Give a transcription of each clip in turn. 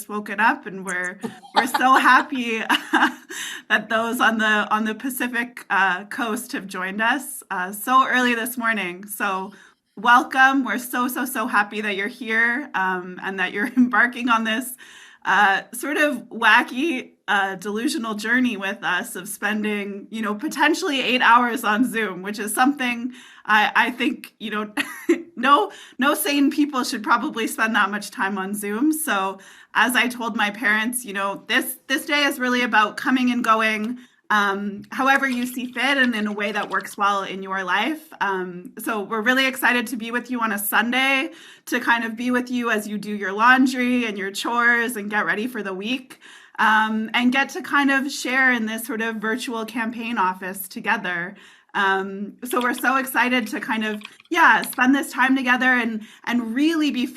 just woken up, and we're so happy that those on the Pacific coast have joined us so early this morning. So welcome. We're so happy that you're here, and that you're embarking on this sort of wacky, delusional journey with us of spending, potentially 8 hours on Zoom, which is something I think, no sane people should probably spend that much time on Zoom. So as I told my parents, this day is really about coming and going, however you see fit and in a way that works well in your life. So we're really excited to be with you on a Sunday, to kind of be with you as you do your laundry and your chores and get ready for the week, and get to kind of share in this sort of virtual campaign office together. So we're so excited to kind of, spend this time together and really be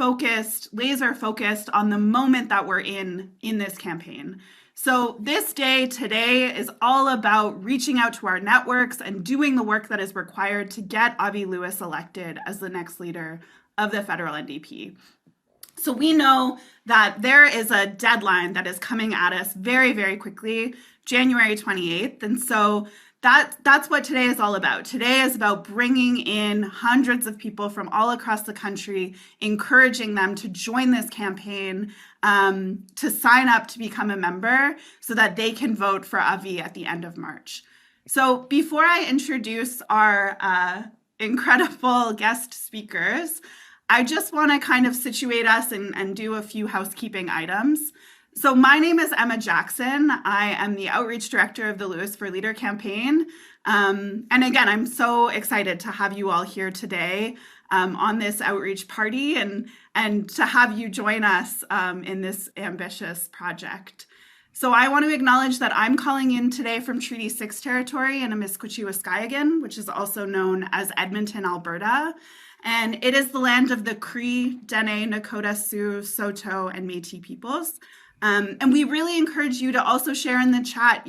laser focused on the moment that we're in this campaign. So this day today is all about reaching out to our networks and doing the work that is required to get Avi Lewis elected as the next leader of the federal NDP. So we know that there is a deadline that is coming at us very, very quickly, January 28th. And so that's what today is all about. Today is about bringing in hundreds of people from all across the country, encouraging them to join this campaign, to sign up to become a member so that they can vote for Avi at the end of March. So before I introduce our incredible guest speakers, I just want to kind of situate us and do a few housekeeping items. So my name is Emma Jackson. I am the outreach director of the Lewis for Leader campaign. And again, I'm so excited to have you all here today on this outreach party and to have you join us in this ambitious project. So I want to acknowledge that I'm calling in today from Treaty 6 territory in Amiskwaciwâskahikan, which is also known as Edmonton, Alberta. And it is the land of the Cree, Dene, Nakota, Sioux, Saulteaux, and Métis peoples. And we really encourage you to also share in the chat,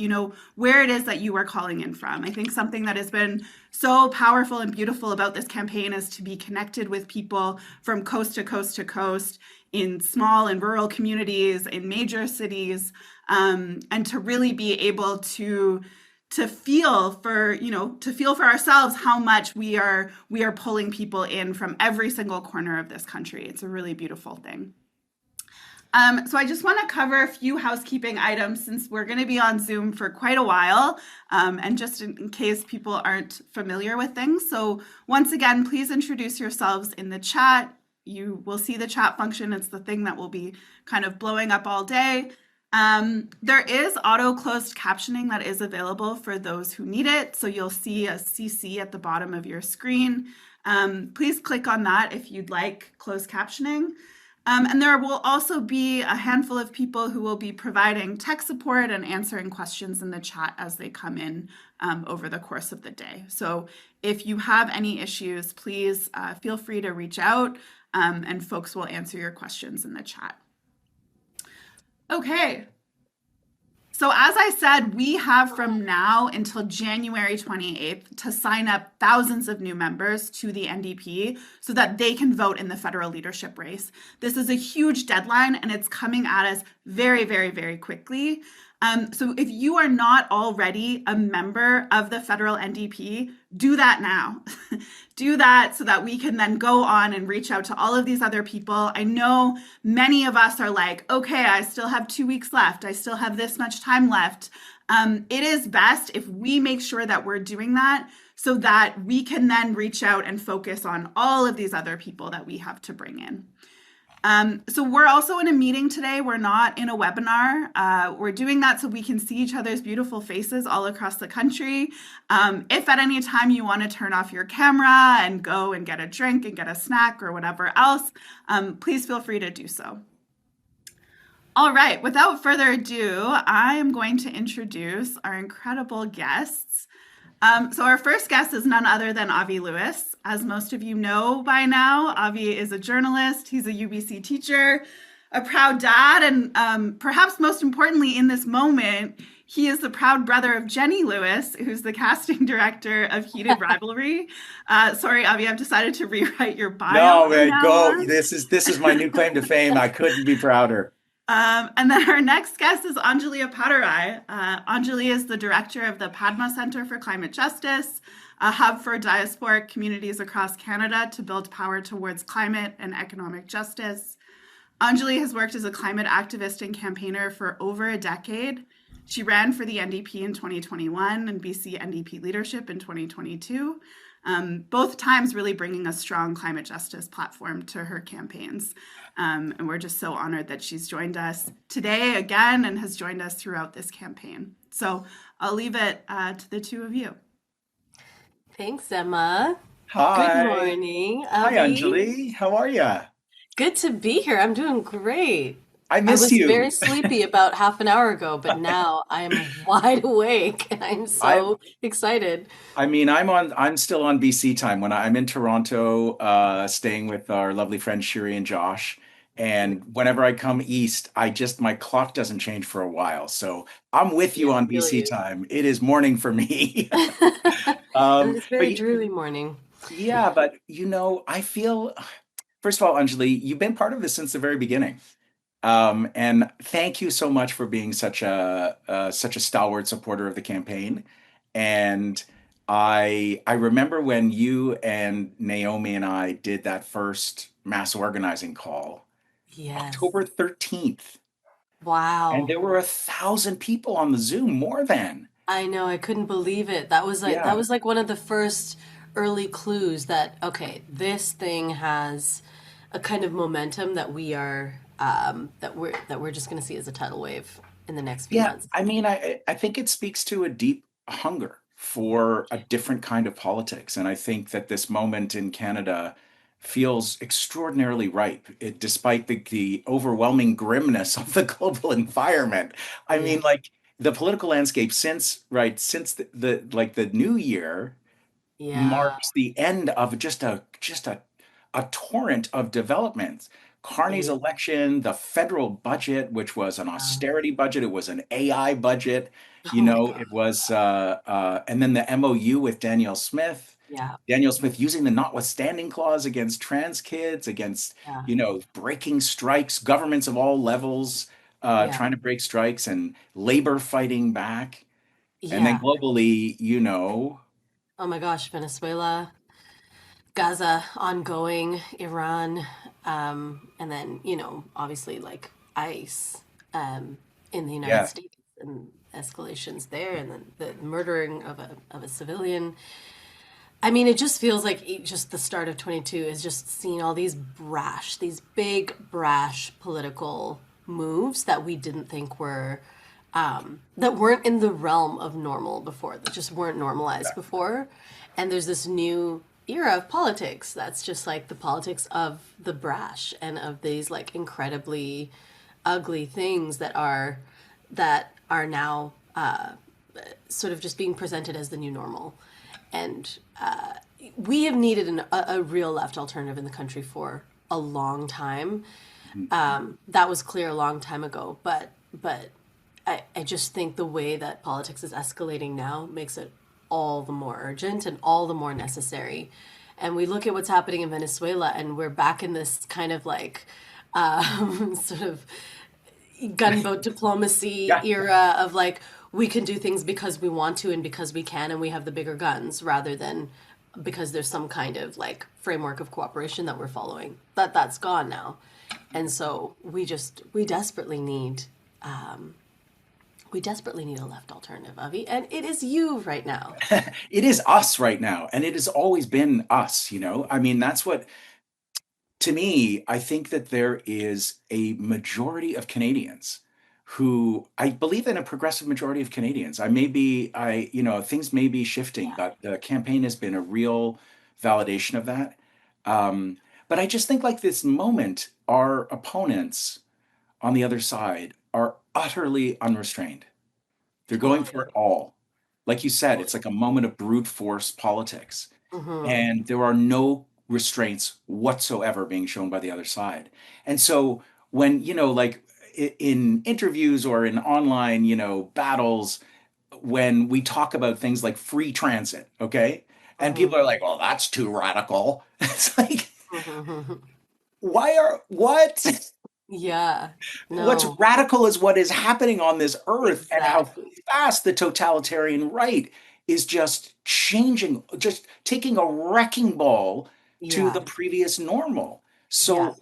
where it is that you are calling in from. I think something that has been so powerful and beautiful about this campaign is to be connected with people from coast to coast to coast, in small and rural communities, in major cities, and to really be able to feel for ourselves how much we are pulling people in from every single corner of this country. It's a really beautiful thing. So I just want to cover a few housekeeping items since we're going to be on Zoom for quite a while, and just in case people aren't familiar with things. So once again, please introduce yourselves in the chat. You will see the chat function. It's the thing that will be kind of blowing up all day. There is auto closed captioning that is available for those who need it. So you'll see a CC at the bottom of your screen. Please click on that if you'd like closed captioning. And there will also be a handful of people who will be providing tech support and answering questions in the chat as they come in over the course of the day. So if you have any issues, please feel free to reach out, and folks will answer your questions in the chat. Okay. So as I said, we have from now until January 28th to sign up thousands of new members to the NDP so that they can vote in the federal leadership race. This is a huge deadline and it's coming at us very, very, very quickly. So if you are not already a member of the federal NDP, do that now. Do that so that we can then go on and reach out to all of these other people. I know many of us are like, okay, I still have 2 weeks left. I still have this much time left. It is best if we make sure that we're doing that so that we can then reach out and focus on all of these other people that we have to bring in. So we're also in a meeting today. We're not in a webinar. We're doing that so we can see each other's beautiful faces all across the country. If at any time you want to turn off your camera and go and get a drink and get a snack or whatever else, please feel free to do so. All right, without further ado, I am going to introduce our incredible guests. So our first guest is none other than Avi Lewis. As most of you know by now, Avi is a journalist, he's a UBC teacher, a proud dad, and perhaps most importantly in this moment, he is the proud brother of Jenny Lewis, who's the casting director of Heated Rivalry. Sorry, Avi, I've decided to rewrite your bio. No, man, go. This is my new claim to fame. I couldn't be prouder. And then our next guest is Anjali Appadurai. Anjali is the director of the Padma Center for Climate Justice, a hub for diasporic communities across Canada to build power towards climate and economic justice. Anjali has worked as a climate activist and campaigner for over a decade. She ran for the NDP in 2021 and BC NDP leadership in 2022, both times really bringing a strong climate justice platform to her campaigns. And we're just so honored that she's joined us today again and has joined us throughout this campaign. So I'll leave it to the two of you. Thanks, Emma. Good Hi. morning, Hi, Avi. Anjali. How are ya? Good to be here. I'm doing great. I I miss was very you. sleepy about half an hour ago, but now I'm wide awake and I'm I so excited. I mean, I'm still on BC time when I'm in Toronto, staying with our lovely friends Shiri and Josh. And whenever I come east, my clock doesn't change for a while. So I'm with Yeah, you I on feel BC you. time. It is morning for me. And it's But very dreary morning. yeah, but I feel, first of all, Anjali, you've been part of this since the very beginning. And thank you so much for being such a stalwart supporter of the campaign. And I remember when you and Naomi and I did that first mass organizing call, Yes. October 13th, and Wow. there were 1,000 people on the Zoom, more than. I know, I couldn't believe it. That was like one of the first early clues that okay, this thing has a kind of momentum that we're just going to see as a tidal wave in the next few Yeah, months. I mean, I think it speaks to a deep hunger for a different kind of politics, and I think that this moment in Canada feels extraordinarily ripe, despite the overwhelming grimness of the global environment. I Yeah. mean, like the political landscape since the new year Yeah. marks the end of just a torrent of developments. Carney's Yeah. election, the federal budget, which was an Yeah. austerity budget, it was an AI budget, Oh my God. it was, and then the MOU with Danielle Smith. Yeah. Danielle Smith using the notwithstanding clause against trans kids, against, Yeah. breaking strikes, governments of all levels Yeah. trying to break strikes, and labor fighting back. And then Yeah. globally, Oh my gosh, Venezuela, Gaza ongoing, Iran, and then, obviously like ICE in the United yeah. States and escalations there, and then the murdering of a civilian. I mean, it just feels like just the start of 22 is just seeing all these big, brash political moves that we didn't think that weren't in the realm of normal before, that just weren't normalized before. And there's this new era of politics that's just like the politics of the brash and of these like incredibly ugly things that are now sort of just being presented as the new normal. And we have needed a real left alternative in the country for a long time. That was clear a long time ago, but I just think the way that politics is escalating now makes it all the more urgent and all the more necessary. And we look at what's happening in Venezuela, and we're back in this kind of like sort of gunboat diplomacy Yeah. era of like we can do things because we want to and because we can and we have the bigger guns rather than because there's some kind of like framework of cooperation that we're following. That's gone now. And so we desperately need a left alternative, Avi, and it is you right now. It is us right now, and it has always been us. I mean, that's what, to me, I think that there is a majority of Canadians who, I believe in a progressive majority of Canadians. Things may be shifting, Yeah. but the campaign has been a real validation of that. Um, but I just think like this moment, our opponents on the other side are utterly unrestrained. They're going for Totally. it all. Like you said, it's Totally. like a moment of brute force politics. Mm-hmm. And there are no restraints whatsoever being shown by the other side. And so when, like in interviews or in online, battles, when we talk about things like free transit, okay? And Mm-hmm. people are like, well, that's too radical. It's like, Mm-hmm. what? Yeah. What's No, radical is what is happening on this earth and how exactly. fast the totalitarian right is just changing, just taking a wrecking ball to the Yeah. previous normal. Yeah. So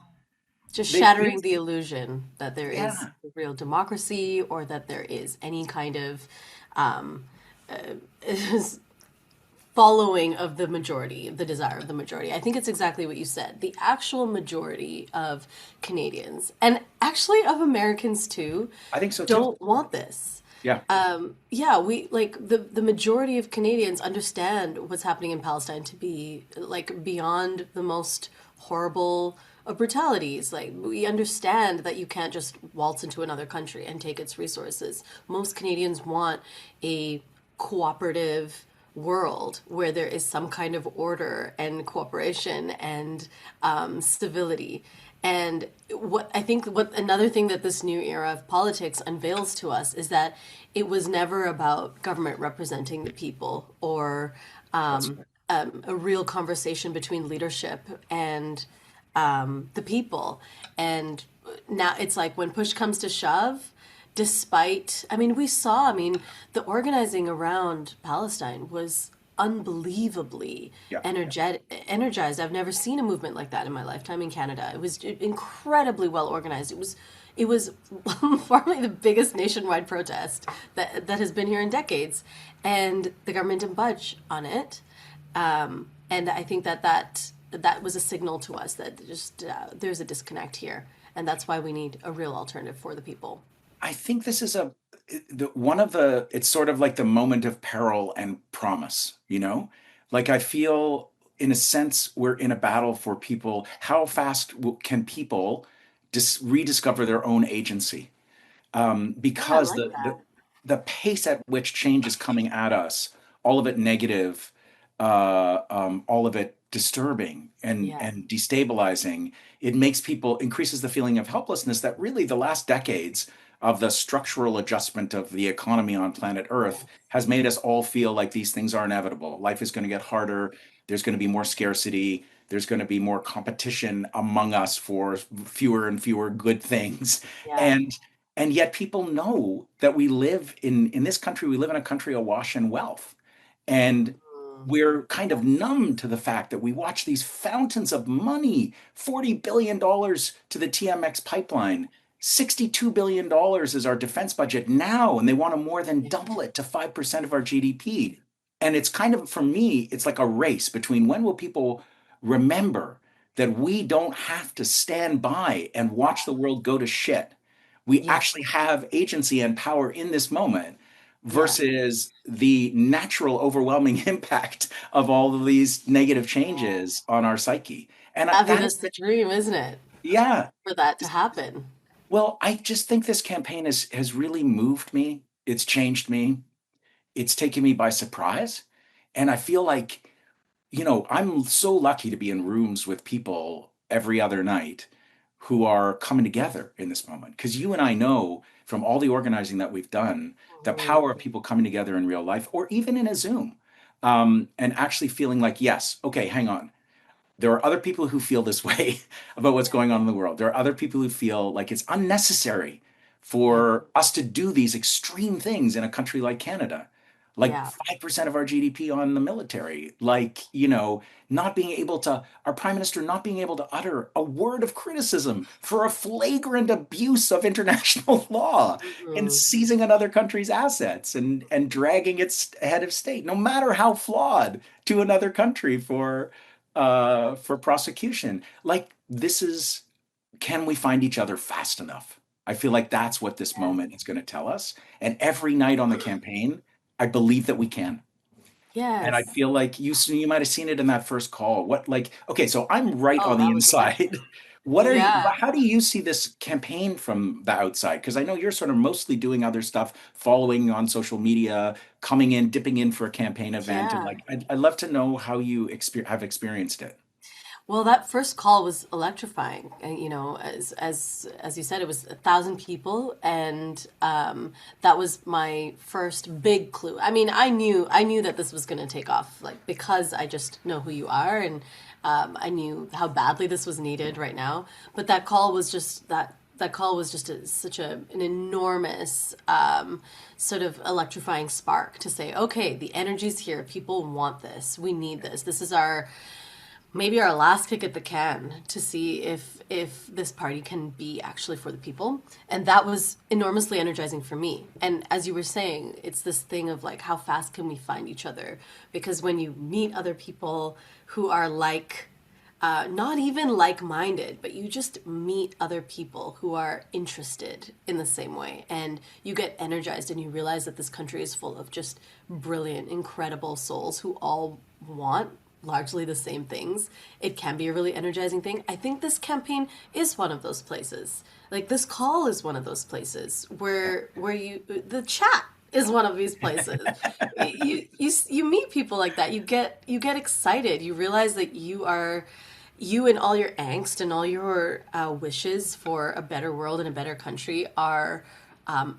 Just they, shattering the illusion that there is yeah, real democracy or that there is any kind of um, following of the majority, of the desire of the majority. I think it's exactly what you said. The actual majority of Canadians, and actually of Americans too, I think so too. don't want this. Yeah, Yeah, we like the majority of Canadians understand what's happening in Palestine to be like beyond the most horrible of brutalities. Like we understand that you can't just waltz into another country and take its resources. Most Canadians want a cooperative world where there is some kind of order and cooperation and civility. And what I think, what another thing that this new era of politics unveils to us is that it was never about government representing the people or that's right. a real conversation between leadership and the people. And now it's like when push comes to shove, despite, I mean, we saw, I mean, the organizing around Palestine was unbelievably Yeah, energized. I've never seen a movement like that in my lifetime in Canada. It was incredibly well organized. It was probably the biggest nationwide protest that has been here in decades, and the government didn't budge on it. And I think that was a signal to us that just there's a disconnect here, and that's why we need a real alternative for the people. I think this is one of the, it's sort of like the moment of peril and promise, you know? Like I feel in a sense we're in a battle for people. How fast can people rediscover their own agency? Yeah, I Because like that. the pace at which change is coming at us, all of it negative, all of it disturbing Yeah, and destabilizing, it makes people increases the feeling of helplessness that really the last decades of the structural adjustment of the economy on planet Earth has made us all feel like these things are inevitable. Life is going to get harder. There's going to be more scarcity. There's going to be more competition among us for fewer and fewer good things. yeah, And and yet people know that we live in this country, we live in a country awash in wealth. And mm, we're kind of yes, numb to the fact that we watch these fountains of money, $40 billion to the TMX pipeline. $62 billion is our defense budget now, and they want to more than yeah, double it to 5% of our GDP. And it's kind of, for me, it's like a race between when will people remember that we don't have to stand by and watch the world go to shit. We yeah, actually have agency and power in this moment yeah. versus the natural overwhelming impact of all of these negative changes on our psyche. And I mean, that is, that's the dream, isn't it? yeah. For that to happen. Well, I just think this campaign has really moved me. It's changed me. It's taken me by surprise. And I feel like, I'm so lucky to be in rooms with people every other night who are coming together in this moment. Because you and I know from all the organizing that we've done, the Mhm. power of people coming together in real life or even in a Zoom, and actually feeling like, yes, okay, hang on. There are other people who feel this way about what's going on in the world. There are other people who feel like it's unnecessary Yeah, for us to do these extreme things in a country like Canada, like yeah, 5% of our GDP on the military, like, not being able to, our prime minister not being able to utter a word of criticism for a flagrant abuse of international law and hmm, seizing another country's assets and dragging its head of state, no matter how flawed, to another country for prosecution. Like this is, can we find each other fast enough? I feel like that's what this yes, moment is going to tell us. And every night on the campaign, I believe that we can. And I yes. feel like you might have seen it in that first call. What, like, okay, so I'm right Oh, on the that was electric. inside. What are you, Yeah. how do you see this campaign from the outside? Because I know you're sort of mostly doing other stuff, following on social media, coming in, dipping in for a campaign event. And Yeah. like, I'd love to know how you have experienced it. Well, that first call was electrifying. And, you know, as you said, it was 1,000 people, and that was my first big clue. I mean, I knew that this was going to take off, like because I just know who you are, and I knew how badly this was needed right now. But that call was just that call was just an enormous sort of electrifying spark to say, okay, the energy's here. People want this. We need this. This is our maybe our last kick at the can to see if this party can be actually for the people. And that was enormously energizing for me. And as you were saying, it's this thing of like, how fast can we find each other? Because when you meet other people who are like, not even like-minded, but you just meet other people who are interested in the same way, and you get energized, and you realize that this country is full of just brilliant, incredible souls who all want largely the same things. It can be a really energizing thing. I think this campaign is one of those places. Like, this call is one of those places where the chat is one of these places. You meet people like that. You get excited. You realize that you and all your angst and all your wishes for a better world and a better country are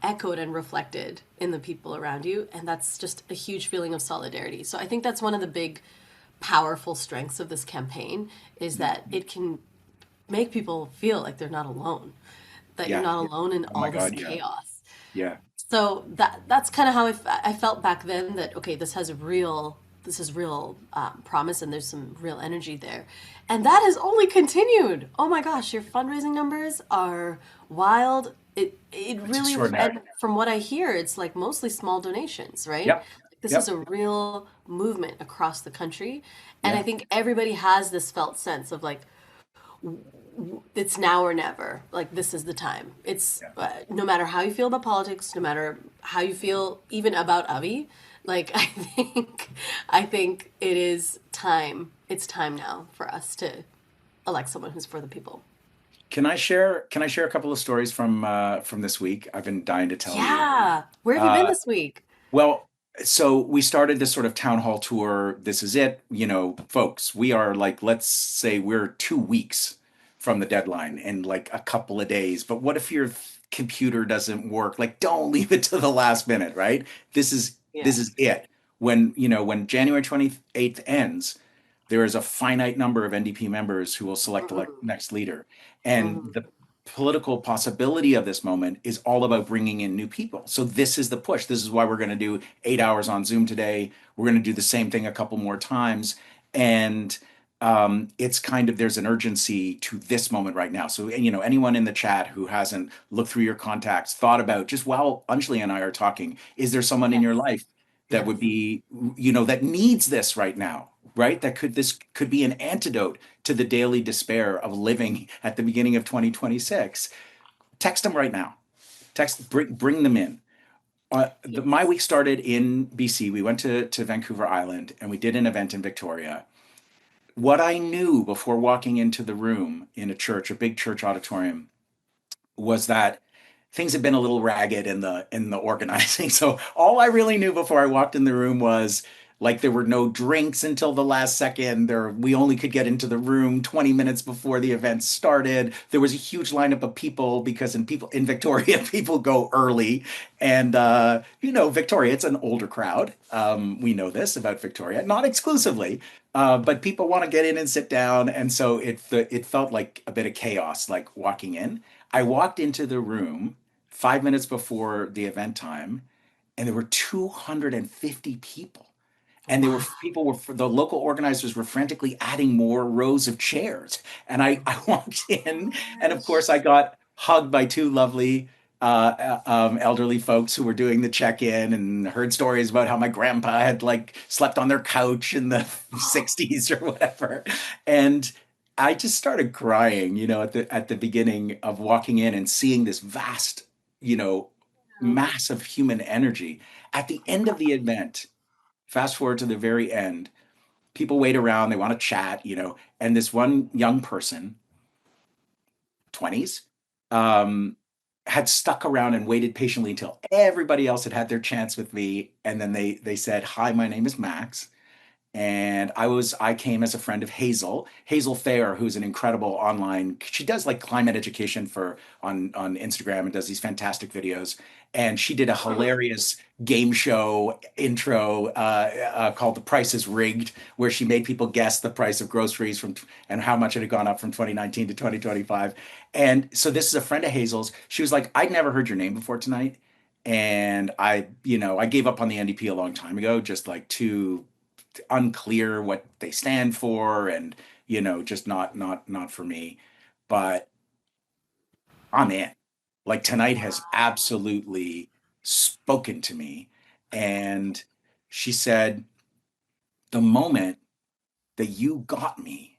echoed and reflected in the people around you. And that's just a huge feeling of solidarity. So I think that's one of the big, powerful strengths of this campaign, is that it can make people feel like they're not alone, that you're not alone in all this chaos. Yeah. So that's kind of how I felt back then, that, okay, this is real promise, and there's some real energy there. And that has only continued. Oh my gosh, your fundraising numbers are wild. It really, and from what I hear, it's like mostly small donations, right? Yep. This is a real movement across the country. And I think everybody has this felt sense of like, it's now or never. Like, this is the time. It's no matter how you feel about politics, no matter how you feel even about Avi, like, I think it is time. It's time now for us to elect someone who's for the people. Can I share a couple of stories from this week? I've been dying to tell you. Yeah. Where have you been this week? Well, so we started this sort of town hall tour. This is it, folks. We are like, let's say we're 2 weeks from the deadline in like a couple of days. But what if your computer doesn't work? Like, don't leave it to the last minute, right? This is it. When January 28th ends, there is a finite number of NDP members who will select the next leader. And the political possibility of this moment is all about bringing in new people. So this is the push. This is why we're going to do 8 hours on Zoom today. We're going to do the same thing a couple more times. And it's kind of, there's an urgency to this moment right now. So, anyone in the chat who hasn't looked through your contacts, thought about, just while Anjali and I are talking, is there someone in your life that would be, that needs this right now, right? This could be an antidote to the daily despair of living at the beginning of 2026. Text them right now. Bring them in. My week started in BC. We went to Vancouver Island, and we did an event in Victoria. What I knew before walking into the room in a big church auditorium, was that things had been a little ragged in the organizing. So all I really knew before I walked in the room was, like, there were no drinks until the last second. We only could get into the room 20 minutes before the event started. There was a huge lineup of people because in Victoria, people go early. And, Victoria, it's an older crowd. We know this about Victoria, not exclusively, but people want to get in and sit down. And so it felt like a bit of chaos, like walking in. I walked into the room 5 minutes before the event time, and there were 250 people. And the local organizers were frantically adding more rows of chairs. And I walked in, and of course I got hugged by two lovely elderly folks who were doing the check-in, and heard stories about how my grandpa had like slept on their couch in the 60s or whatever. And I just started crying, at the beginning of walking in and seeing this vast, massive human energy. At the end of the event, fast forward to the very end, people wait around, they want to chat, and this one young person, 20s, had stuck around and waited patiently until everybody else had had their chance with me. And then they said, "Hi, my name is Max. And I came as a friend of Hazel Fair, who's an incredible online. She does like climate education for on Instagram and does these fantastic videos. And she did a hilarious game show intro called "The Price is Rigged," where she made people guess the price of groceries and how much it had gone up from 2019 to 2025. And so this is a friend of Hazel's. She was like, "I'd never heard your name before tonight." And I gave up on the NDP a long time ago, just like too unclear what they stand for, and just not for me. But I'm in. Like tonight has absolutely spoken to me. And she said, the moment that you got me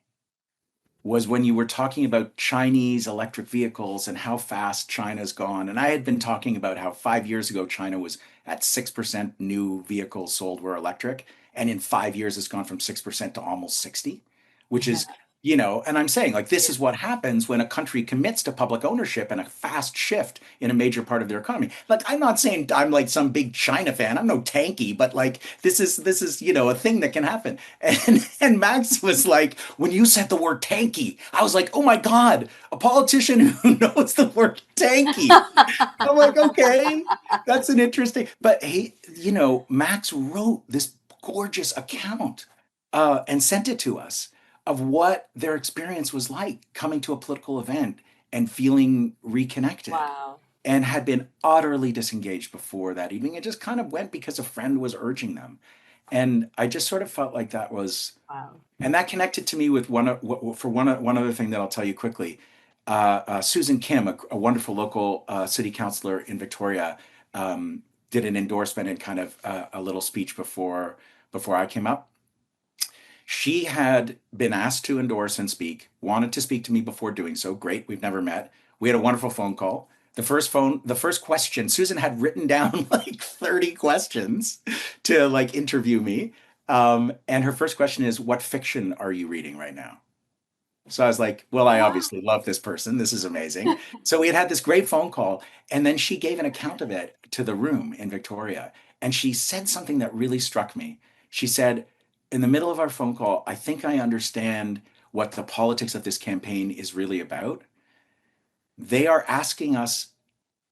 was when you were talking about Chinese electric vehicles and how fast China's gone. And I had been talking about how 5 years ago China was at 6% new vehicles sold were electric. And in 5 years, it's gone from 6% to almost 60, which Yeah. is, and I'm saying like this is what happens when a country commits to public ownership and a fast shift in a major part of their economy. Like I'm not saying I'm like some big China fan. I'm no tanky, but like this is a thing that can happen. And Max was like, when you said the word tanky, I was like, oh my God, a politician who knows the word tanky. I'm like, okay, that's an interesting. But he, Max wrote this gorgeous account and sent it to us of what their experience was like coming to a political event and feeling reconnected, Wow. and had been utterly disengaged before that evening. It just kind of went because a friend was urging them. And I just sort of felt like that was, Wow. and that connected to me with one other thing that I'll tell you quickly. Susan Kim, a wonderful local city councilor in Victoria, did an endorsement and kind of a little speech before I came up. She had been asked to endorse and speak, wanted to speak to me before doing so. Great, we've never met. We had a wonderful phone call. The first question, Susan had written down like 30 questions to like interview me. And her first question is, what fiction are you reading right now? So I was like, well, I obviously love this person. This is amazing. So we had this great phone call. And then she gave an account of it to the room in Victoria. And she said something that really struck me. She said, in the middle of our phone call, I think I understand what the politics of this campaign is really about. They are asking us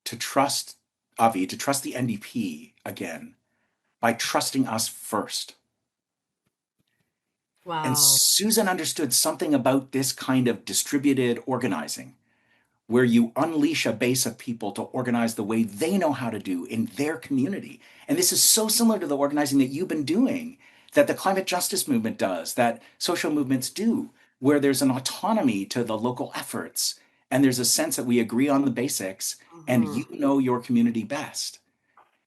to trust Avi, to trust the NDP again by trusting us first. And Wow. Susan understood something about this kind of distributed organizing, where you unleash a base of people to organize the way they know how to do in their community. And this is so similar to the organizing that you've been doing, that the climate justice movement does, that social movements do, where there's an autonomy to the local efforts. And there's a sense that we agree on the basics and Hmm. you know your community best.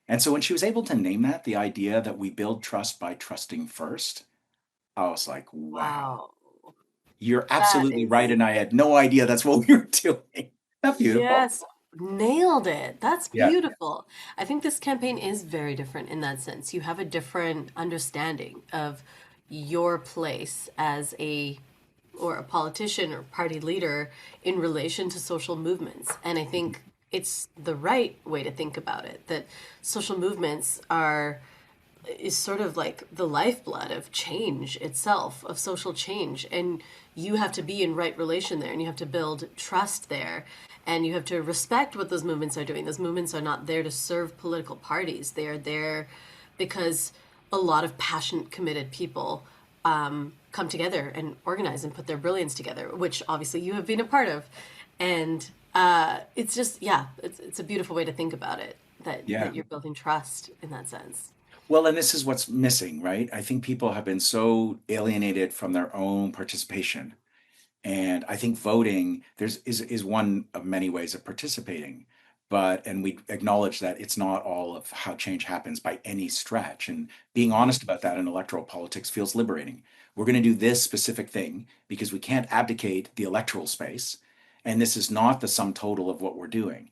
And so when she was able to name that, the idea that we build trust by trusting first, I was like, wow, Wow. you're That absolutely right. is, And I had no idea that's what we were doing. Not beautiful. yes, nailed it. That's Yeah. beautiful. I think this campaign is very different in that sense. You have a different understanding of your place as a politician or party leader in relation to social movements. And I think it's the right way to think about it, that social movements are is sort of like the lifeblood of change itself, of social change. And you have to be in right relation there, and you have to build trust there, and you have to respect what those movements are doing. Those movements are not there to serve political parties, they are there because a lot of passionate, committed people come together and organize and put their brilliance together, which obviously you have been a part of. And it's just, yeah, it's a beautiful way to think about it, that Yeah. you're building trust in that sense. Well, and this is what's missing, right? I think people have been so alienated from their own participation. And I think voting is one of many ways of participating. And we acknowledge that it's not all of how change happens by any stretch. And being Mhm. honest about that in electoral politics feels liberating. We're going to do this specific thing because we can't abdicate the electoral space. And this is not the sum total of what we're doing.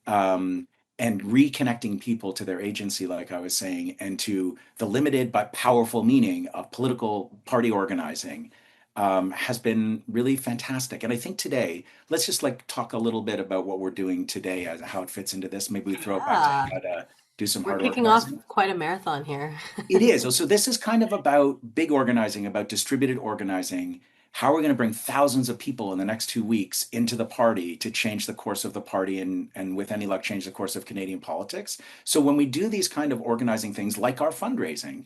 Um, and reconnecting people to their agency, like I was saying, and to the limited but powerful meaning of political party organizing has been really fantastic. And I think today, let's just like talk a little bit about what we're doing today as how it fits into this. Maybe we throw it back to Yeah. Canada. do some We're hard kicking off organizing. quite a marathon here. It is. So this is kind of about big organizing, about distributed organizing. How are we going to bring thousands of people in the next 2 weeks into the party to change the course of the party and with any luck, change the course of Canadian politics? So when we do these kind of organizing things like our fundraising,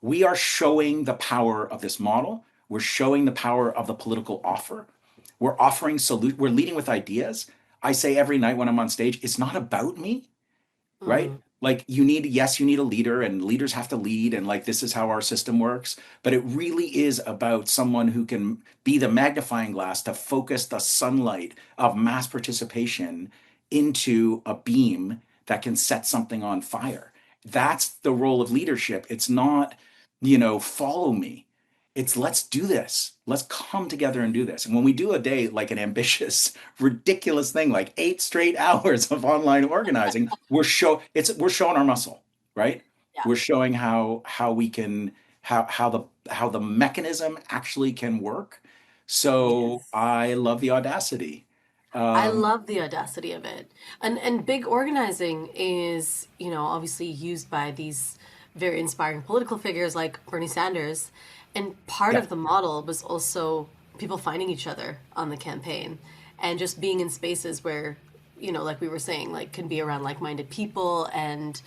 we are showing the power of this model. We're showing the power of the political offer. We're offering we're leading with ideas. I say every night when I'm on stage, it's not about me, right? Mm, Like you need a leader and leaders have to lead and like this is how our system works, but it really is about someone who can be the magnifying glass to focus the sunlight of mass participation into a beam that can set something on fire. That's the role of leadership. It's not, follow me. It's let's do this. Let's come together and do this. And when we do a day like an ambitious, ridiculous thing like 8 straight hours of online organizing, we're showing our muscle, right? yeah. We're showing how we can how the mechanism actually can work. So Yes. I love the audacity. I Um, love the audacity of it. And big organizing is, obviously used by these very inspiring political figures like Bernie Sanders. And part yeah, of the model was also people finding each other on the campaign and just being in spaces where, like we were saying, like can be around like-minded people and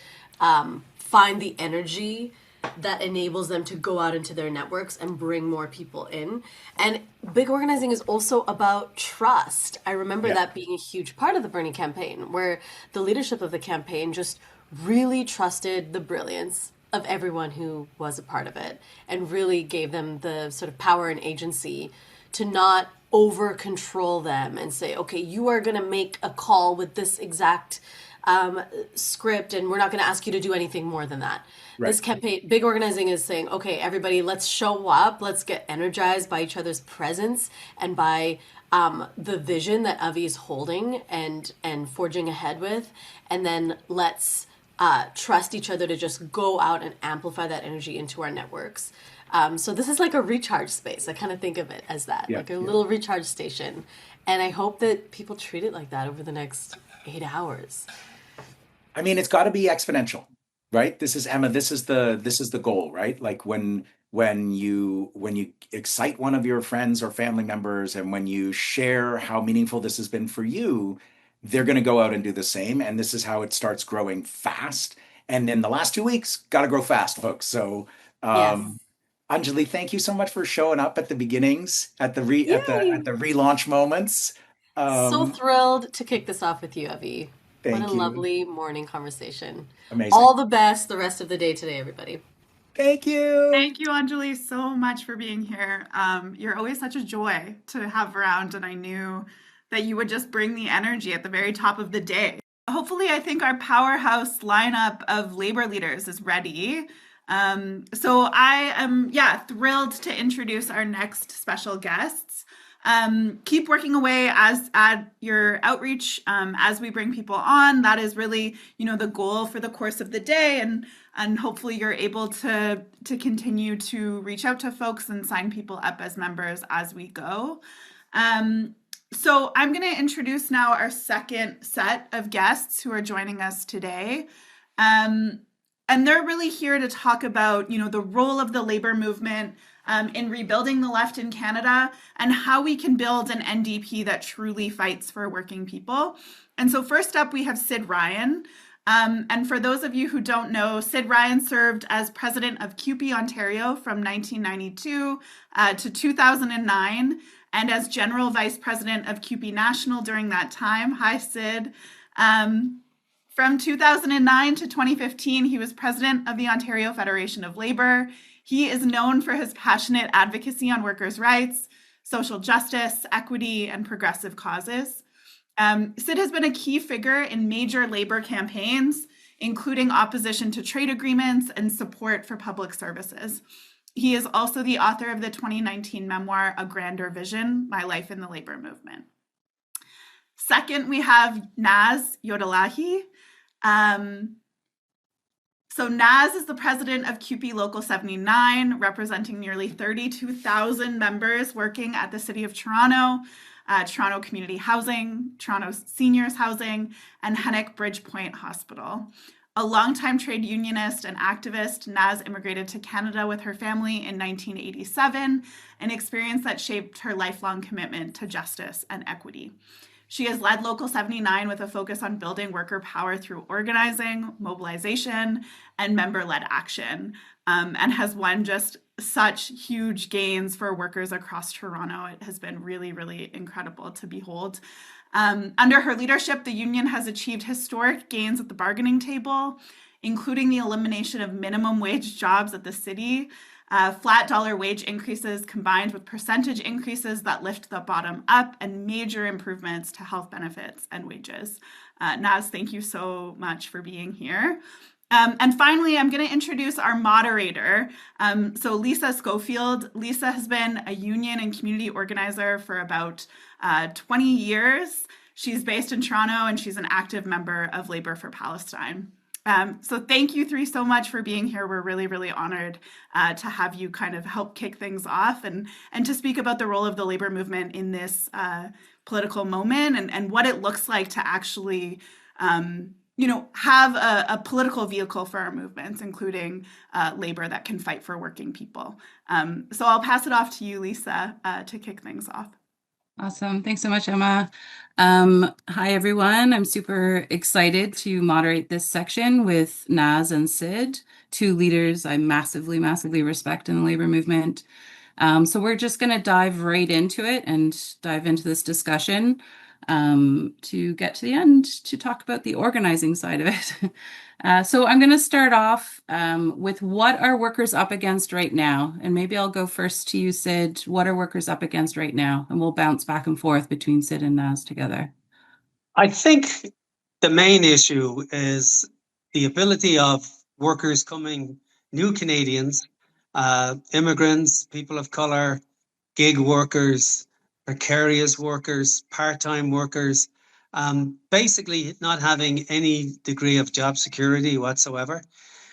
find the energy that enables them to go out into their networks and bring more people in. And big organizing is also about trust. I remember yeah, that being a huge part of the Bernie campaign, where the leadership of the campaign just really trusted the brilliance of everyone who was a part of it and really gave them the sort of power and agency to not over control them and say, okay, you are going to make a call with this exact script and we're not going to ask you to do anything more than that. right. This campaign, big organizing is saying, okay, everybody, let's show up, let's get energized by each other's presence and by the vision that Avi is holding and forging ahead with, and then let's trust each other to just go out and amplify that energy into our networks. So this is like a recharge space. I kind of think of it as that, Yeah, like a yeah. little recharge station. And I hope that people treat it like that over the next 8 hours. I mean, it's got to be exponential, right? This is Emma. This is the goal, right? Like when you excite one of your friends or family members, and when you share how meaningful this has been for you, they're going to go out and do the same. And this is how it starts growing fast. And in the last 2 weeks, got to grow fast, folks. So, Yes. um, Anjali, thank you so much for showing up at the beginnings, at the re at Yay! the relaunch moments. So Um, thrilled to kick this off with you, Avi. What a Thank you. lovely morning conversation. Amazing. All the best the rest of the day today, everybody. Thank you. Thank you, Anjali, so much for being here. You're always such a joy to have around, and I knew that you would just bring the energy at the very top of the day. Hopefully, I think our powerhouse lineup of labor leaders is ready. So I am, yeah, thrilled to introduce our next special guests. Keep working away as at your outreach as we bring people on. That is really, the goal for the course of the day, and hopefully you're able to continue to reach out to folks and sign people up as members as we go. So I'm going to introduce now our second set of guests who are joining us today. And they're really here to talk about, the role of the labor movement in rebuilding the left in Canada and how we can build an NDP that truly fights for working people. And so first up, we have Sid Ryan. And for those of you who don't know, Sid Ryan served as president of CUPE Ontario from 1992 to 2009, and as general vice president of CUPE National during that time. Hi, Sid. From 2009 to 2015, he was president of the Ontario Federation of Labor. He is known for his passionate advocacy on workers' rights, social justice, equity, and progressive causes. Sid has been a key figure in major labor campaigns, including opposition to trade agreements and support for public services. He is also the author of the 2019 memoir, A Grander Vision, My Life in the Labor Movement. Second, we have Naz Yodelahi. So Naz is the president of CUPE Local 79, representing nearly 32,000 members working at the City of Toronto, Toronto Community Housing, Toronto Seniors Housing, and Hennick Bridgepoint Hospital. A longtime trade unionist and activist, Naz immigrated to Canada with her family in 1987, an experience that shaped her lifelong commitment to justice and equity. She has led Local 79 with a focus on building worker power through organizing, mobilization, and member-led action, and has won just such huge gains for workers across Toronto. It has been really, really incredible to behold. Under her leadership, the union has achieved historic gains at the bargaining table, including the elimination of minimum wage jobs at the city, flat dollar wage increases combined with percentage increases that lift the bottom up, and major improvements to health benefits and wages. Naz, thank you so much for being here. And finally, I'm going to introduce our moderator. So Lisa Schofield. Lisa has been a union and community organizer for about 20 years. She's based in Toronto, and she's an active member of Labor for Palestine. So thank you three so much for being here. We're really, really honored to have you kind of help kick things off and to speak about the role of the labor movement in this political moment and what it looks like to actually have a political vehicle for our movements, including labor that can fight for working people. So I'll pass it off to you, Lisa, to kick things off. Awesome. Thanks so much, Emma. Hi, everyone. I'm super excited to moderate this section with Naz and Sid, two leaders I massively, massively respect in the labor movement. So we're just going to dive right into it and dive into this discussion to get to the end to talk about the organizing side of it. So I'm going to start off with what are workers up against right now? And maybe I'll go first to you, Sid. What are workers up against right now? And we'll bounce back and forth between Sid and Naz together. I think the main issue is the ability of workers coming, new Canadians, immigrants, people of color, gig workers, precarious workers, part-time workers, basically not having any degree of job security whatsoever.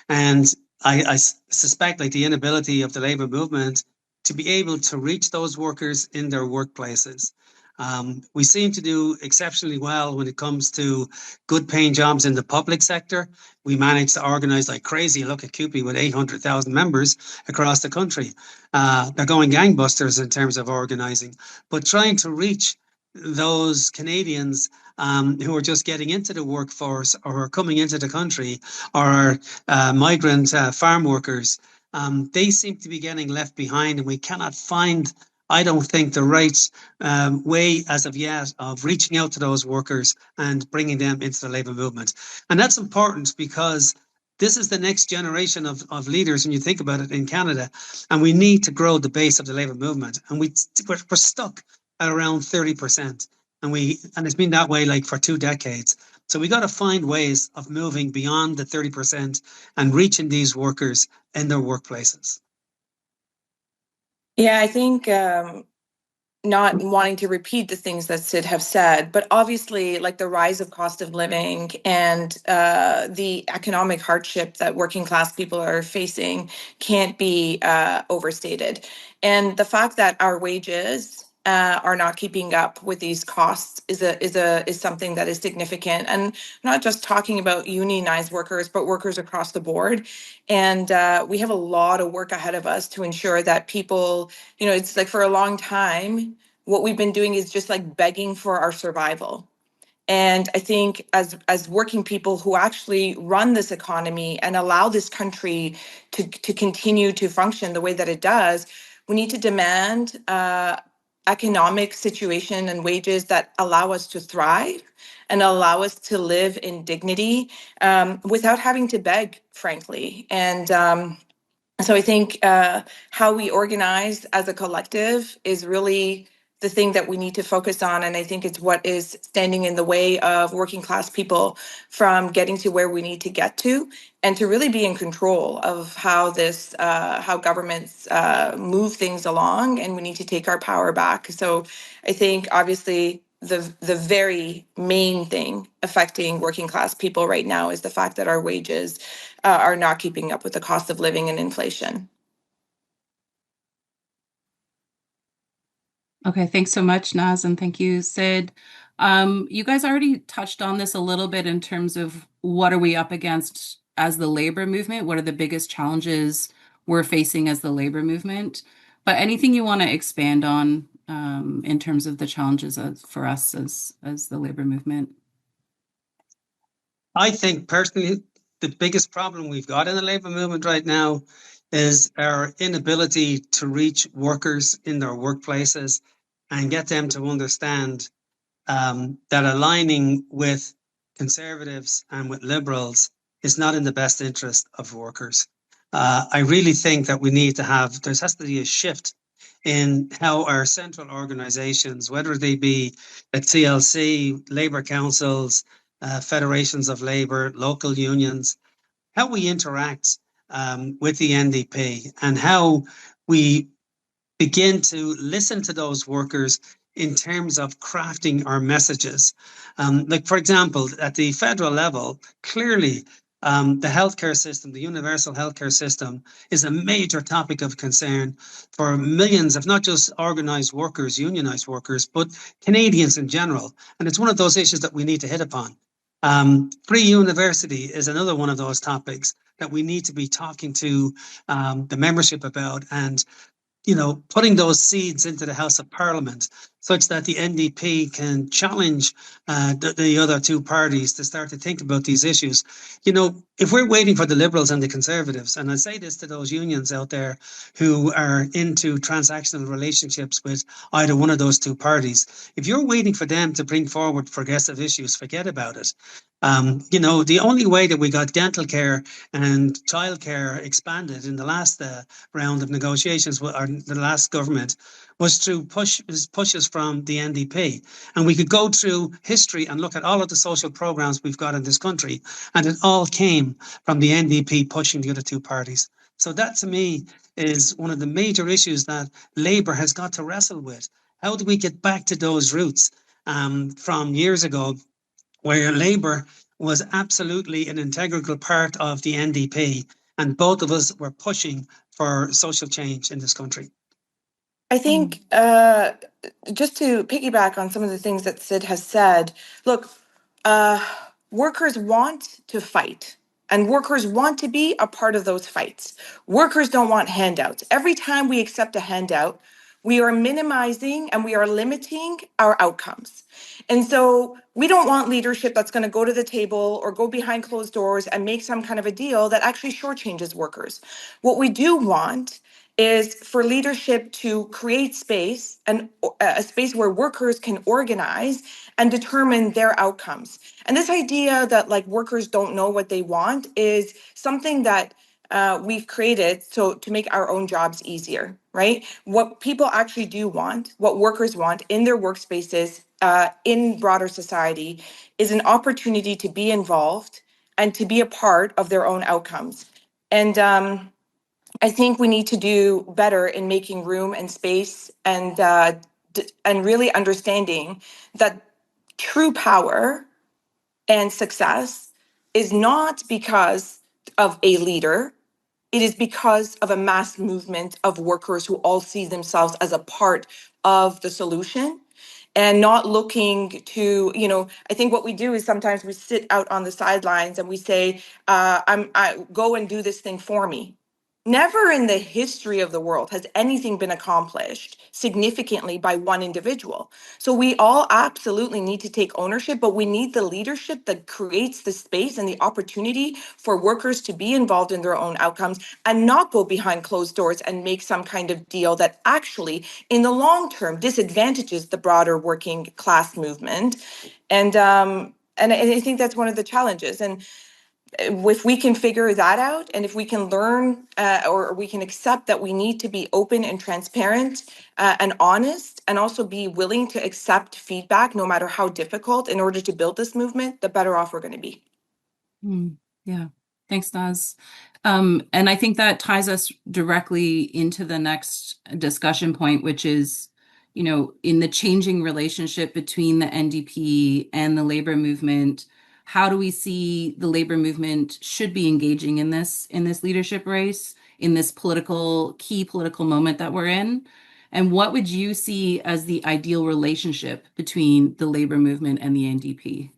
And I suspect like the inability of the labor movement to be able to reach those workers in their workplaces. We seem to do exceptionally well when it comes to good paying jobs in the public sector. We manage to organize like crazy. Look at CUPE with 800,000 members across the country. They're going gangbusters in terms of organizing, but trying to reach those Canadians who are just getting into the workforce or coming into the country or migrant farm workers, they seem to be getting left behind, and we cannot find, I don't think, the right way as of yet of reaching out to those workers and bringing them into the labour movement. And that's important because this is the next generation of leaders when you think about it in Canada, and we need to grow the base of the labour movement. And we're stuck at around 30%. And it's been that way like for 2 decades. So we got to find ways of moving beyond the 30% and reaching these workers in their workplaces. Yeah, I think not wanting to repeat the things that Sid have said, but obviously like the rise of cost of living and the economic hardship that working class people are facing can't be overstated. And the fact that our wages are not keeping up with these costs is something that is significant. And I'm not just talking about unionized workers, but workers across the board. And we have a lot of work ahead of us to ensure that people, it's like for a long time, what we've been doing is just like begging for our survival. And I think as working people who actually run this economy and allow this country to continue to function the way that it does, we need to demand economic situation and wages that allow us to thrive and allow us to live in dignity without having to beg, frankly. And so I think how we organize as a collective is really the thing that we need to focus on. And I think it's what is standing in the way of working class people from getting to where we need to get to, and to really be in control of how governments move things along. And we need to take our power back. So I think obviously the very main thing affecting working class people right now is the fact that our wages are not keeping up with the cost of living and inflation. Okay, thanks so much, Naz, and thank you, Sid. You guys already touched on this a little bit in terms of what are we up against as the labor movement, what are the biggest challenges we're facing as the labor movement. But anything you want to expand on in terms of the challenges for us as the labor movement? I think personally, the biggest problem we've got in the labor movement right now is our inability to reach workers in their workplaces and get them to understand that aligning with conservatives and with liberals is not in the best interest of workers. I really think that we need to have, there has to be a shift in how our central organizations, whether they be at CLC, labor councils, federations of labor, local unions, how we interact with the NDP and how we begin to listen to those workers in terms of crafting our messages. Like, for example, at the federal level, clearly the healthcare system, the universal healthcare system, is a major topic of concern for millions of not just organized workers, unionized workers, but Canadians in general. And it's one of those issues that we need to hit upon. Free university is another one of those topics that we need to be talking to the membership about, and putting those seeds into the House of Parliament such that the NDP can challenge the other two parties to start to think about these issues. If we're waiting for the Liberals and the Conservatives, and I say this to those unions out there who are into transactional relationships with either one of those two parties, if you're waiting for them to bring forward progressive issues, forget about it. The only way that we got dental care and childcare expanded in the last round of negotiations with the last government was through pushes from the NDP. And we could go through history and look at all of the social programs we've got in this country, and it all came from the NDP pushing the other two parties. So that, to me, is one of the major issues that Labour has got to wrestle with. How do we get back to those roots from years ago, where Labour was absolutely an integral part of the NDP, and both of us were pushing for social change in this country? I think just to piggyback on some of the things that Sid has said, look, workers want to fight. And workers want to be a part of those fights. Workers don't want handouts. Every time we accept a handout, we are minimizing and we are limiting our outcomes. And so we don't want leadership that's going to go to the table or go behind closed doors and make some kind of a deal that actually shortchanges workers. What we do want is for leadership to create space, and a space where workers can organize and determine their outcomes. And this idea that like workers don't know what they want is something that we've created so to make our own jobs easier, right? What people actually do want, what workers want in their workspaces, in broader society, is an opportunity to be involved and to be a part of their own outcomes. And I think we need to do better in making room and space and really understanding that true power and success is not because of a leader. It is because of a mass movement of workers who all see themselves as a part of the solution and not looking to, I think what we do is sometimes we sit out on the sidelines and we say, I go and do this thing for me. Never in the history of the world has anything been accomplished significantly by one individual. So we all absolutely need to take ownership, but we need the leadership that creates the space and the opportunity for workers to be involved in their own outcomes and not go behind closed doors and make some kind of deal that actually, in the long term, disadvantages the broader working class movement. And I think that's one of the challenges. And if we can figure that out, and if we can learn or we can accept that we need to be open and transparent and honest, and also be willing to accept feedback, no matter how difficult, in order to build this movement, the better off we're going to be. Yeah. Thanks, Naz. And I think that ties us directly into the next discussion point, which is, in the changing relationship between the NDP and the labor movement, how do we see the labor movement should be engaging in this leadership race, in this key political moment that we're in? And what would you see as the ideal relationship between the labor movement and the NDP?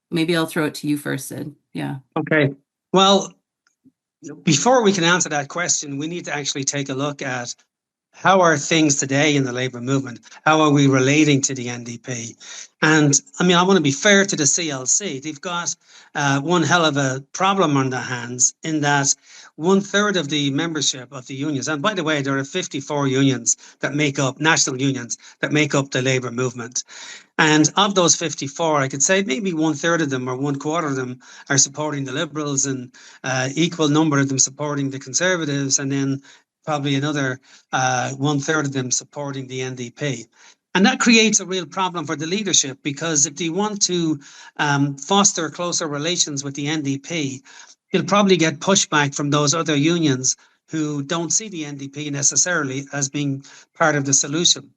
Maybe I'll throw it to you first, Sid. Yeah. Okay. Well, before we can answer that question, we need to actually take a look at how are things today in the labour movement? How are we relating to the NDP? And I mean, I want to be fair to the CLC. They've got one hell of a problem on their hands in that 1/3 of the membership of the unions, and by the way, there are 54 unions that make up, national unions, that make up the labour movement. And of those 54, I could say maybe 1/3 of them or 1/4 of them are supporting the Liberals, and equal number of them supporting the Conservatives, and then probably another 1/3 of them supporting the NDP. And that creates a real problem for the leadership, because if they want to foster closer relations with the NDP, they'll probably get pushback from those other unions who don't see the NDP necessarily as being part of the solution.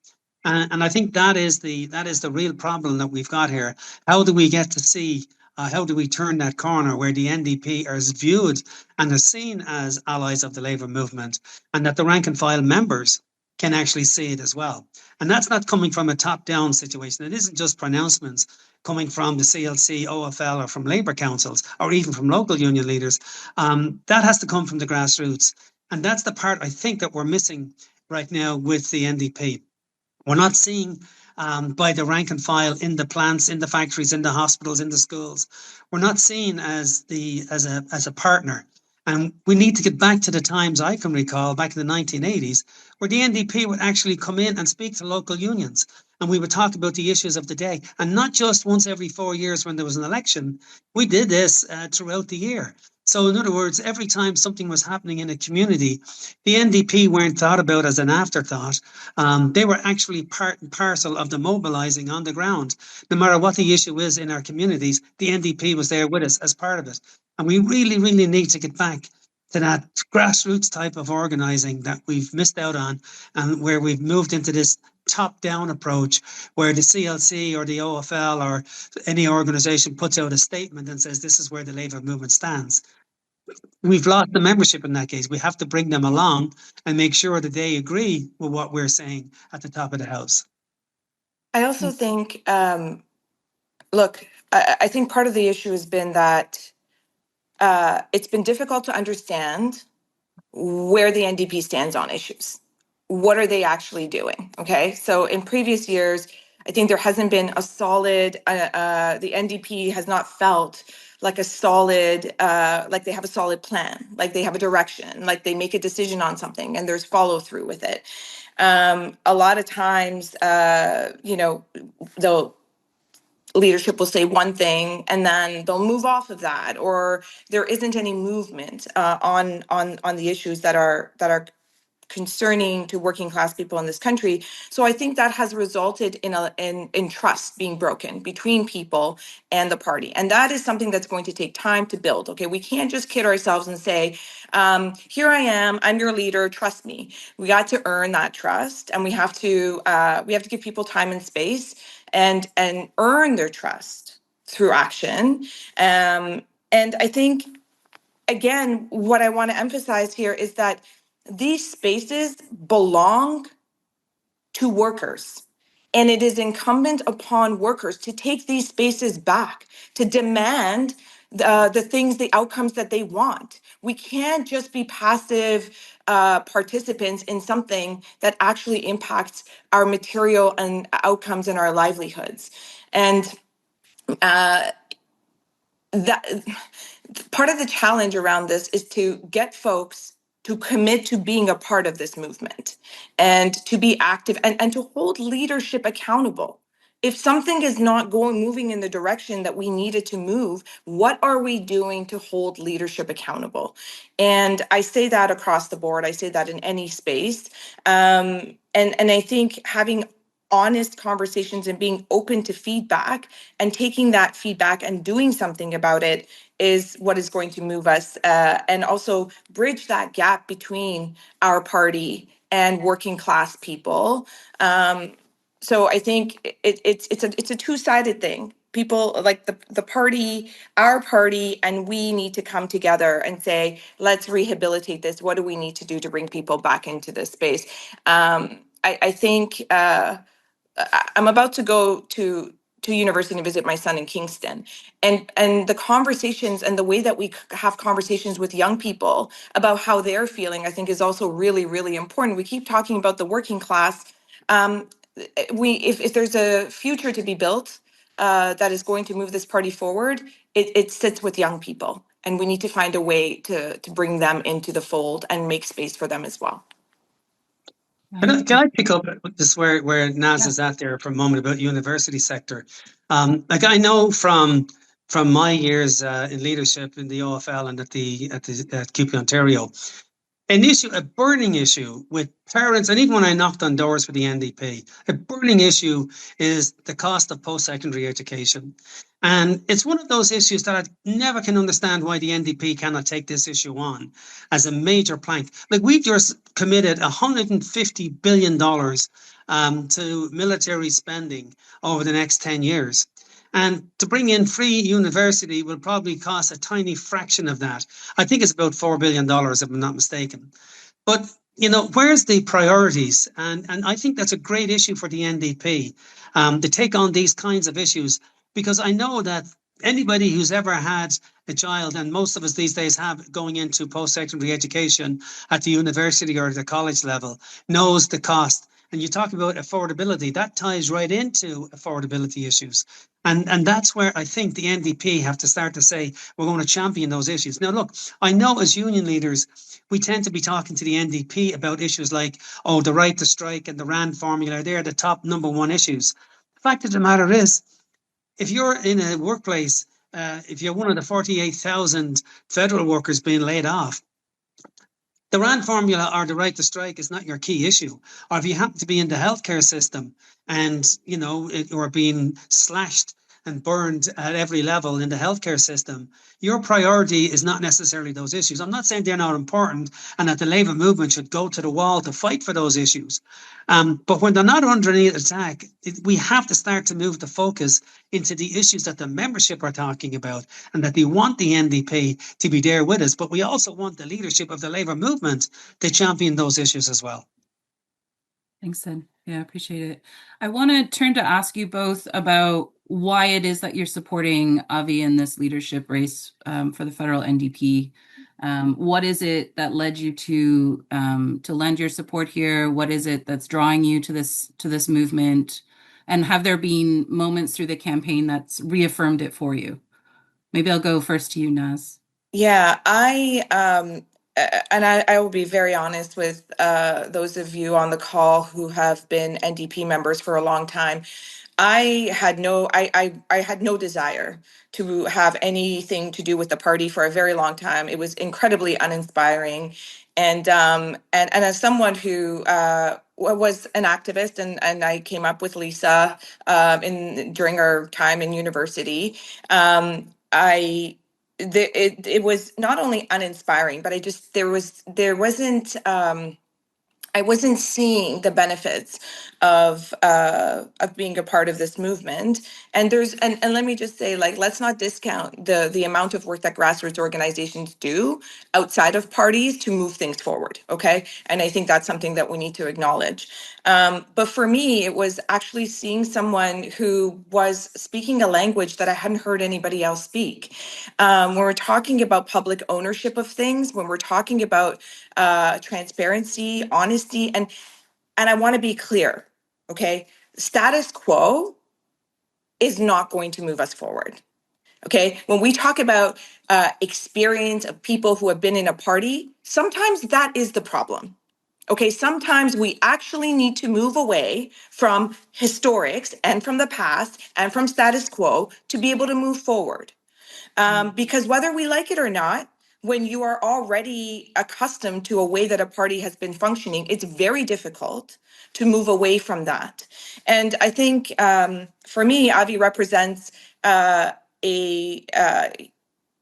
And I think that is the real problem that we've got here. How do we get to see? How do we turn that corner where the NDP are viewed and are seen as allies of the Labour movement, and that the rank and file members can actually see it as well? And that's not coming from a top-down situation. It isn't just pronouncements coming from the CLC, OFL, or from Labour councils, or even from local union leaders. That has to come from the grassroots. And that's the part I think that we're missing right now with the NDP. We're not seeing by the rank and file in the plants, in the factories, in the hospitals, in the schools. We're not seen as a partner. And we need to get back to the times I can recall, back in the 1980s, where the NDP would actually come in and speak to local unions. And we would talk about the issues of the day. And not just once every 4 years when there was an election. We did this throughout the year. So in other words, every time something was happening in a community, the NDP weren't thought about as an afterthought. They were actually part and parcel of the mobilising on the ground. No matter what the issue is in our communities, the NDP was there with us as part of it. And we really, really need to get back to that grassroots type of organising that we've missed out on, and where we've moved into this top-down approach where the CLC or the OFL or any organisation puts out a statement and says this is where the Labour movement stands. We've lost the membership in that case. We have to bring them along and make sure that they agree with what we're saying at the top of the house. I also think, look, I think part of the issue has been that it's been difficult to understand where the NDP stands on issues. What are they actually doing? Okay, so in previous years, I think there hasn't been a solid, the NDP has not felt like a solid, like they have a solid plan, like they have a direction, like they make a decision on something and there's follow through with it. A lot of times, they'll leadership will say one thing and then they'll move off of that, or there isn't any movement on the issues that are concerning to working class people in this country. So I think that has resulted in trust being broken between people and the party. And that is something that's going to take time to build. Okay, we can't just kid ourselves and say, here I am, I'm your leader, trust me. We got to earn that trust, and we have to give people time and space and earn their trust through action. And I think, again, what I want to emphasize here is that these spaces belong to workers. And it is incumbent upon workers to take these spaces back, to demand the things, the outcomes that they want. We can't just be passive participants in something that actually impacts our material and outcomes and our livelihoods. And that part of the challenge around this is to get folks to commit to being a part of this movement and to be active and to hold leadership accountable. If something is not moving in the direction that we need it to move, what are we doing to hold leadership accountable? And I say that across the board. I say that in any space. And I think having honest conversations and being open to feedback and taking that feedback and doing something about it is what is going to move us and also bridge that gap between our party and working class people. So I think it's a two-sided thing. People like the party, our party, and we need to come together and say, let's rehabilitate this. What do we need to do to bring people back into this space? I think I'm about to go to to university and visit my son in Kingston. And the conversations and the way that we have conversations with young people about how they're feeling, I think is also really, really important. We keep talking about the working class. If there's a future to be built that is going to move this party forward, it sits with young people. And we need to find a way to bring them into the fold and make space for them as well. Can I pick up this where Naz is at there for a moment about university sector? Like I know from my years in leadership in the OFL and at QP Ontario, a burning issue with parents, and even when I knocked on doors for the NDP, a burning issue is the cost of post-secondary education. And it's one of those issues that I never can understand why the NDP cannot take this issue on as a major plank. Like we just committed $150 billion to military spending over the next 10 years. And to bring in free university will probably cost a tiny fraction of that. I think it's about $4 billion, if I'm not mistaken. But, where's the priorities? And I think that's a great issue for the NDP to take on these kinds of issues, because I know that anybody who's ever had a child, and most of us these days have, going into post-secondary education at the university or the college level, knows the cost. And you talk about affordability, that ties right into affordability issues. And that's where I think the NDP have to start to say, we're going to champion those issues. Now, look, I know as union leaders, we tend to be talking to the NDP about issues like, the right to strike and the RAND formula. They're the top number one issues. The fact of the matter is, if you're in a workplace, if you're one of the 48,000 federal workers being laid off, the RAND formula or the right to strike is not your key issue. Or if you happen to be in the healthcare system and, or being slashed and burned at every level in the healthcare system, your priority is not necessarily those issues. I'm not saying they're not important and that the Labour movement should go to the wall to fight for those issues. But when they're not under any attack, we have to start to move the focus into the issues that the membership are talking about and that they want the NDP to be there with us. But we also want the leadership of the Labour movement to champion those issues as well. Thanks, Sid. Yeah, appreciate it. I want to turn to ask you both about why it is that you're supporting Avi in this leadership race for the federal NDP. What is it that led you to lend your support here? What is it that's drawing you to this movement? And have there been moments through the campaign that's reaffirmed it for you? Maybe I'll go first to you, Naz. Yeah, I will be very honest with those of you on the call who have been NDP members for a long time. I had no desire to have anything to do with the party for a very long time. It was incredibly uninspiring, and as someone who was an activist, and I came up with Lisa during our time in university. It was not only uninspiring, but I wasn't seeing the benefits of being a part of this movement. And let me just say, let's not discount the amount of work that grassroots organizations do outside of parties to move things forward. Okay, and I think that's something that we need to acknowledge. But for me, it was actually seeing someone who was speaking a language that I hadn't heard anybody else speak. When we're talking about public ownership of things, when we're talking about transparency, honesty, and I want to be clear, okay? Status quo is not going to move us forward, okay? When we talk about experience of people who have been in a party, sometimes that is the problem. Okay, sometimes we actually need to move away from historics and from the past and from status quo to be able to move forward. Because whether we like it or not, when you are already accustomed to a way that a party has been functioning, it's very difficult to move away from that. And I think for me, Avi represents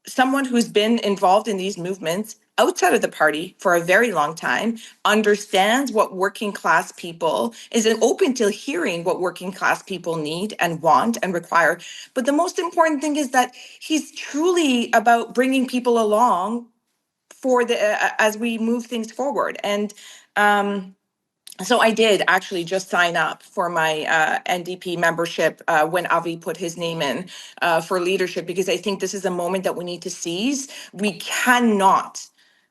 someone who's been involved in these movements outside of the party for a very long time, understands what working class people is open to hearing what working class people need and want and require. But the most important thing is that he's truly about bringing people along for as we move things forward. And So I did actually just sign up for my NDP membership when Avi put his name in for leadership, because I think this is a moment that we need to seize. We cannot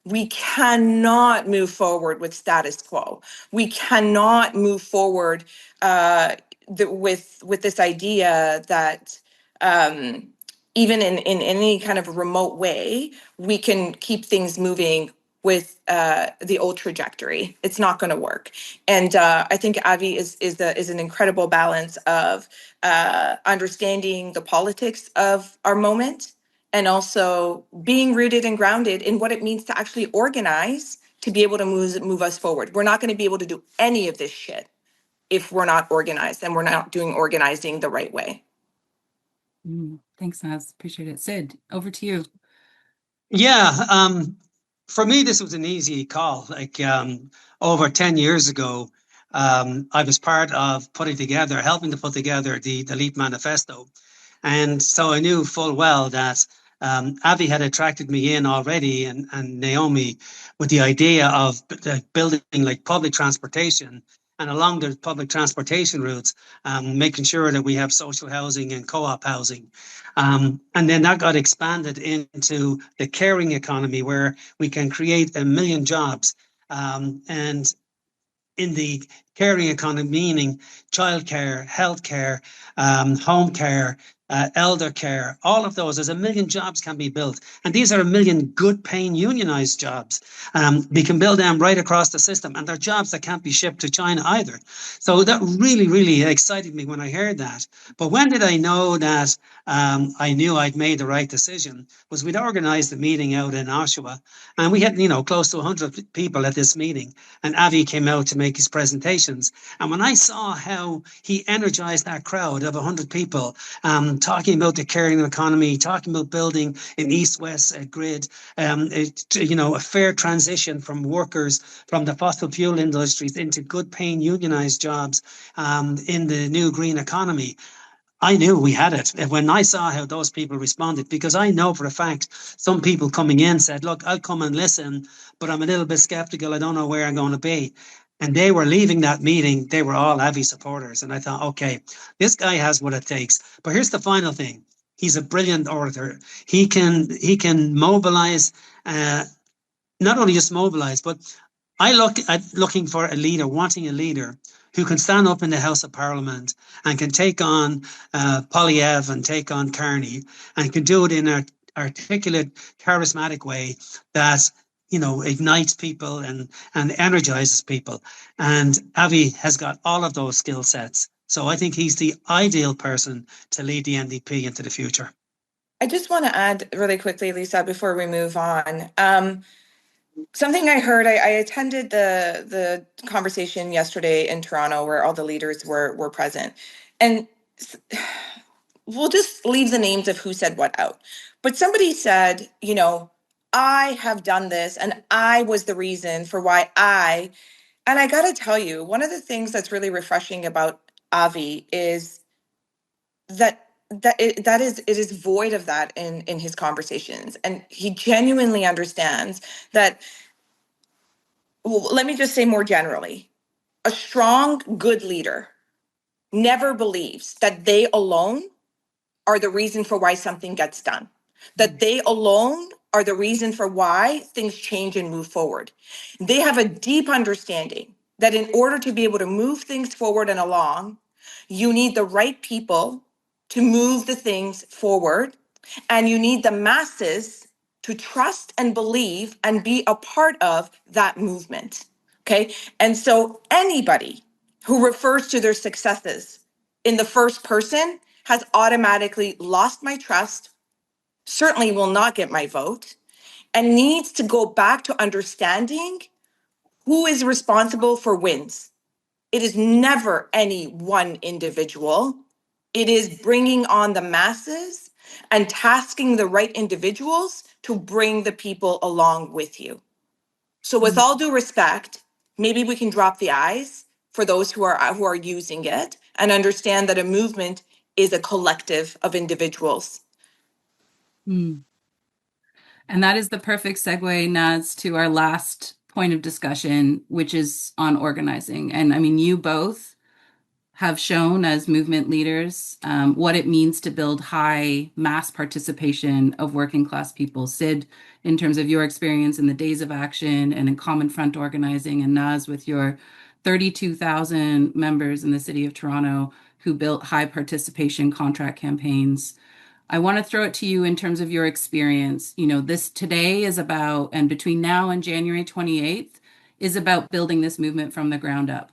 move forward with status quo. We cannot move forward with this idea that even in any kind of remote way, we can keep things moving with the old trajectory. It's not going to work. And I think Avi is an incredible balance of understanding the politics of our moment and also being rooted and grounded in what it means to actually organize to be able to move us forward. We're not going to be able to do any of this shit if we're not organized and we're not doing organizing the right way. Thanks, Naz. Appreciate it. Sid, over to you. Yeah, for me, this was an easy call. Like over 10 years ago, I was part of helping to put together the LEAP manifesto. And so I knew full well that Avi had attracted me in already, and Naomi, with the idea of building like public transportation, and along the public transportation routes, making sure that we have social housing and co-op housing. And then that got expanded into the caring economy, where we can create 1 million jobs. And in the caring economy, meaning childcare, healthcare, home care, elder care, all of those, there's 1 million jobs can be built. And these are 1 million good paying unionized jobs. We can build them right across the system, and they're jobs that can't be shipped to China either. So that really, really excited me when I heard that. But when did I know that I knew I'd made the right decision? Was we'd organized a meeting out in Oshawa, and we had, close to 100 people at this meeting, and Avi came out to make his presentations. And when I saw how he energized that crowd of 100 people, talking about the caring economy, talking about building an east-west grid, a fair transition from workers from the fossil fuel industries into good paying unionized jobs in the new green economy, I knew we had it. When I saw how those people responded, because I know for a fact some people coming in said, look, I'll come and listen, but I'm a little bit skeptical. I don't know where I'm going to be. And they were leaving that meeting. They were all Avi supporters. And I thought, okay, this guy has what it takes. But here's the final thing. He's a brilliant orator. He can mobilize, not only just mobilize, but I look at looking for a leader, wanting a leader who can stand up in the House of Parliament and can take on Polyev and take on Carney, and can do it in an articulate, charismatic way that ignites people and energizes people. And Avi has got all of those skill sets. So I think he's the ideal person to lead the NDP into the future. I just want to add really quickly, Lisa, before we move on. Something I heard, I attended the conversation yesterday in Toronto where all the leaders were present. And we'll just leave the names of who said what out. But somebody said, I have done this and I was the reason for why and I got to tell you, one of the things that's really refreshing about Avi is that it is void of that in his conversations. And he genuinely understands that. Well, let me just say more generally, a strong, good leader never believes that they alone are the reason for why something gets done, that they alone are the reason for why things change and move forward. They have a deep understanding that in order to be able to move things forward and along, you need the right people to move the things forward, and you need the masses to trust and believe and be a part of that movement. Okay. And so anybody who refers to their successes in the first person has automatically lost my trust, certainly will not get my vote, and needs to go back to understanding who is responsible for wins. It is never any one individual. It is bringing on the masses and tasking the right individuals to bring the people along with you. So with all due respect, maybe we can drop the I's for those who are using it and understand that a movement is a collective of individuals. And that is the perfect segue, Naz, to our last point of discussion, which is on organizing. And I mean, you both have shown as movement leaders what it means to build high mass participation of working class people. Sid, in terms of your experience in the Days of Action and in Common Front organizing, and Naz with your 32,000 members in the city of Toronto who built high participation contract campaigns. I want to throw it to you in terms of your experience. You know, this today is about, and between now and January 28th, is about building this movement from the ground up.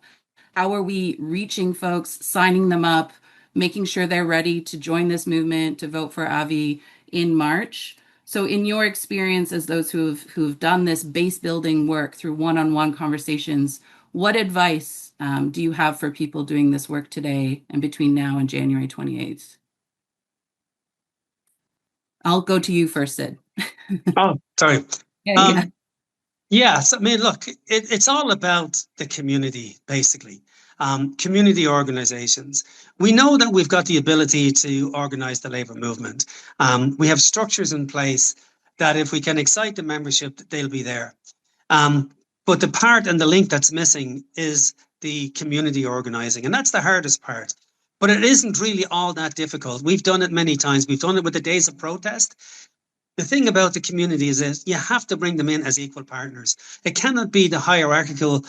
How are we reaching folks, signing them up, making sure they're ready to join this movement, to vote for Avi in March? So in your experience as those who've done this base building work through one-on-one conversations, what advice do you have for people doing this work today and between now and January 28th? I'll go to you first, Sid. Oh, sorry. Yeah. Yes, I mean, look, it's all about the community, basically. Community organizations. We know that we've got the ability to organize the labor movement. We have structures in place that if we can excite the membership, they'll be there. But the part and the link that's missing is the community organizing, and that's the hardest part. But it isn't really all that difficult. We've done it many times. We've done it with the days of protest. The thing about the community is that you have to bring them in as equal partners. It cannot be the hierarchical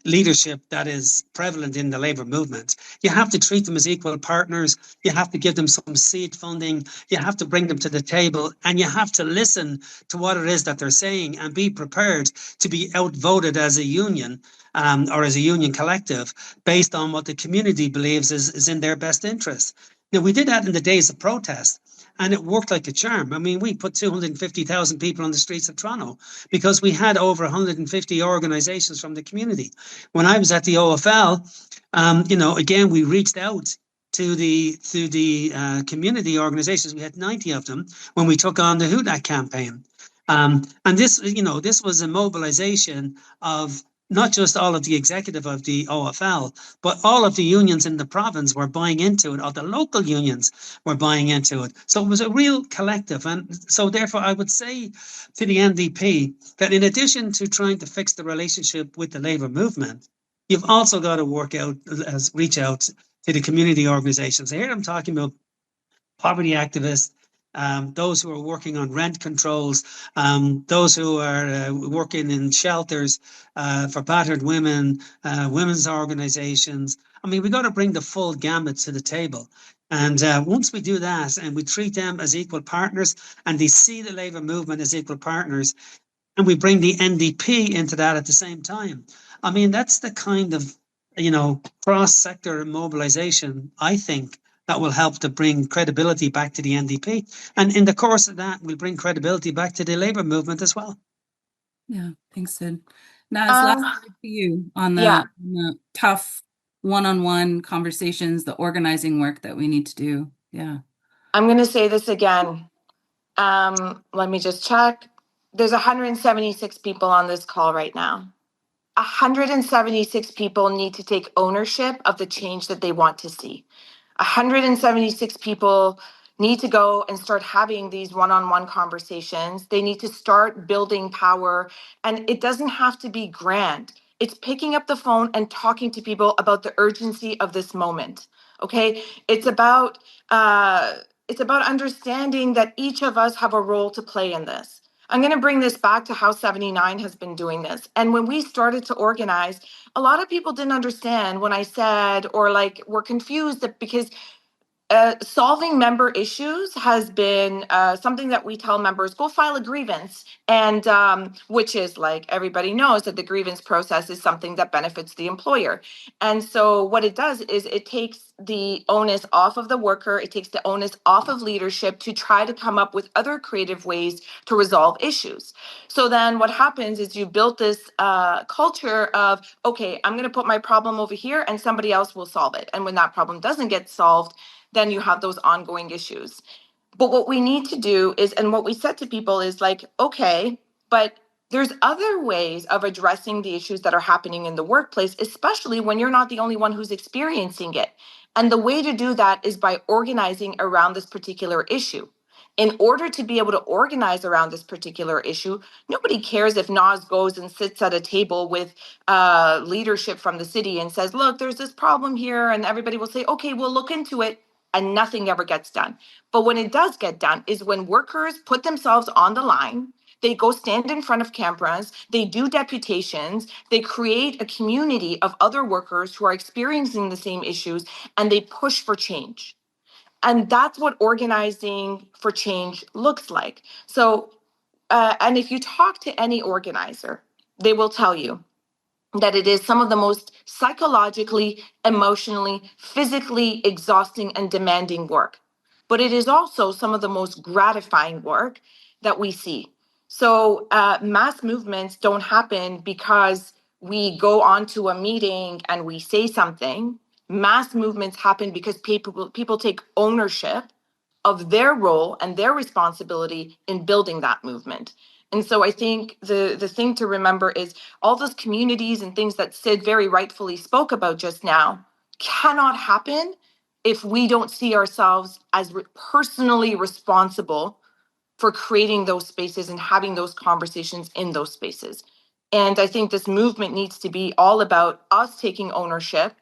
leadership that is prevalent in the labor movement. You have to treat them as equal partners. You have to give them some seed funding. You have to bring them to the table, and you have to listen to what it is that they're saying and be prepared to be outvoted as a union or as a union collective based on what the community believes is in their best interest. Now, we did that in the days of protest. And it worked like a charm. I mean, we put 250,000 people on the streets of Toronto because we had over 150 organizations from the community. When I was at the OFL, again, we reached out to the community organizations. We had 90 of them when we took on the Who Dat campaign. And this was a mobilization of not just all of the executive of the OFL, but all of the unions in the province were buying into it, or the local unions were buying into it. So it was a real collective. And so therefore, I would say to the NDP that in addition to trying to fix the relationship with the labour movement, you've also got to reach out to the community organisations. Here I'm talking about poverty activists, those who are working on rent controls, those who are working in shelters for battered women, women's organizations. I mean, we've got to bring the full gamut to the table. And once we do that and we treat them as equal partners and they see the labour movement as equal partners, and we bring the NDP into that at the same time, I mean, that's the kind of, cross-sector mobilization, I think, that will help to bring credibility back to the NDP. And in the course of that, we'll bring credibility back to the labour movement as well. Yeah, thanks, Sid. Naz, last word to you on the tough one-on-one conversations, the organizing work that we need to do. Yeah. I'm going to say this again. Let me just check. There's 176 people on this call right now. 176 people need to take ownership of the change that they want to see. 176 people need to go and start having these one-on-one conversations. They need to start building power. And it doesn't have to be grand. It's picking up the phone and talking to people about the urgency of this moment. Okay? It's about understanding that each of us have a role to play in this. I'm going to bring this back to how 79 has been doing this. And when we started to organize, a lot of people didn't understand when I said, or were confused that because solving member issues has been something that we tell members, go file a grievance. And which is everybody knows that the grievance process is something that benefits the employer. And so what it does is it takes the onus off of the worker. It takes the onus off of leadership to try to come up with other creative ways to resolve issues. So then what happens is you build this culture of, okay, I'm going to put my problem over here and somebody else will solve it. And when that problem doesn't get solved, then you have those ongoing issues. But what we need to do is, and what we said to people is okay, but there's other ways of addressing the issues that are happening in the workplace, especially when you're not the only one who's experiencing it. And the way to do that is by organizing around this particular issue. In order to be able to organize around this particular issue, nobody cares if Nas goes and sits at a table with leadership from the city and says, look, there's this problem here. And everybody will say, okay, we'll look into it. And nothing ever gets done. But when it does get done is when workers put themselves on the line. They go stand in front of cameras, they do deputations, they create a community of other workers who are experiencing the same issues, and they push for change. And that's what organizing for change looks like. So, and if you talk to any organizer, they will tell you that it is some of the most psychologically, emotionally, physically exhausting and demanding work. But it is also some of the most gratifying work that we see. So mass movements don't happen because we go onto a meeting and we say something. Mass movements happen because people take ownership of their role and their responsibility in building that movement. And so I think the thing to remember is all those communities and things that Sid very rightfully spoke about just now cannot happen if we don't see ourselves as personally responsible for creating those spaces and having those conversations in those spaces. And I think this movement needs to be all about us taking ownership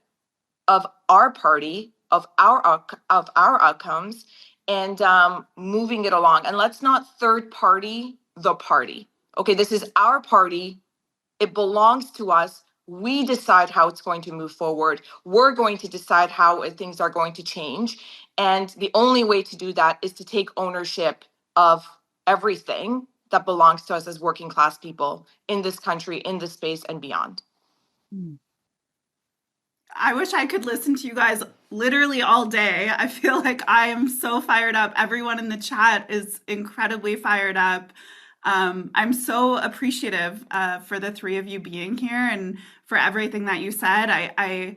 of our party, of our outcomes, and moving it along. And let's not third party the party. Okay, this is our party. It belongs to us. We decide how it's going to move forward. We're going to decide how things are going to change. And the only way to do that is to take ownership of everything that belongs to us as working class people in this country, in this space, and beyond. I wish I could listen to you guys literally all day. I feel like I am so fired up. Everyone in the chat is incredibly fired up. I'm so appreciative for the three of you being here and for everything that you said. I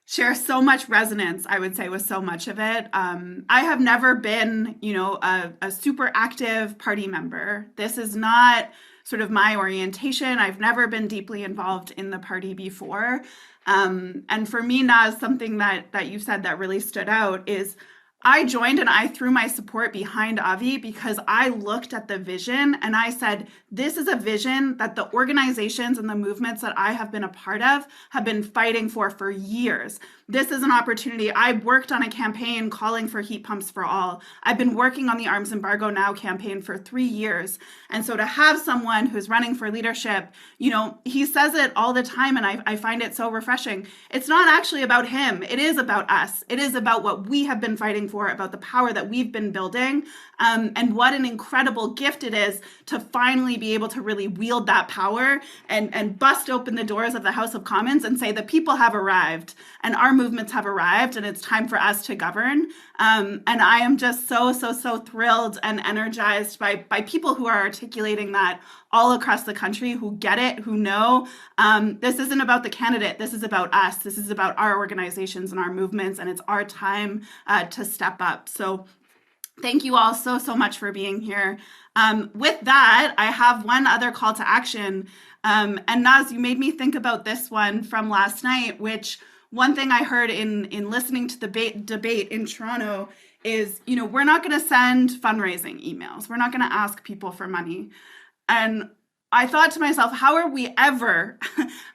share so much resonance, I would say, with so much of it. I have never been, a super active party member. This is not sort of my orientation. I've never been deeply involved in the party before. And for me, Naz, something that you said that really stood out is I joined and I threw my support behind Avi because I looked at the vision and I said, this is a vision that the organizations and the movements that I have been a part of have been fighting for years. This is an opportunity. I worked on a campaign calling for heat pumps for all. I've been working on the Arms Embargo Now campaign for 3 years. And so to have someone who's running for leadership, he says it all the time, and I find it so refreshing. It's not actually about him. It is about us. It is about what we have been fighting for, about the power that we've been building, and what an incredible gift it is to finally be able to really wield that power and bust open the doors of the House of Commons and say the people have arrived and our movements have arrived and it's time for us to govern. And I am just so thrilled and energized by people who are articulating that all across the country, who get it, who know this isn't about the candidate. This is about us. This is about our organizations and our movements, and it's our time to step up. So thank you all so much for being here. With that, I have one other call to action. And Naz, you made me think about this one from last night, which one thing I heard in listening to the debate in Toronto is, we're not going to send fundraising emails. We're not going to ask people for money. And I thought to myself, how are we ever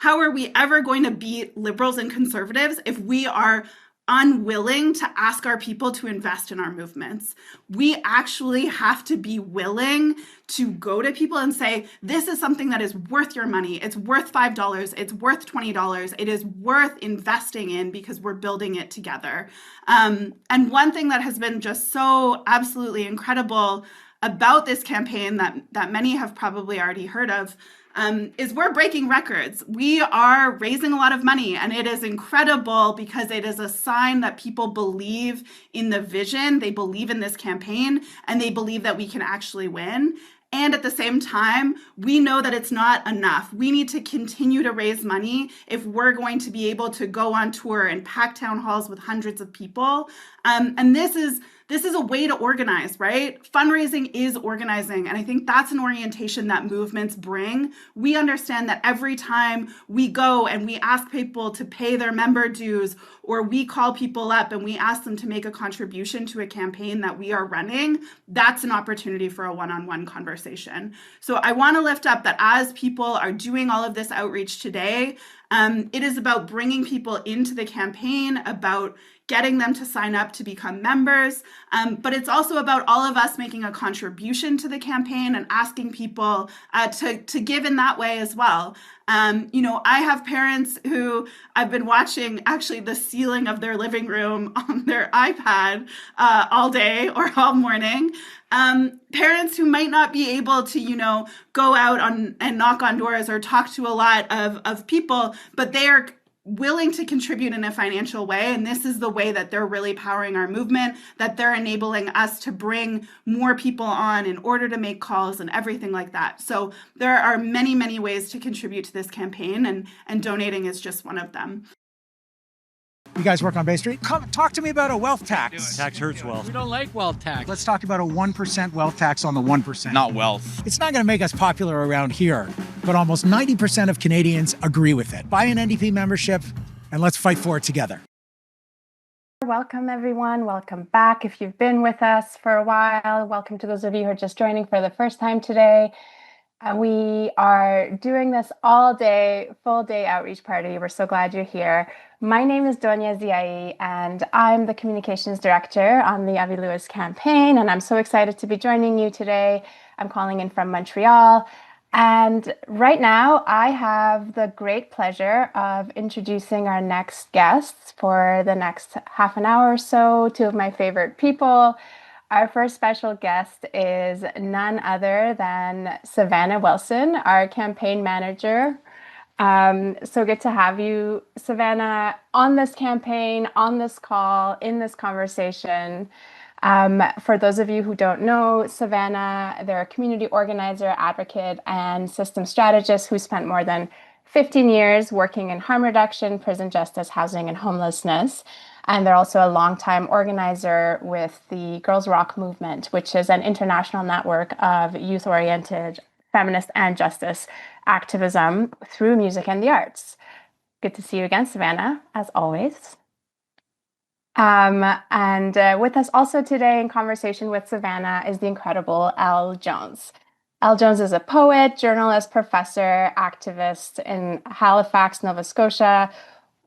going to beat liberals and conservatives if we are unwilling to ask our people to invest in our movements? We actually have to be willing to go to people and say, this is something that is worth your money. It's worth $5. It's worth $20. It is worth investing in because we're building it together. And one thing that has been just so absolutely incredible about this campaign that many have probably already heard of is we're breaking records. We are raising a lot of money, and it is incredible because it is a sign that people believe in the vision, they believe in this campaign, and they believe that we can actually win. And at the same time, we know that it's not enough. We need to continue to raise money if we're going to be able to go on tour and pack town halls with hundreds of people. And this is this is a way to organize, right? Fundraising is organizing. And I think that's an orientation that movements bring. We understand that every time we go and we ask people to pay their member dues, or we call people up and we ask them to make a contribution to a campaign that we are running, that's an opportunity for a one-on-one conversation. So I want to lift up that as people are doing all of this outreach today, it is about bringing people into the campaign, about getting them to sign up to become members. But it's also about all of us making a contribution to the campaign and asking people to give in that way as well. I have parents who I've been watching actually the ceiling of their living room on their iPad all day or all morning. Parents who might not be able to, go out and knock on doors or talk to a lot of people, but they are willing to contribute in a financial way. And this is the way that they're really powering our movement, that they're enabling us to bring more people on in order to make calls and everything like that. So there are many, many ways to contribute to this campaign, and donating is just one of them. You guys work on Bay Street? Come talk to me about a wealth tax. Tax hurts wealth. We don't like wealth tax. Let's talk about a 1% wealth tax on the 1%. Not wealth. It's not going to make us popular around here, but almost 90% of Canadians agree with it. Buy an NDP membership and let's fight for it together. Welcome, everyone. Welcome back. If you've been with us for a while, welcome to those of you who are just joining for the first time today. We are doing this all day, full day outreach party. We're so glad you're here. My name is Donia Ziai, and I'm the communications director on the Avi Lewis campaign, and I'm so excited to be joining you today. I'm calling in from Montreal, and right now I have the great pleasure of introducing our next guests for the next half an hour or so, two of my favorite people. Our first special guest is none other than Savannah Wilson, our campaign manager. So good to have you, Savannah, on this campaign, on this call, in this conversation. For those of you who don't know Savannah, they're a community organizer, advocate, and system strategist who spent more than 15 years working in harm reduction, prison justice, housing, and homelessness. And they're also a longtime organizer with the Girls Rock movement, which is an international network of youth-oriented feminist and justice activism through music and the arts. Good to see you again, Savannah, as always. And with us also today in conversation with Savannah is the incredible Elle Jones. Elle Jones is a poet, journalist, professor, activist in Halifax, Nova Scotia.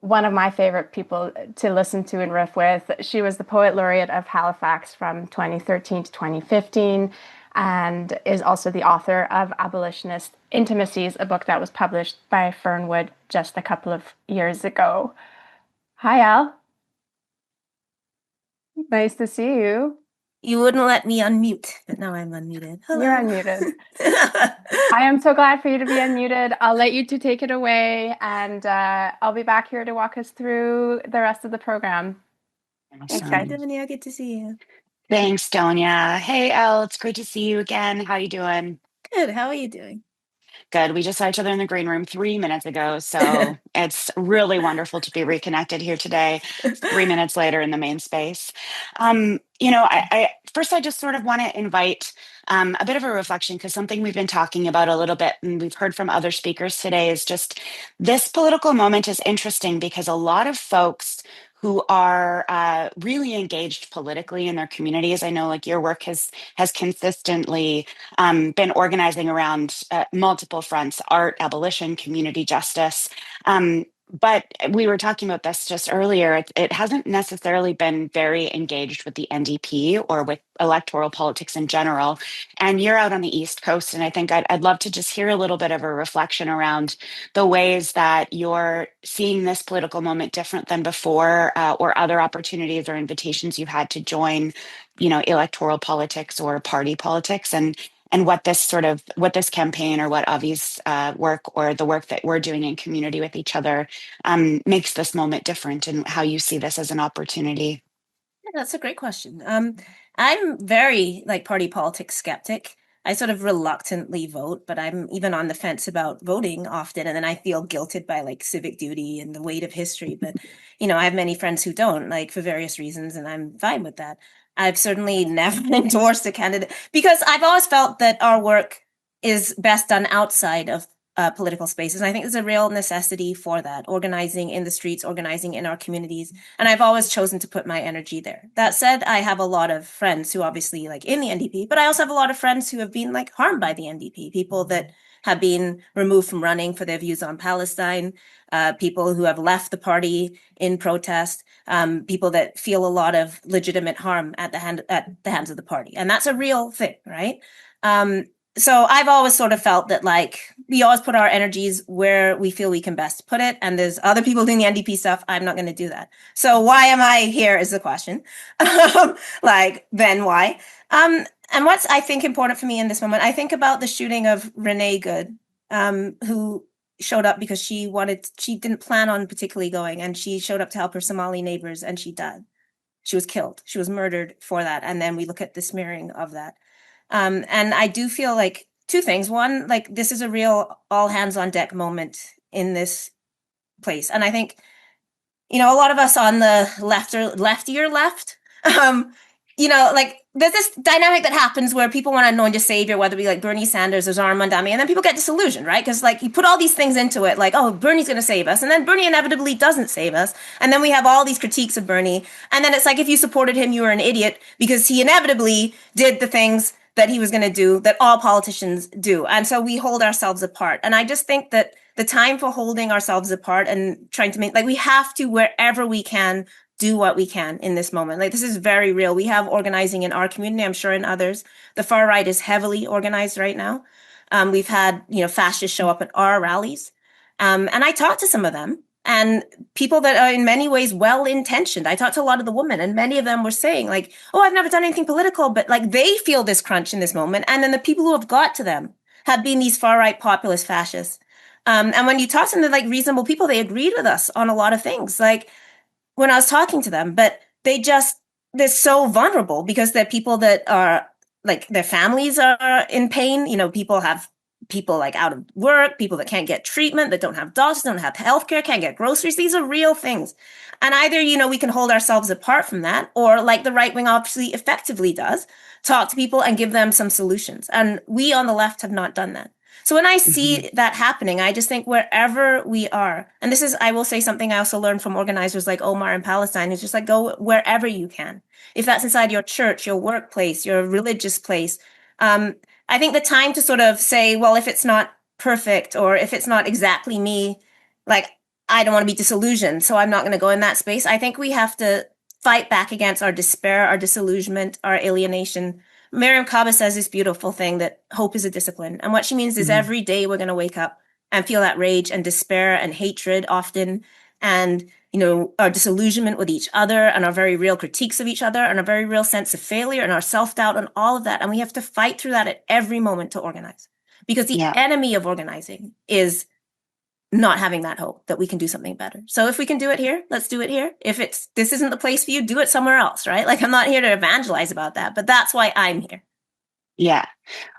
One of my favorite people to listen to and riff with. She was the Poet Laureate of Halifax from 2013 to 2015 and is also the author of Abolitionist Intimacies, a book that was published by Fernwood just a couple of years ago. Hi, Elle. Nice to see you. You wouldn't let me unmute, but now I'm unmuted. Hello. You're unmuted. I am so glad for you to be unmuted. I'll let you two take it away, and I'll be back here to walk us through the rest of the program. Thanks, guys. Donia, good to see you. Thanks, Donia. Hey, Elle, it's great to see you again. How you doing? Good. How are you doing? Good. We just saw each other in the green room 3 minutes ago, so it's really wonderful to be reconnected here today, 3 minutes later in the main space. I first I just sort of want to invite a bit of a reflection, because something we've been talking about a little bit and we've heard from other speakers today is just this political moment is interesting because a lot of folks who are really engaged politically in their communities. I know like your work has consistently been organizing around multiple fronts: art, abolition, community justice. But we were talking about this just earlier. It hasn't necessarily been very engaged with the NDP or with electoral politics in general. And you're out on the East Coast, and I think I'd love to just hear a little bit of a reflection around the ways that you're seeing this political moment different than before, or other opportunities or invitations you've had to join, electoral politics or party politics, and what this campaign or what Avi's work or the work that we're doing in community with each other makes this moment different, and how you see this as an opportunity. Yeah, that's a great question. I'm very party politics skeptic. I sort of reluctantly vote, but I'm even on the fence about voting often. And then I feel guilted by civic duty and the weight of history. But, I have many friends who don't, for various reasons, and I'm fine with that. I've certainly never endorsed a candidate because I've always felt that our work is best done outside of political spaces. And I think there's a real necessity for that, organizing in the streets, organizing in our communities. And I've always chosen to put my energy there. That said, I have a lot of friends who obviously like in the NDP, but I also have a lot of friends who have been like harmed by the NDP, people that have been removed from running for their views on Palestine, people who have left the party in protest, people that feel a lot of legitimate harm at the hands of the party. And that's a real thing, right? So I've always sort of felt that like we always put our energies where we feel we can best put it. And there's other people doing the NDP stuff. I'm not going to do that. So why am I here is the question. Like, then why? And what's I think important for me in this moment, I think about the shooting of Renee Good, who showed up because she didn't plan on particularly going, and she showed up to help her Somali neighbors, and she died. She was killed. She was murdered for that. And then we look at the smearing of that. And I do feel like two things. One, like this is a real all hands on deck moment in this place. And I think, you know, a lot of us on the leftier left, you know, like there's this dynamic that happens where people want to anoint a savior, whether it be like Bernie Sanders or Zara Mandami, and then people get disillusioned, right? Because like you put all these things into it, like, oh, Bernie's going to save us. And then Bernie inevitably doesn't save us. And then we have all these critiques of Bernie. And then it's like, if you supported him, you were an idiot because he inevitably did the things that he was going to do that all politicians do. And so we hold ourselves apart. And I just think that the time for holding ourselves apart and trying to make, like, we have to, wherever we can, do what we can in this moment. Like, this is very real. We have organizing in our community, I'm sure in others. The far right is heavily organized right now. We've had, you know, fascists show up at our rallies. And I talked to some of them, and people that are in many ways well-intentioned. I talked to a lot of the women, and many of them were saying like, oh, I've never done anything political, but like they feel this crunch in this moment. And then the people who have got to them have been these far right populist fascists. And when you talk to them, they're like reasonable people, they agreed with us on a lot of things. Like, when I was talking to them, but they're so vulnerable because they're people that are like, their families are in pain. You know, people like out of work, people that can't get treatment, that don't have doctors, don't have healthcare, can't get groceries. These are real things. And either, you know, we can hold ourselves apart from that, or like the right wing obviously effectively does, talk to people and give them some solutions. And we on the left have not done that. So when I see that happening, I just think wherever we are, and this is, I will say something I also learned from organizers like Omar in Palestine, is just like go wherever you can. If that's inside your church, your workplace, your religious place. I think the time to sort of say, well, if it's not perfect or if it's not exactly me, like I don't want to be disillusioned, so I'm not going to go in that space. I think we have to fight back against our despair, our disillusionment, our alienation. Miriam Kaba says this beautiful thing that hope is a discipline. And what she means is every day we're going to wake up and feel that rage and despair and hatred often. And, you know, our disillusionment with each other and our very real critiques of each other and our very real sense of failure and our self-doubt and all of that. And we have to fight through that at every moment to organize, because the enemy of organizing is not having that hope that we can do something better. So if we can do it here, let's do it here. If this isn't the place for you, do it somewhere else, right? Like, I'm not here to evangelize about that, but that's why I'm here. Yeah,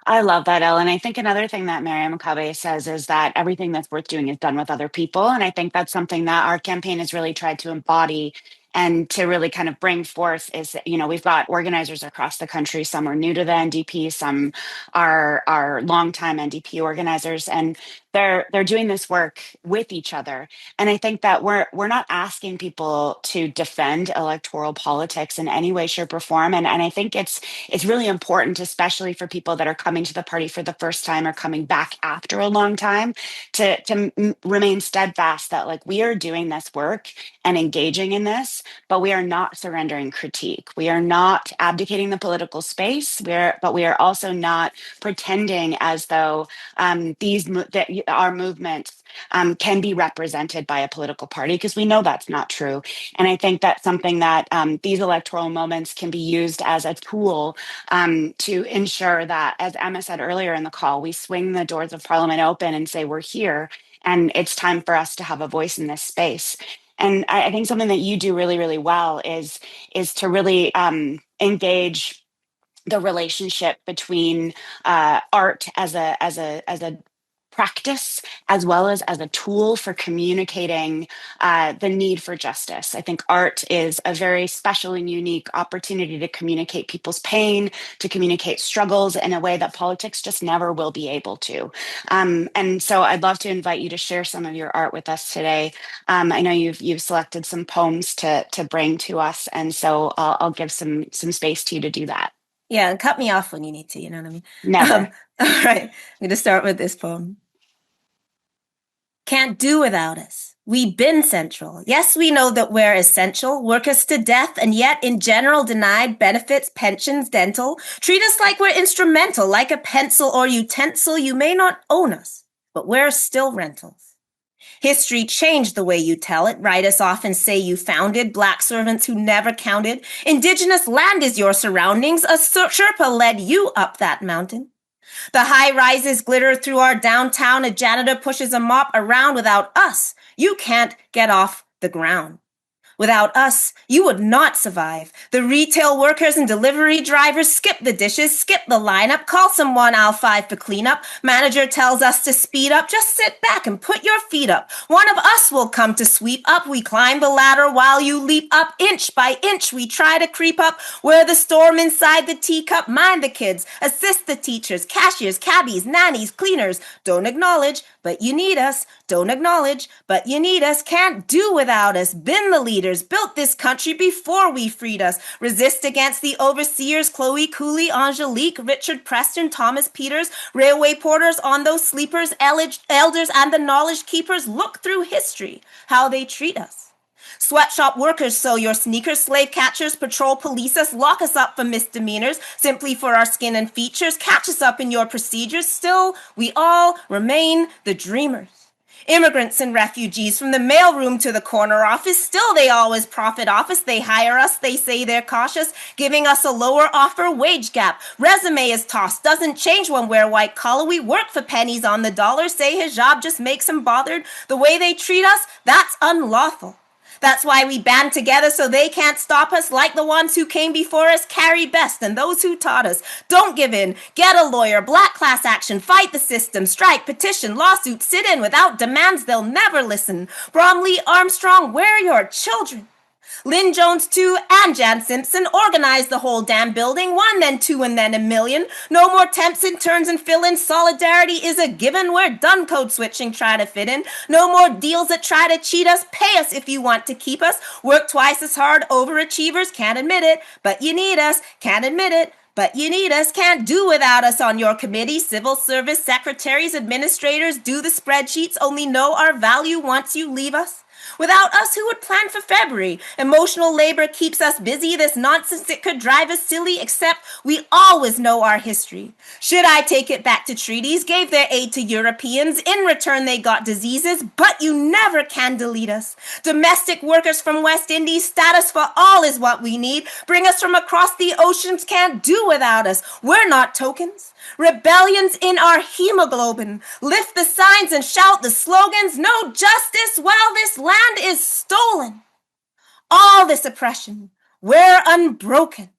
I love that, Ellen. I think another thing that Miriam Makabe says is that everything that's worth doing is done with other people. And I think that's something that our campaign has really tried to embody and to really kind of bring forth is that, you know, we've got organizers across the country. Some are new to the NDP, some are longtime NDP organizers, and they're doing this work with each other. And I think that we're not asking people to defend electoral politics in any way, shape, or form. And I think it's really important, especially for people that are coming to the party for the first time or coming back after a long time, to remain steadfast that like we are doing this work and engaging in this, but we are not surrendering critique. We are not abdicating the political space. But we are also not pretending as though our movements can be represented by a political party, because we know that's not true. And I think that's something that these electoral moments can be used as a tool to ensure that, as Emma said earlier in the call, we swing the doors of Parliament open and say we're here, and it's time for us to have a voice in this space. And I think something that you do really, really well is to really engage the relationship between art as a practice as well as a tool for communicating the need for justice. I think art is a very special and unique opportunity to communicate people's pain, to communicate struggles in a way that politics just never will be able to. And so I'd love to invite you to share some of your art with us today. I know you've selected some poems to bring to us, and so I'll give some space to you to do that. Yeah, and cut me off when you need to, you know what I mean? Never. All right, I'm going to start with this poem. Can't do without us. We've been central. Yes, we know that we're essential, work us to death, and yet in general denied benefits, pensions, dental. Treat us like we're instrumental, like a pencil or utensil. You may not own us, but we're still rentals. History changed the way you tell it. Write us off and say you founded black servants who never counted. Indigenous land is your surroundings. A Sherpa led you up that mountain. The high rises glitter through our downtown. A janitor pushes a mop around. Without us, you can't get off the ground. Without us, you would not survive. The retail workers and delivery drivers skip the dishes, skip the lineup, call someone aisle 5 for cleanup. Manager tells us to speed up. Just sit back and put your feet up. One of us will come to sweep up. We climb the ladder while you leap up. Inch by inch, we try to creep up. We're the storm inside the teacup. Mind the kids, assist the teachers, cashiers, cabbies, nannies, cleaners. Don't acknowledge, but you need us. Don't acknowledge, but you need us. Can't do without us. Been the leaders, built this country before we freed us. Resist against the overseers, Chloe, Cooley, Angelique, Richard Preston, Thomas Peters, railway porters on those sleepers, elders and the knowledge keepers. Look through history, how they treat us. Sweatshop workers sew your sneakers, slave catchers patrol police us, lock us up for misdemeanors, simply for our skin and features, catch us up in your procedures. Still, we all remain the dreamers. Immigrants and refugees, from the mailroom to the corner office, still they always profit off us. They hire us, they say they're cautious, giving us a lower offer wage gap. Resume is tossed, doesn't change when we're white collar. We work for pennies on the dollar, say hijab just makes them bothered. The way they treat us, that's unlawful. That's why we band together so they can't stop us, like the ones who came before us carry best and those who taught us. Don't give in, get a lawyer, black class action, fight the system, strike, petition, lawsuit, sit in. Without demands, they'll never listen. Bromley, Armstrong, where are your children? Lynn Jones, too, and Jan Simpson organized the whole damn building. 1, then 2, and then a million. No more temps and turns and fill-ins. Solidarity is a given. We're done code switching, try to fit in. No more deals that try to cheat us. Pay us if you want to keep us. Work twice as hard, overachievers. Can't admit it, but you need us. Can't admit it, but you need us. Can't do without us on your committee. Civil service secretaries, administrators, do the spreadsheets. Only know our value once you leave us. Without us, who would plan for February? Emotional labor keeps us busy. This nonsense, it could drive us silly, except we always know our history. Should I take it back to treaties? Gave their aid to Europeans. In return, they got diseases, but you never can delete us. Domestic workers from West Indies, status for all is what we need. Bring us from across the oceans, can't do without us. We're not tokens. Rebellions in our hemoglobin. Lift the signs and shout the slogans. No justice while this land is stolen. All this oppression, we're unbroken.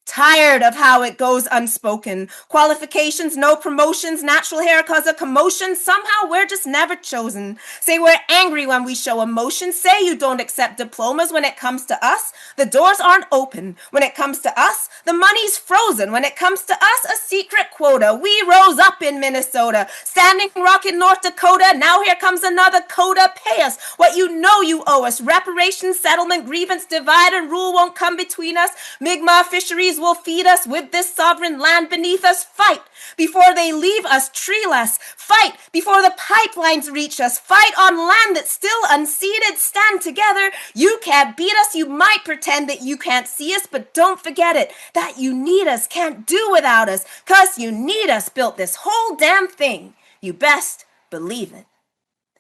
Tired of how it goes unspoken. Qualifications, no promotions, natural hair cause a commotion. Somehow we're just never chosen. Say we're angry when we show emotion. Say you don't accept diplomas when it comes to us. The doors aren't open. When it comes to us, the money's frozen. When it comes to us, a secret quota. We rose up in Minnesota. Standing Rock in North Dakota. Now here comes another coda. Pay us what you know you owe us. Reparations, settlement, grievance, divide and rule won't come between us. Mi'kmaq fisheries will feed us with this sovereign land beneath us. Fight before they leave us treeless. Fight before the pipelines reach us. Fight on land that's still unseeded. Stand together. You can't beat us. You might pretend that you can't see us, but don't forget it, that you need us. Can't do without us, 'cause you need us. Built this whole damn thing. You best believe it.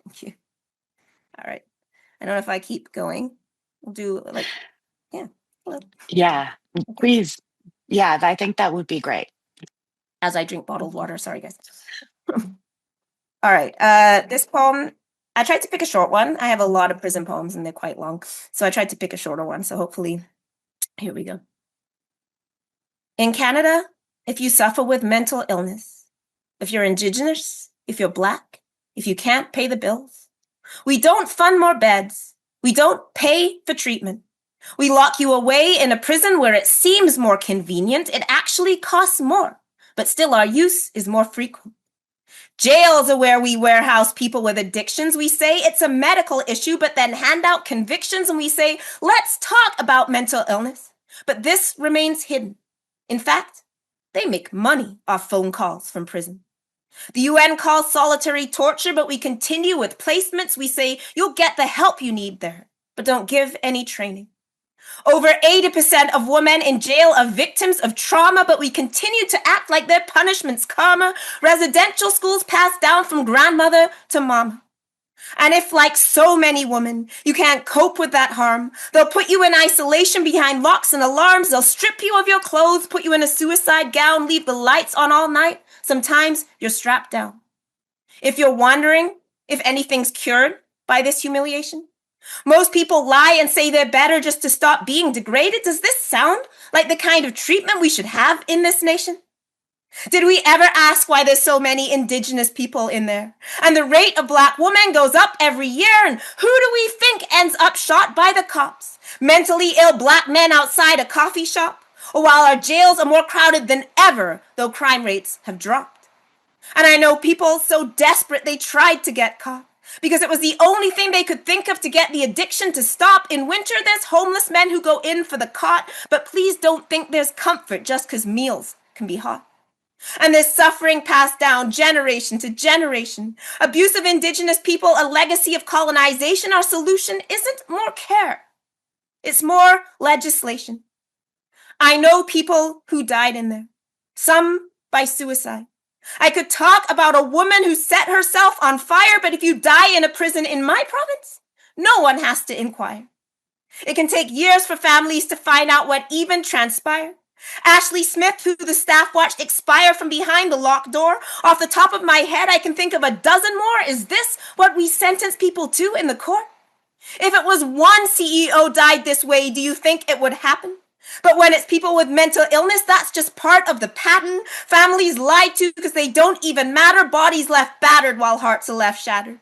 Thank you. All right. I don't know if I keep going. We'll do yeah. Yeah, please. Yeah, I think that would be great. As I drink bottled water. Sorry, guys. All right. This poem, I tried to pick a short one. I have a lot of prison poems and they're quite long. So I tried to pick a shorter one. So hopefully, here we go. In Canada, if you suffer with mental illness, if you're Indigenous, if you're Black, if you can't pay the bills. We don't fund more beds. We don't pay for treatment. We lock you away in a prison where it seems more convenient. It actually costs more, but still our use is more frequent. Jails are where we warehouse people with addictions. We say it's a medical issue, but then hand out convictions and we say, let's talk about mental illness. But this remains hidden. In fact, they make money off phone calls from prison. The UN calls solitary torture, but we continue with placements. We say, you'll get the help you need there, but don't give any training. Over 80% of women in jail are victims of trauma, but we continue to act like their punishment's karma. Residential schools passed down from grandmother to mama. And if, like so many women, you can't cope with that harm, they'll put you in isolation behind locks and alarms. They'll strip you of your clothes, put you in a suicide gown, leave the lights on all night. Sometimes you're strapped down. If you're wondering if anything's cured by this humiliation, most people lie and say they're better just to stop being degraded. Does this sound like the kind of treatment we should have in this nation? Did we ever ask why there's so many Indigenous people in there? And the rate of Black women goes up every year. And who do we think ends up shot by the cops? Mentally ill Black men outside a coffee shop? Or while our jails are more crowded than ever, though crime rates have dropped. And I know people so desperate they tried to get caught, because it was the only thing they could think of to get the addiction to stop. In winter, there's homeless men who go in for the cot, but please don't think there's comfort just because meals can be hot. And there's suffering passed down generation to generation. Abuse of Indigenous people, a legacy of colonization. Our solution isn't more care. It's more legislation. I know people who died in there, some by suicide. I could talk about a woman who set herself on fire, but if you die in a prison in my province, no one has to inquire. It can take years for families to find out what even transpired. Ashley Smith, who the staff watched expire from behind the locked door. Off the top of my head, I can think of a dozen more. Is this what we sentence people to in the court? If it was one CEO died this way, do you think it would happen? But when it's people with mental illness, that's just part of the pattern. Families lied to because they don't even matter. Bodies left battered while hearts are left shattered.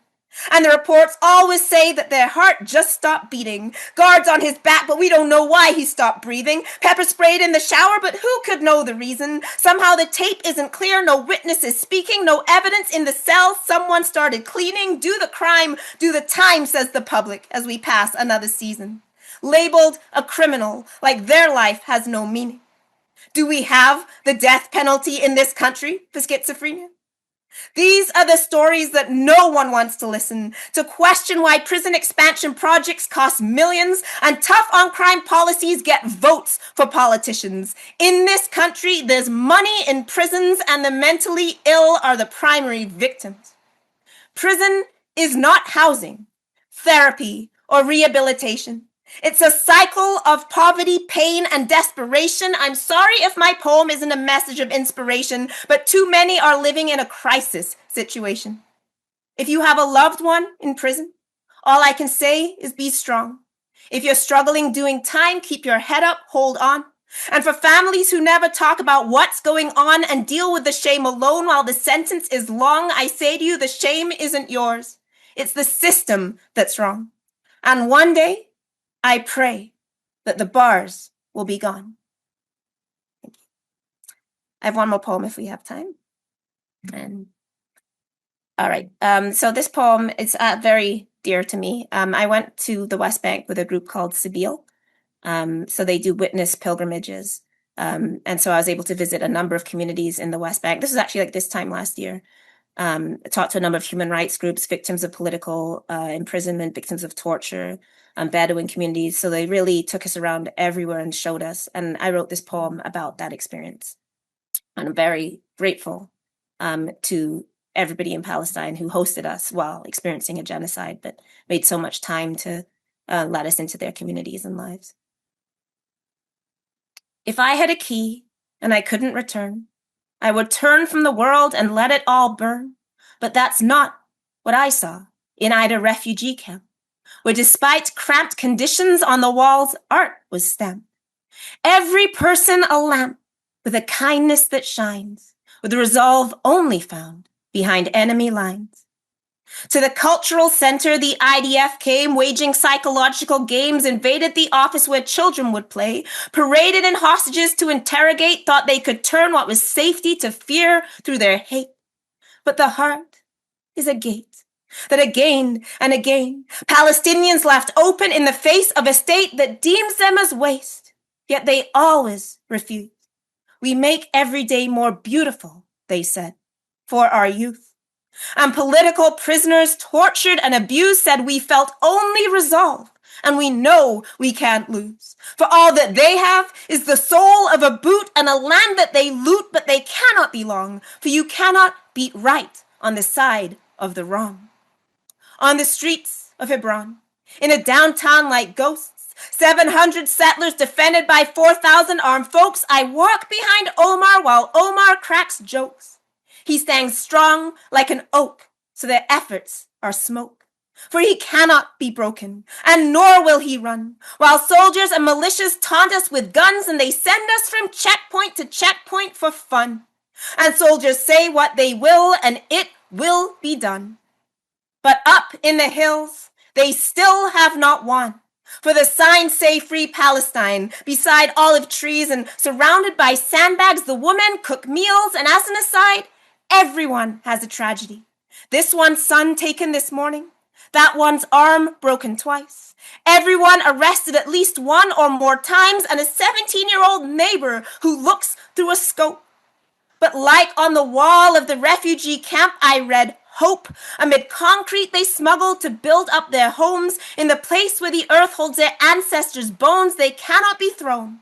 And the reports always say that their heart just stopped beating. Guards on his back, but we don't know why he stopped breathing. Pepper sprayed in the shower, but who could know the reason? Somehow the tape isn't clear. No witness is speaking. No evidence in the cell. Someone started cleaning. Do the crime, do the time, says the public as we pass another season. Labeled a criminal, like their life has no meaning. Do we have the death penalty in this country for schizophrenia? These are the stories that no one wants to listen to. Question why prison expansion projects cost millions and tough on crime policies get votes for politicians. In this country, there's money in prisons and the mentally ill are the primary victims. Prison is not housing, therapy, or rehabilitation. It's a cycle of poverty, pain, and desperation. I'm sorry if my poem isn't a message of inspiration, but too many are living in a crisis situation. If you have a loved one in prison, all I can say is be strong. If you're struggling doing time, keep your head up, hold on. And for families who never talk about what's going on and deal with the shame alone while the sentence is long, I say to you, the shame isn't yours. It's the system that's wrong. And one day, I pray that the bars will be gone. Thank you. I have one more poem if we have time. All right. So this poem is very dear to me. I went to the West Bank with a group called Sabeel. So they do witness pilgrimages. And so I was able to visit a number of communities in the West Bank. This was actually like this time last year. I talked to a number of human rights groups, victims of political imprisonment, victims of torture, Bedouin communities. So they really took us around everywhere and showed us. And I wrote this poem about that experience. And I'm very grateful to everybody in Palestine who hosted us while experiencing a genocide, but made so much time to let us into their communities and lives. If I had a key and I couldn't return, I would turn from the world and let it all burn. But that's not what I saw in Ida refugee camp, where despite cramped conditions on the walls, art was stamped. Every person a lamp with a kindness that shines, with a resolve only found behind enemy lines. To the cultural center, the IDF came, waging psychological games, invaded the office where children would play, paraded in hostages to interrogate, thought they could turn what was safety to fear through their hate. But the heart is a gate that again and again Palestinians left open in the face of a state that deems them as waste, yet they always refuse. We make every day more beautiful, they said, for our youth. And political prisoners tortured and abused said we felt only resolve, and we know we can't lose. For all that they have is the soul of a boot and a land that they loot, but they cannot be long, for you cannot beat right on the side of the wrong. On the streets of Hebron, in a downtown like ghosts, 700 settlers defended by 4,000 armed folks, I walk behind Omar while Omar cracks jokes. He stands strong like an oak, so their efforts are smoke. For he cannot be broken, and nor will he run, while soldiers and militias taunt us with guns, and they send us from checkpoint to checkpoint for fun. And soldiers say what they will, and it will be done. But up in the hills, they still have not won. For the signs say Free Palestine, beside olive trees and surrounded by sandbags, the women cook meals, and as an aside, everyone has a tragedy. This one's son taken this morning, that one's arm broken twice, everyone arrested at least one or more times, and a 17-year-old neighbor who looks through a scope. But like on the wall of the refugee camp, I read hope. Amid concrete they smuggle to build up their homes. In the place where the earth holds their ancestors' bones, they cannot be thrown.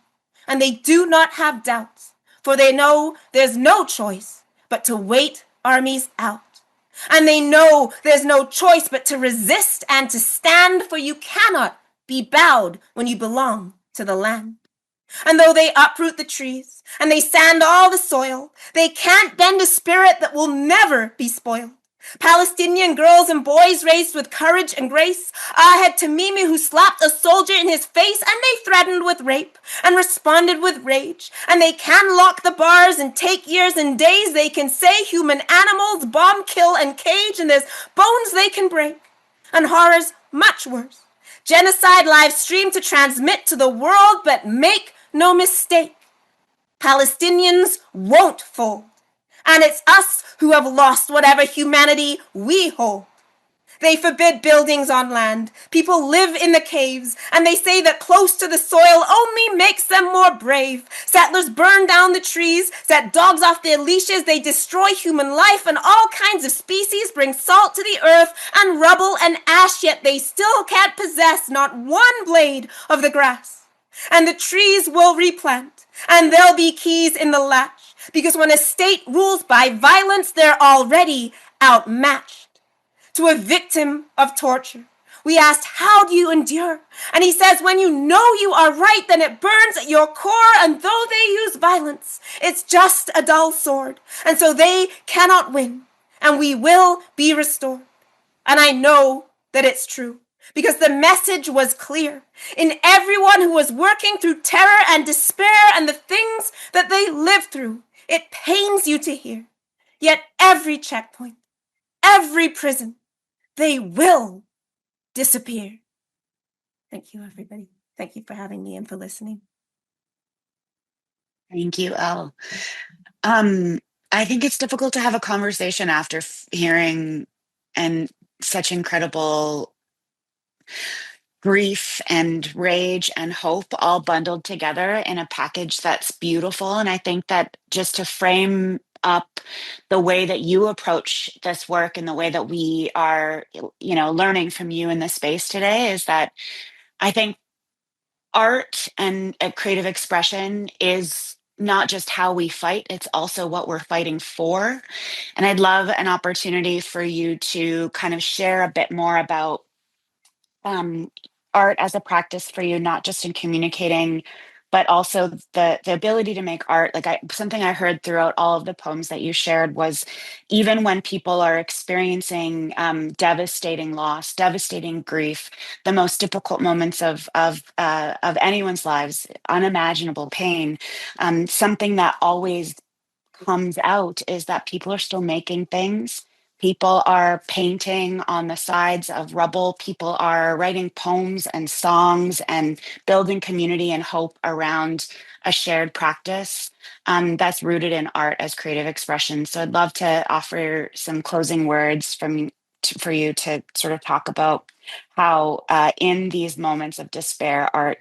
And they do not have doubts, for they know there's no choice but to wait armies out. And they know there's no choice but to resist and to stand, for you cannot be bowed when you belong to the land. And though they uproot the trees and they sand all the soil, they can't bend a spirit that will never be spoiled. Palestinian girls and boys raised with courage and grace. I had Tamimi who slapped a soldier in his face, and they threatened with rape and responded with rage. And they can lock the bars and take years and days. They can say human animals, bomb, kill, and cage, and there's bones they can break. And horrors much worse. Genocide live streamed to transmit to the world, but make no mistake, Palestinians won't fold. And it's us who have lost whatever humanity we hold. They forbid buildings on land. People live in the caves, and they say that close to the soil only makes them more brave. Settlers burn down the trees, set dogs off their leashes. They destroy human life and all kinds of species, bring salt to the earth and rubble and ash, yet they still can't possess not one blade of the grass. And the trees will replant, and there'll be keys in the latch. Because when a state rules by violence, they're already outmatched. To a victim of torture, we asked, how do you endure? And he says, when you know you are right, then it burns at your core. And though they use violence, it's just a dull sword. And so they cannot win, and we will be restored. And I know that it's true, because the message was clear in everyone who was working through terror and despair and the things that they lived through. It pains you to hear. Yet every checkpoint, every prison, they will disappear. Thank you, everybody. Thank you for having me and for listening. Thank you, Elle. I think it's difficult to have a conversation after hearing and such incredible grief and rage and hope all bundled together in a package that's beautiful. And I think that just to frame up the way that you approach this work and the way that we are, learning from you in this space today is that I think art and a creative expression is not just how we fight, it's also what we're fighting for. And I'd love an opportunity for you to kind of share a bit more about art as a practice for you, not just in communicating, but also the ability to make art. Something I heard throughout all of the poems that you shared was even when people are experiencing devastating loss, devastating grief, the most difficult moments of anyone's lives, unimaginable pain, something that always comes out is that people are still making things People are painting on the sides of rubble. People are writing poems and songs and building community and hope around a shared practice that's rooted in art as creative expression. So I'd love to offer some closing words for you to sort of talk about how in these moments of despair, art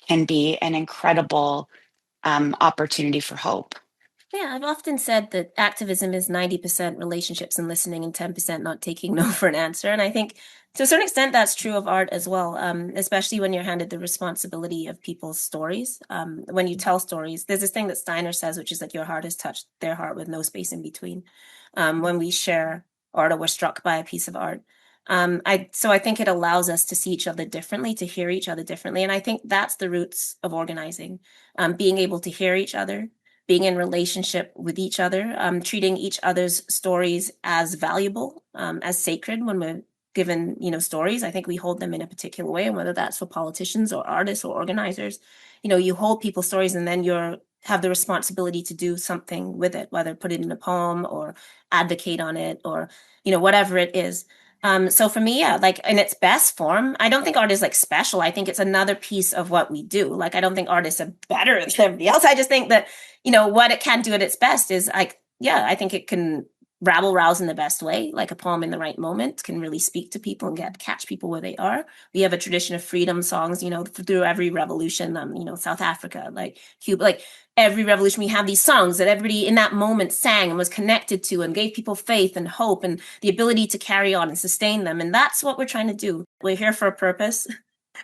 can be an incredible opportunity for hope. Yeah, I've often said that activism is 90% relationships and listening and 10% not taking no for an answer. And I think to a certain extent that's true of art as well, especially when you're handed the responsibility of people's stories. When you tell stories, there's this thing that Steiner says, which is like your heart has touched their heart with no space in between. When we share art or we're struck by a piece of art. So I think it allows us to see each other differently, to hear each other differently. And I think that's the roots of organizing, being able to hear each other, being in relationship with each other, treating each other's stories as valuable, as sacred when we're given, stories. I think we hold them in a particular way, and whether that's for politicians or artists or organizers, you hold people's stories and then you have the responsibility to do something with it, whether put it in a poem or advocate on it or, whatever it is. So for me, yeah, like in its best form, I don't think art is like special. I think it's another piece of what we do. Like, I don't think artists are better than everybody else. I just think that, what it can do at its best is like, yeah, I think it can rabble rouse in the best way. Like a poem in the right moment can really speak to people and catch people where they are. We have a tradition of freedom songs, through every revolution, South Africa, like Cuba, like every revolution, we have these songs that everybody in that moment sang and was connected to and gave people faith and hope and the ability to carry on and sustain them. And that's what we're trying to do. We're here for a purpose.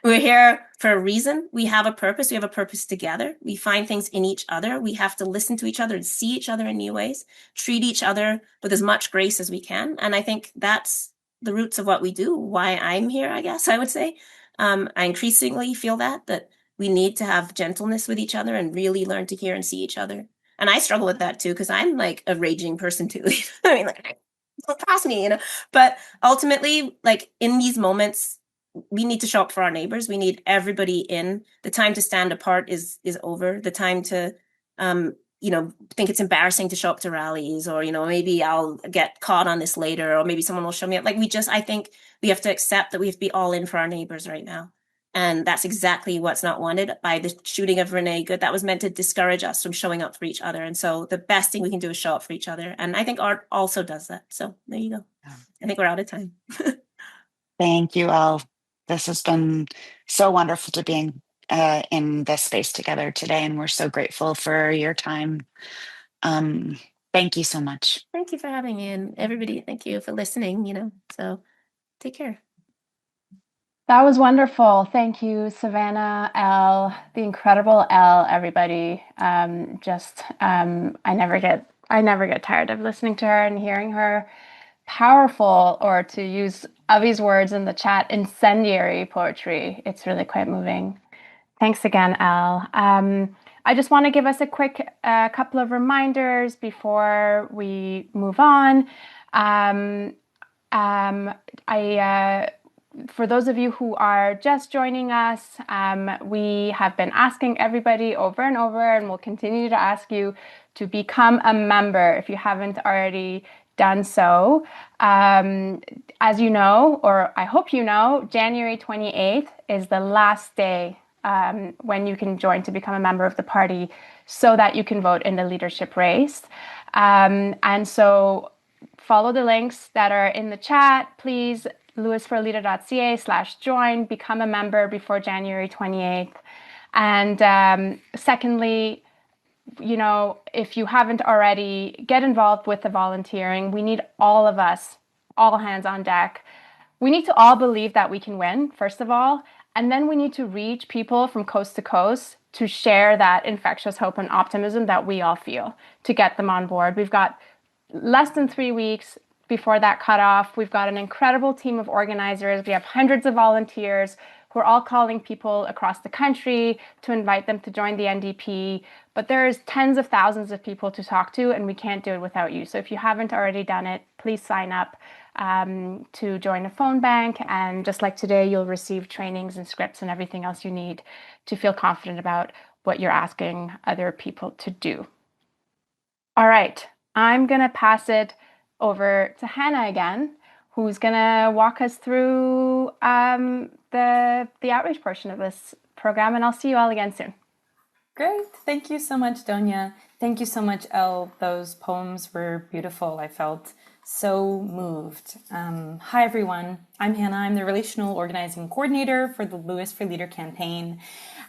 We're here for a reason. We have a purpose. We have a purpose together. We find things in each other. We have to listen to each other and see each other in new ways, treat each other with as much grace as we can. And I think that's the roots of what we do, why I'm here, I guess I would say. I increasingly feel that we need to have gentleness with each other and really learn to hear and see each other. And I struggle with that too, because I'm like a raging person too. I mean, like, don't pass me, But ultimately, like in these moments, we need to show up for our neighbors. We need everybody in. The time to stand apart is over. The time to, think it's embarrassing to show up to rallies, or, maybe I'll get caught on this later, or maybe someone will show me up. Like I think we have to accept that we have to be all in for our neighbors right now. And that's exactly what's not wanted by the shooting of Renee Good. That was meant to discourage us from showing up for each other. And so the best thing we can do is show up for each other. And I think art also does that. So there you go. I think we're out of time. Thank you all. This has been so wonderful to be in this space together today, and we're so grateful for your time. Thank you so much. Thank you for having me, and everybody, thank you for listening, so take care. That was wonderful. Thank you, Savannah, Elle, the incredible Elle, everybody. I never get tired of listening to her and hearing her. Powerful, or to use Avi's words in the chat, incendiary poetry. It's really quite moving. Thanks again, Elle. I just want to give us a quick couple of reminders before we move on. For those of you who are just joining us, we have been asking everybody over and over, and we'll continue to ask you to become a member if you haven't already done so. As you know, or I hope you know, January 28th is the last day when you can join to become a member of the party so that you can vote in the leadership race. And so follow the links that are in the chat, please. lewisforleader.ca/join, become a member before January 28th. And secondly, if you haven't already, get involved with the volunteering. We need all of us, all hands on deck. We need to all believe that we can win, first of all, and then we need to reach people from coast to coast to share that infectious hope and optimism that we all feel, to get them on board. We've got less than 3 weeks before that cutoff. We've got an incredible team of organizers. We have hundreds of volunteers who are all calling people across the country to invite them to join the NDP. But there's tens of thousands of people to talk to, and we can't do it without you. So if you haven't already done it, please sign up to join a phone bank. And just like today, you'll receive trainings and scripts and everything else you need to feel confident about what you're asking other people to do. All right, I'm going to pass it over to Hannah again, who's going to walk us through the outreach portion of this program. And I'll see you all again soon. Great. Thank you so much, Donia. Thank you so much, Elle. Those poems were beautiful. I felt so moved. Hi, everyone. I'm Hannah. I'm the Relational Organizing Coordinator for the Lewis for Leader campaign.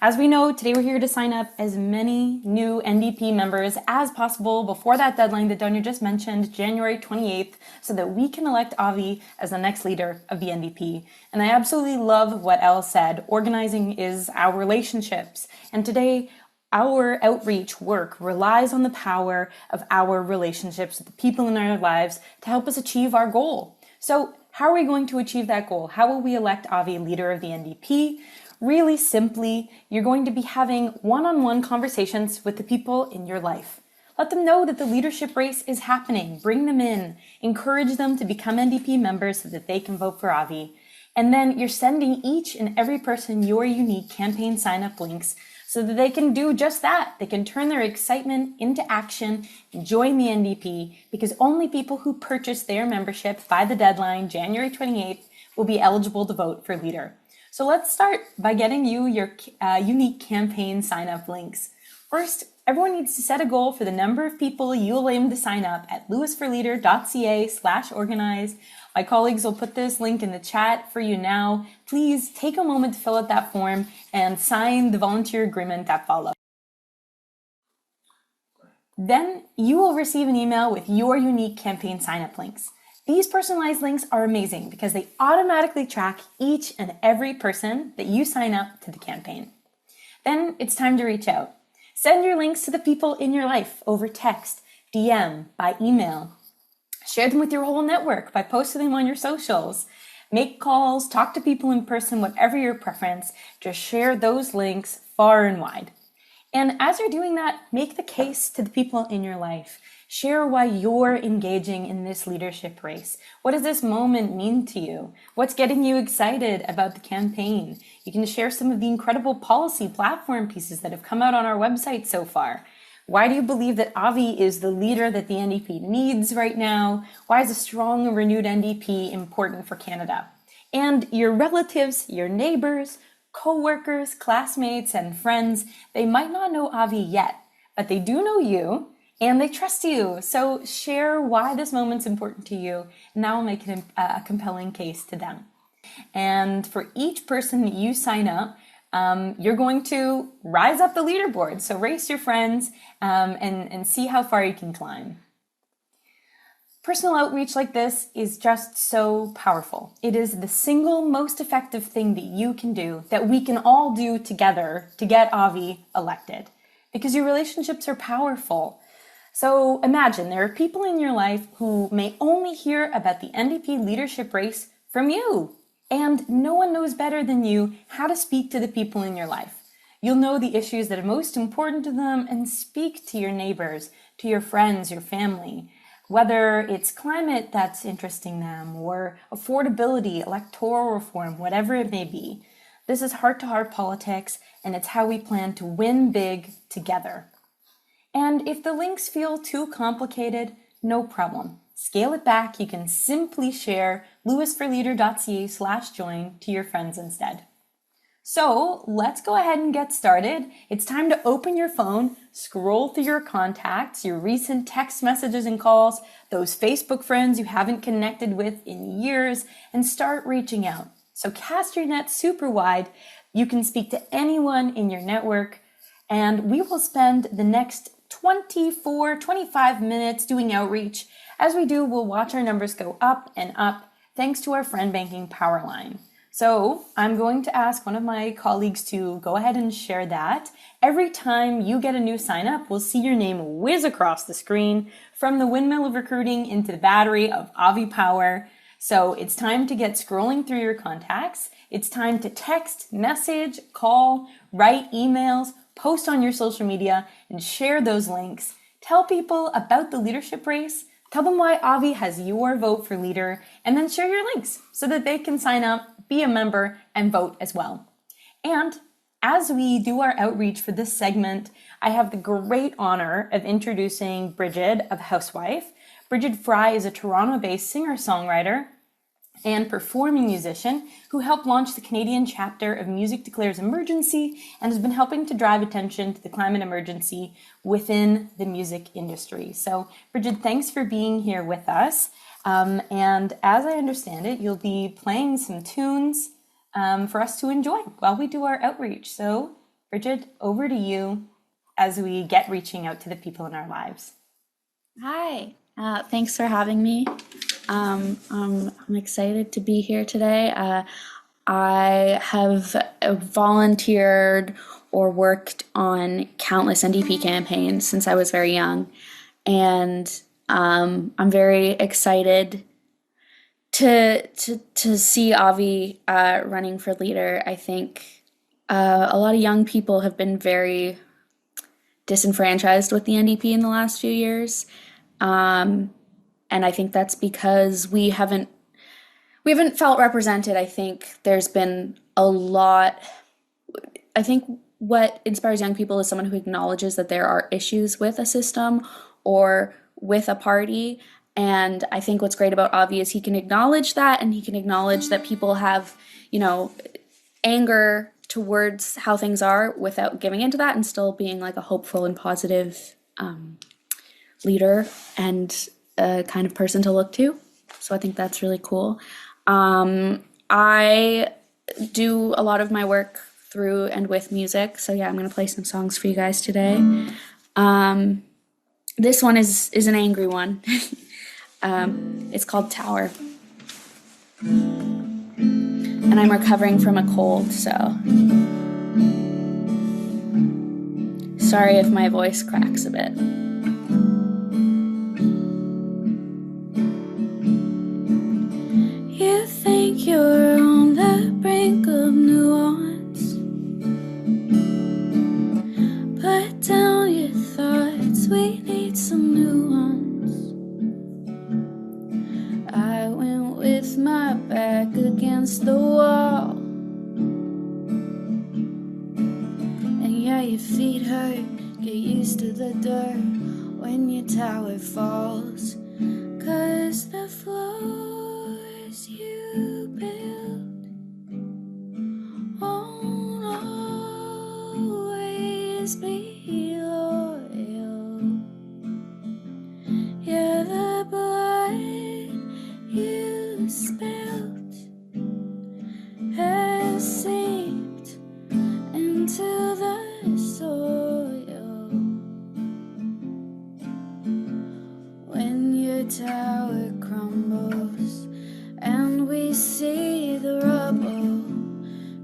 As we know, today we're here to sign up as many new NDP members as possible before that deadline that Donia just mentioned, January 28th, so that we can elect Avi as the next leader of the NDP. And I absolutely love what Elle said. Organizing is our relationships. And today, our outreach work relies on the power of our relationships with the people in our lives to help us achieve our goal. So how are we going to achieve that goal? How will we elect Avi leader of the NDP? Really simply, you're going to be having one-on-one conversations with the people in your life. Let them know that the leadership race is happening. Bring them in. Encourage them to become NDP members so that they can vote for Avi. And then you're sending each and every person your unique campaign sign-up links so that they can do just that. They can turn their excitement into action and join the NDP, because only people who purchase their membership by the deadline, January 28th, will be eligible to vote for leader. So let's start by getting you your unique campaign sign-up links. First, everyone needs to set a goal for the number of people you'll aim to sign up at lewisforleader.ca/organize. My colleagues will put this link in the chat for you now. Please take a moment to fill out that form and sign the volunteer agreement that follows. Then you will receive an email with your unique campaign sign-up links. These personalized links are amazing because they automatically track each and every person that you sign up to the campaign. Then it's time to reach out. Send your links to the people in your life over text, DM, by email. Share them with your whole network by posting them on your socials. Make calls, talk to people in person, whatever your preference. Just share those links far and wide. And as you're doing that, make the case to the people in your life. Share why you're engaging in this leadership race. What does this moment mean to you? What's getting you excited about the campaign? You can share some of the incredible policy platform pieces that have come out on our website so far. Why do you believe that Avi is the leader that the NDP needs right now? Why is a strong and renewed NDP important for Canada? And your relatives, your neighbors, co-workers, classmates, and friends, they might not know Avi yet, but they do know you and they trust you. So share why this moment's important to you, and that will make it a compelling case to them. And for each person that you sign up, you're going to rise up the leaderboard. So race your friends and see how far you can climb. Personal outreach like this is just so powerful. It is the single most effective thing that you can do, that we can all do together to get Avi elected, because your relationships are powerful. So imagine there are people in your life who may only hear about the NDP leadership race from you. And no one knows better than you how to speak to the people in your life. You'll know the issues that are most important to them and speak to your neighbors, to your friends, your family. Whether it's climate that's interesting them, or affordability, electoral reform, whatever it may be. This is heart-to-heart politics, and it's how we plan to win big together. And if the links feel too complicated, no problem. Scale it back. You can simply share lewisforleader.ca/join to your friends instead. So let's go ahead and get started. It's time to open your phone, scroll through your contacts, your recent text messages and calls, those Facebook friends you haven't connected with in years, and start reaching out. So cast your net super wide. You can speak to anyone in your network, and we will spend the next 25 minutes doing outreach. As we do, we'll watch our numbers go up and up thanks to our friend banking power line. So I'm going to ask one of my colleagues to go ahead and share that. Every time you get a new sign up, we'll see your name whiz across the screen from the windmill of recruiting into the battery of Avi Power. So it's time to get scrolling through your contacts. It's time to text, message, call, write emails, post on your social media, and share those links. Tell people about the leadership race. Tell them why Avi has your vote for leader, and then share your links so that they can sign up, be a member, and vote as well. And as we do our outreach for this segment, I have the great honor of introducing Bridget of Housewife. Bridget Fry is a Toronto-based singer-songwriter and performing musician who helped launch the Canadian chapter of Music Declares Emergency and has been helping to drive attention to the climate emergency within the music industry. So, Bridget, thanks for being here with us. And as I understand it, you'll be playing some tunes for us to enjoy while we do our outreach. So, Bridget, over to you as we get reaching out to the people in our lives. Hi, thanks for having me. I'm excited to be here today. I have volunteered or worked on countless NDP campaigns since I was very young, and I'm very excited to see Avi running for leader. I think a lot of young people have been very disenfranchised with the NDP in the last few years. And I think that's because we haven't felt represented. I think there's been a lot. I think what inspires young people is someone who acknowledges that there are issues with a system or with a party. And I think what's great about Avi is he can acknowledge that, and he can acknowledge that people have, anger towards how things are without giving into that, and still being like a hopeful and positive leader and a kind of person to look to. So I think that's really cool. I do a lot of my work through and with music. So yeah, I'm going to play some songs for you guys today. This one is an angry one. It's called Tower. And I'm recovering from a cold, so sorry if my voice cracks a bit. You think you're on the brink of nuance, put down your thoughts, we need some new ones. I went with my back against the wall, and yeah, your feet hurt, get used to the dirt when your tower falls, 'cause the floors you build won't always be loyal. Yeah, the blood you spilled has seeped into the soil. When your tower crumbles and we see the rubble,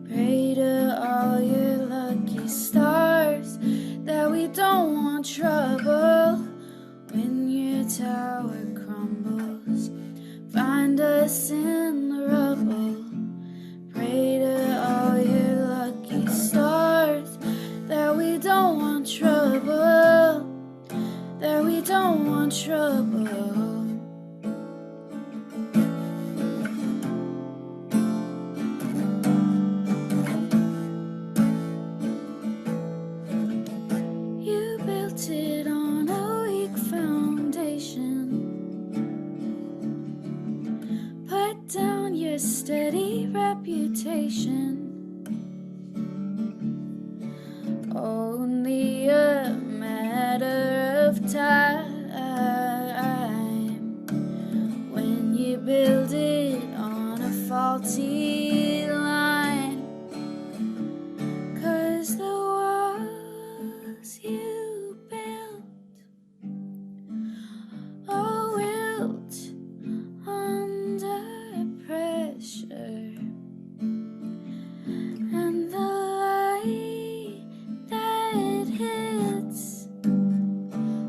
pray to all your lucky stars that we don't want trouble. When your tower crumbles, find us in the rubble, pray to all your lucky stars that we don't want trouble, that we don't want trouble. You built it on a weak foundation, put down your steady reputation. Only a matter of time when you build it on a faulty line, 'cause the walls you built are wilt under pressure, and the light that hits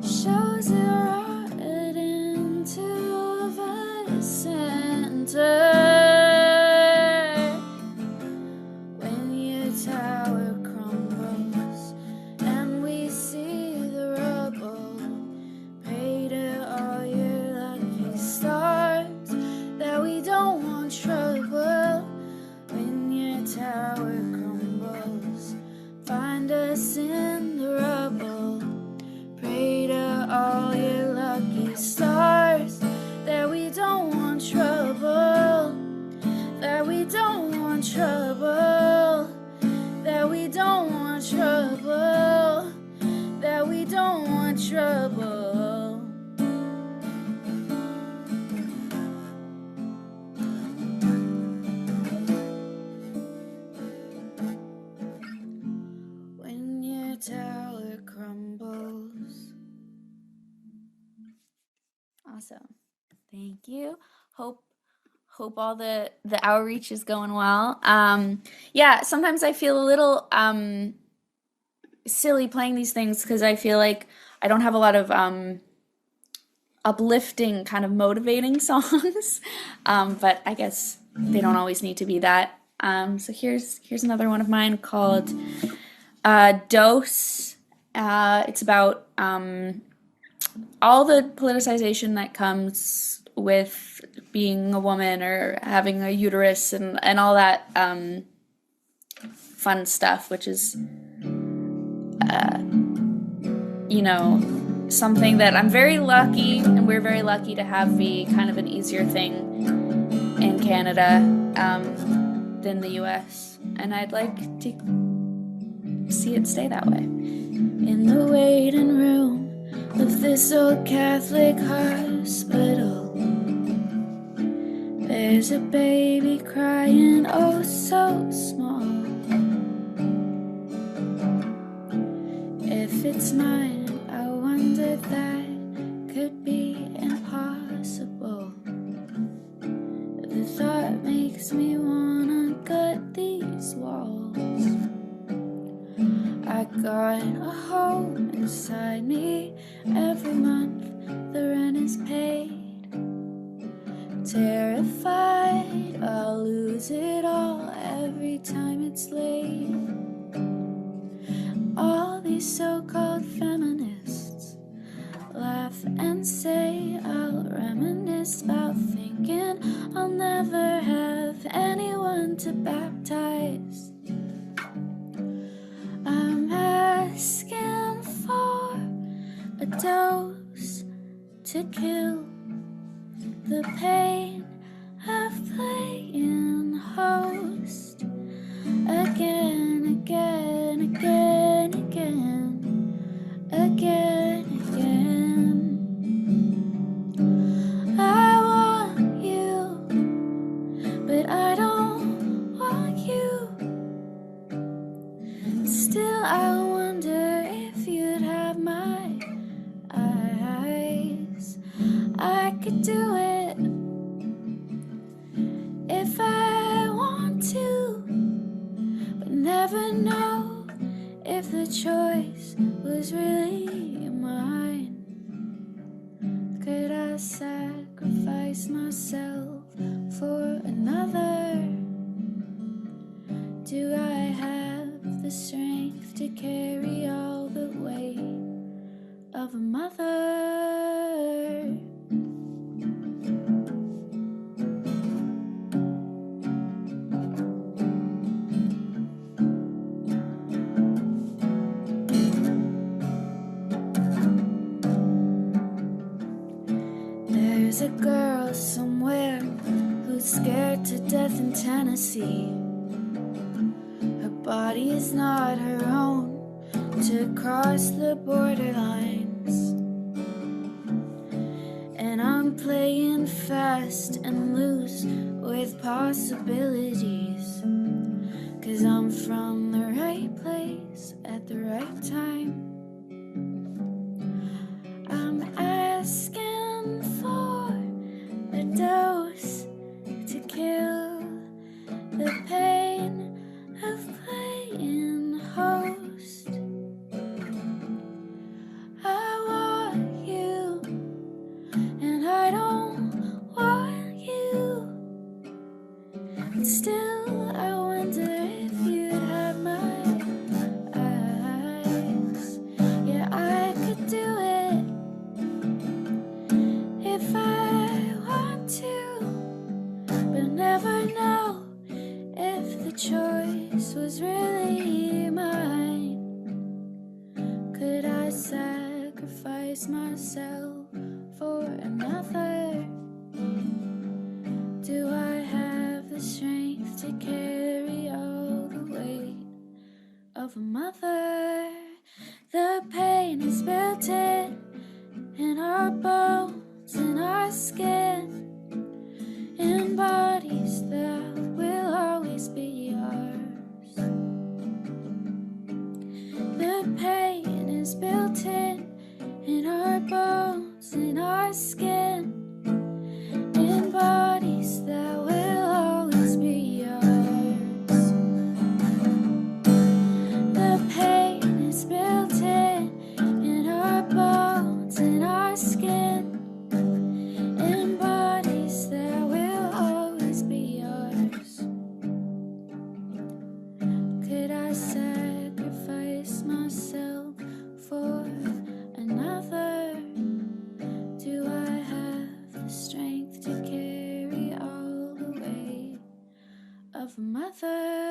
shows it right into the center. we don't want trouble, that we don't want trouble, that we don't want trouble. When your tower crumbles. Awesome. Thank you. Hope all the outreach is going well. Yeah, sometimes I feel a little silly playing these things because I feel like I don't have a lot of uplifting, kind of motivating songs. But I guess they don't always need to be that. So here's another one of mine called Dose. It's about all the politicization that comes with being a woman or having a uterus and all that fun stuff, which is, something that I'm very lucky, and we're very lucky to have be kind of an easier thing in Canada than the US. And I'd like to see it stay that way. In the waiting room of this old Catholic hospital, there's a baby crying, oh so small. If it's mine, I wonder if that could be impossible. The thought makes me wanna gut these walls. I got a home inside me. Every month the rent is paid. Terrified I'll lose it all every time it's late. All these so-called feminists laugh and say I'll reminisce about thinking I'll never have anyone to baptize. I'm asking for a dose to kill the pain of playing host again, again, again, again, again, again. I want you, but I don't want you. Still, I wonder if you'd have my eyes. I could do it if I want to, but never know if the choice was really mine. Could I sacrifice myself for another? Do I have the strength to carry all the weight of a mother? There's a girl somewhere who's scared to death in Tennessee. Her body is not her own to cross the borderlines. And I'm playing fast and loose with possibilities, 'cause I'm from the right place at the right time. I'm asking for a dose to kill the pain of playing host. I want you, and I don't want you. But still, I wonder if you'd have my eyes. Yeah, I could do it if I want to, but never know if the choice was really mine. Could I sacrifice myself for another? Do I have the strength of a mother. The pain is built in our bones, in our skin, in bodies that will always be ours. The pain is built in our bones, in our skin, in bodies that will always be ours. The pain is built in our bones, in our skin, in bodies that will always be ours. Could I sacrifice myself for another? Do I have the strength to carry all the weight of a mother?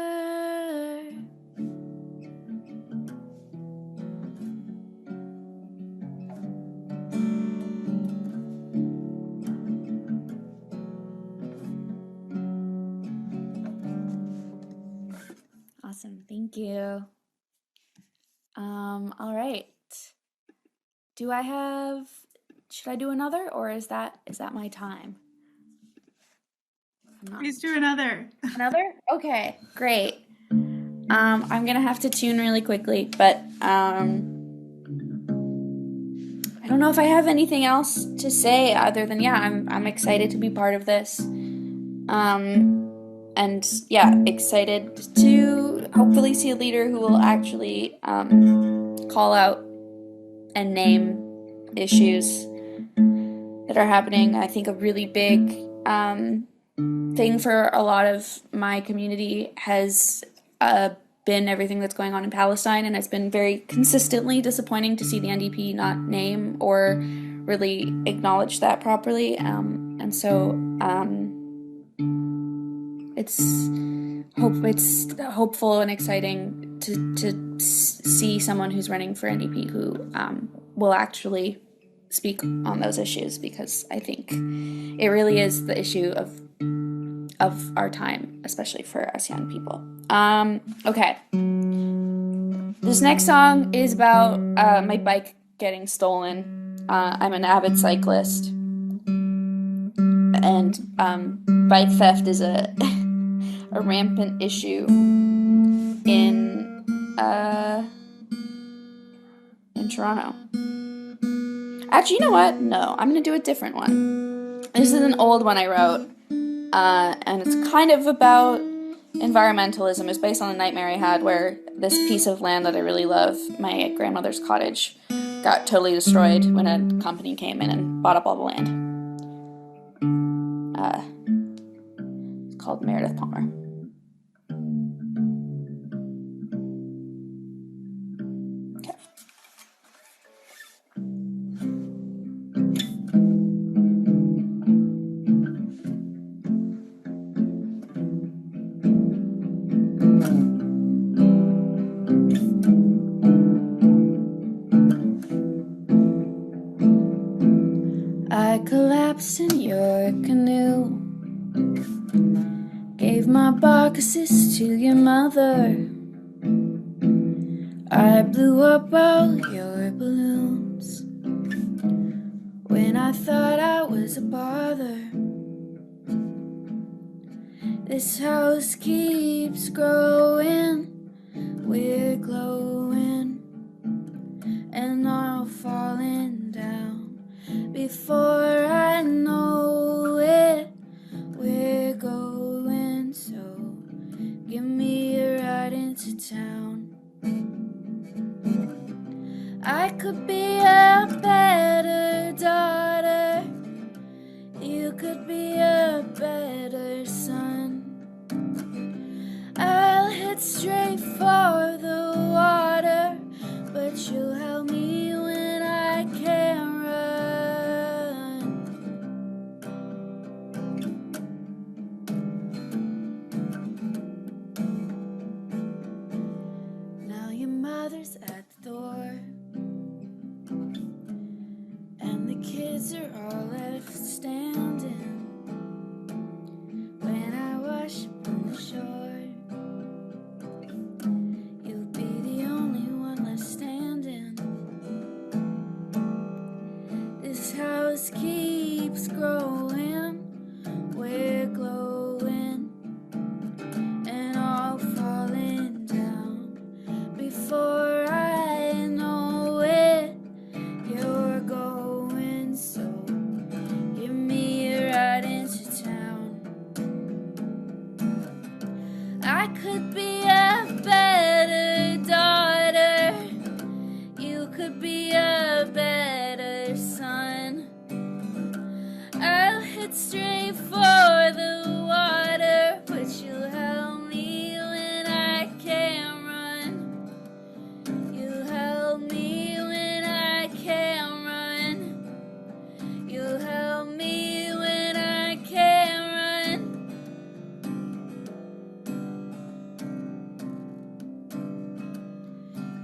Awesome, thank you. All right. Should I do another, or is that my time? Please do another. Another? Okay, great. I'm gonna have to tune really quickly, but I don't know if I have anything else to say other than I'm excited to be part of this. And excited to hopefully see a leader who will actually call out and name issues that are happening. I think a really big thing for a lot of my community has been everything that's going on in Palestine, and it's been very consistently disappointing to see the NDP not name or really acknowledge that properly. And so it's hopeful and exciting to see someone who's running for NDP who will actually speak on those issues, because I think it really is the issue of our time, especially for us young people. Okay. This next song is about my bike getting stolen. I'm an avid cyclist, and bike theft is a rampant issue in Toronto. Actually, you know what? No, I'm gonna do a different one. This is an old one I wrote, and it's kind of about environmentalism. It's based on a nightmare I had where this piece of land that I really love, my grandmother's cottage, got totally destroyed when a company came in and bought up all the land. It's called Meredith Palmer. I collapsed in your canoe, gave my boxes to your mother. I blew up all your balloons when I thought I was a bother. This house keeps growing, we're glowing, and all falling down. Before I know it, we're going, so give me a ride into town. I could be a better daughter, you could be a better son. I'll head straight for the water, but you'll help me when I can't run. Now your mother's at the door, and the kids are all left standing. I could be a better daughter. You could be a better son. I'll head straight for the water, but you'll help me when I can't run. You'll help me when I can't run. You'll help me when I can't run.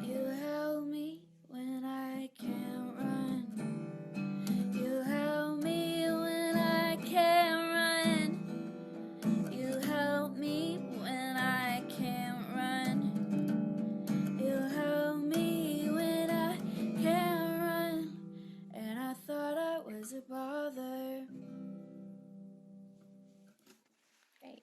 You help me when I can't run. You help me when I can't run. You help me when I can't run. You help me when I can't run. And I thought I was a bother. Great.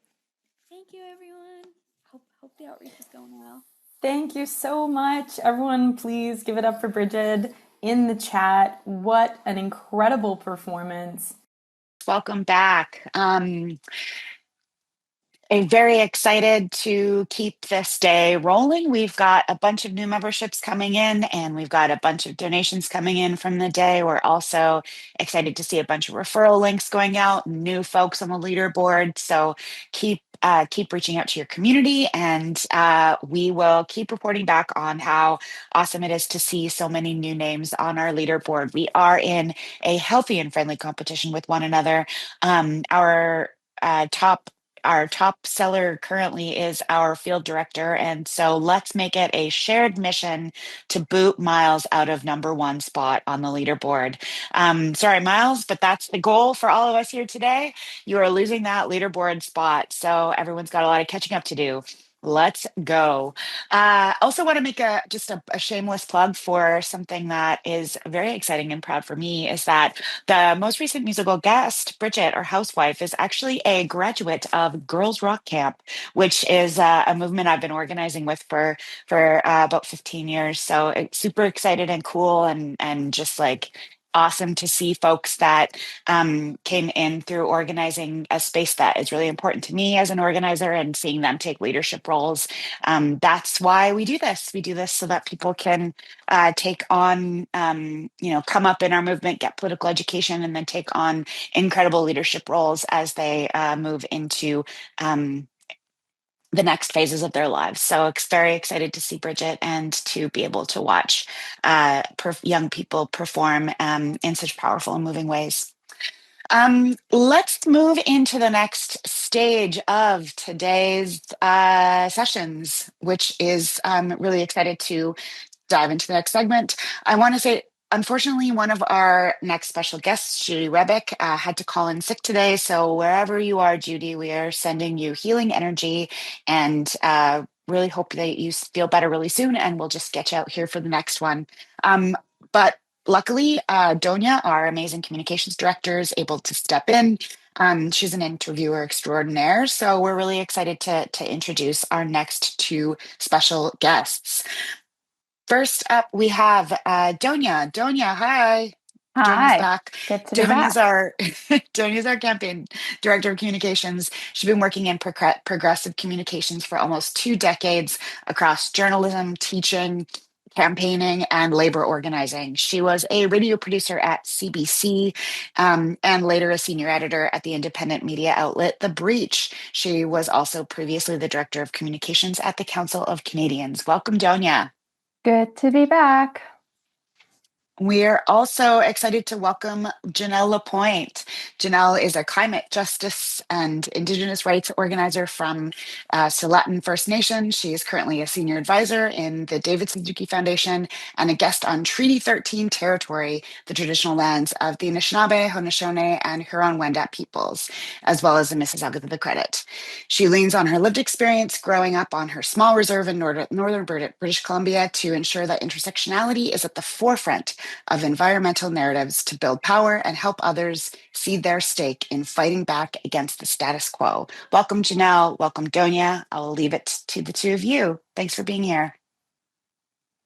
Thank you, everyone. Hope the outreach is going well. Thank you so much. Everyone, please give it up for Bridget in the chat. What an incredible performance. Welcome back. I'm very excited to keep this day rolling. We've got a bunch of new memberships coming in, and we've got a bunch of donations coming in from the day. We're also excited to see a bunch of referral links going out, new folks on the leaderboard. So keep reaching out to your community, and we will keep reporting back on how awesome it is to see so many new names on our leaderboard. We are in a healthy and friendly competition with one another. Our top seller currently is our field director. And so let's make it a shared mission to boot Miles out of #1 spot on the leaderboard. Sorry, Miles, but that's the goal for all of us here today. You are losing that leaderboard spot. So everyone's got a lot of catching up to do. Let's go. Also want to make just a shameless plug for something that is very exciting and proud for me, is that the most recent musical guest, Bridget, our housewife, is actually a graduate of Girls Rock Camp, which is a movement I've been organizing with for about 15 years. So it's super excited and cool, and just like awesome to see folks that came in through organizing a space that is really important to me as an organizer, and seeing them take leadership roles. That's why we do this. We do this so that people can take on, come up in our movement, get political education, and then take on incredible leadership roles as they move into the next phases of their lives. So it's very excited to see Bridget and to be able to watch young people perform in such powerful and moving ways. Let's move into the next stage of today's sessions, which is really excited to dive into the next segment. I want to say, unfortunately, one of our next special guests, Judy Rebick, had to call in sick today. So wherever you are, Judy, we are sending you healing energy, and really hope that you feel better really soon, and we'll just get you out here for the next one. But luckily, Donia, our amazing communications director, is able to step in. She's an interviewer extraordinaire, so we're really excited to introduce our next two special guests. First up, we have Donia. Donia, hi. Donia's Hi. back. Good to be back. Donia's our campaign director of communications. She's been working in progressive communications for almost 2 decades across journalism, teaching, campaigning, and labor organizing. She was a radio producer at CBC, and later a senior editor at the independent media outlet The Breach. She was also previously the director of communications at the Council of Canadians. Welcome, Donia. Good to be back. We're also excited to welcome Janelle Lapointe. Janelle is a climate justice and Indigenous rights organizer from Silatin First Nation. She is currently a senior advisor in the David Suzuki Foundation and a guest on Treaty 13 territory, the traditional lands of the Anishinaabe, Haudenosaunee, and Huron-Wendat peoples, as well as the Mississauga of the Credit. She leans on her lived experience growing up on her small reserve in northern British Columbia to ensure that intersectionality is at the forefront of environmental narratives to build power and help others see their stake in fighting back against the status quo. Welcome, Janelle. Welcome, Donia. I'll leave it to the two of you. Thanks for being here.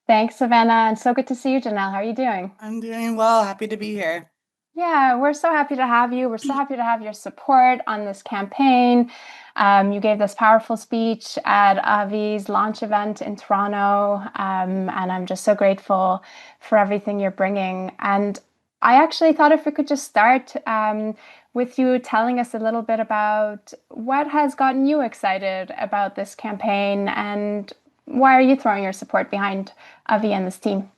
Thanks, Savannah. And so good to see you, Janelle. How are you doing? I'm doing well. Happy to be here. Yeah, we're so happy to have you. We're so happy to have your support on this campaign. You gave this powerful speech at Avi's launch event in Toronto, and I'm just so grateful for everything you're bringing. And I actually thought if we could just start with you telling us a little bit about what has gotten you excited about this campaign and why are you throwing your support behind Avi and this team?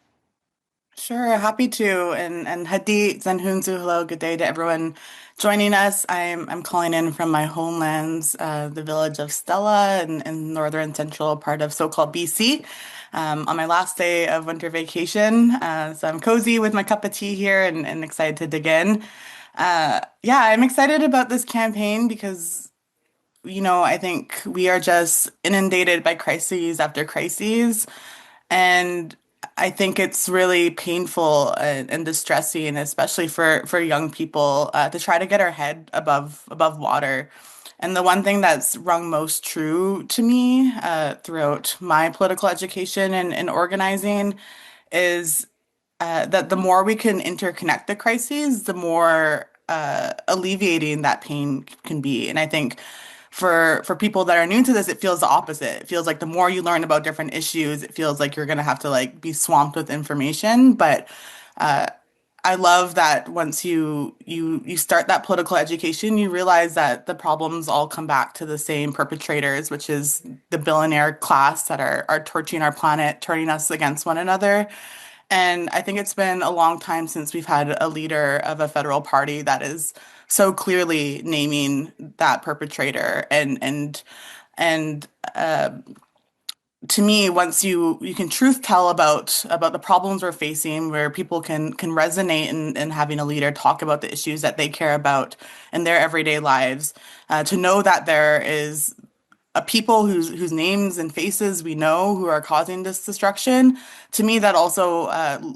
Sure, happy to. And Hadi Zenhunzu, hello, good day to everyone joining us. I'm calling in from my homelands, the village of Stella in northern central part of so-called BC, on my last day of winter vacation. So I'm cozy with my cup of tea here and excited to dig in. Yeah, I'm excited about this campaign because I think we are just inundated by crises after crises. And I think it's really painful and distressing, especially for young people, to try to get our head above water. And the one thing that's rung most true to me throughout my political education and organizing is that the more we can interconnect the crises, the more alleviating that pain can be. And I think for people that are new to this, it feels the opposite. It feels like the more you learn about different issues, it feels like you're gonna have to like be swamped with information. But uh, I love that once you start that political education, you realize that the problems all come back to the same perpetrators, which is the billionaire class that are torching our planet, turning us against one another. And I think it's been a long time since we've had a leader of a federal party that is so clearly naming that perpetrator. And to me, once you can truth tell about the problems we're facing, where people can resonate in having a leader talk about the issues that they care about in their everyday lives, to know that there is a people whose names and faces we know who are causing this destruction, to me, that also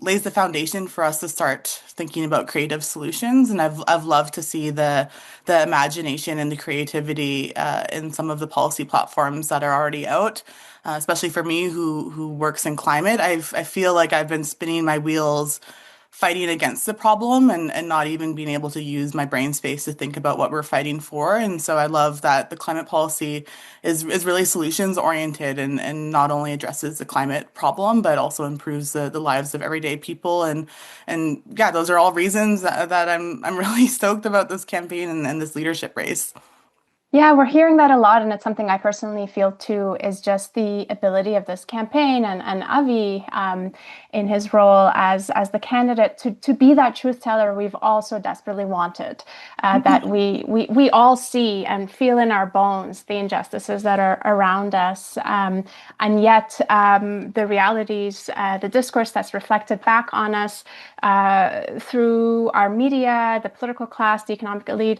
lays the foundation for us to start thinking about creative solutions. And I've loved to see the imagination and the creativity in some of the policy platforms that are already out. Especially for me, who works in climate, I feel like I've been spinning my wheels fighting against the problem and not even being able to use my brain space to think about what we're fighting for. And so I love that the climate policy is really solutions oriented and not only addresses the climate problem, but also improves the lives of everyday people. And yeah, those are all reasons that I'm really stoked about this campaign and this leadership race. Yeah, we're hearing that a lot, and it's something I personally feel too, is just the ability of this campaign and Avi in his role as the candidate to be that truth teller we've all so desperately wanted, that we all see and feel in our bones the injustices that are around us, and yet the realities, the discourse that's reflected back on us through our media, the political class, the economic elite,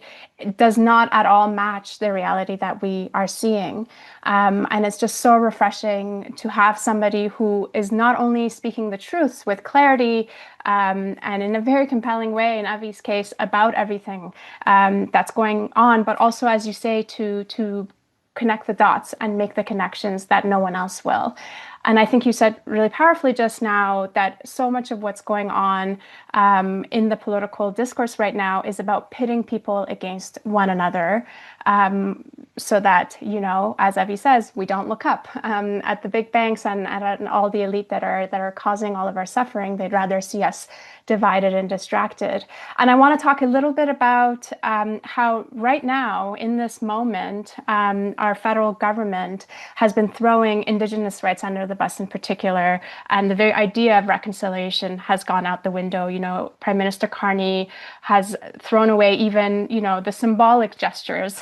does not at all match the reality that we are seeing. And it's just so refreshing to have somebody who is not only speaking the truths with clarity and in a very compelling way, in Avi's case, about everything that's going on, but also, as you say, to connect the dots and make the connections that no one else will. And I think you said really powerfully just now that so much of what's going on in the political discourse right now is about pitting people against one another, so that, as Avi says, we don't look up at the big banks and at all the elite that are causing all of our suffering. They'd rather see us divided and distracted. And I want to talk a little bit about how right now, in this moment, our federal government has been throwing Indigenous rights under the bus in particular, and the very idea of reconciliation has gone out the window. Prime Minister Carney has thrown away even, the symbolic gestures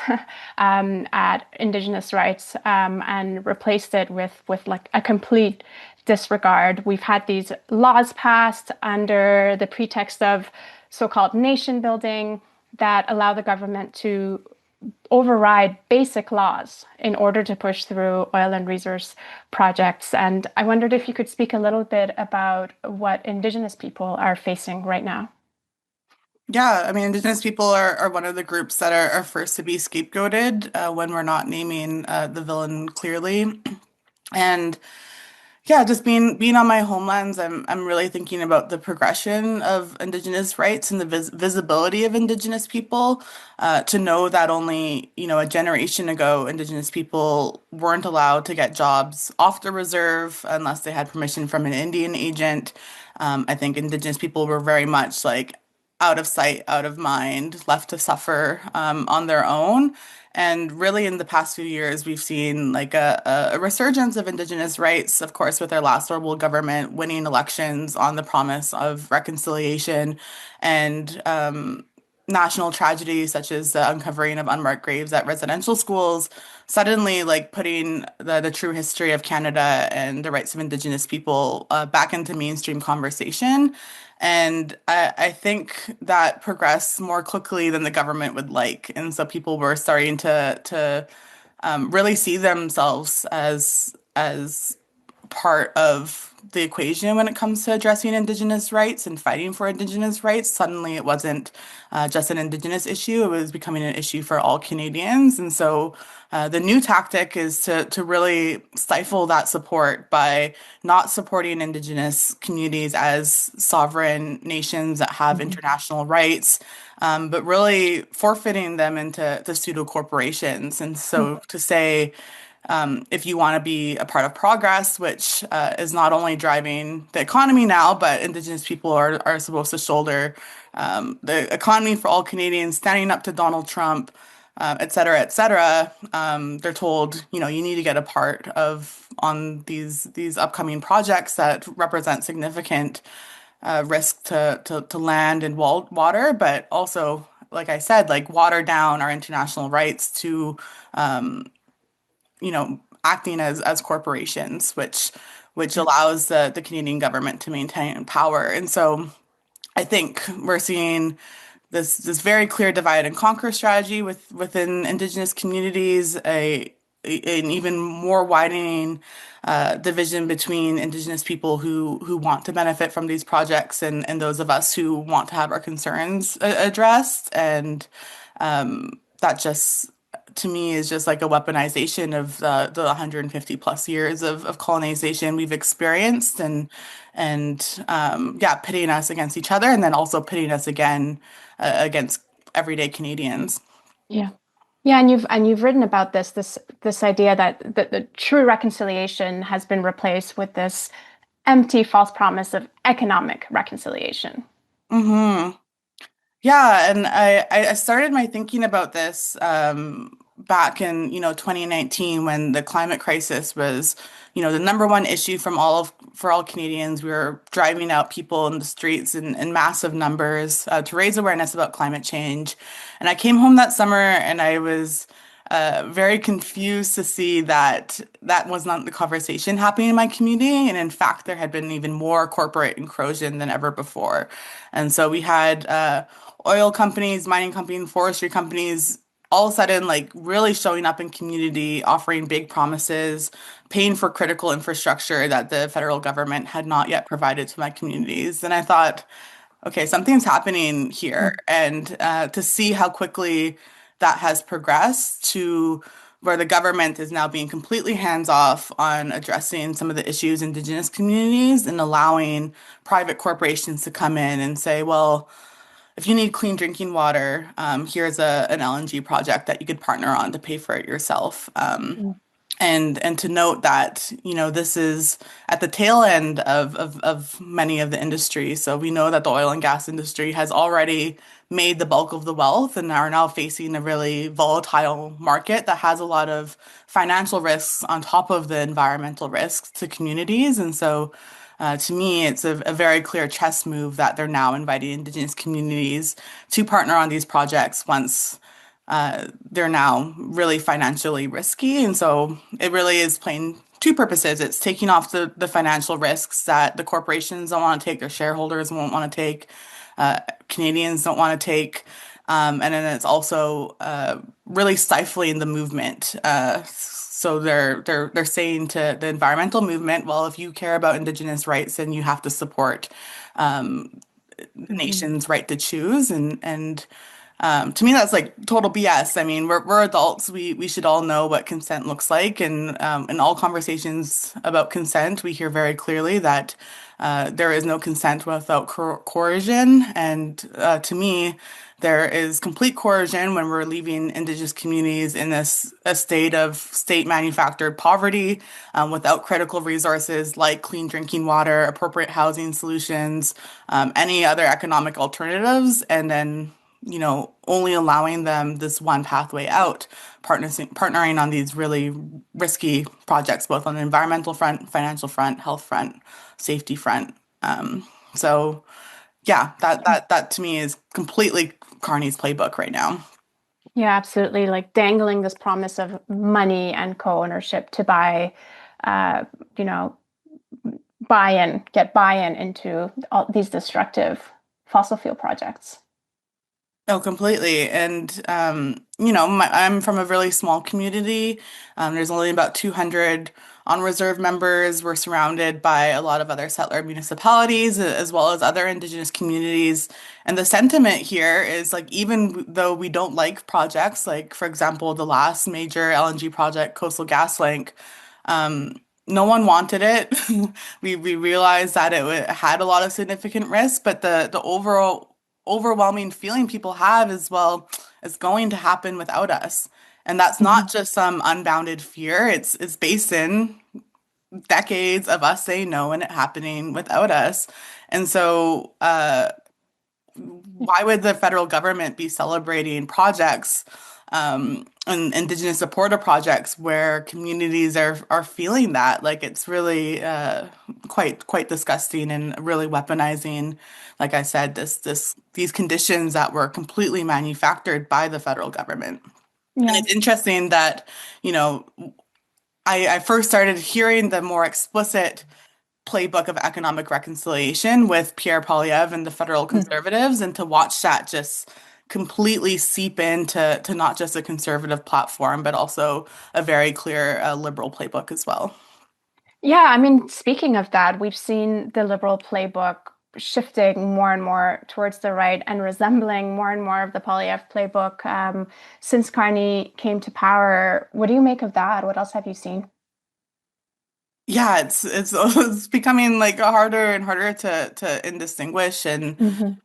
at Indigenous rights and replaced it with like a complete disregard. We've had these laws passed under the pretext of so-called nation building that allow the government to override basic laws in order to push through oil and resource projects. And I wondered if you could speak a little bit about what Indigenous people are facing right now. Yeah, I mean, Indigenous people are one of the groups that are first to be scapegoated when we're not naming the villain clearly. And Yeah, just being on my homelands, I'm really thinking about the progression of Indigenous rights and the visibility of Indigenous people. To know that only, a generation ago, Indigenous people weren't allowed to get jobs off the reserve unless they had permission from an Indian agent. I think Indigenous people were very much like out of sight, out of mind, left to suffer on their own. And really, in the past few years, we've seen like a resurgence of Indigenous rights, of course, with our last Liberal government winning elections on the promise of reconciliation and national tragedies such as the uncovering of unmarked graves at residential schools, suddenly like putting the true history of Canada and the rights of Indigenous people back into mainstream conversation. And I think that progressed more quickly than the government would like. And so people were starting to really see themselves as part of the equation when it comes to addressing Indigenous rights and fighting for Indigenous rights. Suddenly, it wasn't just an Indigenous issue; it was becoming an issue for all Canadians. And so, the new tactic is to really stifle that support by not supporting Indigenous communities as sovereign nations that have international rights, but really forfeiting them into pseudo corporations. And so, to say, if you want to be a part of progress, which is not only driving the economy now, but Indigenous people are supposed to shoulder the economy for all Canadians, standing up to Donald Trump, et cetera, et cetera. They're told, you need to get a part of on these upcoming projects that represent significant risk to land and water, but also, like I said, like water down our international rights to acting as corporations, which allows the Canadian government to maintain power. And so I think we're seeing this very clear divide and conquer strategy within Indigenous communities, an even more widening division between Indigenous people who want to benefit from these projects and those of us who want to have our concerns addressed. And that just to me is just like a weaponization of the 150 plus years of colonization we've experienced and yeah, pitting us against each other and then also pitting us again against everyday Canadians. Yeah. Yeah, and you've written about this idea that the true reconciliation has been replaced with this empty false promise of economic reconciliation. Mm-hmm. Yeah, and I started my thinking about this back in 2019 when the climate crisis was the number one issue for all Canadians. We were driving out people in the streets in massive numbers to raise awareness about climate change. And I came home that summer and I was very confused to see that that was not the conversation happening in my community. And in fact, there had been even more corporate encroachment than ever before. And so we had oil companies, mining companies, forestry companies all of a sudden like really showing up in community, offering big promises, paying for critical infrastructure that the federal government had not yet provided to my communities. And I thought, okay, something's happening here. And to see how quickly that has progressed to where the government is now being completely hands off on addressing some of the issues Indigenous communities and allowing private corporations to come in and say, well, if you need clean drinking water, here's an LNG project that you could partner on to pay for it yourself. And to note that, this is at the tail end of many of the industries. So we know that the oil and gas industry has already made the bulk of the wealth and are now facing a really volatile market that has a lot of financial risks on top of the environmental risks to communities. And so to me, it's a very clear chess move that they're now inviting Indigenous communities to partner on these projects once they're now really financially risky. And so it really is playing two purposes. It's taking off the financial risks that the corporations don't want to take, their shareholders won't want to take, Canadians don't want to take. And then it's also really stifling the movement. So they're saying to the environmental movement, well, if you care about Indigenous rights, then you have to support the nation's right to choose. And To me, that's like total BS. I mean, we're adults. We should all know what consent looks like, and in all conversations about consent, we hear very clearly that there is no consent without coercion. And to me, there is complete coercion when we're leaving Indigenous communities in this a state of state manufactured poverty, without critical resources like clean drinking water, appropriate housing solutions, any other economic alternatives, and then only allowing them this one pathway out, partnering on these really risky projects, both on the environmental front, financial front, health front, safety front. So yeah, that to me is completely Carney's playbook right now. Yeah, absolutely. Like dangling this promise of money and co-ownership to buy, you know, get buy-in into all these destructive fossil fuel projects. Oh, completely. And, I'm from a really small community. There's only about 200 on reserve members. We're surrounded by a lot of other settler municipalities as well as other Indigenous communities. And the sentiment here is like, even though we don't like projects, like, for example, the last major LNG project, Coastal GasLink, no one wanted it. We realized that had a lot of significant risk, but the overall overwhelming feeling people have is, well, it's going to happen without us. And that's not just some unbounded fear. It's based in decades of us saying no and it happening without us. And so why would the federal government be celebrating projects, and Indigenous supporter projects where communities are feeling that? Like, it's really quite disgusting and really weaponizing, like I said, these conditions that were completely manufactured by the federal government. Yeah. And it's interesting that, I first started hearing the more explicit playbook of economic reconciliation with Pierre Poilievre and the federal conservatives, and to watch that just completely seep into not just a conservative platform, but also a very clear liberal playbook as well. Yeah, I mean, speaking of that, we've seen the liberal playbook shifting more and more towards the right and resembling more and more of the Poilievre playbook since Carney came to power. What do you make of that? What else have you seen? Yeah, it's becoming like harder and harder to indistinguish, and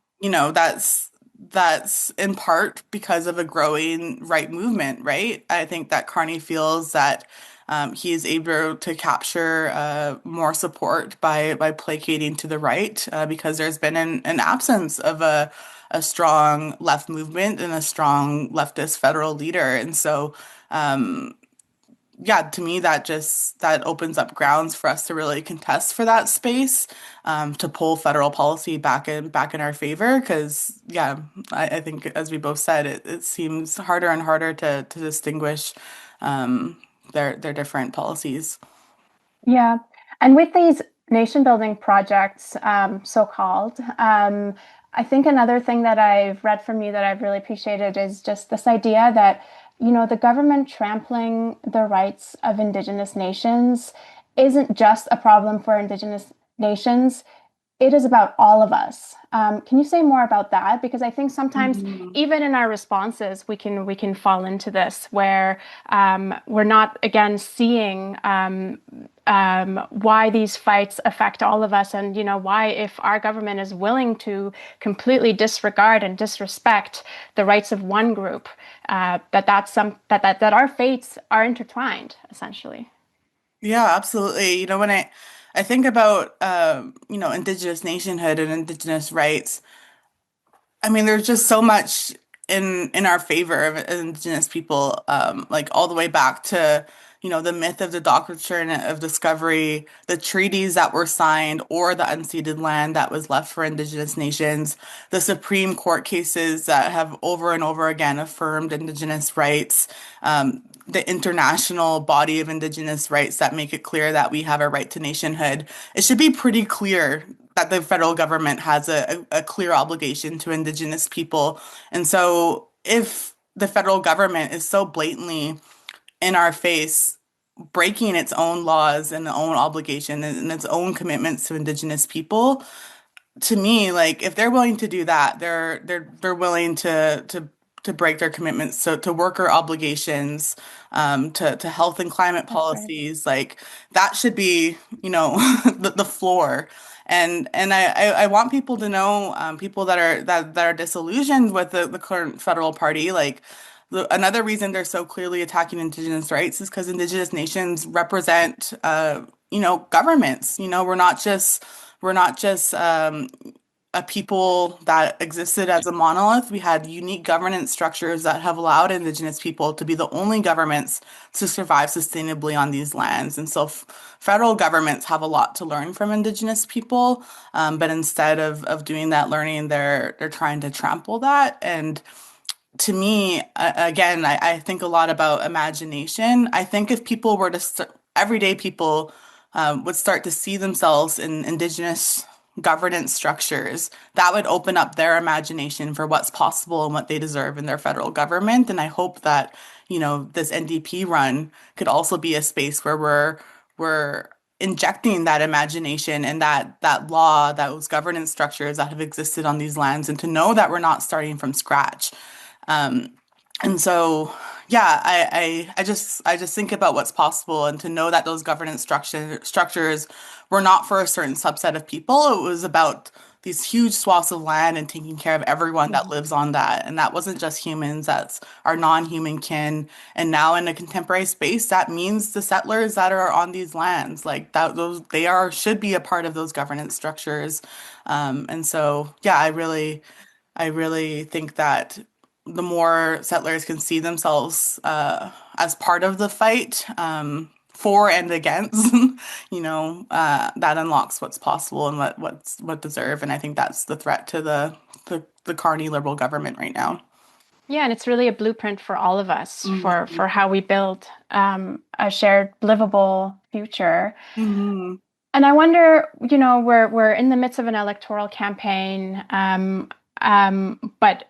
that's in part because of a growing right movement, right? I think that Carney feels that he is able to capture more support by placating to the right, because there's been an absence of a strong left movement and a strong leftist federal leader. And so yeah, to me, that opens up grounds for us to really contest for that space, to pull federal policy back in our favor. Because yeah, I think, as we both said, it seems harder and harder to distinguish their different policies. Yeah, and with these nation building projects, so-called, I think another thing that I've read from you that I've really appreciated is just this idea that, the government trampling the rights of Indigenous nations isn't just a problem for Indigenous nations. It is about all of us. Can you say more about that? Because I think sometimes, even in our responses, we can fall into this where we're not again seeing why these fights affect all of us, and why, if our government is willing to completely disregard and disrespect the rights of one group, that our fates are intertwined, essentially. Yeah, absolutely. When I think about Indigenous nationhood and Indigenous rights, I mean, there's just so much in our favor of Indigenous people, like all the way back to the myth of the doctrine of discovery, the treaties that were signed, or the unceded land that was left for Indigenous nations, the Supreme Court cases that have over and over again affirmed Indigenous rights, the international body of Indigenous rights that make it clear that we have a right to nationhood. It should be pretty clear that the federal government has a clear obligation to Indigenous people. And so if the federal government is so blatantly in our face, breaking its own laws and its own obligation and its own commitments to Indigenous people, to me, like, if they're willing to do that, they're willing to break their commitments to worker obligations, to health and climate That's right. policies. Like that should be, the floor. And I want people to know, people that are disillusioned with the current federal party, like another reason they're so clearly attacking Indigenous rights is because Indigenous nations represent, governments. We're not just a people that existed as a monolith. We had unique governance structures that have allowed Indigenous people to be the only governments to survive sustainably on these lands. And so federal governments have a lot to learn from Indigenous people, but instead of doing that learning, they're trying to trample that. And to me, again, I think a lot about imagination. I think if people were to everyday people would start to see themselves in Indigenous governance structures, that would open up their imagination for what's possible and what they deserve in their federal government. And I hope that, this NDP run could also be a space where we're injecting that imagination and that law, those governance structures that have existed on these lands, and to know that we're not starting from scratch. And so, yeah, I just think about what's possible, and to know that those governance structures were not for a certain subset of people. It was about these huge swaths of land and taking care of everyone that lives on that. And that wasn't just humans, that's our non-human kin. And now in a contemporary space, that means the settlers that are on these lands, like that, should be a part of those governance structures. And so, yeah, I really think that the more settlers can see themselves as part of the fight, for and against, that unlocks what's possible and what deserve. And I think that's the threat to the Carney Liberal government right now. Yeah, and it's really a blueprint for all of us for how we build a shared livable future. Mm-hmm. And I wonder, we're in the midst of an electoral campaign, but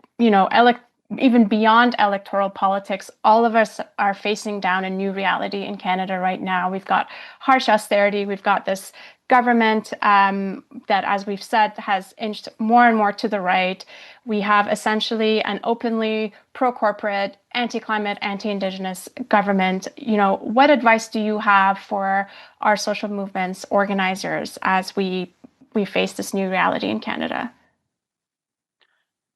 even beyond electoral politics, all of us are facing down a new reality in Canada right now. We've got harsh austerity. We've got this government that, as we've said, has inched more and more to the right. We have essentially an openly pro-corporate, anti-climate, anti-Indigenous government. What advice do you have for our social movements organizers as we face this new reality in Canada?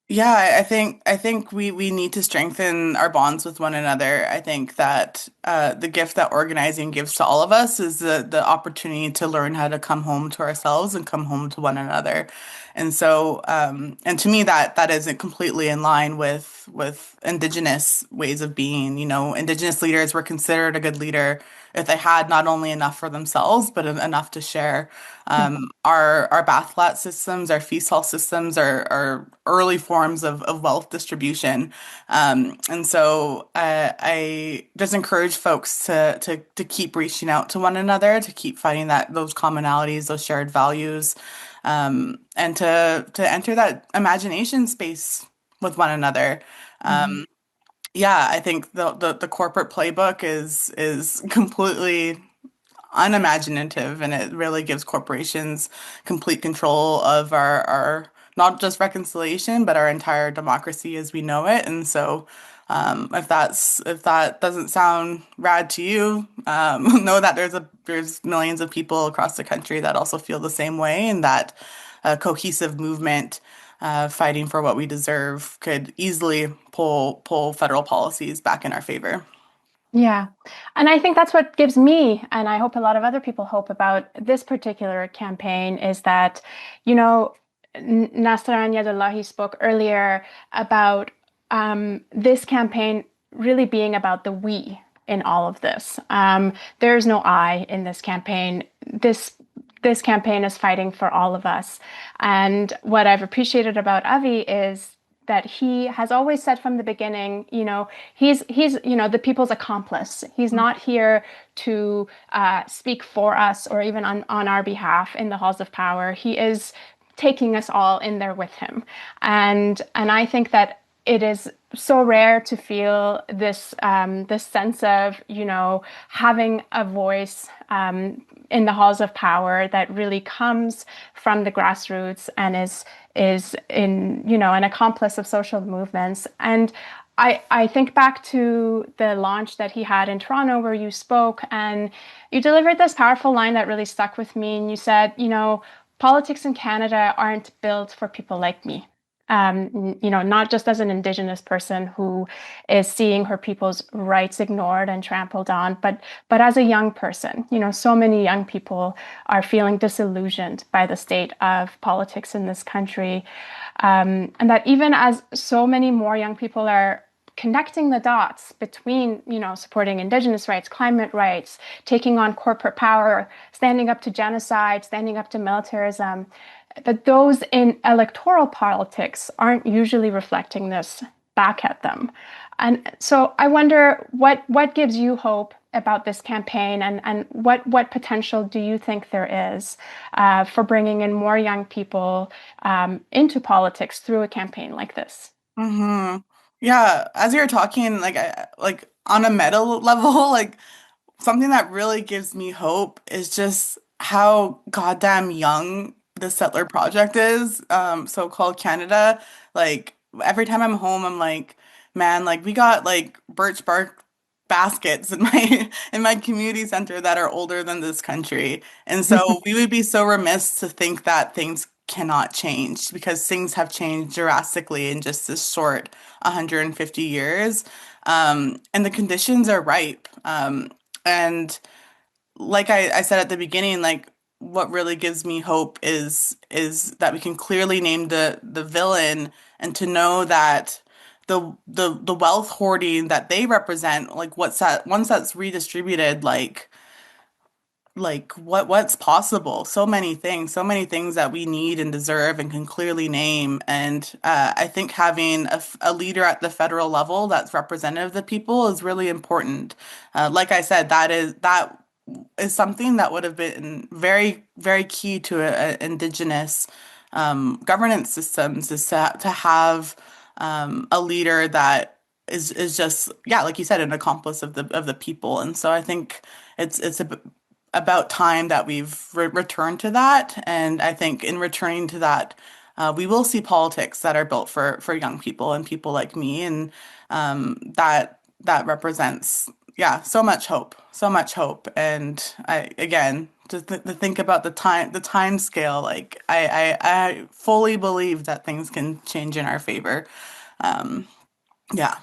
Yeah, I think we need to strengthen our bonds with one another. I think that the gift that organizing gives to all of us is the opportunity to learn how to come home to ourselves and come home to one another. And so, and to me, that isn't completely in line with Indigenous ways of being. Indigenous leaders were considered a good leader if they had not only enough for themselves, but enough to share. Our bath flat systems, our feast hall systems are early forms of wealth distribution. And so I just encourage folks to keep reaching out to one another, to keep finding those commonalities, those shared values, and to enter that imagination space with one another. Yeah, I think the corporate playbook is completely unimaginative, and it really gives corporations complete control of our not just reconciliation, but our entire democracy as we know it. And so, if that doesn't sound rad to you, know that there's millions of people across the country that also feel the same way, and that a cohesive movement fighting for what we deserve could easily pull federal policies back in our favor. Yeah. And I think that's what gives me, and I hope a lot of other people hope about this particular campaign, is that, Nasran Yadullahi spoke earlier about this campaign really being about the we in all of this. There's no I in this campaign. This campaign is fighting for all of us. And what I've appreciated about Avi is that he has always said from the beginning, he's the people's accomplice. He's not here to speak for us or even on our behalf in the halls of power. He is taking us all in there with him. And I think that it is so rare to feel this sense of, having a voice in the halls of power that really comes from the grassroots and is an accomplice of social movements. And I think back to the launch that he had in Toronto where you spoke and you delivered this powerful line that really stuck with me. And you said, politics in Canada aren't built for people like me. Not just as an Indigenous person who is seeing her people's rights ignored and trampled on, but as a young person. So many young people are feeling disillusioned by the state of politics in this country. And that even as so many more young people are connecting the dots between, supporting Indigenous rights, climate rights, taking on corporate power, standing up to genocide, standing up to militarism, but those in electoral politics aren't usually reflecting this back at them. And so I wonder what gives you hope about this campaign, and what potential do you think there is for bringing in more young people into politics through a campaign like this? Mm-hmm. Yeah, as you're talking, like on a meta level, like something that really gives me hope is just how goddamn young the Settler Project is, so-called Canada. Like every time I'm home, I'm like, man, like we got like birch bark baskets in my in my community center that are older than this country. And so we would be so remiss to think that things cannot change because things have changed drastically in just this short 150 years. And the conditions are ripe. And like I said at the beginning, like what really gives me hope is that we can clearly name the villain and to know that the wealth hoarding that they represent, like once that's redistributed, like what's possible, so many things that we need and deserve and can clearly name. And I think having a leader at the federal level that's representative of the people is really important. Like I said, that is something that would have been very, very key to Indigenous governance systems, is to have a leader that is just, yeah, like you said, an accomplice of the people. And so I think it's about time that we've returned to that. And I think in returning to that, we will see politics that are built for young people and people like me, and that represents, yeah, so much hope, so much hope. And I again, to think about the time scale, like I fully believe that things can change in our favor. Um, yeah.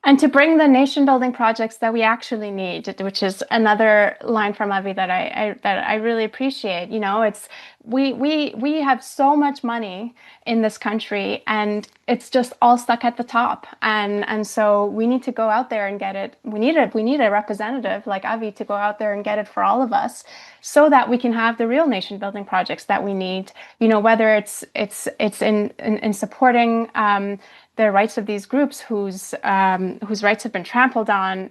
And to bring the nation building projects that we actually need, which is another line from Avi that I really appreciate. It's we have so much money in this country, and it's just all stuck at the top. And so we need to go out there and get it. We need a representative like Avi to go out there and get it for all of us, so that we can have the real nation building projects that we need. Whether it's in supporting the rights of these groups whose rights have been trampled on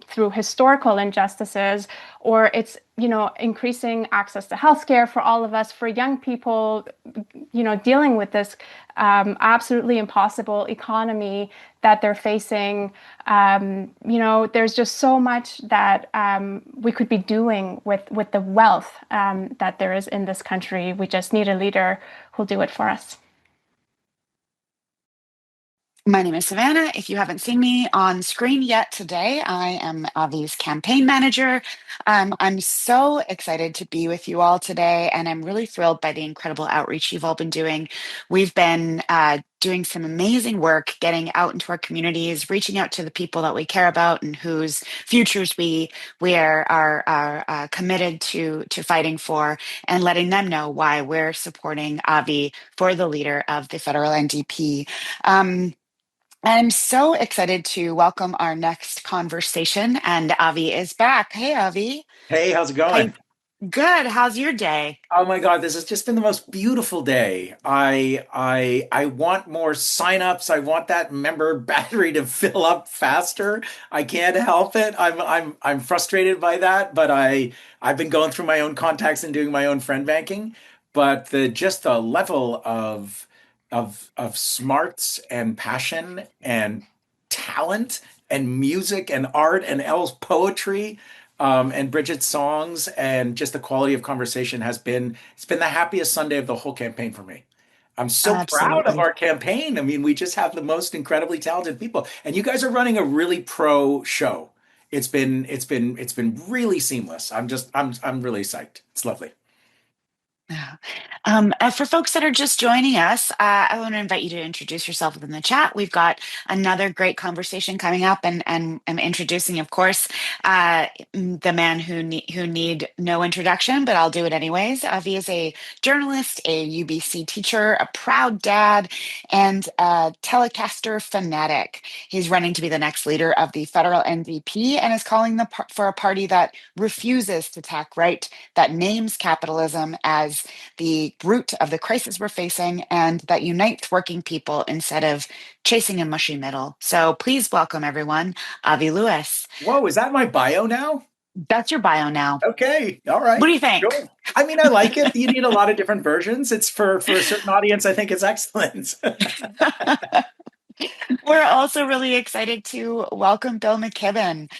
through historical injustices, or it's increasing access to healthcare for all of us, for young people, dealing with this absolutely impossible economy that they're facing. There's just so much that we could be doing with the wealth that there is in this country. We just need a leader who'll do it for us. My name is Savannah. If you haven't seen me on screen yet today, I am Avi's campaign manager. I'm so excited to be with you all today, and I'm really thrilled by the incredible outreach you've all been doing. We've been doing some amazing work getting out into our communities, reaching out to the people that we care about and whose futures we are committed to fighting for, and letting them know why we're supporting Avi for the leader of the federal NDP. I'm so excited to welcome our next conversation, and Avi is back. Hey, Avi. Hey, how's it going? Good. How's your day? Oh my God, this has just been the most beautiful day. I want more signups. I want that member battery to fill up faster. I can't help it. I'm frustrated by that, but I've been going through my own contacts and doing my own friend banking. But the level of smarts and passion and talent and music and art and Elle's poetry, and Bridget's songs, and just the quality of conversation it's been the happiest Sunday of the whole campaign for me. I'm so proud of our campaign. I mean, we just have the most incredibly talented people, and you guys are running a really pro show. It's been really seamless. I'm really psyched. It's lovely. Yeah. For folks that are just joining us, I want to invite you to introduce yourself within the chat. We've got another great conversation coming up, and I'm introducing, of course, the man who need no introduction, but I'll do it anyways. Avi is a journalist, a UBC teacher, a proud dad, and a Telecaster fanatic. He's running to be the next leader of the federal NDP and is calling for a party that refuses to tack right, that names capitalism as the root of the crisis we're facing, and that unites working people instead of chasing a mushy middle. So please welcome everyone, Avi Lewis. Whoa, is that my bio now? That's your bio now. Okay, all right. What do you think? Sure. I mean, I like it. You need a lot of different versions. It's for a certain audience, I think it's excellent. We're also really excited to welcome Bill McKibben.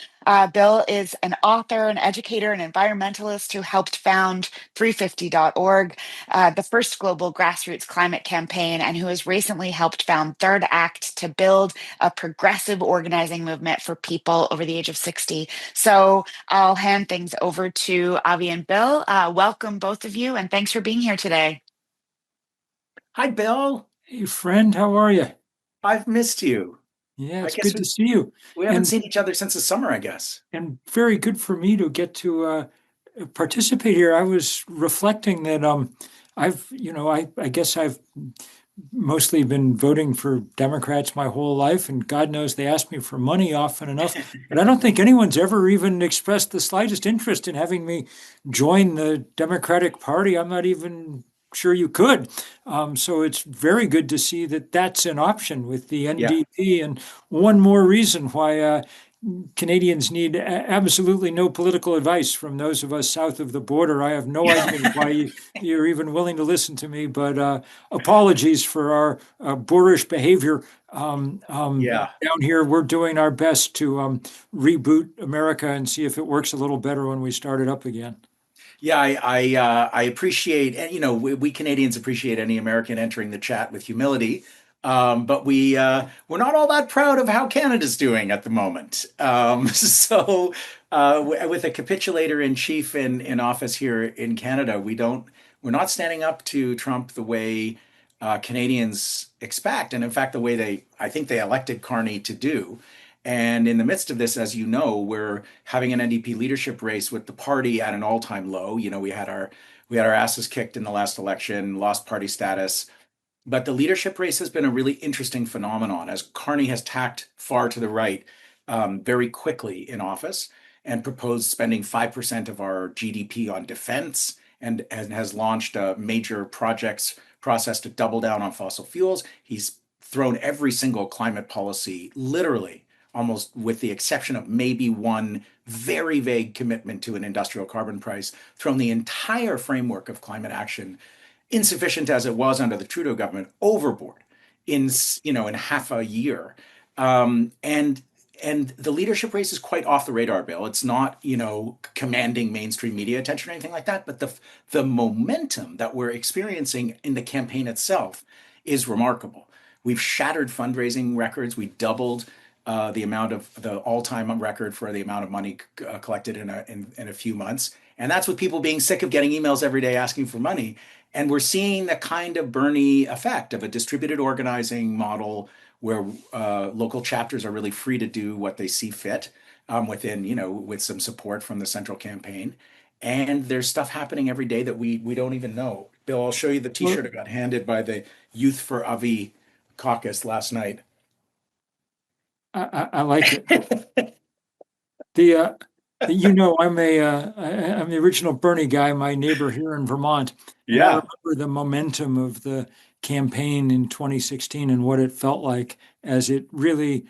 Bill is an author, an educator, an environmentalist who helped found 350.org, the first global grassroots climate campaign, and who has recently helped found Third Act to build a progressive organizing movement for people over the age of 60. So I'll hand things over to Avi and Bill. Welcome, both of you, and thanks for being here today. Hi, Bill. Hey, friend, how are you? I've missed you. Yeah, it's good to see you. We haven't seen each other since the summer, I guess. And very good for me to get to participate here. I was reflecting that I guess I've mostly been voting for Democrats my whole life, and God knows they ask me for money often enough. But I don't think anyone's ever even expressed the slightest interest in having me join the Democratic Party. I'm not even sure you could. So it's very good to see that that's an option with the NDP. And one more reason why Canadians need absolutely no political advice from those of us south of the border. I have no idea why you're even willing to listen to me, but apologies for our boorish behavior. Down here, we're doing our best to reboot America and see if it works a little better when we start it up again. Yeah, I appreciate, and we Canadians appreciate any American entering the chat with humility, but we're not all that proud of how Canada's doing at the moment. So with a capitulator in chief in office here in Canada, we're not standing up to Trump the way Canadians expect, and in fact the way I think they elected Carney to do. And in the midst of this, as you know, we're having an NDP leadership race with the party at an all-time low. We had our asses kicked in the last election, lost party status. But the leadership race has been a really interesting phenomenon as Carney has tacked far to the right very quickly in office and proposed spending 5% of our GDP on defense and has launched a major projects process to double down on fossil fuels. He's thrown every single climate policy literally, almost with the exception of maybe one very vague commitment to an industrial carbon price, thrown the entire framework of climate action, insufficient as it was under the Trudeau government, overboard in half a year. And the leadership race is quite off the radar, Bill. It's not, commanding mainstream media attention or anything like that, but the momentum that we're experiencing in the campaign itself is remarkable. We've shattered fundraising records. We doubled the amount of the all-time record for the amount of money collected in a few months. And that's with people being sick of getting emails every day asking for money. And we're seeing the kind of Bernie effect of a distributed organizing model where local chapters are really free to do what they see fit with some support from the central campaign. And there's stuff happening every day that we don't even know. Bill, I'll show you the t-shirt I got handed by the Youth for Avi caucus last night. I like it. I'm the original Bernie guy, my neighbor here in Vermont. And I remember the momentum of the campaign in 2016 and what it felt like as it really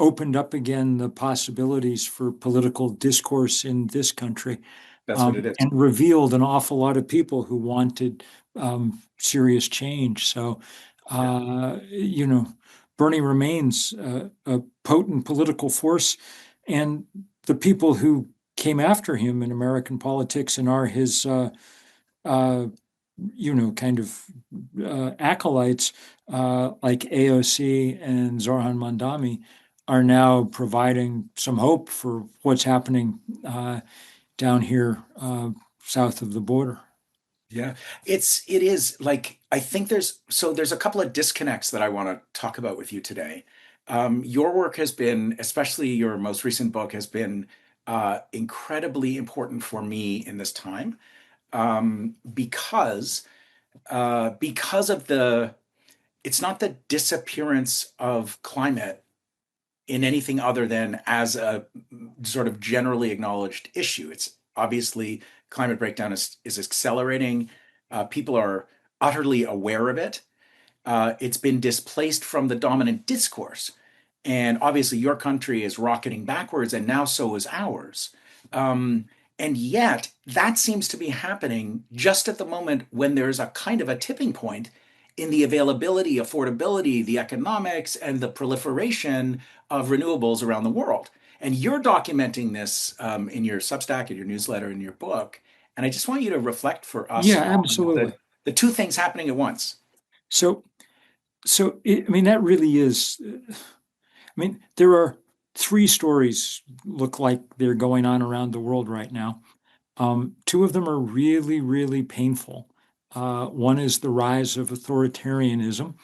opened up again the possibilities for political discourse in this country. That's what it is. And revealed an awful lot of people who wanted serious change. So, Bernie remains a potent political force, and the people who came after him in American politics and are his kind of acolytes like AOC and Zorhan Mandami are now providing some hope for what's happening down here south of the border. Yeah, it is like I think there's a couple of disconnects that I want to talk about with you today. Your work has been, especially your most recent book, has been incredibly important for me in this time because of it's not the disappearance of climate in anything other than as a sort of generally acknowledged issue. It's obviously climate breakdown is accelerating. People are utterly aware of it. It's been displaced from the dominant discourse. And obviously, your country is rocketing backwards, and now so is ours. Um, and yet, that seems to be happening just at the moment when there's a kind of a tipping point in the availability, affordability, the economics, and the proliferation of renewables around the world. And you're documenting this in your Substack, in your newsletter, in your book. And I just want you to reflect for us Yeah, on absolutely. the two things happening at once. So that really is. There are three stories look like they're going on around the world right now. Two of them are really, really painful. One is the rise of authoritarianism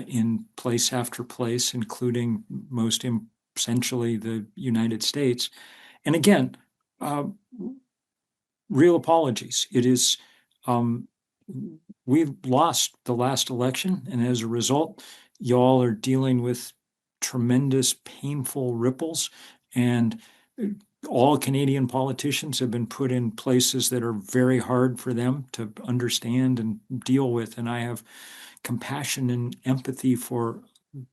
in place after place, including most essentially the United States. And again, real apologies. It is, we lost the last election, and as a result, y'all are dealing with tremendous, painful ripples. And all Canadian politicians have been put in places that are very hard for them to understand and deal with. And I have compassion and empathy for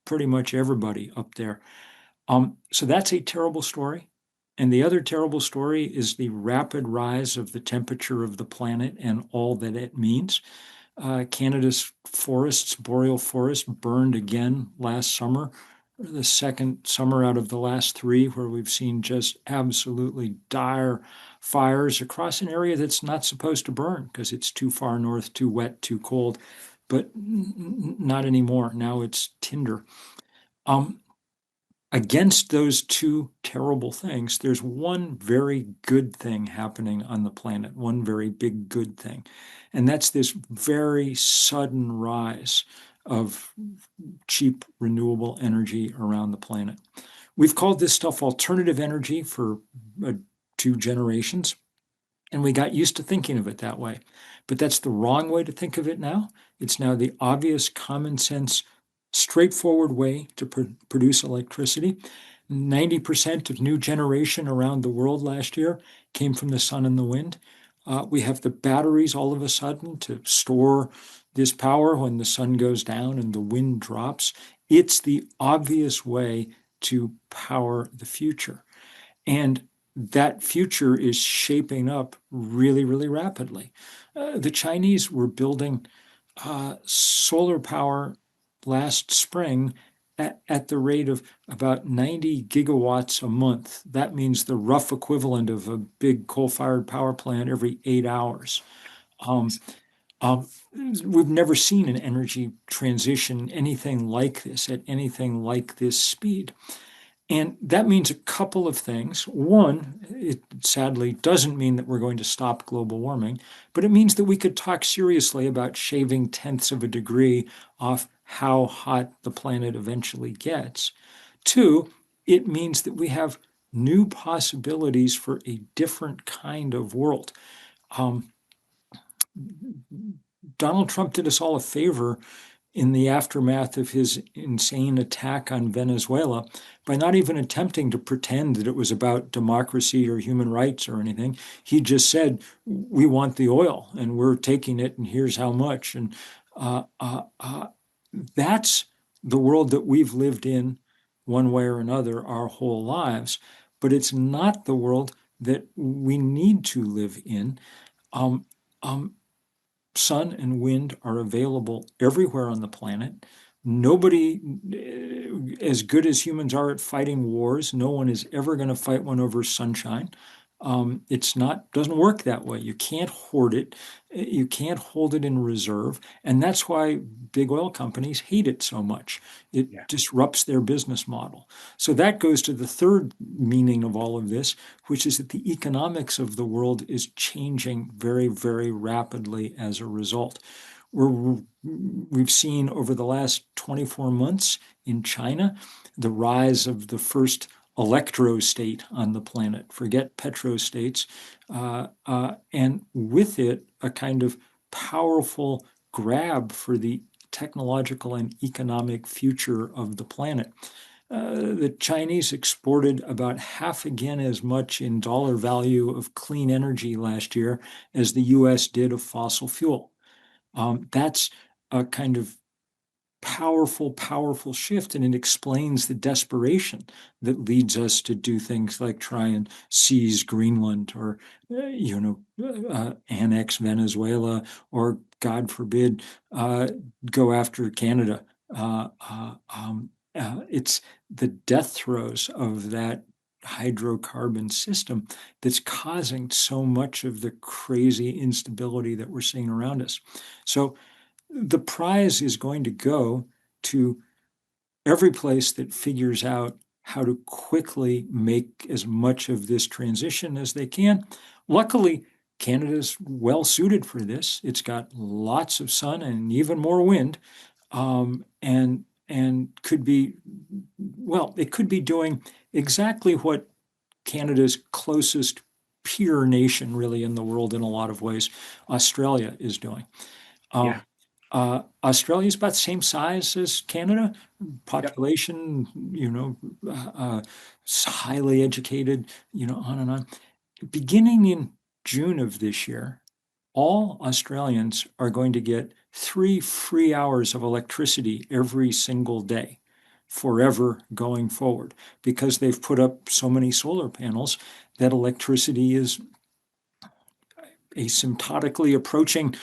pretty much everybody up there. So that's a terrible story. And the other terrible story is the rapid rise of the temperature of the planet and all that it means. Canada's forests, boreal forests, burned again last summer, the second summer out of the last three, where we've seen just absolutely dire fires across an area that's not supposed to burn because it's too far north, too wet, too cold. But not anymore. Now it's tinder. Against those two terrible things, there's one very good thing happening on the planet, one very big good thing. And that's this very sudden rise of cheap renewable energy around the planet. We've called this stuff alternative energy for 2 generations, and we got used to thinking of it that way. But that's the wrong way to think of it now. It's now the obvious, common sense, straightforward way to produce electricity. 90% of new generation around the world last year came from the sun and the wind. We have the batteries all of a sudden to store this power when the sun goes down and the wind drops. It's the obvious way to power the future. And that future is shaping up really, really rapidly. The Chinese were building solar power last spring at the rate of about 90 gigawatts a month. That means the rough equivalent of a big coal-fired power plant every 8 hours. We've never seen an energy transition anything like this, at anything like this speed. And that means a couple of things. One, it sadly doesn't mean that we're going to stop global warming, but it means that we could talk seriously about shaving tenths of a degree off how hot the planet eventually gets. Two, it means that we have new possibilities for a different kind of world. Donald Trump did us all a favor in the aftermath of his insane attack on Venezuela by not even attempting to pretend that it was about democracy or human rights or anything. He just said, we want the oil and we're taking it and here's how much. And that's the world that we've lived in one way or another our whole lives, but it's not the world that we need to live in. Sun and wind are available everywhere on the planet. Nobody, as good as humans are at fighting wars, no one is ever going to fight one over sunshine. It's not, doesn't work that way. You can't hoard it. You can't hold it in reserve. And that's why big oil companies hate it so much. It disrupts their business model. So that goes to the third meaning of all of this, which is that the economics of the world is changing very, very rapidly as a result. We've seen over the last 24 months in China the rise of the first electro state on the planet, forget petrostates, and with it, a kind of powerful grab for the technological and economic future of the planet. The Chinese exported about half again as much in dollar value of clean energy last year as the US did of fossil fuel. That's a kind of powerful, powerful shift, and it explains the desperation that leads us to do things like try and seize Greenland or, annex Venezuela or, God forbid, go after Canada. It's the death throes of that hydrocarbon system that's causing so much of the crazy instability that we're seeing around us. So the prize is going to go to every place that figures out how to quickly make as much of this transition as they can. Luckily, Canada's well suited for this. It's got lots of sun and even more wind, and could be, well, it could be doing exactly what Canada's closest peer nation, really, in the world in a lot of ways, Australia, is doing. Australia is about the same size as Canada, population, highly educated, on and on. Beginning in June of this year, all Australians are going to get 3 free hours of electricity every single day, forever going forward, because they've put up so many solar panels that electricity is asymptotically approaching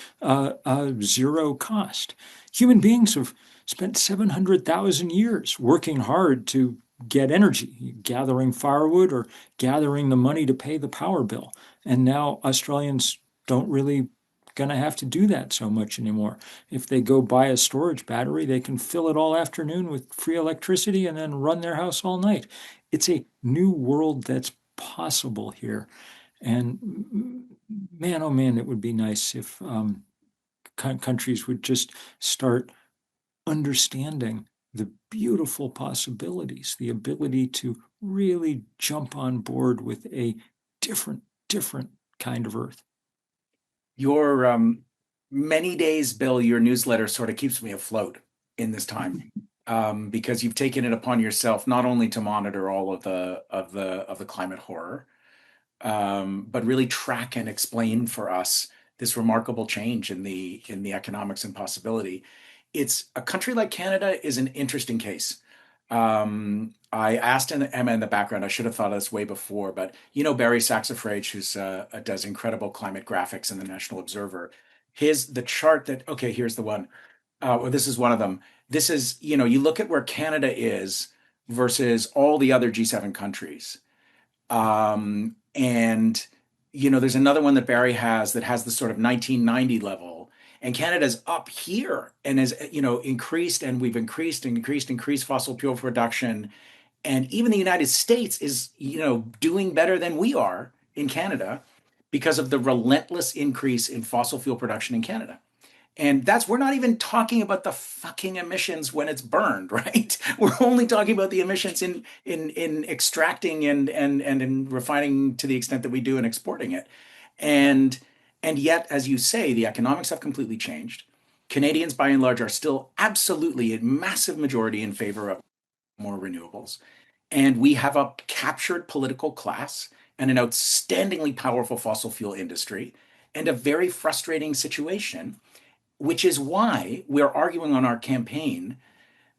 zero cost. Human beings have spent 700,000 years working hard to get energy, gathering firewood or gathering the money to pay the power bill. And now Australians don't really going to have to do that so much anymore. If they go buy a storage battery, they can fill it all afternoon with free electricity and then run their house all night. It's a new world that's possible here. And man, oh man, it would be nice if countries would just start understanding the beautiful possibilities, the ability to really jump on board with a different kind of Earth. Your many days, Bill, your newsletter sort of keeps me afloat in this time, because you've taken it upon yourself not only to monitor all of the climate horror, but really track and explain for us this remarkable change in the economics and possibility. It's a country like Canada is an interesting case. I asked Emma in the background, I should have thought of this way before, but Barry Saxifrage, who's does incredible climate graphics in the National Observer, the chart that, okay, here's the one. Well, this is one of them. This is, you look at where Canada is versus all the other G7 countries. And there's another one that Barry has that has the sort of 1990 level, and Canada's up here and has increased, and we've increased fossil fuel production, and even the United States is doing better than we are in Canada because of the relentless increase in fossil fuel production in Canada. And we're not even talking about the fucking emissions when it's burned, right? We're only talking about the emissions in extracting and in refining to the extent that we do and exporting it. And yet, as you say, the economics have completely changed. Canadians, by and large, are still absolutely a massive majority in favor of more renewables. And we have a captured political class and an outstandingly powerful fossil fuel industry and a very frustrating situation, which is why we're arguing on our campaign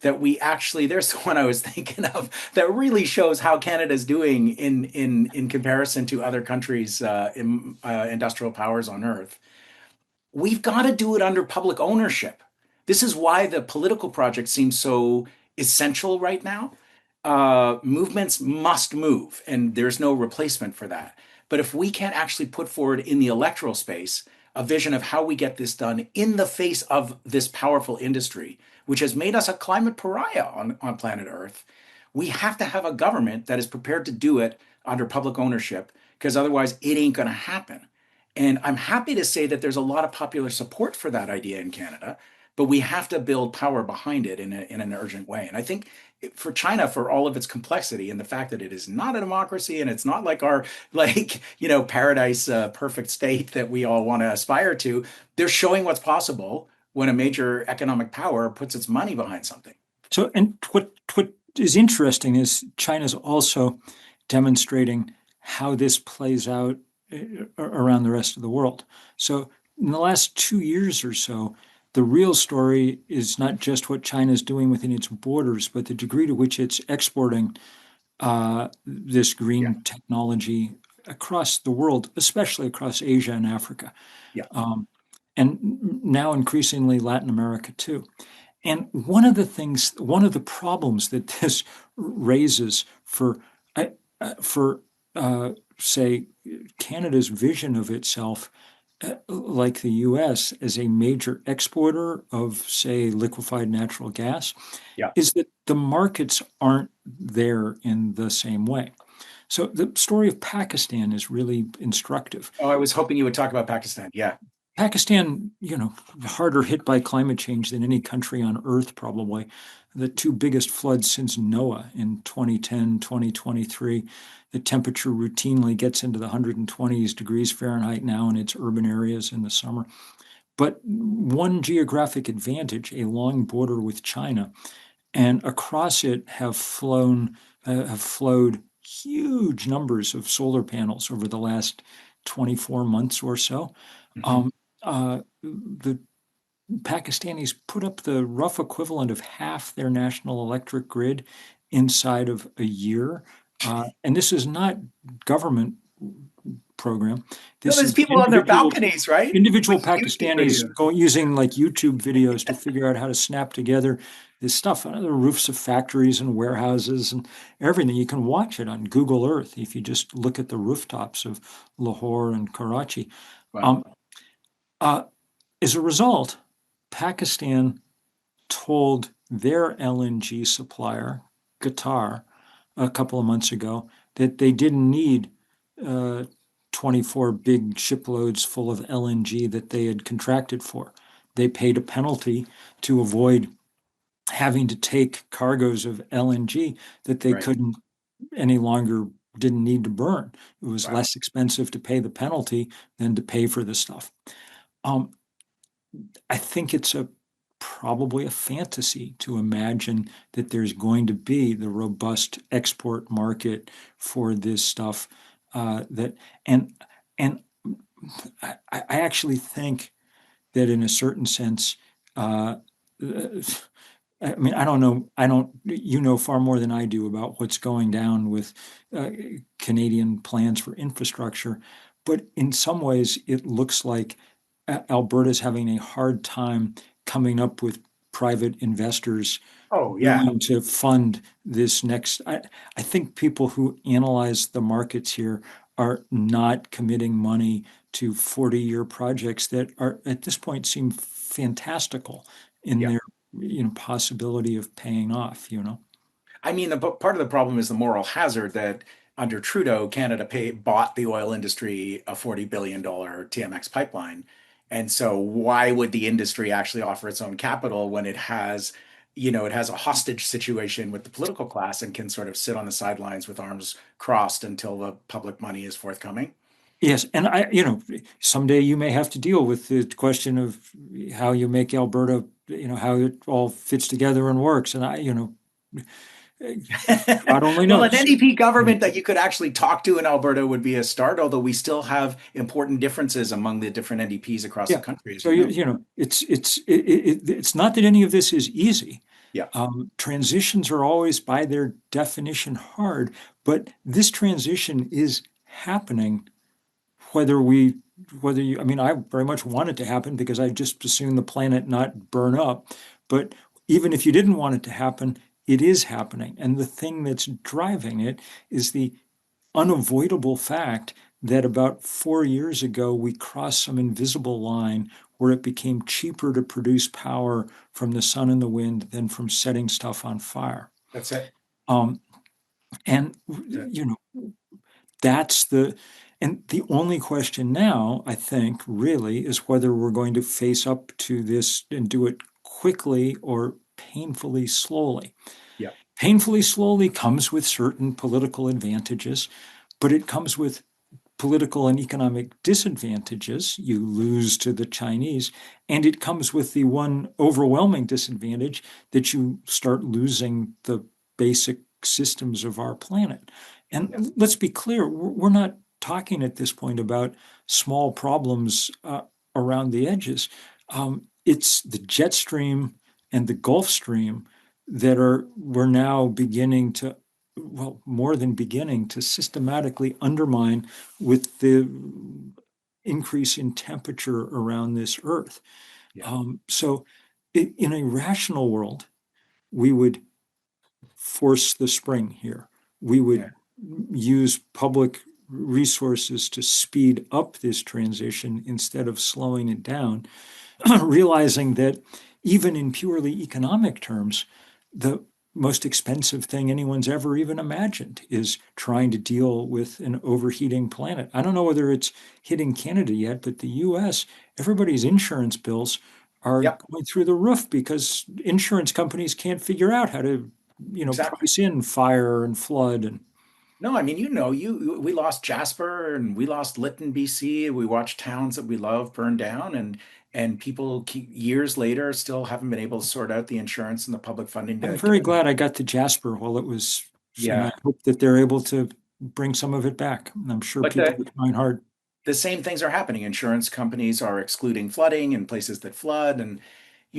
that there's the one I was thinking of that really shows how Canada's doing in comparison to other countries, industrial powers on Earth. We've got to do it under public ownership. This is why the political project seems so essential right now. Movements must move, and there's no replacement for that. But if we can't actually put forward in the electoral space a vision of how we get this done in the face of this powerful industry, which has made us a climate pariah on planet Earth, we have to have a government that is prepared to do it under public ownership, because otherwise it ain't going to happen. And I'm happy to say that there's a lot of popular support for that idea in Canada, but we have to build power behind it in an urgent way. And I think for China, for all of its complexity and the fact that it is not a democracy and it's not like our paradise perfect state that we all want to aspire to, they're showing what's possible when a major economic power puts its money behind something. So, and what is interesting is China's also demonstrating how this plays out around the rest of the world. So in the last 2 years or so, the real story is not just what China is doing within its borders, but the degree to which it's exporting this green technology across the world, especially across Asia and Africa. And now increasingly Latin America too. And one of the problems that this raises for say, Canada's vision of itself, like the US, as a major exporter of, say, liquefied natural gas, is that the markets aren't there in the same way. So the story of Pakistan is really instructive. Oh, I was hoping you would talk about Pakistan. Yeah. Pakistan, harder hit by climate change than any country on Earth, probably. The two biggest floods since Noah in 2010, 2023. The temperature routinely gets into the 120s degrees Fahrenheit now in its urban areas in the summer. But one geographic advantage, a long border with China, and across it have flowed huge numbers of solar panels over the last 24 months or so. The Pakistanis put up the rough equivalent of half their national electric grid inside of a year. And this is not government program. This there's is people on their balconies, right? Individual Pakistanis using like YouTube videos to figure out how to snap together this stuff on the roofs of factories and warehouses and everything. You can watch it on Google Earth if you just look at the rooftops of Lahore and Karachi. Wow. As a result, Pakistan told their LNG supplier, Qatar, a couple of months ago, that they didn't need 24 big shiploads full of LNG that they had contracted for. They paid a penalty to avoid having to take cargoes of LNG that they couldn't any longer, didn't need to burn. It was less expensive to pay the penalty than to pay for the stuff. I think it's probably a fantasy to imagine that there's going to be the robust export market for this stuff. And I actually think that in a certain sense, I mean, I don't know, you know far more than I do about what's going down with Canadian plans for infrastructure, but in some ways it looks like Alberta's having a hard time coming up with private investors willing to fund this next. I think people who analyze the markets here are not committing money to 40-year projects that are at this point seem fantastical in their possibility of paying off. I mean, part of the problem is the moral hazard that under Trudeau, Canada bought the oil industry a $40 billion TMX pipeline. And so why would the industry actually offer its own capital when it has a hostage situation with the political class and can sort of sit on the sidelines with arms crossed until the public money is forthcoming? Yes, and someday you may have to deal with the question of how you make Alberta, how it all fits together and works. And God only knows. Well, an NDP government that you could actually talk to in Alberta would be a start, although we still have important differences among the different NDPs across the country. So it's not that any of this is easy. Transitions are always by their definition hard, but this transition is happening. I very much want it to happen because I just assume the planet not burn up. But even if you didn't want it to happen, it is happening. And the thing that's driving it is the unavoidable fact that about 4 years ago, we crossed some invisible line where it became cheaper to produce power from the sun and the wind than from setting stuff on fire. That's it. And, you know, and the only question now, I think, really, is whether we're going to face up to this and do it quickly or painfully slowly. Yeah. Painfully slowly comes with certain political advantages, but it comes with political and economic disadvantages. You lose to the Chinese, and it comes with the one overwhelming disadvantage that you start losing the basic systems of our planet. And let's be clear, we're not talking at this point about small problems around the edges. It's the jet stream and the Gulf Stream that we're now beginning to, well, more than beginning to systematically undermine with the increase in temperature around this Earth. Yeah. So in a rational world, we would force the spring here. We would use public resources to speed up this transition instead of slowing it down, realizing that even in purely economic terms, the most expensive thing anyone's ever even imagined is trying to deal with an overheating planet. I don't know whether it's hitting Canada yet, but the US, everybody's insurance bills are going through the roof because insurance companies can't figure out how to, price in fire and flood. And no, I mean, we lost Jasper and we lost Lytton, BC. We watched towns that we love burn down, and people years later still haven't been able to sort out the insurance and the public funding. I'm very glad I got to Jasper while it was. Yeah. And I hope that they're able to bring some of it back. I'm sure people are trying hard. The same things are happening. Insurance companies are excluding flooding in places that flood. And,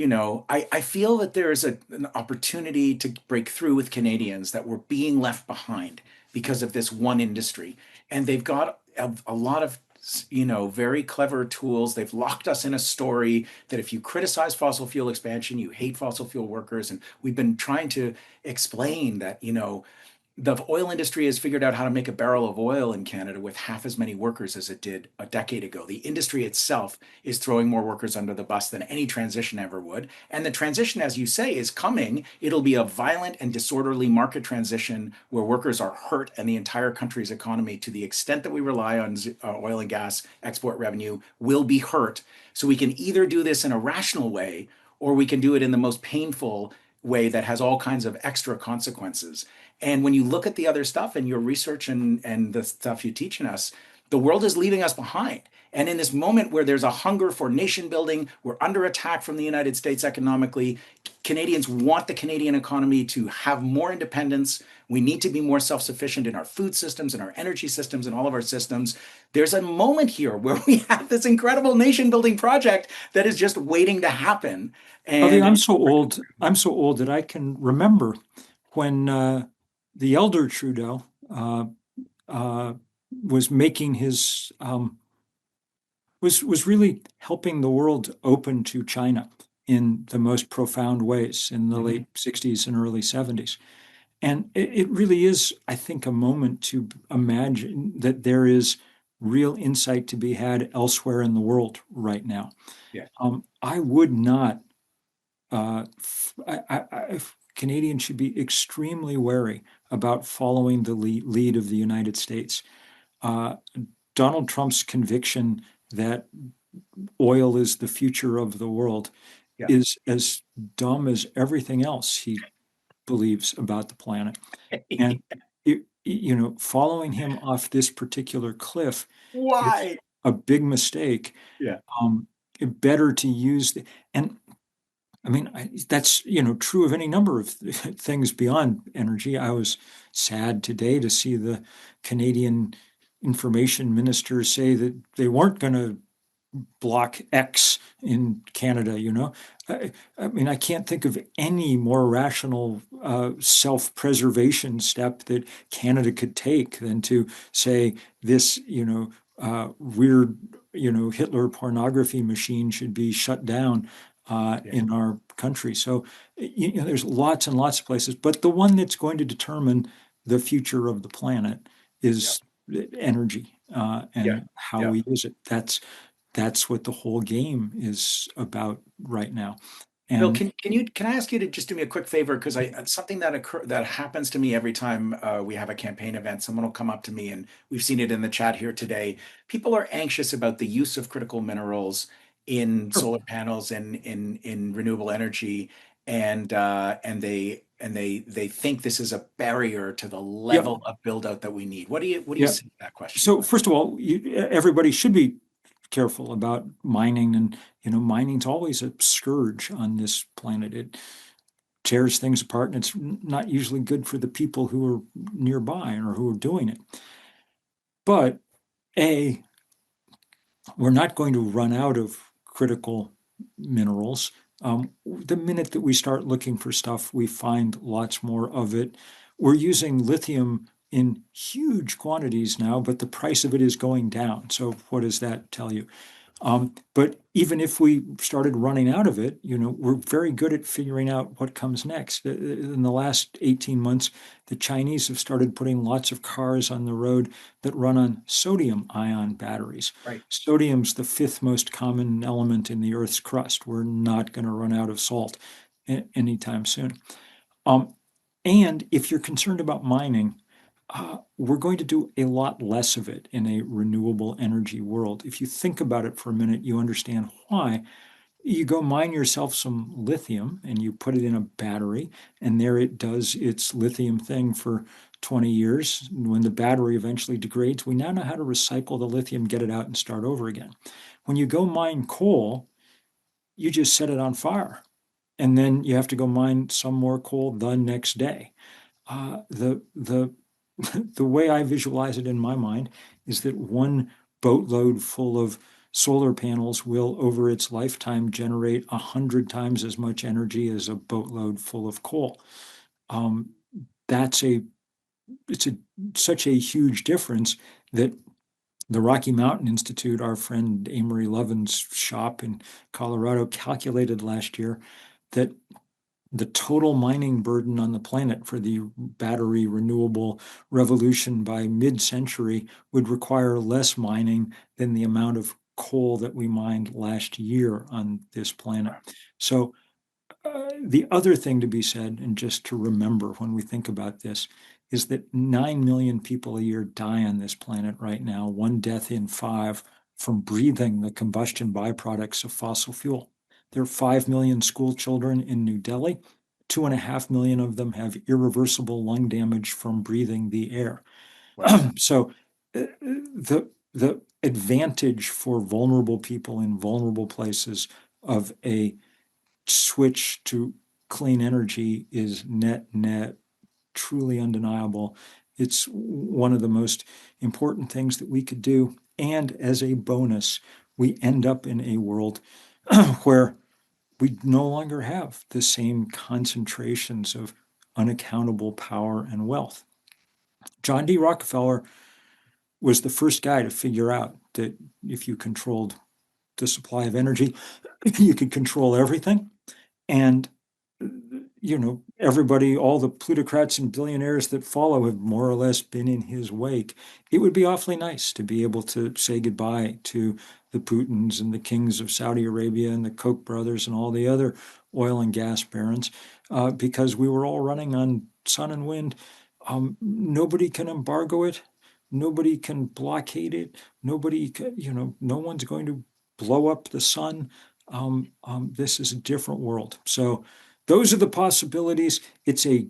I feel that there is an opportunity to break through with Canadians that we're being left behind because of this one industry. And they've got a lot of, very clever tools. They've locked us in a story that if you criticize fossil fuel expansion, you hate fossil fuel workers. And we've been trying to explain that, the oil industry has figured out how to make a barrel of oil in Canada with half as many workers as it did a decade ago. The industry itself is throwing more workers under the bus than any transition ever would. And the transition, as you say, is coming. It'll be a violent and disorderly market transition where workers are hurt and the entire country's economy, to the extent that we rely on oil and gas export revenue, will be hurt. So we can either do this in a rational way, or we can do it in the most painful way that has all kinds of extra consequences. And when you look at the other stuff and your research and the stuff you're teaching us, the world is leaving us behind. And in this moment where there's a hunger for nation building, we're under attack from the United States economically. Canadians want the Canadian economy to have more independence. We need to be more self-sufficient in our food systems and our energy systems and all of our systems. There's a moment here where we have this incredible nation building project that is just waiting to happen. And I'm so old that I can remember when the elder Trudeau was making his was really helping the world open to China in the most profound ways in the late 60s and early 70s. And it really is, I think, a moment to imagine that there is real insight to be had elsewhere in the world right now. Yeah. I would not, Canadians should be extremely wary about following the lead of the United States. Donald Trump's conviction that oil is the future of the world is as dumb as everything else he believes about the planet. And, following him off this particular cliff is a big mistake. Yeah. Better to use and I mean, that's, true of any number of things beyond energy. I was sad today to see the Canadian information minister say that they weren't going to block X in Canada, I mean, I can't think of any more rational self-preservation step that Canada could take than to say this, weird, Hitler pornography machine should be shut down in our country. So, there's lots and lots of places, but the one that's going to determine the future of the planet is energy. and how we use it. That's what the whole game is about right now. Bill, And can I ask you to just do me a quick favor? Because something that happens to me every time we have a campaign event, someone will come up to me, and we've seen it in the chat here today. People are anxious about the use of critical minerals in solar panels and in renewable energy, and they think this is a barrier to the level of build out that we need. What do you say to that question? So first of all, everybody should be careful about mining, and mining's always a scourge on this planet. It tears things apart, and it's not usually good for the people who are nearby or who are doing it. But we're not going to run out of critical minerals. The minute that we start looking for stuff, we find lots more of it. We're using lithium in huge quantities now, but the price of it is going down. So what does that tell you? But even if we started running out of it, we're very good at figuring out what comes next. In the last 18 months, the Chinese have started putting lots of cars on the road that run on sodium-ion batteries. Right. Sodium's the 5th most common element in the Earth's crust. We're not going to run out of salt anytime soon. And if you're concerned about mining, we're going to do a lot less of it in a renewable energy world. If you think about it for a minute, you understand why. You go mine yourself some lithium and you put it in a battery, and there it does its lithium thing for 20 years. When the battery eventually degrades, we now know how to recycle the lithium, get it out, and start over again. When you go mine coal, you just set it on fire, and then you have to go mine some more coal the next day. The way I visualize it in my mind is that one boatload full of solar panels will, over its lifetime, generate 100 times as much energy as a boatload full of coal. Such a huge difference that the Rocky Mountain Institute, our friend Amory Levin's shop in Colorado, calculated last year that the total mining burden on the planet for the battery renewable revolution by mid-century would require less mining than the amount of coal that we mined last year on this planet. So the other thing to be said, and just to remember when we think about this, is that 9 million people a year die on this planet right now, 1 death in 5 from breathing the combustion byproducts of fossil fuel. There are 5 million school children in New Delhi. 2.5 million of them have irreversible lung damage from breathing the air. Wow. So the advantage for vulnerable people in vulnerable places of a switch to clean energy is net truly undeniable. It's one of the most important things that we could do. And as a bonus, we end up in a world where we no longer have the same concentrations of unaccountable power and wealth. John D. Rockefeller was the first guy to figure out that if you controlled the supply of energy, you could control everything. And everybody, all the plutocrats and billionaires that follow have more or less been in his wake. It would be awfully nice to be able to say goodbye to the Putins and the kings of Saudi Arabia and the Koch brothers and all the other oil and gas barons, because we were all running on sun and wind. Nobody can embargo it. Nobody can blockade it. Nobody can, no one's going to blow up the sun. This is a different world. So those are the possibilities. It's a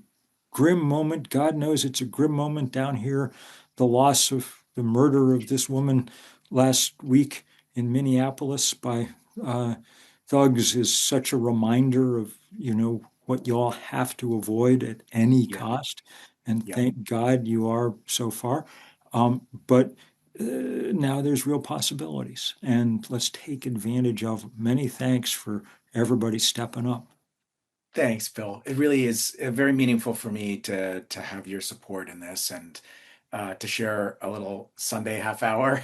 grim moment. God knows it's a grim moment down here. The loss of the murder of this woman last week in Minneapolis by thugs is such a reminder of, what y'all have to avoid at any cost. And thank God you are so far. But now there's real possibilities. And let's take advantage of many thanks for everybody stepping up. Thanks, Bill. It really is very meaningful for me to have your support in this, and to share a little Sunday half hour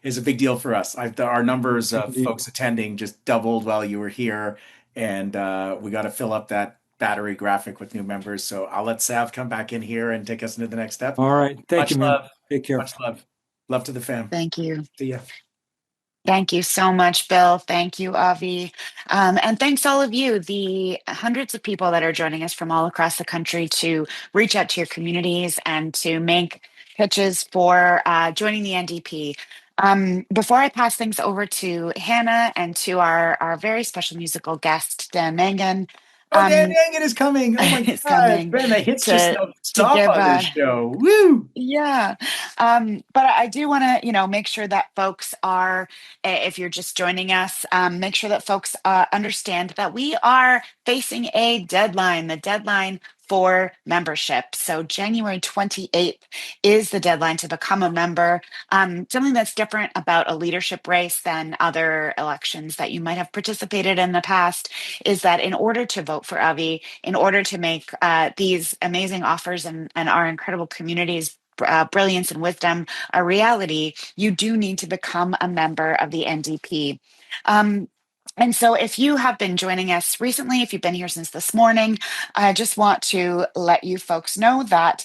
is a big deal for us. Our numbers of folks attending just doubled while you were here, and we got to fill up that battery graphic with new members. So I'll let Sav come back in here and take us into the next step. All right. Thank you, man. Love. Take care. Much love. Love to the fam. Thank you. See ya. Thank you so much, Bill. Thank you, Avi. And thanks all of you, the hundreds of people that are joining us from all across the country to reach out to your communities and to make pitches for joining the NDP. Before I pass things over to Hannah and to our very special musical guest, Dan Mangan, Oh, Dan Mangan is coming. Oh my is God. coming Man, the hits just don't to stop give on this show. Woo! yeah. But I do want to, make sure that folks are, if you're just joining us, make sure that folks understand that we are facing a deadline, the deadline for membership. So January 28th is the deadline to become a member. Something that's different about a leadership race than other elections that you might have participated in the past is that in order to vote for Avi, in order to make these amazing offers and our incredible communities brilliance and wisdom a reality, you do need to become a member of the NDP. And so if you have been joining us recently, if you've been here since this morning, I just want to let you folks know that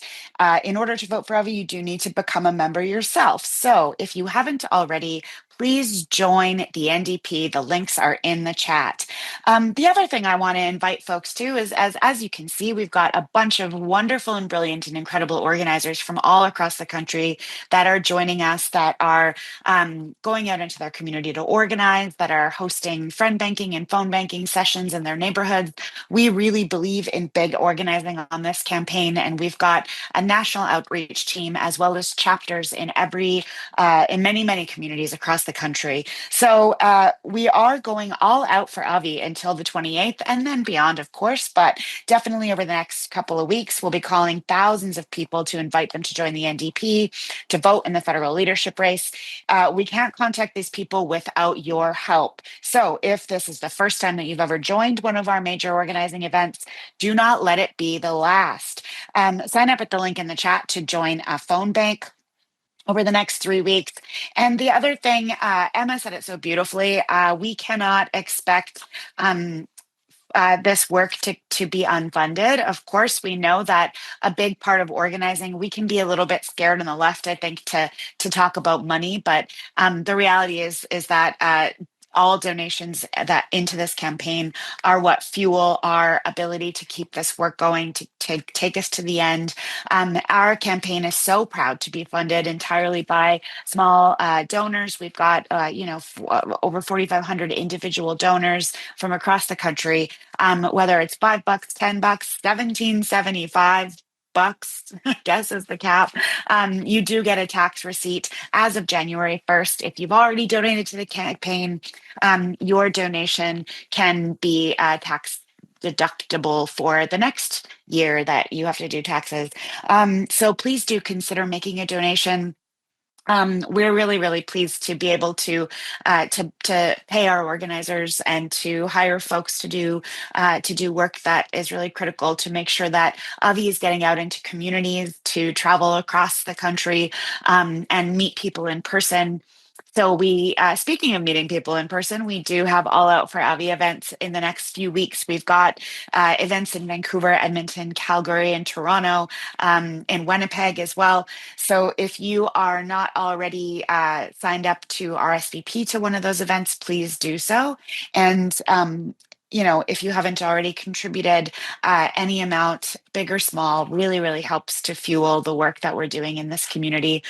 in order to vote for Avi, you do need to become a member yourself. So if you haven't already, please join the NDP. The links are in the chat. The other thing I want to invite folks to is, as you can see, we've got a bunch of wonderful and brilliant and incredible organizers from all across the country that are joining us, that are going out into their community to organize, that are hosting friend banking and phone banking sessions in their neighborhoods. We really believe in big organizing on this campaign, and we've got a national outreach team as well as chapters in many communities across the country. So we are going all out for Avi until the 28th and then beyond, of course, but definitely over the next couple of weeks, we'll be calling thousands of people to invite them to join the NDP, to vote in the federal leadership race. We can't contact these people without your help. So if this is the first time that you've ever joined one of our major organizing events, do not let it be the last. Sign up at the link in the chat to join a phone bank over the next 3 weeks. And the other thing, Emma said it so beautifully, we cannot expect this work to be unfunded. Of course, we know that a big part of organizing, we can be a little bit scared on the left, I think, to talk about money, but the reality is that all donations that into this campaign are what fuel our ability to keep this work going, to take us to the end. Our campaign is so proud to be funded entirely by small donors. We've got, over 4,500 individual donors from across the country, whether it's $5, $10, $17.75. I guess is the cap. You do get a tax receipt as of January 1st. If you've already donated to the campaign, your donation can be tax deductible for the next year that you have to do taxes. So please do consider making a donation. We're really pleased to be able to pay our organizers and to hire folks to do work that is really critical to make sure that Avi is getting out into communities, to travel across the country and meet people in person. So we, speaking of meeting people in person, we do have All Out for Avi events in the next few weeks. We've got events in Vancouver, Edmonton, Calgary, and Toronto, in Winnipeg as well. So if you are not already signed up to RSVP to one of those events, please do so. And if you haven't already contributed any amount, big or small, really helps to fuel the work that we're doing in this community.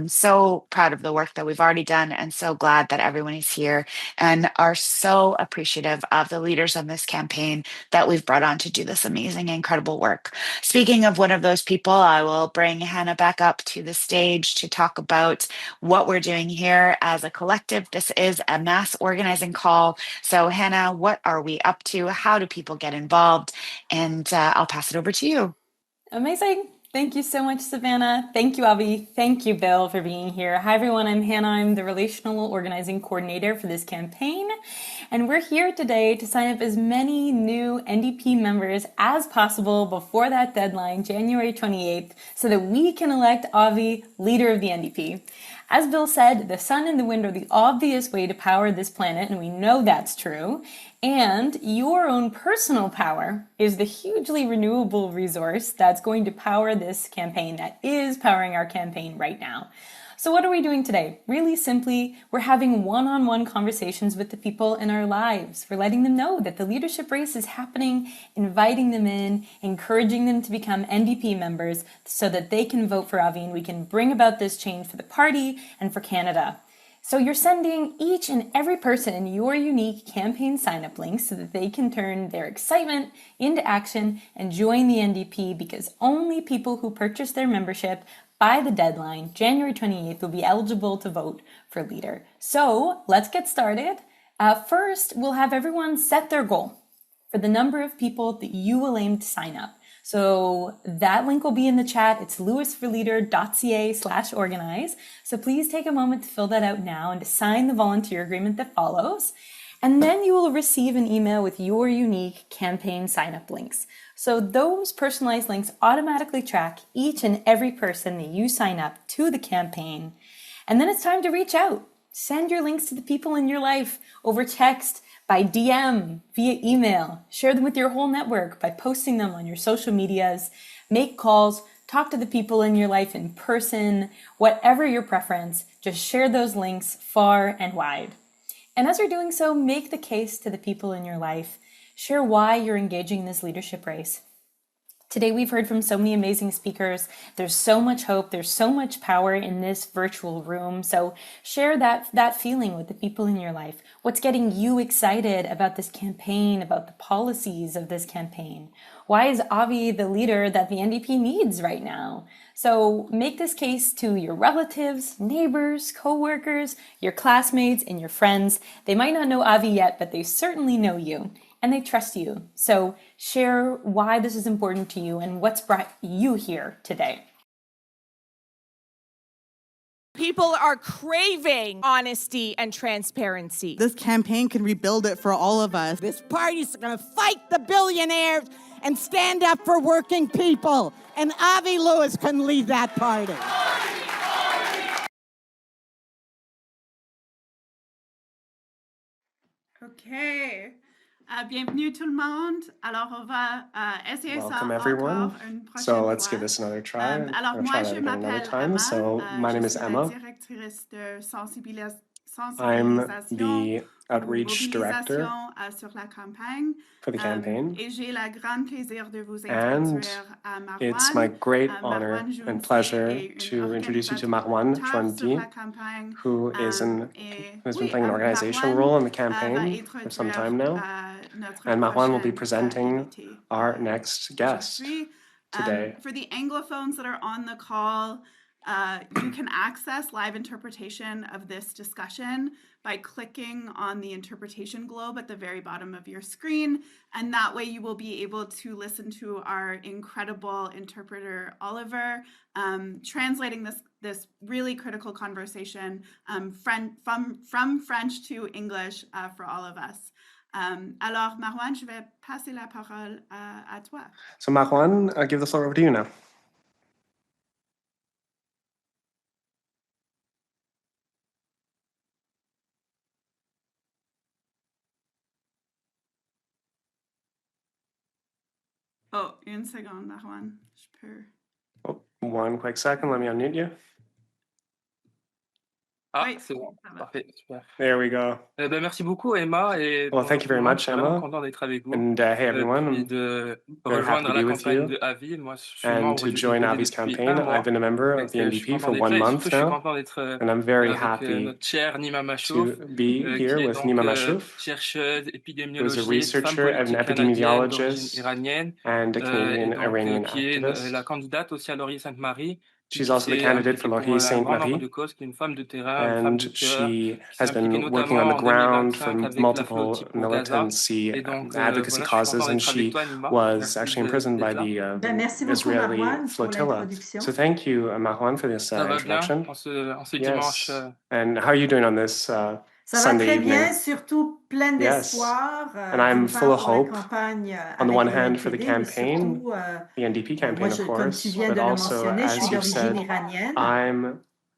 So proud of the work that we've already done and so glad that everyone is here and are so appreciative of the leaders on this campaign that we've brought on to do this amazing, incredible work. Speaking of one of those people, I will bring Hannah back up to the stage to talk about what we're doing here as a collective. This is a mass organizing call. So Hannah, what are we up to? How do people get involved? And I'll pass it over to you. Amazing. Thank you so much, Savannah. Thank you, Avi. Thank you, Bill, for being here. Hi, everyone. I'm Hannah. I'm the Relational Organizing Coordinator for this campaign. And we're here today to sign up as many new NDP members as possible before that deadline, January 28th, so that we can elect Avi leader of the NDP. As Bill said, the sun and the wind are the obvious way to power this planet, and we know that's true. And your own personal power is the hugely renewable resource that's going to power this campaign, that is powering our campaign right now. So what are we doing today? Really simply, we're having one-on-one conversations with the people in our lives. We're letting them know that the leadership race is happening, inviting them in, encouraging them to become NDP members so that they can vote for Avi and we can bring about this change for the party and for Canada. So you're sending each and every person your unique campaign sign-up links so that they can turn their excitement into action and join the NDP, because only people who purchase their membership by the deadline, January 28th, will be eligible to vote for leader. So let's get started. First, we'll have everyone set their goal for the number of people that you will aim to sign up. So that link will be in the chat. It's lewisforleader.ca/organize. So please take a moment to fill that out now and to sign the volunteer agreement that follows. And then you will receive an email with your unique campaign sign-up links. So those personalized links automatically track each and every person that you sign up to the campaign. And then it's time to reach out. Send your links to the people in your life over text, by DM, via email. Share them with your whole network by posting them on your social medias. Make calls, talk to the people in your life in person, whatever your preference, just share those links far and wide. And as you're doing so, make the case to the people in your life. Share why you're engaging in this leadership race. Today we've heard from so many amazing speakers. There's so much hope. There's so much power in this virtual room. So share that feeling with the people in your life. What's getting you excited about this campaign, about the policies of this campaign? Why is Avi the leader that the NDP needs right now? So make this case to your relatives, neighbors, co-workers, your classmates, and your friends. They might not know Avi yet, but they certainly know you. And they trust you. So share why this is important to you and what's brought you here today. People are craving honesty and transparency. This campaign can rebuild it for all of us. This party's going to fight the billionaires and stand up for working people. And Avi Lewis can lead that party. Okay. Bienvenue tout le monde. Alors, on va essayer ça Welcome everyone. encore une prochaine So let's fois. give this another try. Alors, I'll moi, try je that again another m'appelle time. Emma. So my name is Je suis la Emma. directrice de I'm sensibilisation the outreach mobilisation director sur la campagne. for the campaign. Et j'ai le grand plaisir de vous And introduire à Marouane. it's my great honor Marouane and Jounti pleasure est une to introduce you to Marouane organisateur sur Jounti, la campagne. who has been playing an organization Marouane, role in the va campaign for some time now. Notre And Marouane will be prochaine, presenting invité, our next guest aujourd'hui. today. For the Anglophones that are on the call, you can access live interpretation of this discussion by clicking on the interpretation globe at the very bottom of your screen. And that way you will be able to listen to our incredible interpreter, Oliver, translating this really critical conversation from French to English for all of us. Alors, Marouane, je vais passer la parole à toi. So Marouane, I'll give the floor over to you now. Oh, une seconde, Marouane. Je peux... Oh, one quick second, let me unmute you. Ah, c'est bon, parfait, super. There we go. Merci beaucoup, Emma. Et Well, thank you very much, Emma. content d'être avec vous. And hey, everyone. Puis I'm de very happy rejoindre to la be with campagne you de Avi. Moi, je suis and membre to du join NDP Avi's depuis campaign. un mois. I've been a member of the Donc, je suis NDP for content d'être 1 là. Et month surtout, je suis now, content d'être and I'm very avec happy notre chère Nima to Machouf, be qui here est with donc Nima Machouf, chercheuse, who's a épidémiologiste, femme researcher and politique an canadienne d'origine epidemiologist iranienne, and a et Canadian donc Iranian qui est activist. la candidate aussi à Laurier-Sainte-Marie. She's also the candidate for Laurier un grand nombre de Sainte-Marie, causes, qui est une femme de terrain, une femme de and cœur, she qui s'est has impliquée been working on notamment the en ground for 2025 avec la multiple flotte pour Gaza. militancy Et donc, advocacy voilà, je suis causes, content and d'être avec she toi, Nima. was Merci actually imprisoned by d'être là. the Merci beaucoup, Israeli Marouane, pour flotilla. l'introduction. So thank you, Marouane, for this Ça va bien introduction. en ce dimanche. Yes. And how are you doing on this Ça va Sunday très evening? bien, surtout plein Yes. d'espoir. And I'm d'une full part of pour la hope, campagne on the avec one le hand for the McKibben, mais campaign, surtout, the NDP moi, campaign, of comme tu course, viens but de le also, mentionner, je as suis you've d'origine said, iranienne. I'm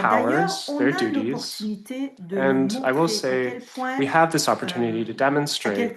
powers, their duties, and I will say we have this opportunity to demonstrate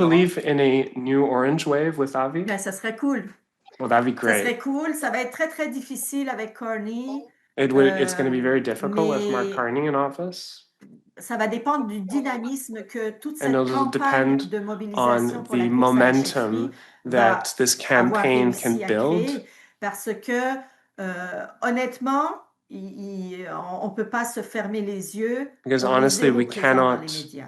believe in a new orange wave with Avi? Ben, ça serait cool. Well, that'd be Ça serait great. cool. Ça va être très, très difficile avec Carney. It's going to be very difficult with Mark Mais Carney in office. ça va dépendre du dynamisme que toute And cette it'll campagne depend de mobilisation on pour la the course à la momentum chefferie va that this avoir campaign réussi can à build. créer. Parce que, honnêtement, on ne peut pas se fermer les yeux Because au honestly, zéro we présent dans les cannot médias.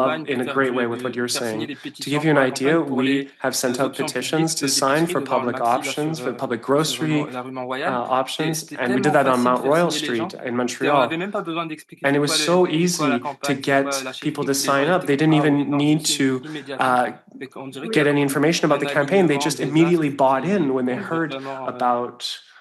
love in a great way with what you're saying. To give you an idea, we have sent out petitions to sign for public options, for public grocery options, and we did that on Mount Royal Street in Montreal. And it was so easy to get people to sign up. They didn't even need to get any information about the campaign. They just immediately bought in when they heard about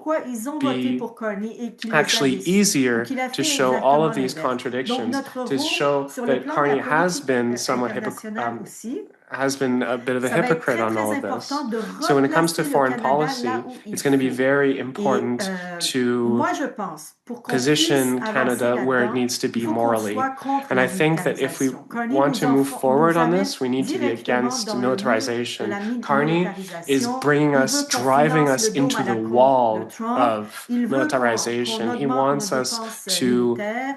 pourquoi ils ont voté pour Carney et qu'il les a actually déçus, easier qu'il a to fait show all of exactement these l'inverse. Donc contradictions, notre to rôle show sur le that plan de la Carney has politique been somewhat internationale aussi, has been a bit of a ça va être hypocrite très on très all of this. important de So when it comes to replacer le foreign Canada policy, là où il it's going to be faut. very Et important to moi je pense, pour qu'on puisse position avancer Canada where it là-dedans, needs to il be faut qu'on morally. soit contre And la I think that if we militarisation. Carney want to move nous forward on amène this, we need to be directement against dans le mur de militarization. la Carney is militarisation. bringing Il veut us, qu'on driving finance us le dôme into à la the con de wall Trump. of Il veut qu'on militarization. He augmente wants nos us dépenses to militaires.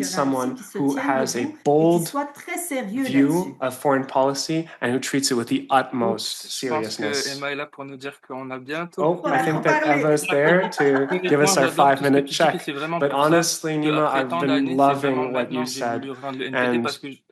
need someone who has a bold view of foreign policy and who treats it with the utmost Je pense que seriousness. Emma est là pour nous dire qu'on a bientôt. Oh, I think that Emma's there to give us our 5-minute check. But honestly, Nima, I've been loving what you said. And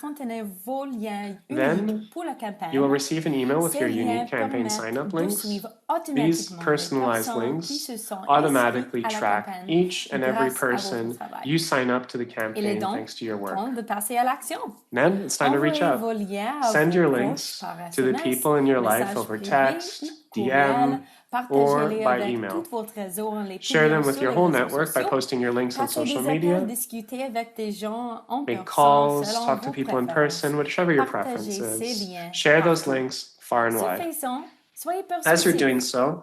contenir vos liens Then uniques pour la campagne. you will receive an email with Ces your liens unique campaign permettent sign-up de links. suivre These automatiquement les personalized personnes qui links se sont automatically inscrites à la track campagne each and every grâce à votre person travail. you sign up to the Il est campaign donc thanks to your work. temps de passer à l'action. Then it's time to reach Envoyez out. vos liens à Send vos your proches links par to the SMS, people in your life message over privé text, ou courriel. DM, or Partagez-les by avec email. tout votre réseau en les Share them publiant with sur your les whole réseaux network by sociaux. posting your links on Passez social des appels, media. discuter avec des gens en Make personne calls, selon talk to vos people in préférences. person, whichever your Partagez preference ces is. liens Share those partout. links far and Ce wide. faisant, soyez As you're persuasifs. doing so,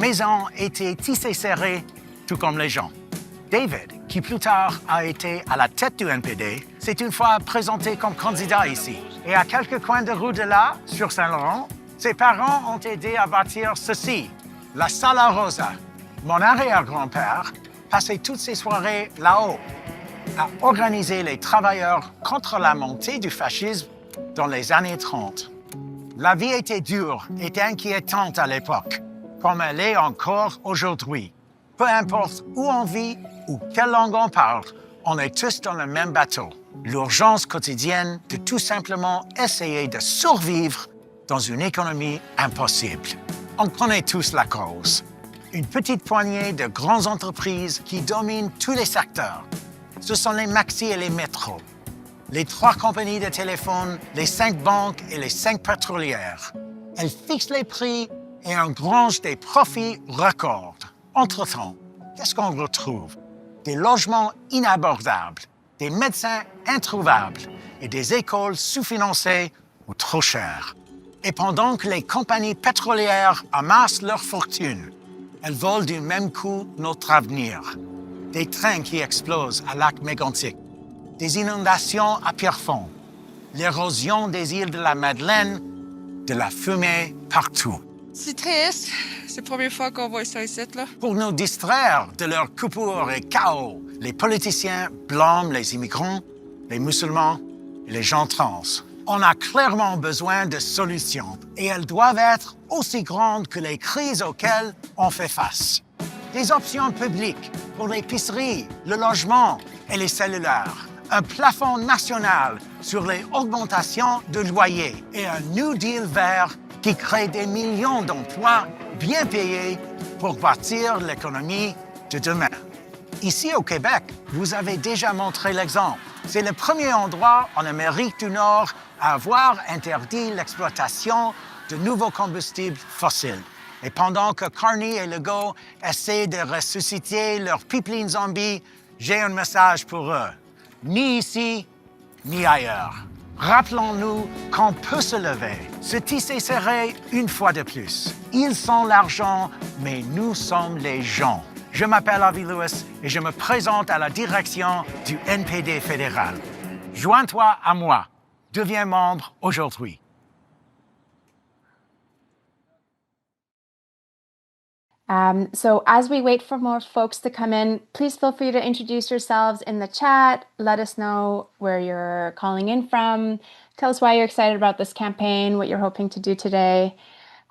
maisons étaient tissées serrées, tout comme les gens. David, qui plus tard a été à la tête du NPD, s'est une fois présenté comme candidat ici. Et à quelques coins de rue de là, sur Saint-Laurent, ses parents ont aidé à bâtir ceci, la Sala Rosa. Mon arrière-grand-père passait toutes ses soirées là-haut, à organiser les travailleurs contre la montée du fascisme dans les années 30. La vie était dure et inquiétante à l'époque. comme elle est encore aujourd'hui. Peu importe où on vit ou quelle langue on parle, on est tous dans le même bateau. L'urgence quotidienne de tout simplement essayer de survivre dans une économie impossible. On connaît tous la cause. Une petite poignée de grandes entreprises qui dominent tous les secteurs. Ce sont les maxis et les métros, les 3 compagnies de téléphone, les 5 banques et les 5 pétrolières. Elles fixent les prix et engrangent des profits records. Entre-temps, qu'est-ce qu'on retrouve? Des logements inabordables, des médecins introuvables et des écoles sous-financées ou trop chères. Et pendant que les compagnies pétrolières amassent leurs fortunes, elles volent du même coup notre avenir. Des trains qui explosent à lac mégantic, des inondations à Pierrefonds, l'érosion des îles de la Madeleine, de la fumée partout. C'est triste. C'est la première fois qu'on voit ça ici, là. Pour nous distraire de leur coupure et chaos, les politiciens blâment les immigrants, les musulmans et les gens trans. On a clairement besoin de solutions et elles doivent être aussi grandes que les crises auxquelles on fait face. Des options publiques pour l'épicerie, le logement et les cellulaires. Un plafond national sur les augmentations de loyers et un New Deal vert qui crée des millions d'emplois bien payés pour bâtir l'économie de demain. Ici au Québec, vous avez déjà montré l'exemple. C'est le premier endroit en Amérique du Nord à avoir interdit l'exploitation de nouveaux combustibles fossiles. Et pendant que Carney et Legault essaient de ressusciter leur pipeline zombie, j'ai un message pour eux. Ni ici, ni ailleurs. Rappelons-nous qu'on peut se lever, se tisser serré une fois de plus. Ils sont l'argent, mais nous sommes les gens. Je m'appelle Avi Lewis et je me présente à la direction du NPD fédéral. Joins-toi à moi. Deviens membre aujourd'hui. So as we wait for more folks to come in, please feel free to introduce yourselves in the chat. Let us know where you're calling in from. Tell us why you're excited about this campaign, what you're hoping to do today.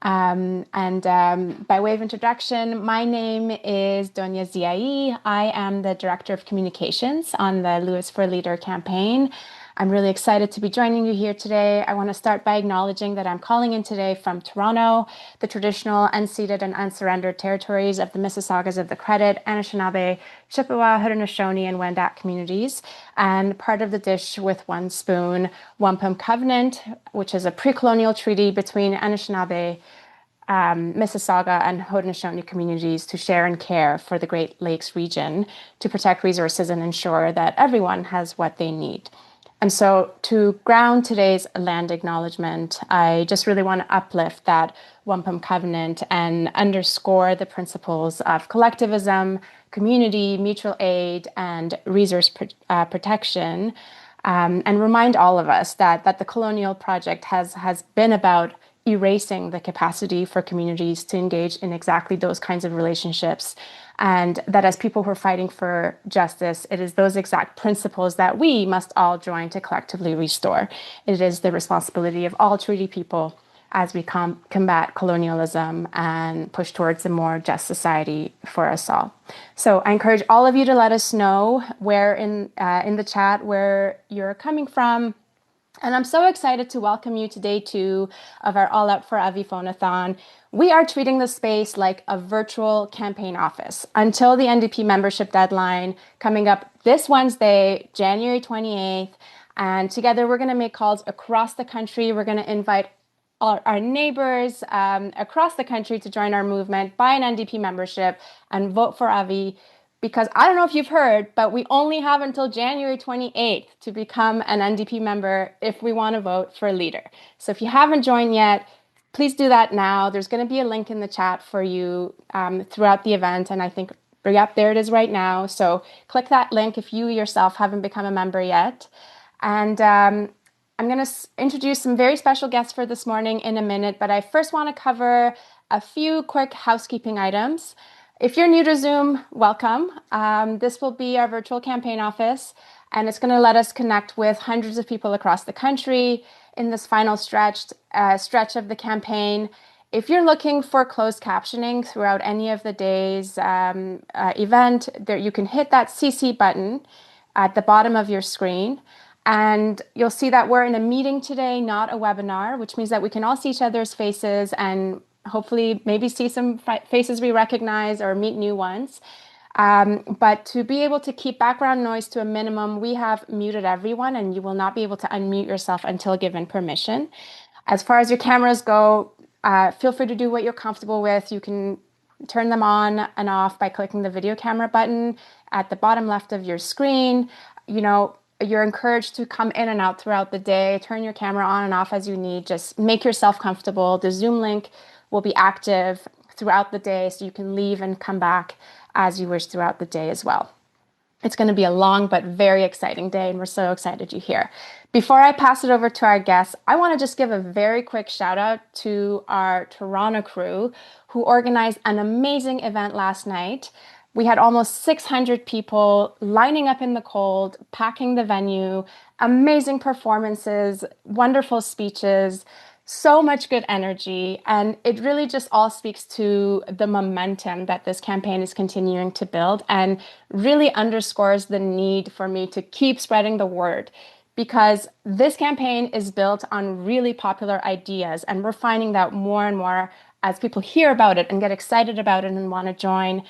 By way of introduction, my name is Donia Ziai. I am the Director of Communications on the Lewis for Leader campaign. I'm really excited to be joining you here today. I want to start by acknowledging that I'm calling in today from Toronto, the traditional unceded and unsurrendered territories of the Mississaugas of the Credit, Anishinaabe, Chippewa, Haudenosaunee, and Wendat communities, and part of the Dish with One Spoon Wampum Covenant, which is a pre-colonial treaty between Anishinaabe, Mississauga, and Haudenosaunee communities to share and care for the Great Lakes region, to protect resources and ensure that everyone has what they need. And so to ground today's land acknowledgement, I just really want to uplift that Wampum Covenant and underscore the principles of collectivism, community, mutual aid, and resource protection, and remind all of us that the colonial project has been about erasing the capacity for communities to engage in exactly those kinds of relationships. And that as people who are fighting for justice, it is those exact principles that we must all join to collectively restore. It is the responsibility of all treaty people as we combat colonialism and push towards a more just society for us all. So I encourage all of you to let us know where in the chat where you're coming from. And I'm so excited to welcome you to day 2 of our All Out for Avi PHONE-A-THON. We are treating the space like a virtual campaign office until the NDP membership deadline coming up this Wednesday, January 28th. And together we're going to make calls across the country. We're going to invite our neighbors across the country to join our movement, buy an NDP membership, and vote for Avi. Because I don't know if you've heard, but we only have until January 28th to become an NDP member if we want to vote for a leader. So if you haven't joined yet, please do that now. There's going to be a link in the chat for you throughout the event. And I think, yep, there it is right now. So click that link if you yourself haven't become a member yet. And I'm going to introduce some very special guests for this morning in a minute. But I first want to cover a few quick housekeeping items. If you're new to Zoom, welcome. This will be our virtual campaign office, and it's going to let us connect with hundreds of people across the country in this final stretch of the campaign. if you're looking for closed captioning throughout any of the day's event, there you can hit that CC button at the bottom of your screen. And you'll see that we're in a meeting today, not a webinar, which means that we can all see each other's faces and hopefully maybe see some faces we recognize or meet new ones. But to be able to keep background noise to a minimum, we have muted everyone, and you will not be able to unmute yourself until given permission. As far as your cameras go, feel free to do what you're comfortable with. You can turn them on and off by clicking the video camera button at the bottom left of your screen. You know, you're encouraged to come in and out throughout the day, turn your camera on and off as you need. Just make yourself comfortable. The Zoom link will be active throughout the day, so you can leave and come back as you wish throughout the day as well. It's going to be a long but very exciting day, and we're so excited you're here. Before I pass it over to our guests, I want to just give a very quick shout out to our Toronto crew who organized an amazing event last night. We had almost 600 people lining up in the cold, packing the venue, amazing performances, wonderful speeches, so much good energy. And it really just all speaks to the momentum that this campaign is continuing to build and really underscores the need for me to keep spreading the word, because this campaign is built on really popular ideas. And we're finding that more and more as people hear about it and get excited about it and want to join.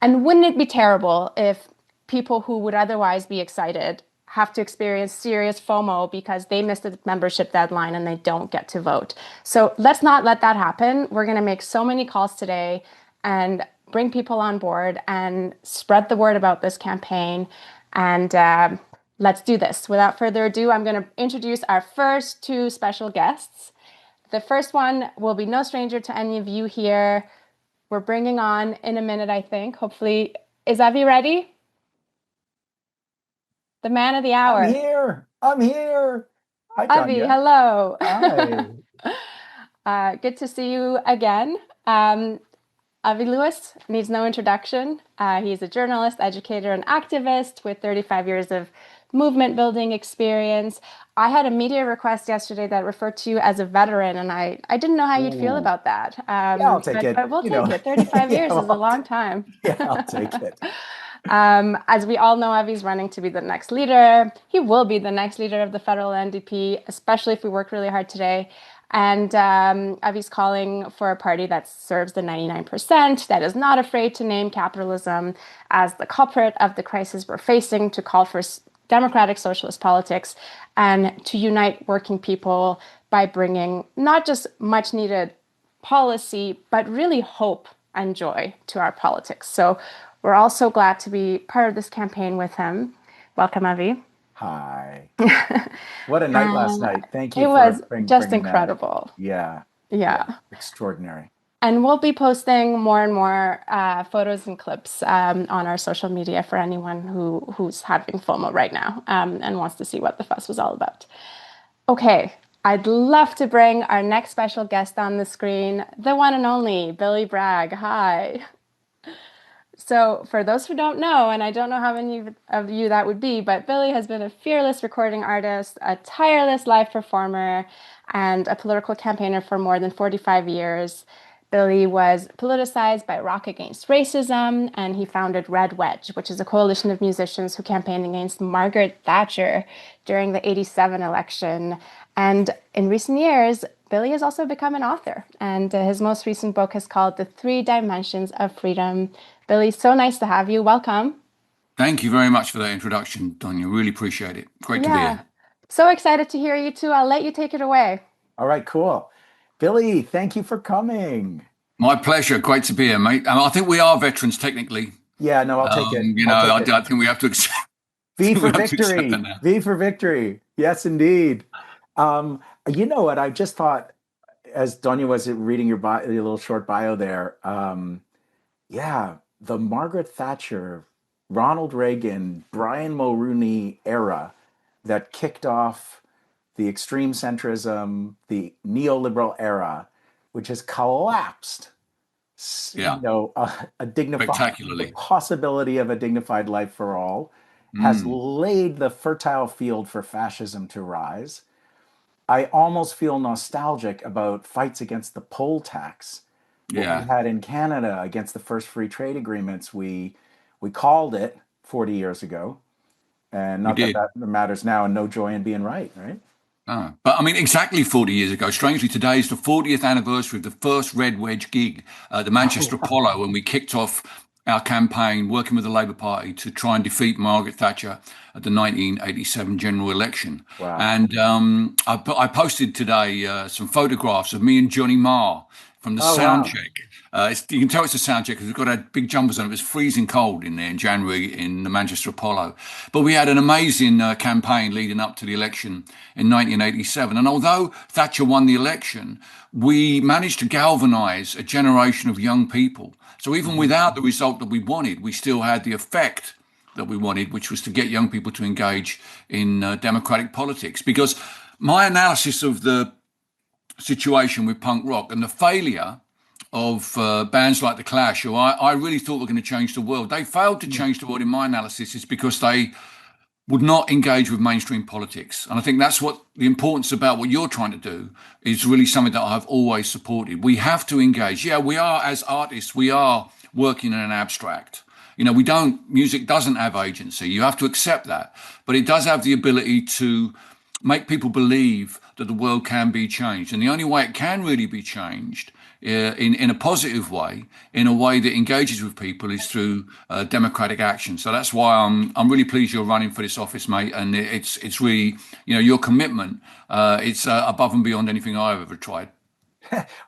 And wouldn't it be terrible if people who would otherwise be excited have to experience serious FOMO because they missed the membership deadline and they don't get to vote? So let's not let that happen. We're going to make so many calls today and bring people on board and spread the word about this campaign. And let's do this. Without further ado, I'm going to introduce our first two special guests. The first one will be no stranger to any of you here. We're bringing on in a minute, I think. Hopefully, is Avi ready? The man of the hour. I'm here. Hi, Avi, Tanya. hello. Hi. Good to see you again. Avi Lewis needs no introduction. He's a journalist, educator, and activist with 35 years of movement building experience. I had a media request yesterday that referred to you as a veteran, and I didn't know how you'd feel about that. Yeah, I'll take it. But we'll take it. 35 Yeah, years is a long time. Yeah, I'll take it. As we all know, Avi's running to be the next leader. He will be the next leader of the federal NDP, especially if we work really hard today. And Avi's calling for a party that serves the 99%, that is not afraid to name capitalism as the culprit of the crisis we're facing, to call for democratic socialist politics, and to unite working people by bringing not just much needed policy, but really hope and joy to our politics. So we're all so glad to be part of this campaign with him. Welcome, Avi. Hi. What a night last night. Thank you. It was bringing just that. incredible. Yeah. Extraordinary. And we'll be posting more and more photos and clips on our social media for anyone who's having FOMO right now and wants to see what the fuss was all about. Okay, I'd love to bring our next special guest on the screen, the one and only Billy Bragg. Hi. So for those who don't know, and I don't know how many of you that would be, but Billy has been a fearless recording artist, a tireless live performer, and a political campaigner for more than 45 years. Billy was politicized by Rock Against Racism, and he founded Red Wedge, which is a coalition of musicians who campaigned against Margaret Thatcher during the '87 election. And in recent years, Billy has also become an author, and his most recent book is called The 3 Dimensions of Freedom. Billy, so nice to have you. Welcome. Thank you very much for that introduction, Donya. Really appreciate it. Great to be here. So excited to hear you too. I'll let you take it away. All right, cool. Billy, thank you for coming. My pleasure. Great to be here, mate. I think we are veterans technically. Yeah, no, I'll take it. I think we have to accept. V for victory. V for victory. Yes, indeed. You know what? I just thought, as Donya was reading your little short bio there, the Margaret Thatcher, Ronald Reagan, Brian Mulroney era that kicked off the extreme centrism, the neoliberal era, which has collapsed. A dignified possibility of a dignified life for all has laid the fertile field for fascism to rise. I almost feel nostalgic about fights against the poll tax. What we had in Canada against the first free trade agreements, we called it 40 years ago, and not that matters now, and no joy in being right, right? But I mean, exactly 40 years ago, strangely, today is the 40th anniversary of the first Red Wedge gig at the Manchester Apollo, when we kicked off our campaign working with the Labour Party to try and defeat Margaret Thatcher at the 1987 general election. Wow. And I posted today some photographs of me and Johnny Marr from the sound check. You can tell it's a sound check because we've got our big jumpers on. It was freezing cold in there in January in the Manchester Apollo. But we had an amazing campaign leading up to the election in 1987. And although Thatcher won the election, we managed to galvanise a generation of young people. So even without the result that we wanted, we still had the effect that we wanted, which was to get young people to engage in democratic politics. Because my analysis of the situation with punk rock and the failure of bands like The Clash, who I really thought were going to change the world, they failed to change the world in my analysis is because they would not engage with mainstream politics. And I think that's what the importance about what you're trying to do is really something that I've always supported. We have to engage. Yeah, we are, as artists, we are working in an abstract. You know, music doesn't have agency. You have to accept that. But it does have the ability to make people believe that the world can be changed. And the only way it can really be changed in a positive way, in a way that engages with people, is through democratic action. So that's why I'm really pleased you're running for this office, mate. And it's really, your commitment. It's above and beyond anything I've ever tried.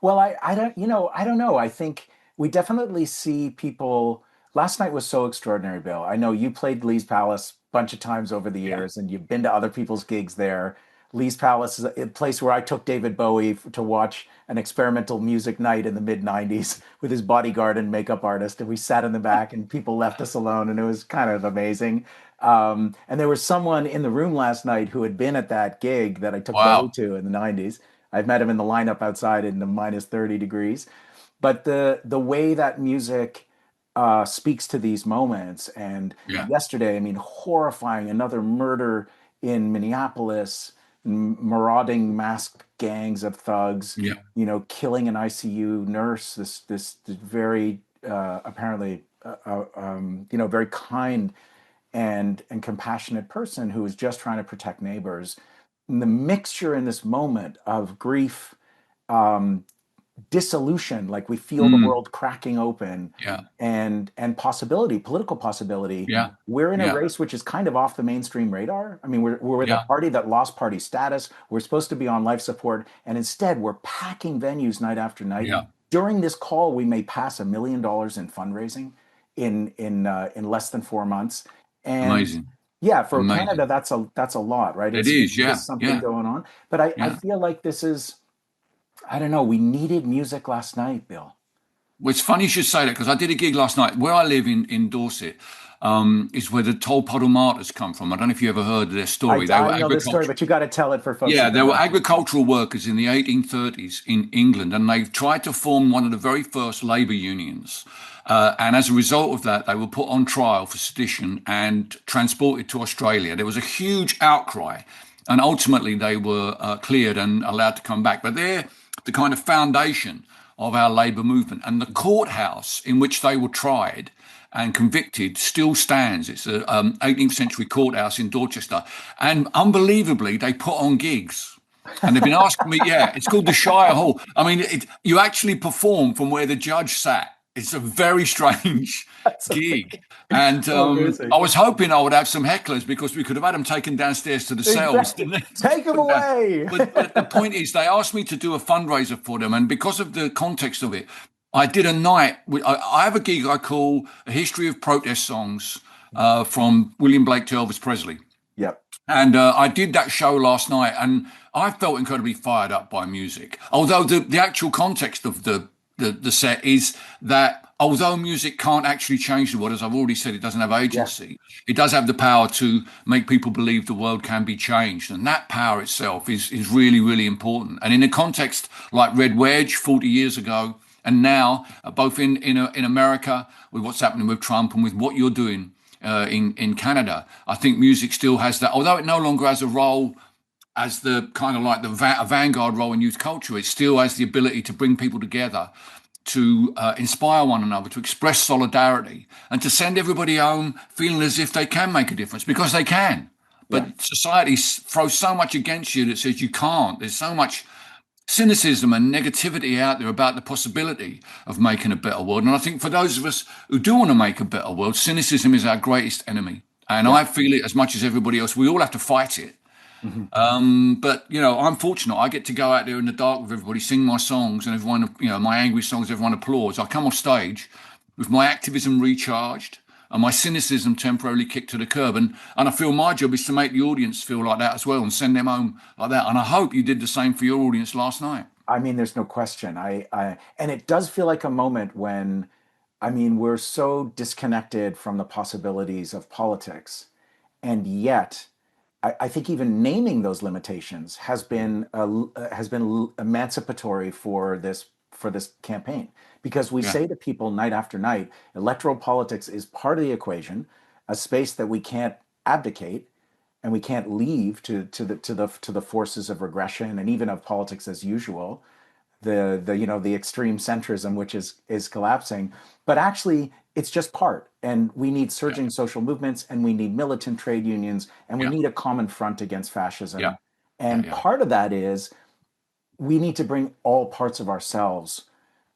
Well, I don't know. I think we definitely see people. Last night was so extraordinary, Bill. I know you played Lee's Palace a bunch of times over the years, and you've been to other people's gigs there. Lee's Palace is a place where I took David Bowie to watch an experimental music night in the mid-90s with his bodyguard and makeup artist. And we sat in the back and people left us alone, and it was kind of amazing. And there was someone in the room last night who had been at that gig that I took Bowie to in the 90s. I've met him in the lineup outside in the minus 30 degrees. But the way that music speaks to these moments. And yesterday, I mean, horrifying, another murder in Minneapolis, marauding masked gangs of thugs, killing an ICU nurse, this very apparently very kind and compassionate person who was just trying to protect neighbors. And the mixture in this moment of grief, dissolution, like we feel the world cracking open, and possibility, political possibility. We're in a race which is kind of off the mainstream radar. I mean, we're with a party that lost party status. We're supposed to be on life support, and instead we're packing venues night after night. During this call, we may pass $1 million in fundraising in less than 4 months. And amazing. Yeah, for Canada, that's a lot, right? It is. There's something going on, but I feel like this is. I don't know. We needed music last night, Bill. Well, it's funny you should say that, because I did a gig last night. Where I live in Dorset is where the Tolpuddle Martyrs come from. I don't know if you ever heard their story. I know the story, but you got to tell it for folks. Yeah, they were agricultural workers in the 1830s in England, and they tried to form one of the very first labour unions. And as a result of that, they were put on trial for sedition and transported to Australia. There was a huge outcry, and ultimately they were cleared and allowed to come back. But they're the kind of foundation of our labour movement. And the courthouse in which they were tried and convicted still stands. It's an 18th century courthouse in Dorchester. And unbelievably, they put on gigs. And they've been asking me, it's called the Shire Hall. I mean, you actually perform from where the judge sat. It's a very strange gig. And I was hoping I would have some hecklers, because we could have had them taken downstairs to the cells. Take them away. But the point is, they asked me to do a fundraiser for them. And because of the context of it, I did a night. I have a gig I call A History of Protest Songs from William Blake to Elvis Presley. Yep. And I did that show last night, and I felt incredibly fired up by music. Although the actual context of the set is that although music can't actually change the world, as I've already said, it doesn't have agency. It does have the power to make people believe the world can be changed. And that power itself is really, really important. And in a context like Red Wedge 40 years ago, and now, both in America, with what's happening with Trump and with what you're doing in Canada, I think music still has that, although it no longer has a role as the kind of like a vanguard role in youth culture. It still has the ability to bring people together, to inspire one another, to express solidarity, and to send everybody home feeling as if they can make a difference, because they can. But society throws so much against you that says you can't. There's so much cynicism and negativity out there about the possibility of making a better world. And I think for those of us who do want to make a better world, cynicism is our greatest enemy. And I feel it as much as everybody else. We all have to fight it. But I'm fortunate. I get to go out there in the dark with everybody, sing my songs, and everyone, my angry songs, everyone applauds. I come off stage with my activism recharged and my cynicism temporarily kicked to the curb. And I feel my job is to make the audience feel like that as well and send them home like that. And I hope you did the same for your audience last night. I mean, there's no question. And it does feel like a moment when, we're so disconnected from the possibilities of politics, and yet I think even naming those limitations has been emancipatory for this campaign, because we say to people night after night, electoral politics is part of the equation, a space that we can't abdicate and we can't leave to the forces of regression and even of politics as usual, the extreme centrism which is collapsing. But actually, it's just part, and we need surging social movements, and we need militant trade unions, and we need a common front against fascism. And part of that is we need to bring all parts of ourselves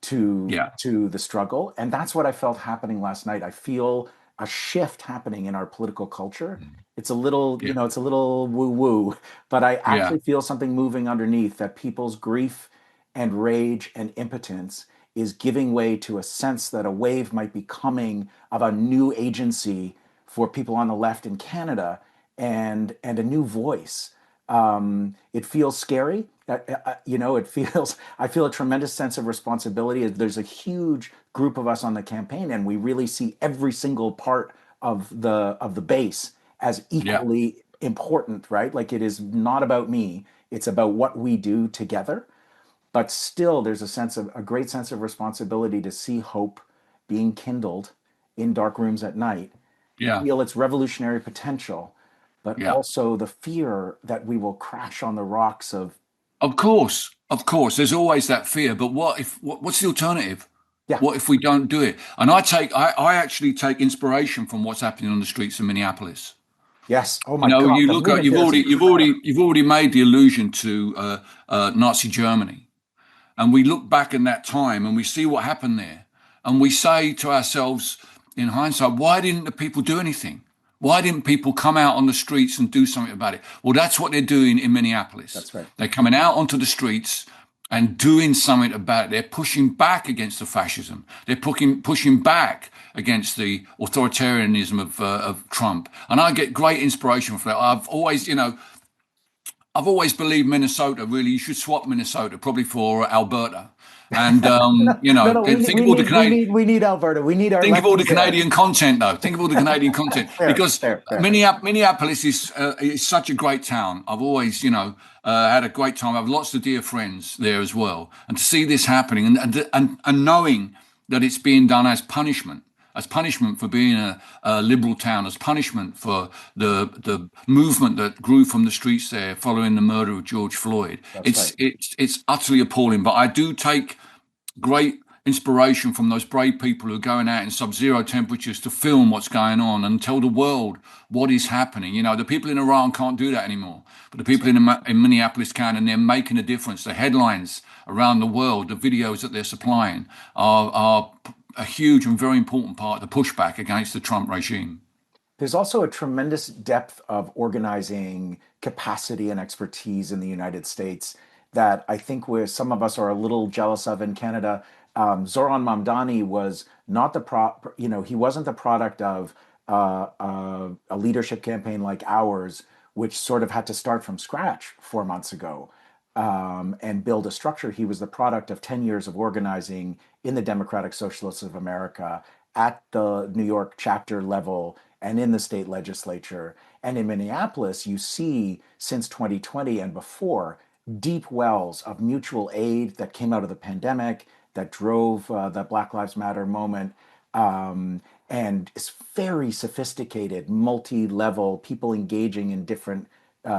to the struggle, and that's what I felt happening last night. I feel a shift happening in our political culture. It's a little, it's a little woo-woo, but I actually feel something moving underneath, that people's grief and rage and impotence is giving way to a sense that a wave might be coming of a new agency for people on the left in Canada, and a new voice. It feels scary. I feel a tremendous sense of responsibility. There's a huge group of us on the campaign, and we really see every single part of the base as equally important, right? Like, it is not about me. It's about what we do together. But still, there's a great sense of responsibility to see hope being kindled in dark rooms at night. Feel its revolutionary potential, but also the fear that we will crash on the rocks of. Of course, there's always that fear. But what's the alternative? What if we don't do it? And I actually take inspiration from what's happening on the streets of Minneapolis. Yes. Oh my God. You look at you've already made the allusion to Nazi Germany. And we look back in that time and we see what happened there. And we say to ourselves, in hindsight, why didn't the people do anything? Why didn't people come out on the streets and do something about it? Well, that's what they're doing in Minneapolis. That's right. They're coming out onto the streets and doing something about it. They're pushing back against the fascism. They're pushing back against the authoritarianism of Trump. And I get great inspiration from that. I've always believed Minnesota, really, you should swap Minnesota probably for Alberta. And, we need Alberta. We need our. Think of all the Canadian content, though. Think of all the Canadian content. Because Minneapolis is such a great town. I've always, had a great time. I have lots of dear friends there as well. And to see this happening and knowing that it's being done as punishment for being a liberal town, as punishment for the movement that grew from the streets there following the murder of George Floyd. It's utterly appalling. But I do take great inspiration from those brave people who are going out in sub-zero temperatures to film what's going on and tell the world what is happening. The people in Iran can't do that anymore, but the people in Minneapolis can, and they're making a difference. The headlines around the world, the videos that they're supplying are a huge and very important part of the pushback against the Trump regime. There's also a tremendous depth of organizing capacity and expertise in the United States that I think some of us are a little jealous of in Canada. Zoran Mamdani was not he wasn't the product of a leadership campaign like ours, which sort of had to start from scratch 4 months ago. And build a structure. He was the product of 10 years of organizing in the Democratic Socialists of America at the New York chapter level and in the state legislature. And in Minneapolis, you see since 2020 and before, deep wells of mutual aid that came out of the pandemic that drove the Black Lives Matter moment. And it's very sophisticated, multi-level, people engaging in different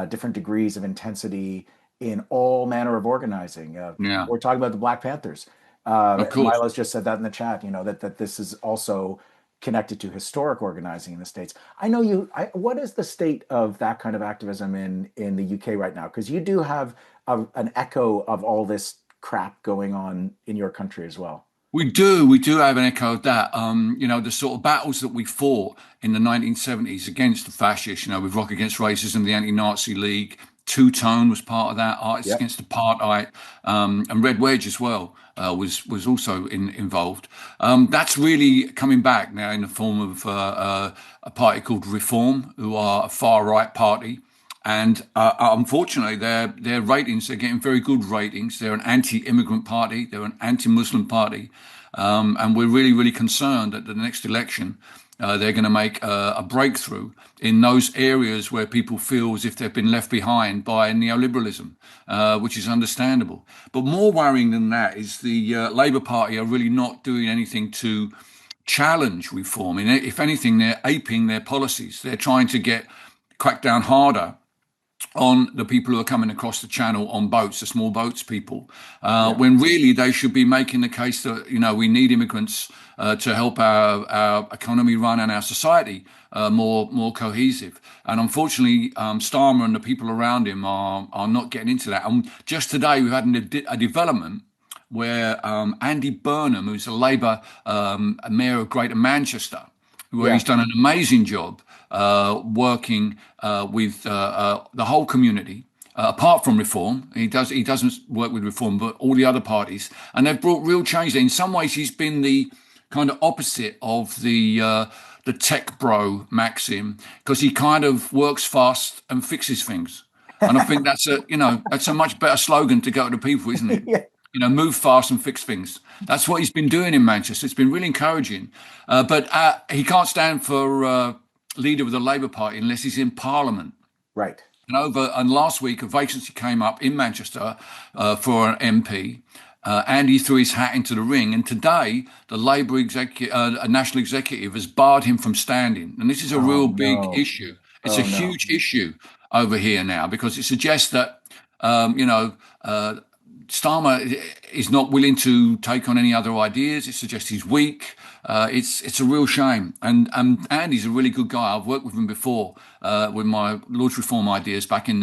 different degrees of intensity in all manner of organizing. Yeah, We're talking about the Black Panthers. of course. Milo's just said that in the chat, that this is also connected to historic organizing in the States. I know what is the state of that kind of activism in the UK right now? Because you do have an echo of all this crap going on in your country as well. We do have an echo of that. The sort of battles that we fought in the 1970s against the fascists, with Rock Against Racism, the Anti-Nazi League, Two-Tone was part of that, Artists Against Apartheid, and Red Wedge as well was also involved. That's really coming back now in the form of a party called Reform, who are a far-right party. And unfortunately, their ratings, they're getting very good ratings. They're an anti-immigrant party. They're an anti-Muslim party. And we're really, really concerned that the next election, they're going to make a breakthrough in those areas where people feel as if they've been left behind by neoliberalism, which is understandable. But more worrying than that is the Labour Party are really not doing anything to challenge reform. And if anything, they're aping their policies. They're trying to crack down harder on the people who are coming across the channel on boats, the small boats people, when really they should be making the case that, we need immigrants to help our economy run and our society more cohesive. And unfortunately, Starmer and the people around him are not getting into that. And just today, we've had a development where Andy Burnham, who's a Labour mayor of Greater Manchester, where he's done an amazing job working with the whole community, apart from Reform. He doesn't work with Reform, but all the other parties, and they've brought real change. In some ways, he's been the kind of opposite of the tech bro maxim, because he kind of works fast and fixes things. And I think that's a much better slogan to go to people, isn't it? Move fast and fix things. That's what he's been doing in Manchester. It's been really encouraging. But he can't stand for leader of the Labour Party unless he's in Parliament. Right. And last week, a vacancy came up in Manchester for an MP. Andy threw his hat into the ring. And today, the Labour national executive has barred him from standing. And this is a real big issue. It's a huge issue over here now, because it suggests that, Starmer is not willing to take on any other ideas. It suggests he's weak. It's a real shame. And Andy's a really good guy. I've worked with him before with my Lord's Reform ideas back in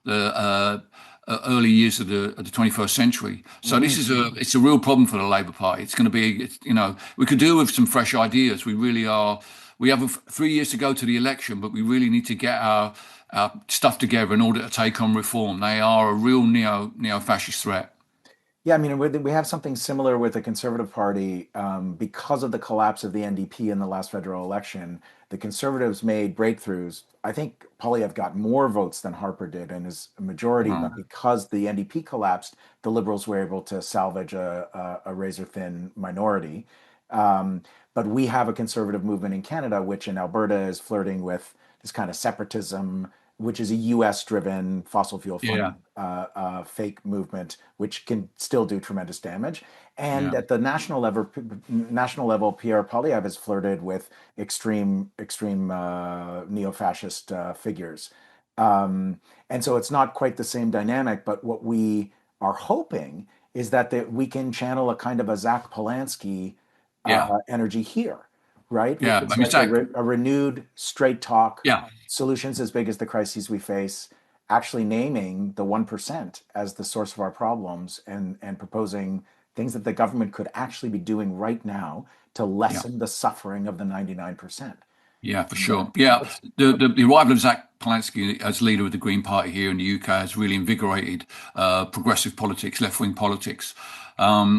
the early years of the 21st century. So it's a real problem for the Labour Party. It's going to be, we could do with some fresh ideas. We really are. We have 3 years to go to the election, but we really need to get our stuff together in order to take on Reform. They are a real neo-fascist threat. Yeah, I mean, we have something similar with the Conservative Party. Because of the collapse of the NDP in the last federal election, the Conservatives made breakthroughs. I think Poilievre got more votes than Harper did in his majority, but because the NDP collapsed, the Liberals were able to salvage a razor-thin minority. But we have a conservative movement in Canada, which in Alberta is flirting with this kind of separatism, which is a US-driven fossil fuel fake movement, which can still do tremendous damage. And at the national level, Pierre Poilievre has flirted with extreme neo-fascist figures. And so it's not quite the same dynamic, but what we are hoping is that we can channel a kind of a Zach Polanski energy here, right? Yeah, It's like a renewed straight talk, solutions as big as the crises we face, actually naming the 1% as the source of our problems and proposing things that the government could actually be doing right now to lessen the suffering of the 99%. Yeah, for sure. Yeah, the arrival of Zach Polanski as leader of the Green Party here in the UK has really invigorated progressive politics, left-wing politics.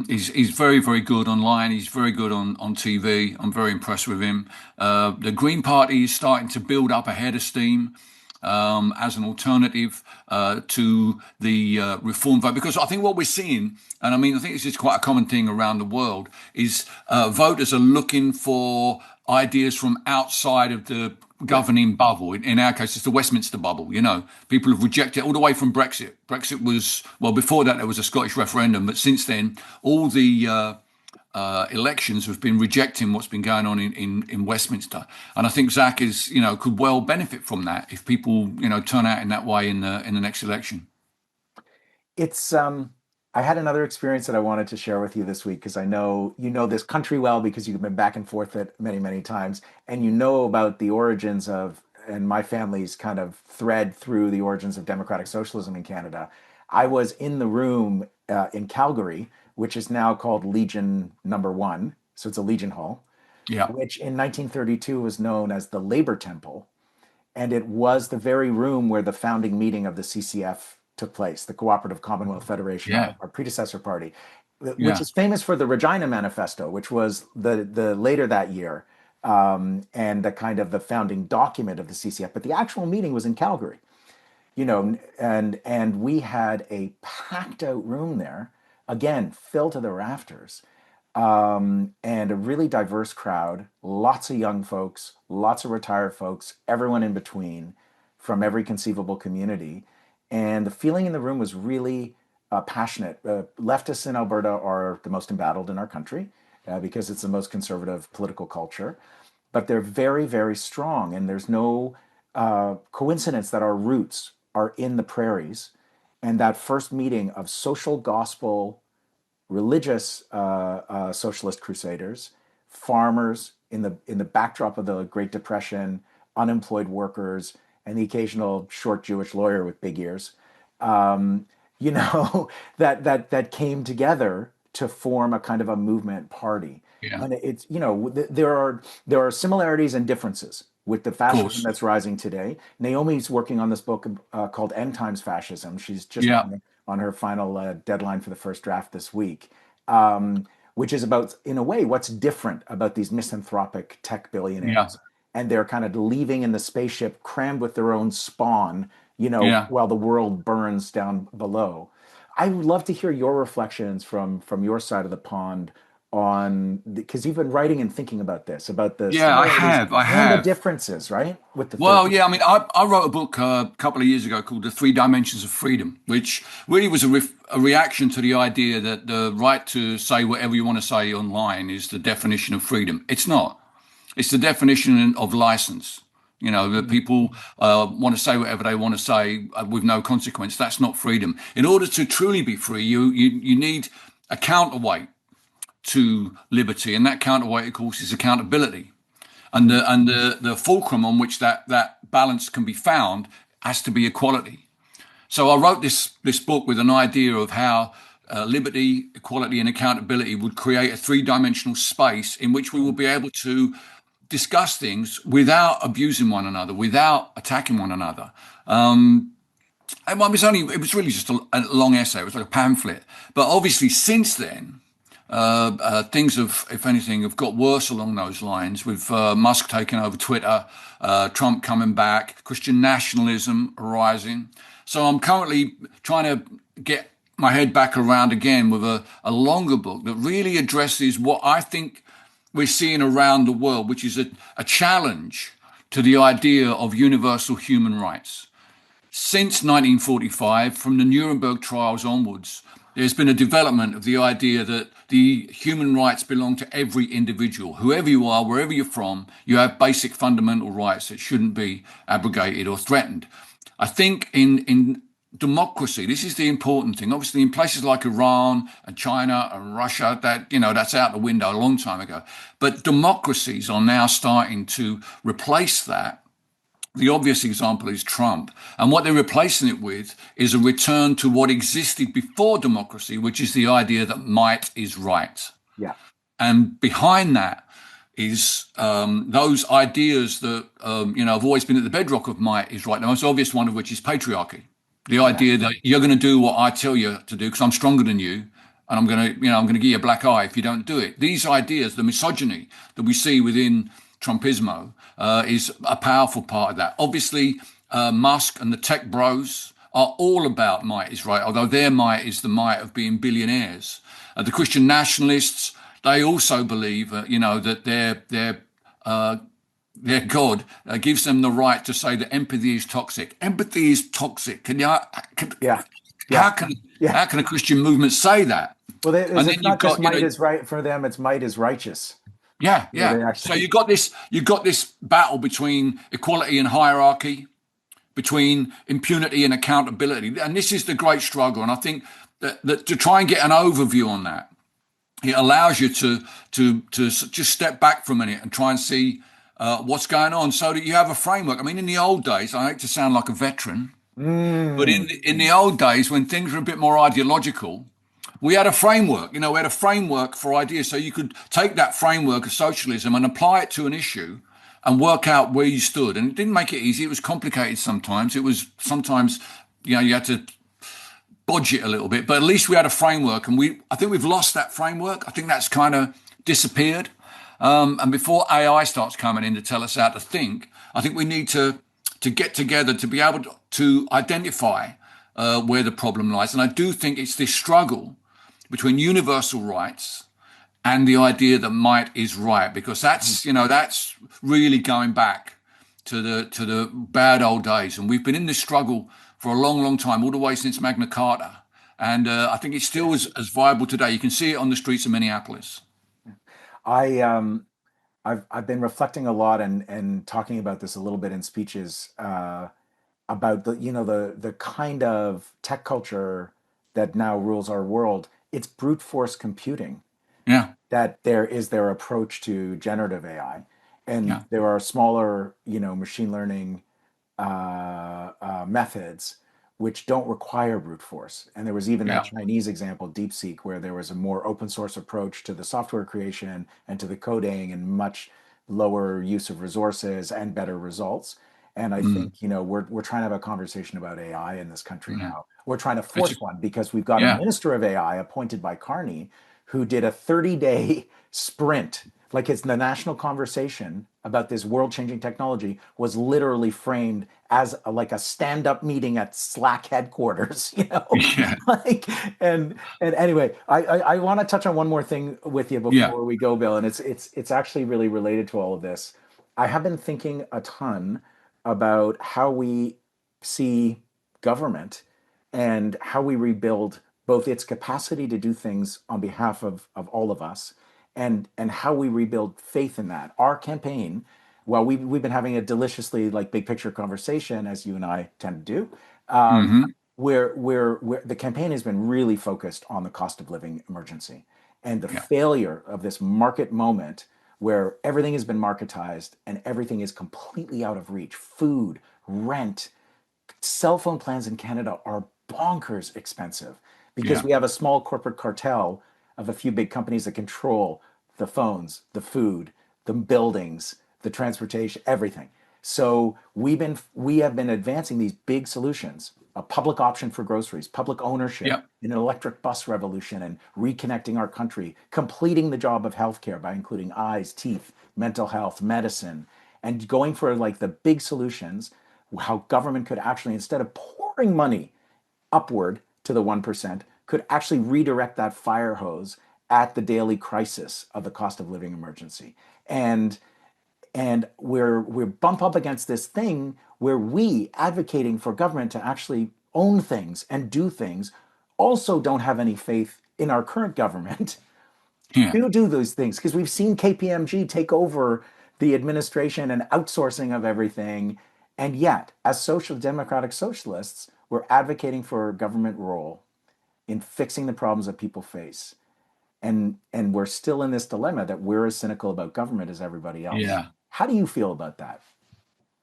He's very, very good online. He's very good on TV. I'm very impressed with him. The Green Party is starting to build up a head of steam as an alternative to the Reform vote, because I think what we're seeing, and I mean, I think this is quite a common thing around the world, is voters are looking for ideas from outside of the governing bubble. In our case, it's the Westminster bubble. People have rejected all the way from Brexit. Brexit was, well, before that, there was a Scottish referendum, but since then, all the elections have been rejecting what's been going on in Westminster. And I think Zach is, could well benefit from that if people, turn out in that way in the next election. It's I had another experience that I wanted to share with you this week because I know you know this country well because you've been back and forth it many, many times, and you know about the origins of and my family's kind of thread through the origins of democratic socialism in Canada. I was in the room in Calgary, which is now called Legion Number 1, so it's a Legion Hall, Yeah. which in 1932 was known as the Labor Temple, and it was the very room where the founding meeting of the CCF took place, the Cooperative Commonwealth Federation, Yeah. our predecessor party, which Yeah. is famous for the Regina Manifesto, which was the later that year, and the kind of the founding document of the CCF. But the actual meeting was in Calgary, and we had a packed out room there, again filled to the rafters, and a really diverse crowd, lots of young folks, lots of retired folks, everyone in between, from every conceivable community. And the feeling in the room was really passionate. Leftists in Alberta are the most embattled in our country because it's the most conservative political culture, but they're very, very strong. And there's no coincidence that our roots are in the prairies. And that first meeting of social gospel, religious socialist crusaders, farmers in the backdrop of the Great Depression, unemployed workers, and the occasional short Jewish lawyer with big ears, that came together to form a kind of a movement party. Yeah. And it's there are similarities and differences with the fascism that's rising today. Naomi's working on this book called End Times Fascism. She's just on her final deadline for the first draft this week, which is about, in a way, what's different about these misanthropic tech billionaires. Yeah. And they're kind of leaving in the spaceship crammed with their own spawn, while the world burns down below. I would love to hear your reflections from your side of the pond on, because you've been writing and thinking about this, about the I have and the differences, right? With the I wrote a book a couple of years ago called The Three Dimensions of Freedom, which really was a reaction to the idea that the right to say whatever you want to say online is the definition of freedom. It's not. It's the definition of license. That people want to say whatever they want to say with no consequence. That's not freedom. In order to truly be free, you need a counterweight to liberty, and that counterweight, of course, is accountability. And the fulcrum on which that balance can be found has to be equality. So I wrote this book with an idea of how liberty, equality, and accountability would create a three-dimensional space in which we will be able to discuss things without abusing one another, without attacking one another. It was really just a long essay. It was like a pamphlet. But obviously, since then, things have, if anything, have got worse along those lines, with Musk taking over Twitter, Trump coming back, Christian nationalism arising. So I'm currently trying to get my head back around again with a longer book that really addresses what I think we're seeing around the world, which is a challenge to the idea of universal human rights. Since 1945, from the Nuremberg trials onwards, there's been a development of the idea that the human rights belong to every individual. Whoever you are, wherever you're from, you have basic fundamental rights that shouldn't be abrogated or threatened. I think in democracy, this is the important thing. Obviously, in places like Iran and China and Russia, that's out the window a long time ago. But democracies are now starting to replace that. The obvious example is Trump. And what they're replacing it with is a return to what existed before democracy, which is the idea that might is right. Yeah. And behind that is those ideas that, have always been at the bedrock of might is right. The most obvious one of which is patriarchy. The idea that you're going to do what I tell you to do because I'm stronger than you, and I'm going to give you a black eye if you don't do it. These ideas, the misogyny that we see within Trumpismo, is a powerful part of that. Obviously, Musk and the tech bros are all about might is right, although their might is the might of being billionaires. The Christian nationalists, they also believe, that their God gives them the right to say that empathy is toxic. Empathy is toxic. How can a Christian movement say that? Well, And then it's you've not just got, you might know, is right for them; it's might is righteous. yeah, Where yeah. they So actually, you've got this battle between equality and hierarchy, between impunity and accountability, and this is the great struggle. And I think that to try and get an overview on that, it allows you to just step back for a minute and try and see what's going on, so that you have a framework. I mean, in the old days, I hate to sound like a veteran, but in the old days when things were a bit more ideological, we had a framework. You know, we had a framework for ideas, so you could take that framework of socialism and apply it to an issue and work out where you stood. And it didn't make it easy. It was complicated sometimes. It was sometimes, you know, you had to bodge it a little bit, but at least we had a framework, and I think we've lost that framework. I think that's kind of disappeared. And before AI starts coming in to tell us how to think, I think we need to get together to be able to identify where the problem lies. And I do think it's this struggle between universal rights and the idea that might is right, because that's, you know, that's really going back to the bad old days. And we've been in this struggle for a long, long time, all the way since Magna Carta. And I think it's still as viable today. You can see it on the streets of Minneapolis. I've been reflecting a lot and talking about this a little bit in speeches about the kind of tech culture that now rules our world. It's brute force computing. Yeah. That there is their approach to generative AI, and there are smaller, machine learning methods which don't require brute force. And there was even that Chinese example, DeepSeek, where there was a more open source approach to the software creation and to the coding, and much lower use of resources and better results. And I think, we're trying to have a conversation about AI in this country now. We're trying to force one because we've got a minister of AI appointed by Carney who did a 30-day sprint. Like, it's the national conversation about this world-changing technology was literally framed as a stand-up meeting at Slack headquarters, and anyway, I want to touch on one more thing with you before we go, Bill, and it's actually really related to all of this. I have been thinking a ton about how we see government and how we rebuild both its capacity to do things on behalf of all of us, and how we rebuild faith in that. Our campaign, well, we've been having a deliciously big picture conversation, as you and I tend to do, where the campaign has been really focused on the cost of living emergency and the failure of this market moment where everything has been marketized and everything is completely out of reach. Food, rent, cell phone plans in Canada are bonkers expensive because we have a small corporate cartel of a few big companies that control the phones, the food, the buildings, the transportation, everything. So we have been advancing these big solutions: a public option for groceries, public ownership, an electric bus revolution, and reconnecting our country, completing the job of healthcare by including eyes, teeth, mental health, medicine, and going for the big solutions, how government could actually, instead of pouring money upward to the 1%, could actually redirect that fire hose at the daily crisis of the cost of living emergency. And we're bump up against this thing where we, advocating for government to actually own things and do things, also don't have any faith in our current government to do those things, because we've seen KPMG take over the administration and outsourcing of everything. And yet, as social democratic socialists, we're advocating for a government role in fixing the problems that people face. And we're still in this dilemma that we're as cynical about government as everybody else. Yeah. How do you feel about that?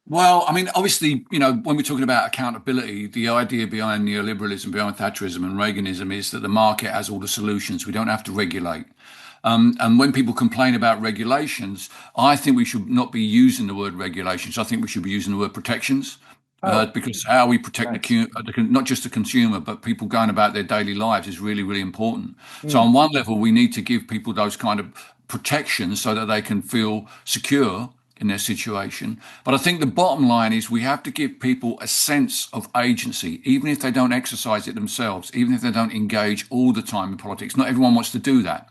Well, I mean, obviously, when we're talking about accountability, the idea behind neoliberalism, behind Thatcherism and Reaganism is that the market has all the solutions. We don't have to regulate. And when people complain about regulations, I think we should not be using the word regulations. I think we should be using the word protections. Because how we protect not just the consumer, but people going about their daily lives is really, really important. So on one level, we need to give people those kind of protections so that they can feel secure in their situation. But I think the bottom line is we have to give people a sense of agency, even if they don't exercise it themselves, even if they don't engage all the time in politics. Not everyone wants to do that,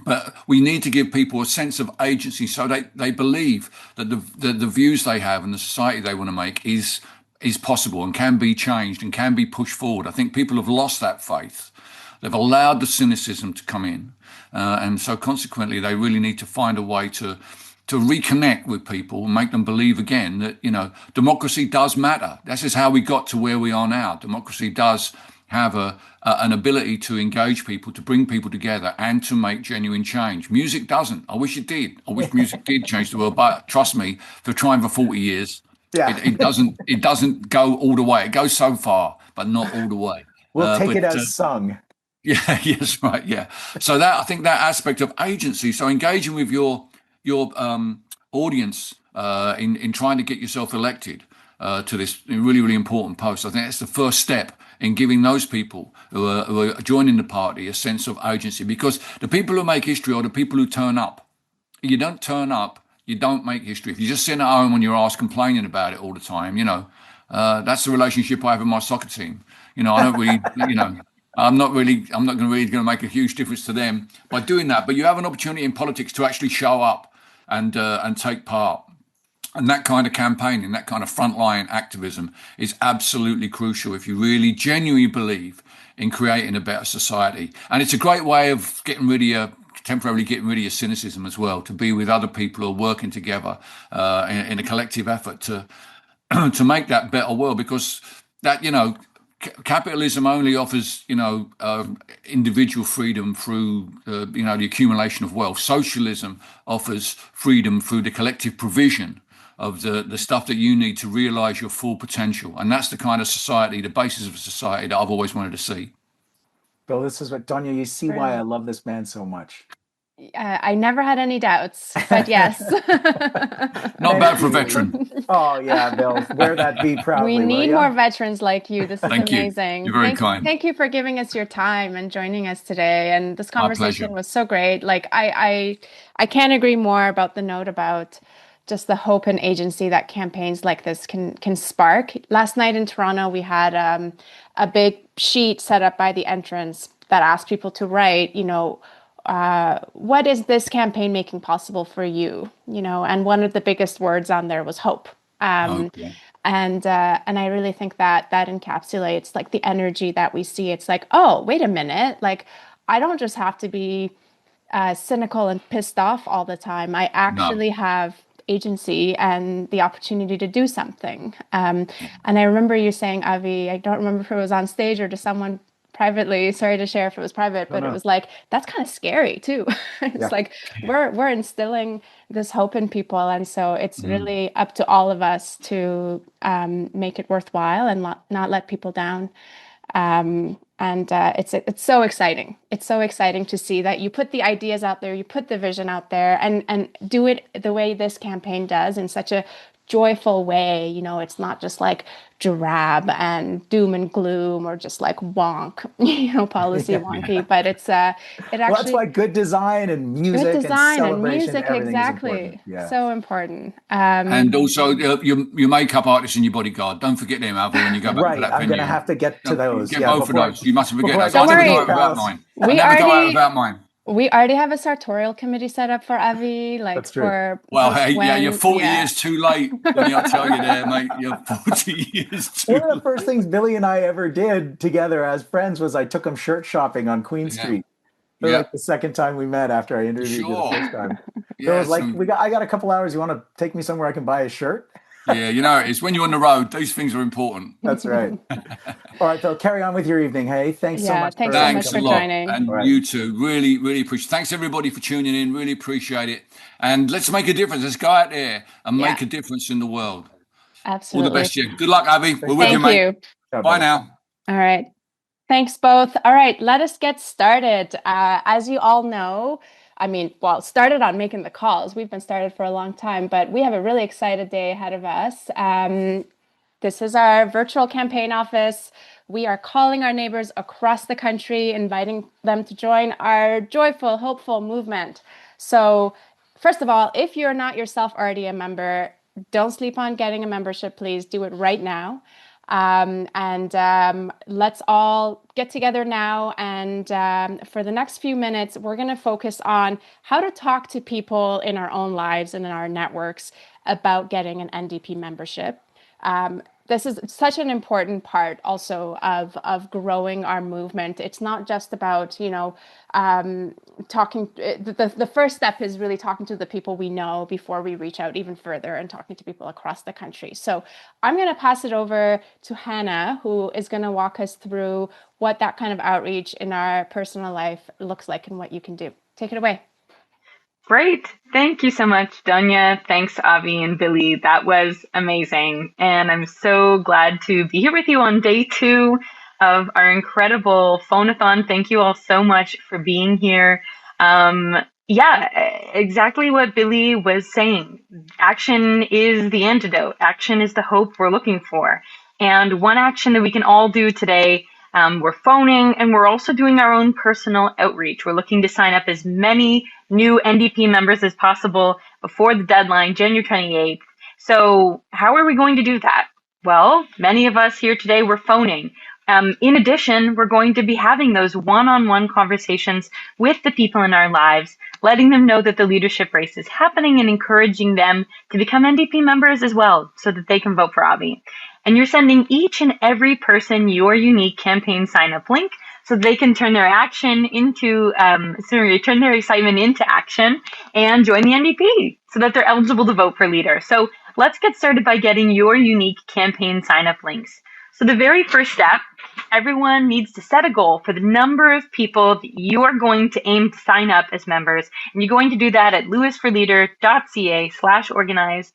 but we need to give people a sense of agency so they believe that the views they have and the society they want to make is possible and can be changed and can be pushed forward. I think people have lost that faith. They've allowed the cynicism to come in. And so consequently, they really need to find a way to reconnect with people and make them believe again that, you know, democracy does matter. This is how we got to where we are now. Democracy does have an ability to engage people, to bring people together, and to make genuine change. Music doesn't. I wish it did. I wish music did change the world, but trust me, for trying for 40 years, it doesn't go all the way. It goes so far, but not all the way. We'll take it as sung. Yeah, yes, right, yeah. So that, I think that aspect of agency, so engaging with your audience in trying to get yourself elected to this really, really important post. I think that's the first step in giving those people who are joining the party a sense of agency, because the people who make history are the people who turn up. You don't turn up, you don't make history. If you just sit at home on your ass complaining about it all the time, you know, that's the relationship I have with my soccer team. You know, I don't really, you know, I'm not going to make a huge difference to them by doing that. But you have an opportunity in politics to actually show up and take part. And that kind of campaigning, that kind of frontline activism is absolutely crucial if you really genuinely believe in creating a better society. And it's a great way of temporarily getting rid of your cynicism as well, to be with other people who are working together in a collective effort to make that better world. Because that, you know, capitalism only offers, you know, individual freedom through, you know, the accumulation of wealth. Socialism offers freedom through the collective provision of the stuff that you need to realize your full potential. And that's the kind of society, the basis of a society that I've always wanted to see. Bill, this is what, Donya, you see why I love this man so much. I never had any doubts, but yes. Not bad for a veteran. Oh, yeah, Bill, wear that V proudly. We need more veterans like you. This is amazing. You're very kind. Thank you for giving us your time and joining us today. And this conversation was so great. Like, I can't agree more about the note about just the hope and agency that campaigns like this can spark. Last night in Toronto, we had a big sheet set up by the entrance that asked people to write, you know, what is this campaign making possible for you? You know, and one of the biggest words on there was hope. And I really think that encapsulates like the energy that we see. It's like, oh, wait a minute, like I don't just have to be cynical and pissed off all the time. I actually have agency and the opportunity to do something. And I remember you saying, Avi, I don't remember if it was on stage or to someone privately, sorry to share if it was private, but it was like, that's kind of scary too. It's like we're instilling this hope in people. And so it's really up to all of us to make it worthwhile and not let people down. It's so exciting. It's so exciting to see that you put the ideas out there, you put the vision out there, and do it the way this campaign does, in such a joyful way. You know, it's not just like drab and doom and gloom or just like wonk, you know, policy wonky, but it's it actually. Well, that's why good design and music and celebration, exactly, so important. And also your makeup artist and your bodyguard. Don't forget them, Avi, when you go back to that venue. I'm going to have to get to those. Get both of those. You mustn't forget those. Don't worry. I never go out without mine. We already have a sartorial committee set up for Avi, like That's true. for. Well, hey, you're 40 years too late. I'll tell you there, mate. You're 40 years too late. One of the first things Billy and I ever did together as friends was I took him shirt shopping on Queen Street. For like the second time we met after I interviewed you the first time. It was like, I got a couple hours. You want to take me somewhere I can buy a shirt? Yeah, you know, it's when you're on the road, these things are important. That's right. All right, Phil, carry on with your evening. Hey, thanks so much. Thanks so much for joining. And you too. Really, really appreciate it. Thanks everybody for tuning in. Really appreciate it. And let's make a difference. Let's go out there and make a difference in the world. Absolutely. All the best to you. Good luck, Avi. We're with you, mate. Bye now. All right. Thanks both. All right, let us get started. As you all know, started on making the calls. We've been started for a long time, but we have a really excited day ahead of us. This is our virtual campaign office. We are calling our neighbors across the country, inviting them to join our joyful, hopeful movement. So first of all, if you're not yourself already a member, don't sleep on getting a membership, please. Do it right now. Let's all get together now. And for the next few minutes, we're going to focus on how to talk to people in our own lives and in our networks about getting an NDP membership. this is such an important part also of growing our movement. It's not just about, talking. The first step is really talking to the people we know before we reach out even further and talking to people across the country. So I'm going to pass it over to Hannah, who is going to walk us through what that kind of outreach in our personal life looks like and what you can do. Take it away. Great. Thank you so much, Donya. Thanks, Avi and Billy. That was amazing. And I'm so glad to be here with you on day 2 of our incredible phone-a-thon. Thank you all so much for being here. Exactly what Billy was saying. Action is the antidote. Action is the hope we're looking for. And one action that we can all do today, we're phoning, and we're also doing our own personal outreach. We're looking to sign up as many new NDP members as possible before the deadline, January 28th. So how are we going to do that? Well, many of us here today, we're phoning. In addition, we're going to be having those one-on-one conversations with the people in our lives, letting them know that the leadership race is happening and encouraging them to become NDP members as well so that they can vote for Avi. And you're sending each and every person your unique campaign sign-up link so they can turn their action into, turn their excitement into action and join the NDP so that they're eligible to vote for leader. So let's get started by getting your unique campaign sign-up links. So the very first step, everyone needs to set a goal for the number of people that you are going to aim to sign up as members. And you're going to do that at lewisforleader.ca/organize.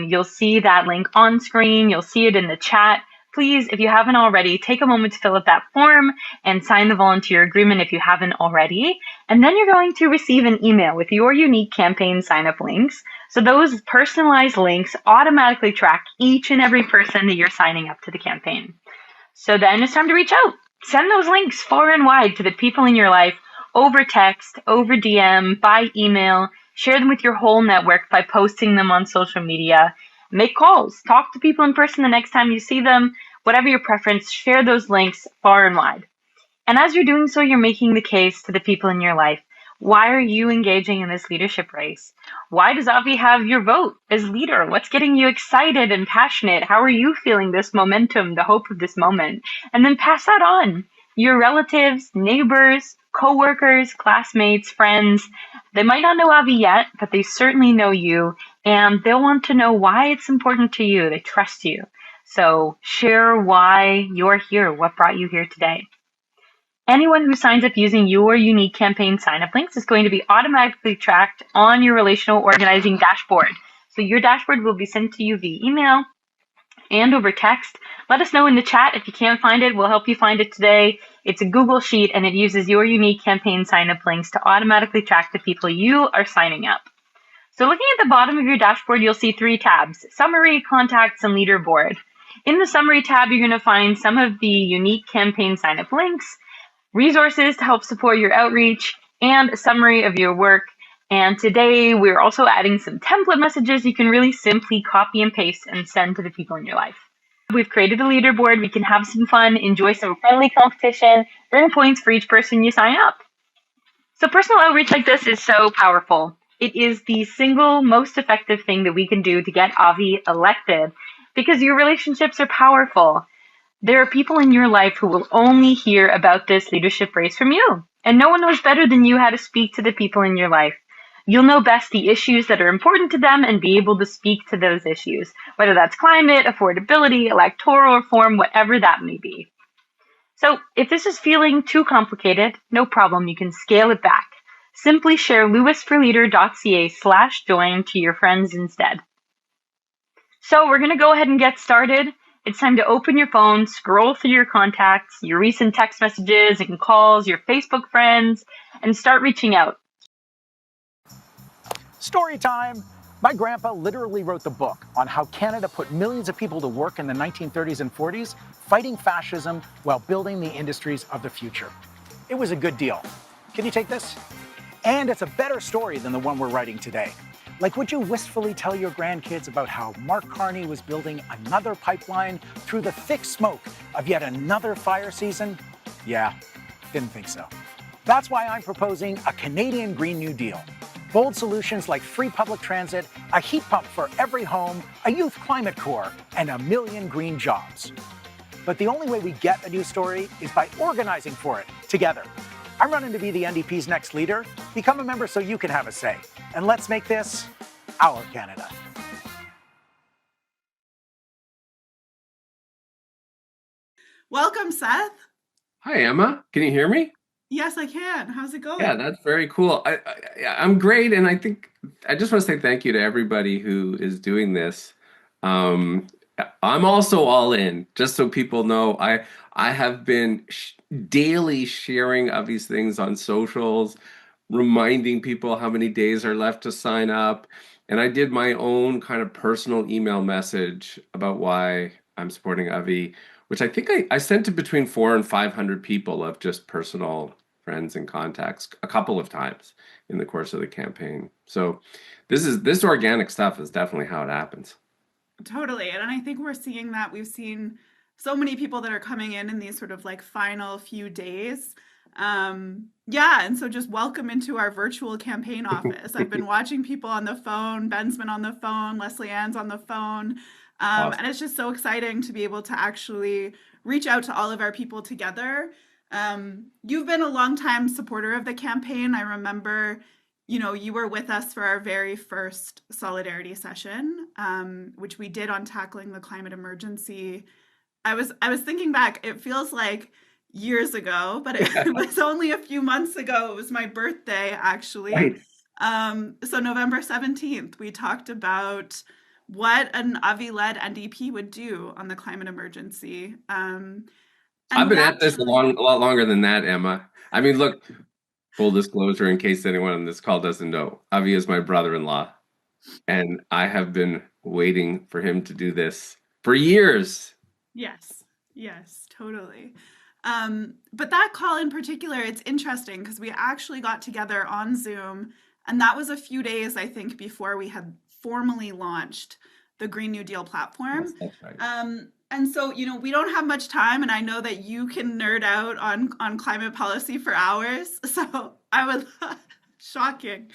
You'll see that link on screen. You'll see it in the chat. Please, if you haven't already, take a moment to fill out that form and sign the volunteer agreement if you haven't already. And then you're going to receive an email with your unique campaign sign-up links. So those personalized links automatically track each and every person that you're signing up to the campaign. So then it's time to reach out. Send those links far and wide to the people in your life over text, over DM, by email. Share them with your whole network by posting them on social media. Make calls. Talk to people in person the next time you see them. Whatever your preference, share those links far and wide. And as you're doing so, you're making the case to the people in your life. Why are you engaging in this leadership race? Why does Avi have your vote as leader? What's getting you excited and passionate? How are you feeling this momentum, the hope of this moment? And then pass that on. Your relatives, neighbors, co-workers, classmates, friends, they might not know Avi yet, but they certainly know you, and they'll want to know why it's important to you. They trust you. So share why you're here, what brought you here today. Anyone who signs up using your unique campaign sign-up links is going to be automatically tracked on your relational organizing dashboard. So your dashboard will be sent to you via email and over text. Let us know in the chat if you can't find it. We'll help you find it today. It's a Google Sheet, and it uses your unique campaign sign-up links to automatically track the people you are signing up. So looking at the bottom of your dashboard, you'll see 3 tabs: Summary, Contacts, and Leaderboard. In the Summary tab, you're going to find some of the unique campaign sign-up links, resources to help support your outreach, and a summary of your work. And today we're also adding some template messages you can really simply copy and paste and send to the people in your life. We've created a leaderboard. We can have some fun, enjoy some friendly competition, earn points for each person you sign up. So personal outreach like this is so powerful. It is the single most effective thing that we can do to get Avi elected because your relationships are powerful. There are people in your life who will only hear about this leadership race from you. And no one knows better than you how to speak to the people in your life. You'll know best the issues that are important to them and be able to speak to those issues, whether that's climate, affordability, electoral reform, whatever that may be. So if this is feeling too complicated, no problem, you can scale it back. Simply share lewisforleader.ca/join to your friends instead. So we're going to go ahead and get started. It's time to open your phone, scroll through your contacts, your recent text messages and calls, your Facebook friends, and start reaching out. Story time! My grandpa literally wrote the book on how Canada put millions of people to work in the 1930s and 40s, fighting fascism while building the industries of the future. It was a good deal. Can you take this? And it's a better story than the one we're writing today. Like, would you wistfully tell your grandkids about how Mark Carney was building another pipeline through the thick smoke of yet another fire season? Yeah, didn't think so. That's why I'm proposing a Canadian Green New Deal. Bold solutions like free public transit, a heat pump for every home, a youth climate corps, and 1 million green jobs. But the only way we get a new story is by organizing for it together. I'm running to be the NDP's next leader. Become a member so you can have a say. And let's make this our Canada. Welcome, Seth. Hi, Emma. Can you hear me? Yes, I can. How's it going? Yeah, that's very cool. I'm great, and I think I just want to say thank you to everybody who is doing this. I'm also all in, just so people know. I have been daily sharing of these things on socials, reminding people how many days are left to sign up. And I did my own kind of personal email message about why I'm supporting Avi, which I think I sent to between 400 and 500 people of just personal friends and contacts a couple of times in the course of the campaign. So this organic stuff is definitely how it happens. Totally. And I think we're seeing that. We've seen so many people that are coming in these sort of like final few days. Yeah, and so just welcome into our virtual campaign office. I've been watching people on the phone. Ben's been on the phone. Leslie Ann's on the phone. Awesome. And it's just so exciting to be able to actually reach out to all of our people together. You've been a longtime supporter of the campaign. I remember, you were with us for our very first solidarity session, which we did on tackling the climate emergency. I was thinking back, it feels like years ago, but it was only a few months ago. It was my birthday, actually. Right. So November 17th, we talked about what an Avi-led NDP would do on the climate emergency. I've been at this a lot longer than that, Emma. I mean, look, full disclosure, in case anyone on this call doesn't know, Avi is my brother-in-law, and I have been waiting for him to do this for years. Yes, totally. But that call in particular, it's interesting because we actually got together on Zoom, and that was a few days, I think, before we had formally launched the Green New Deal platform. Yes, that's right. And so, we don't have much time, and I know that you can nerd out on climate policy for hours. So shocking.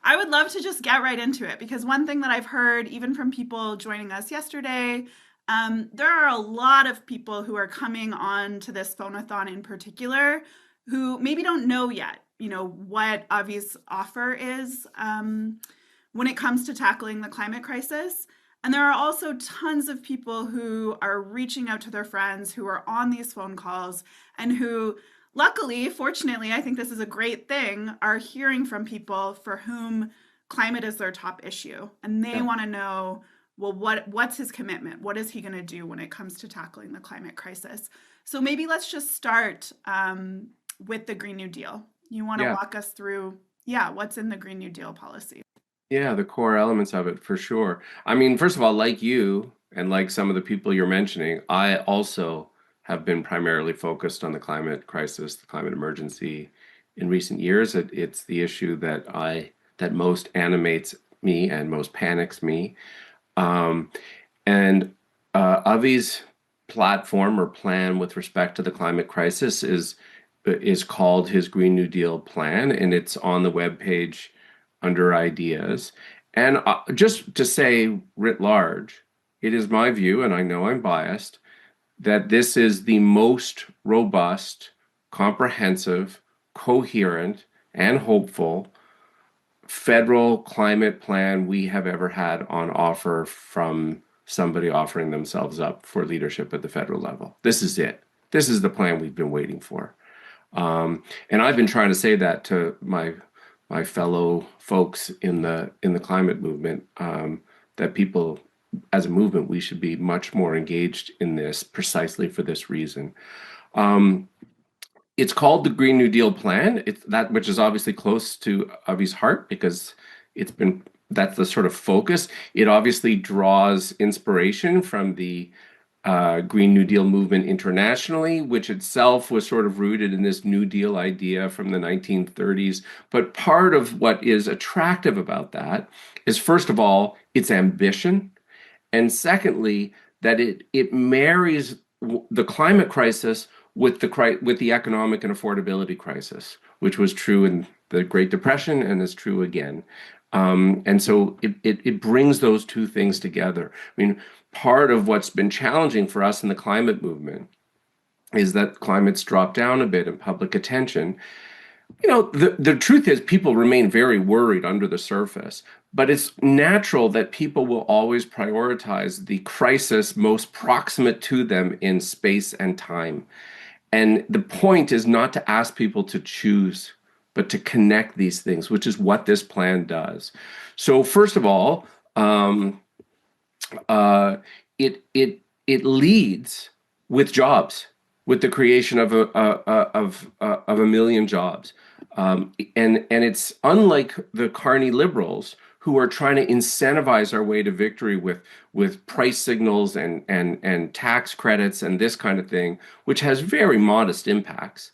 I would love to just get right into it, because one thing that I've heard, even from people joining us yesterday, there are a lot of people who are coming on to this phone-a-thon in particular who maybe don't know yet, what Avi's offer is when it comes to tackling the climate crisis. And there are also tons of people who are reaching out to their friends, who are on these phone calls, and who, luckily, fortunately, I think this is a great thing, are hearing from people for whom climate is their top issue. And they want to know, well, what's his commitment? What is he going to do when it comes to tackling the climate crisis? So maybe let's just start with the Green New Deal. You want to walk us through, what's in the Green New Deal policy? Yeah, the core elements of it, for sure. I mean, first of all, like you and like some of the people you're mentioning, I also have been primarily focused on the climate crisis, the climate emergency in recent years. It's the issue that most animates me and most panics me. And Avi's platform or plan with respect to the climate crisis is called his Green New Deal plan, and it's on the webpage under ideas. And just to say writ large, it is my view, and I know I'm biased, that this is the most robust, comprehensive, coherent, and hopeful federal climate plan we have ever had on offer from somebody offering themselves up for leadership at the federal level. This is it. This is the plan we've been waiting for. And I've been trying to say that to my fellow folks in the climate movement, that people, as a movement, we should be much more engaged in this precisely for this reason. It's called the Green New Deal plan. It's that which is obviously close to Avi's heart, because that's the sort of focus. It obviously draws inspiration from the Green New Deal movement internationally, which itself was sort of rooted in this New Deal idea from the 1930s. But part of what is attractive about that is, first of all, its ambition, and secondly, that it marries the climate crisis with the economic and affordability crisis, which was true in the Great Depression and is true again. And so it brings those two things together. I mean, part of what's been challenging for us in the climate movement is that climate's dropped down a bit in public attention. You know, the truth is people remain very worried under the surface, but it's natural that people will always prioritize the crisis most proximate to them in space and time. And the point is not to ask people to choose, but to connect these things, which is what this plan does. So first of all, it leads with jobs, with the creation of a million jobs, and it's unlike the Carney liberals who are trying to incentivize our way to victory with price signals and tax credits and this kind of thing, which has very modest impacts.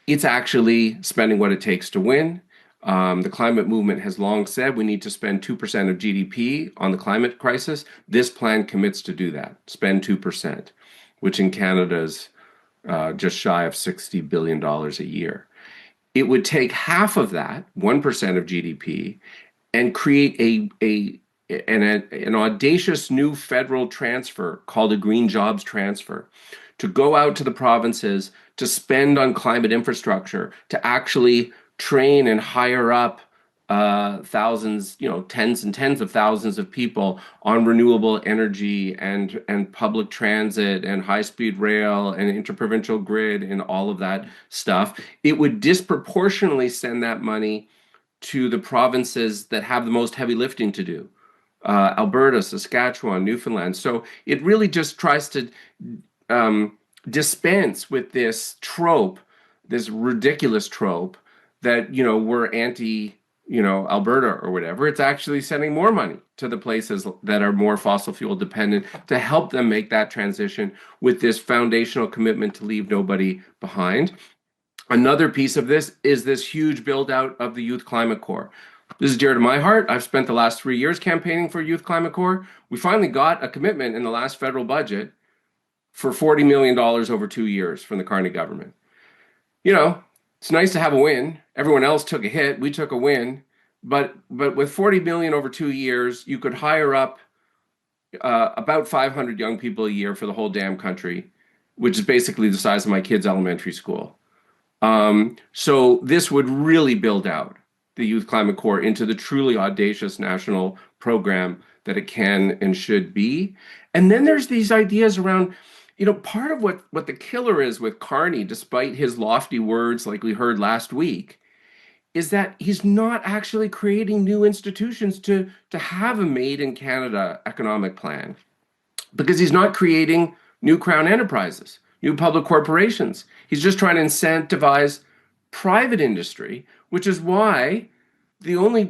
It's actually spending what it takes to win. The climate movement has long said we need to spend 2% of GDP on the climate crisis. This plan commits to do that, spend 2%, which in Canada is just shy of $60 billion a year. It would take half of that, 1% of GDP, and create an audacious new federal transfer called a Green Jobs Transfer to go out to the provinces to spend on climate infrastructure, to actually train and hire up thousands, tens and tens of thousands of people on renewable energy and public transit and high-speed rail and interprovincial grid and all of that stuff. It would disproportionately send that money to the provinces that have the most heavy lifting to do. Alberta, Saskatchewan, Newfoundland. So it really just tries to dispense with this trope, this ridiculous trope that, we're anti, Alberta or whatever. It's actually sending more money to the places that are more fossil fuel dependent to help them make that transition with this foundational commitment to leave nobody behind. Another piece of this is this huge build out of the Youth Climate Corps. This is dear to my heart. I've spent the last 3 years campaigning for Youth Climate Corps. We finally got a commitment in the last federal budget for $40 million over 2 years from the Carney government. It's nice to have a win. Everyone else took a hit. We took a win. But with $40 million over 2 years, you could hire up about 500 young people a year for the whole damn country, which is basically the size of my kids' elementary school. So this would really build out the Youth Climate Corps into the truly audacious national program that it can and should be. And then there's these ideas around, part of what the killer is with Carney, despite his lofty words like we heard last week, is that he's not actually creating new institutions to have a made in Canada economic plan, because he's not creating new crown enterprises, new public corporations. He's just trying to incentivize private industry, which is why the only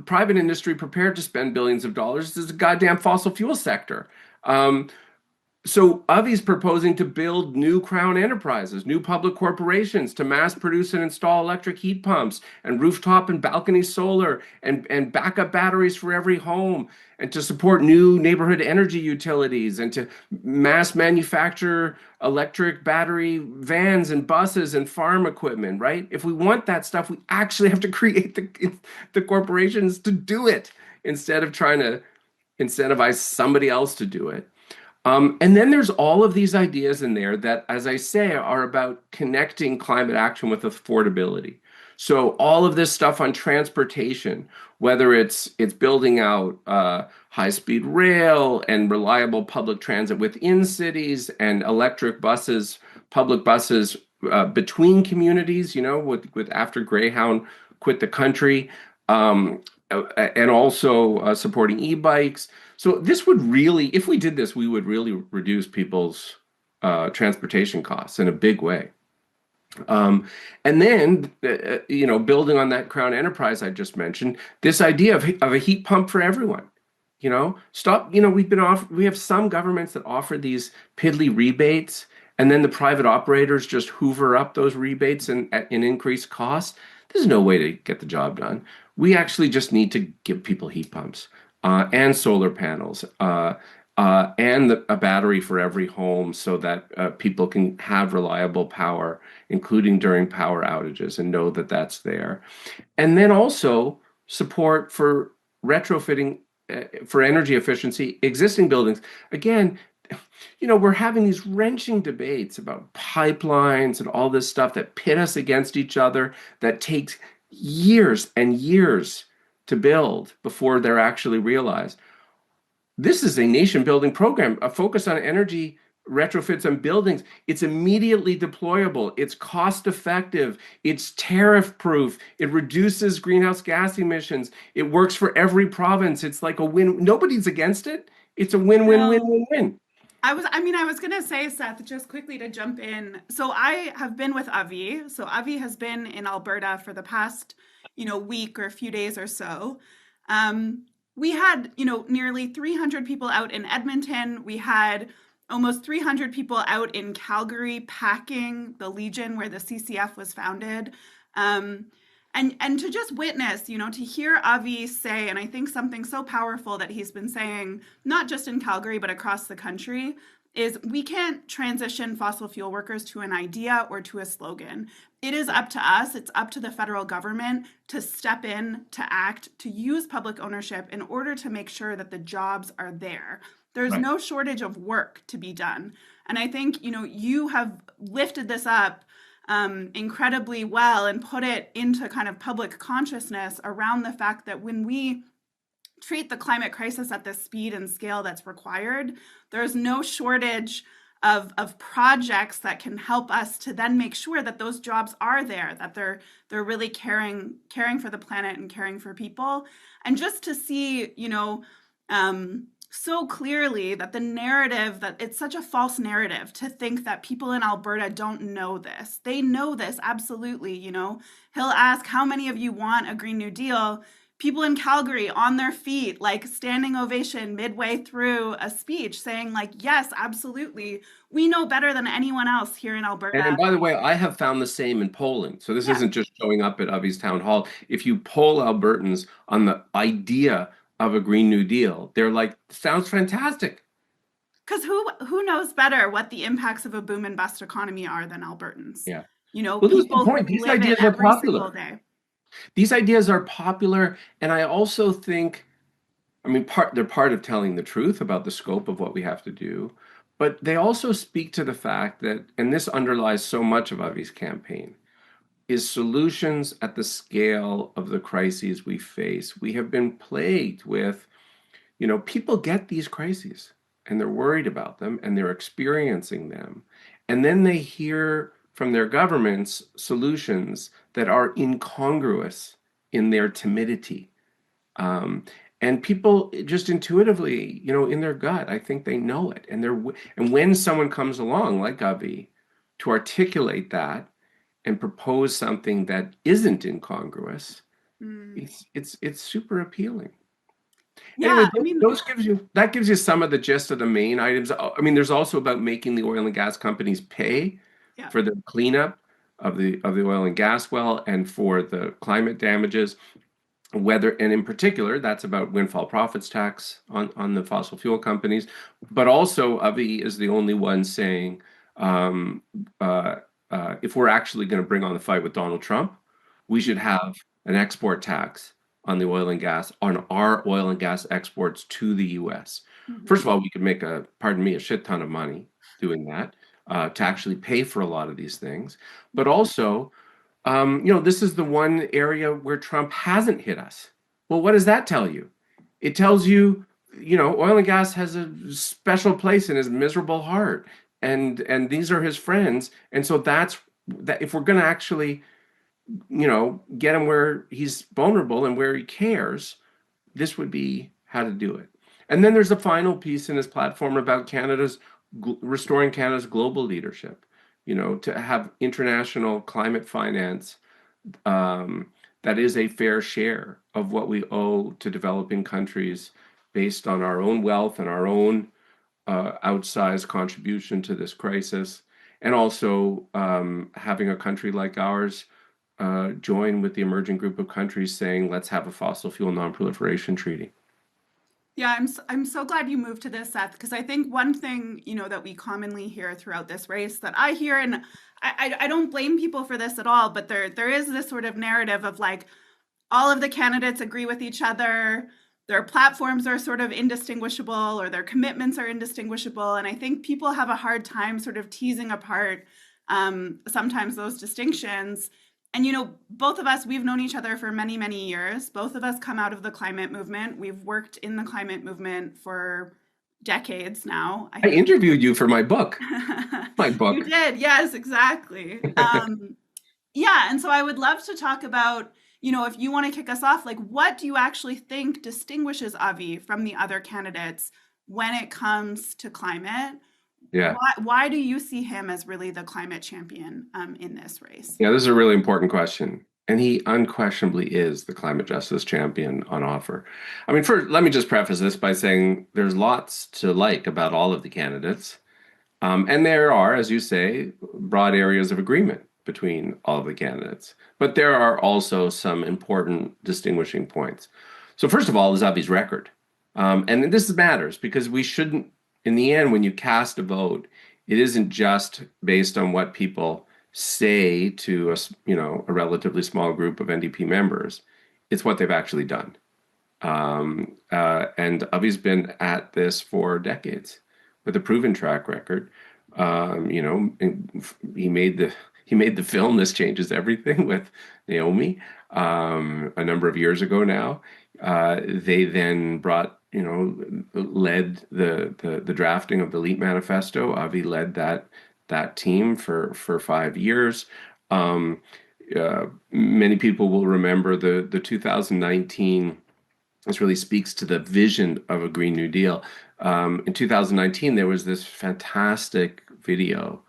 private industry prepared to spend billions of dollars is the goddamn fossil fuel sector. So Avi's proposing to build new crown enterprises, new public corporations to mass produce and install electric heat pumps and rooftop and balcony solar and backup batteries for every home, and to support new neighborhood energy utilities and to mass manufacture electric battery vans and buses and farm equipment, right? If we want that stuff, we actually have to create the corporations to do it instead of trying to incentivize somebody else to do it. And then there's all of these ideas in there that, as I say, are about connecting climate action with affordability. So all of this stuff on transportation, whether it's building out high-speed rail and reliable public transit within cities and electric buses, public buses between communities, with after Greyhound quit the country, and also supporting e-bikes. So this would really, if we did this, we would really reduce people's transportation costs in a big way. And then, building on that crown enterprise I just mentioned, this idea of a heat pump for everyone. We have some governments that offer these piddly rebates, and then the private operators just hoover up those rebates and increase costs. There's no way to get the job done. We actually just need to give people heat pumps and solar panels and a battery for every home so that people can have reliable power, including during power outages, and know that that's there. And then also support for retrofitting for energy efficiency existing buildings. Again, we're having these wrenching debates about pipelines and all this stuff that pit us against each other, that takes years and years to build before they're actually realized. This is a nation-building program, a focus on energy retrofits on buildings. It's immediately deployable. It's cost-effective. It's tariff-proof. It reduces greenhouse gas emissions. It works for every province. It's like a win. Nobody's against it. It's a win-win-win-win-win. I was going to say, Seth, just quickly to jump in. So I have been with Avi. So Avi has been in Alberta for the past, week or a few days or so. We had, nearly 300 people out in Edmonton. We had almost 300 people out in Calgary packing the Legion where the CCF was founded. And to just witness, to hear Avi say, and I think something so powerful that he's been saying, not just in Calgary, but across the country, is we can't transition fossil fuel workers to an idea or to a slogan. It is up to us, it's up to the federal government to step in, to act, to use public ownership in order to make sure that the jobs are there. There's no shortage of work to be done. And I think, you have lifted this up incredibly well and put it into kind of public consciousness around the fact that when we treat the climate crisis at the speed and scale that's required, there's no shortage of projects that can help us to then make sure that those jobs are there, that they're really caring for the planet and caring for people. And just to see, so clearly that the narrative, that it's such a false narrative to think that people in Alberta don't know this. They know this, absolutely. He'll ask, how many of you want a Green New Deal? People in Calgary on their feet, like standing ovation midway through a speech saying like, yes, absolutely. We know better than anyone else here in Alberta. And by the way, I have found the same in polling. So this isn't just showing up at Avi's town hall. If you poll Albertans on the idea of a Green New Deal, they're like, sounds fantastic. Because who knows better what the impacts of a boom and bust economy are than Albertans? Yeah. Well, people who these ideas are popular. These ideas are popular, and I also think, they're part of telling the truth about the scope of what we have to do, but they also speak to the fact that, and this underlies so much of Avi's campaign, is solutions at the scale of the crises we face. We have been plagued with, people get these crises and they're worried about them and they're experiencing them. And then they hear from their governments solutions that are incongruous in their timidity. And people just intuitively, in their gut, I think they know it. And when someone comes along like Avi to articulate that and propose something that isn't incongruous, it's super appealing. Yeah, anyway, that gives you some of the gist of the main items. There's also about making the oil and gas companies pay for the cleanup of the oil and gas well and for the climate damages. And in particular, that's about windfall profits tax on the fossil fuel companies. But also, Avi is the only one saying, if we're actually going to bring on the fight with Donald Trump, we should have an export tax on the oil and gas, on our oil and gas exports to the U.S. First of all, we could make a shit ton of money doing that to actually pay for a lot of these things. But also, this is the one area where Trump hasn't hit us. Well, what does that tell you? It tells you, oil and gas has a special place in his miserable heart, and these are his friends. And so that if we're going to actually, get him where he's vulnerable and where he cares, this would be how to do it. And then there's a final piece in his platform about restoring Canada's global leadership. To have international climate finance that is a fair share of what we owe to developing countries based on our own wealth and our own outsized contribution to this crisis. And also having a country like ours join with the emerging group of countries saying, let's have a fossil fuel non-proliferation treaty. Yeah, I'm so glad you moved to this, Seth, because I think one thing, that we commonly hear throughout this race that I hear, and I don't blame people for this at all, but there is this sort of narrative of like all of the candidates agree with each other, their platforms are sort of indistinguishable or their commitments are indistinguishable. And I think people have a hard time sort of teasing apart sometimes those distinctions. And, both of us, we've known each other for many, many years. Both of us come out of the climate movement. We've worked in the climate movement for decades now. I interviewed you for my book. You did. Yes, exactly. Yeah. And so I would love to talk about, if you want to kick us off, like what do you actually think distinguishes Avi from the other candidates when it comes to climate? Yeah. Why do you see him as really the climate champion in this race? Yeah, this is a really important question. And he unquestionably is the climate justice champion on offer. I mean, first, let me just preface this by saying there's lots to like about all of the candidates. And there are, as you say, broad areas of agreement between all of the candidates. But there are also some important distinguishing points. So first of all is Avi's record. And this matters because we shouldn't, in the end, when you cast a vote, it isn't just based on what people say to a relatively small group of NDP members. It's what they've actually done. And Avi's been at this for decades with a proven track record. He made the film This Changes Everything with Naomi a number of years ago now. They then led the drafting of the LEAP manifesto. Avi led that team for 5 years. Many people will remember the 2019. This really speaks to the vision of a Green New Deal. In 2019, there was this fantastic video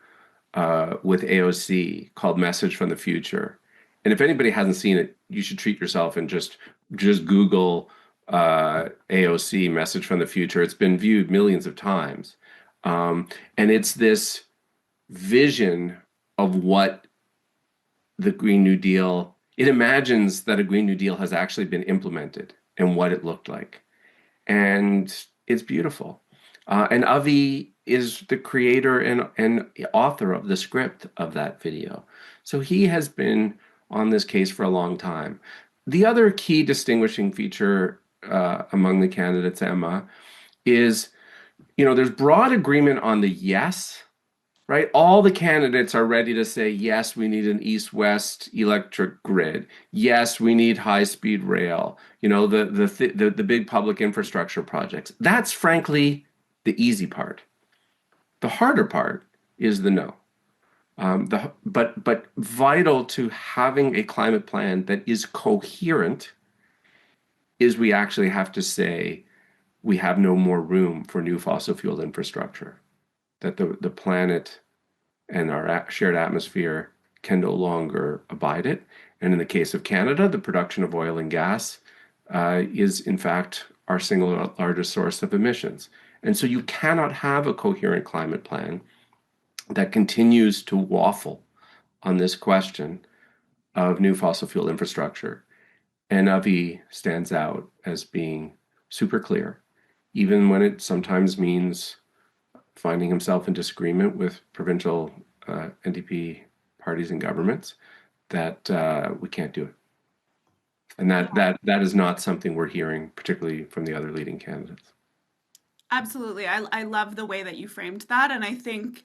with AOC called Message from the Future. And if anybody hasn't seen it, you should treat yourself and just Google AOC Message from the Future. It's been viewed millions of times. And it's this vision of what the Green New Deal, it imagines that a Green New Deal has actually been implemented and what it looked like. And it's beautiful. And Avi is the creator and author of the script of that video. So he has been on this case for a long time. The other key distinguishing feature among the candidates, Emma, is, there's broad agreement on the yes, right? All the candidates are ready to say, yes, we need an east-west electric grid. Yes, we need high-speed rail. The big public infrastructure projects. That's frankly the easy part. The harder part is the no. But vital to having a climate plan that is coherent is we actually have to say we have no more room for new fossil fuel infrastructure. That the planet and our shared atmosphere can no longer abide it. And in the case of Canada, the production of oil and gas is in fact our single largest source of emissions. And so you cannot have a coherent climate plan that continues to waffle on this question of new fossil fuel infrastructure. And Avi stands out as being super clear, even when it sometimes means finding himself in disagreement with provincial NDP parties and governments, that we can't do it. And that is not something we're hearing, particularly from the other leading candidates. Absolutely. I love the way that you framed that. And I think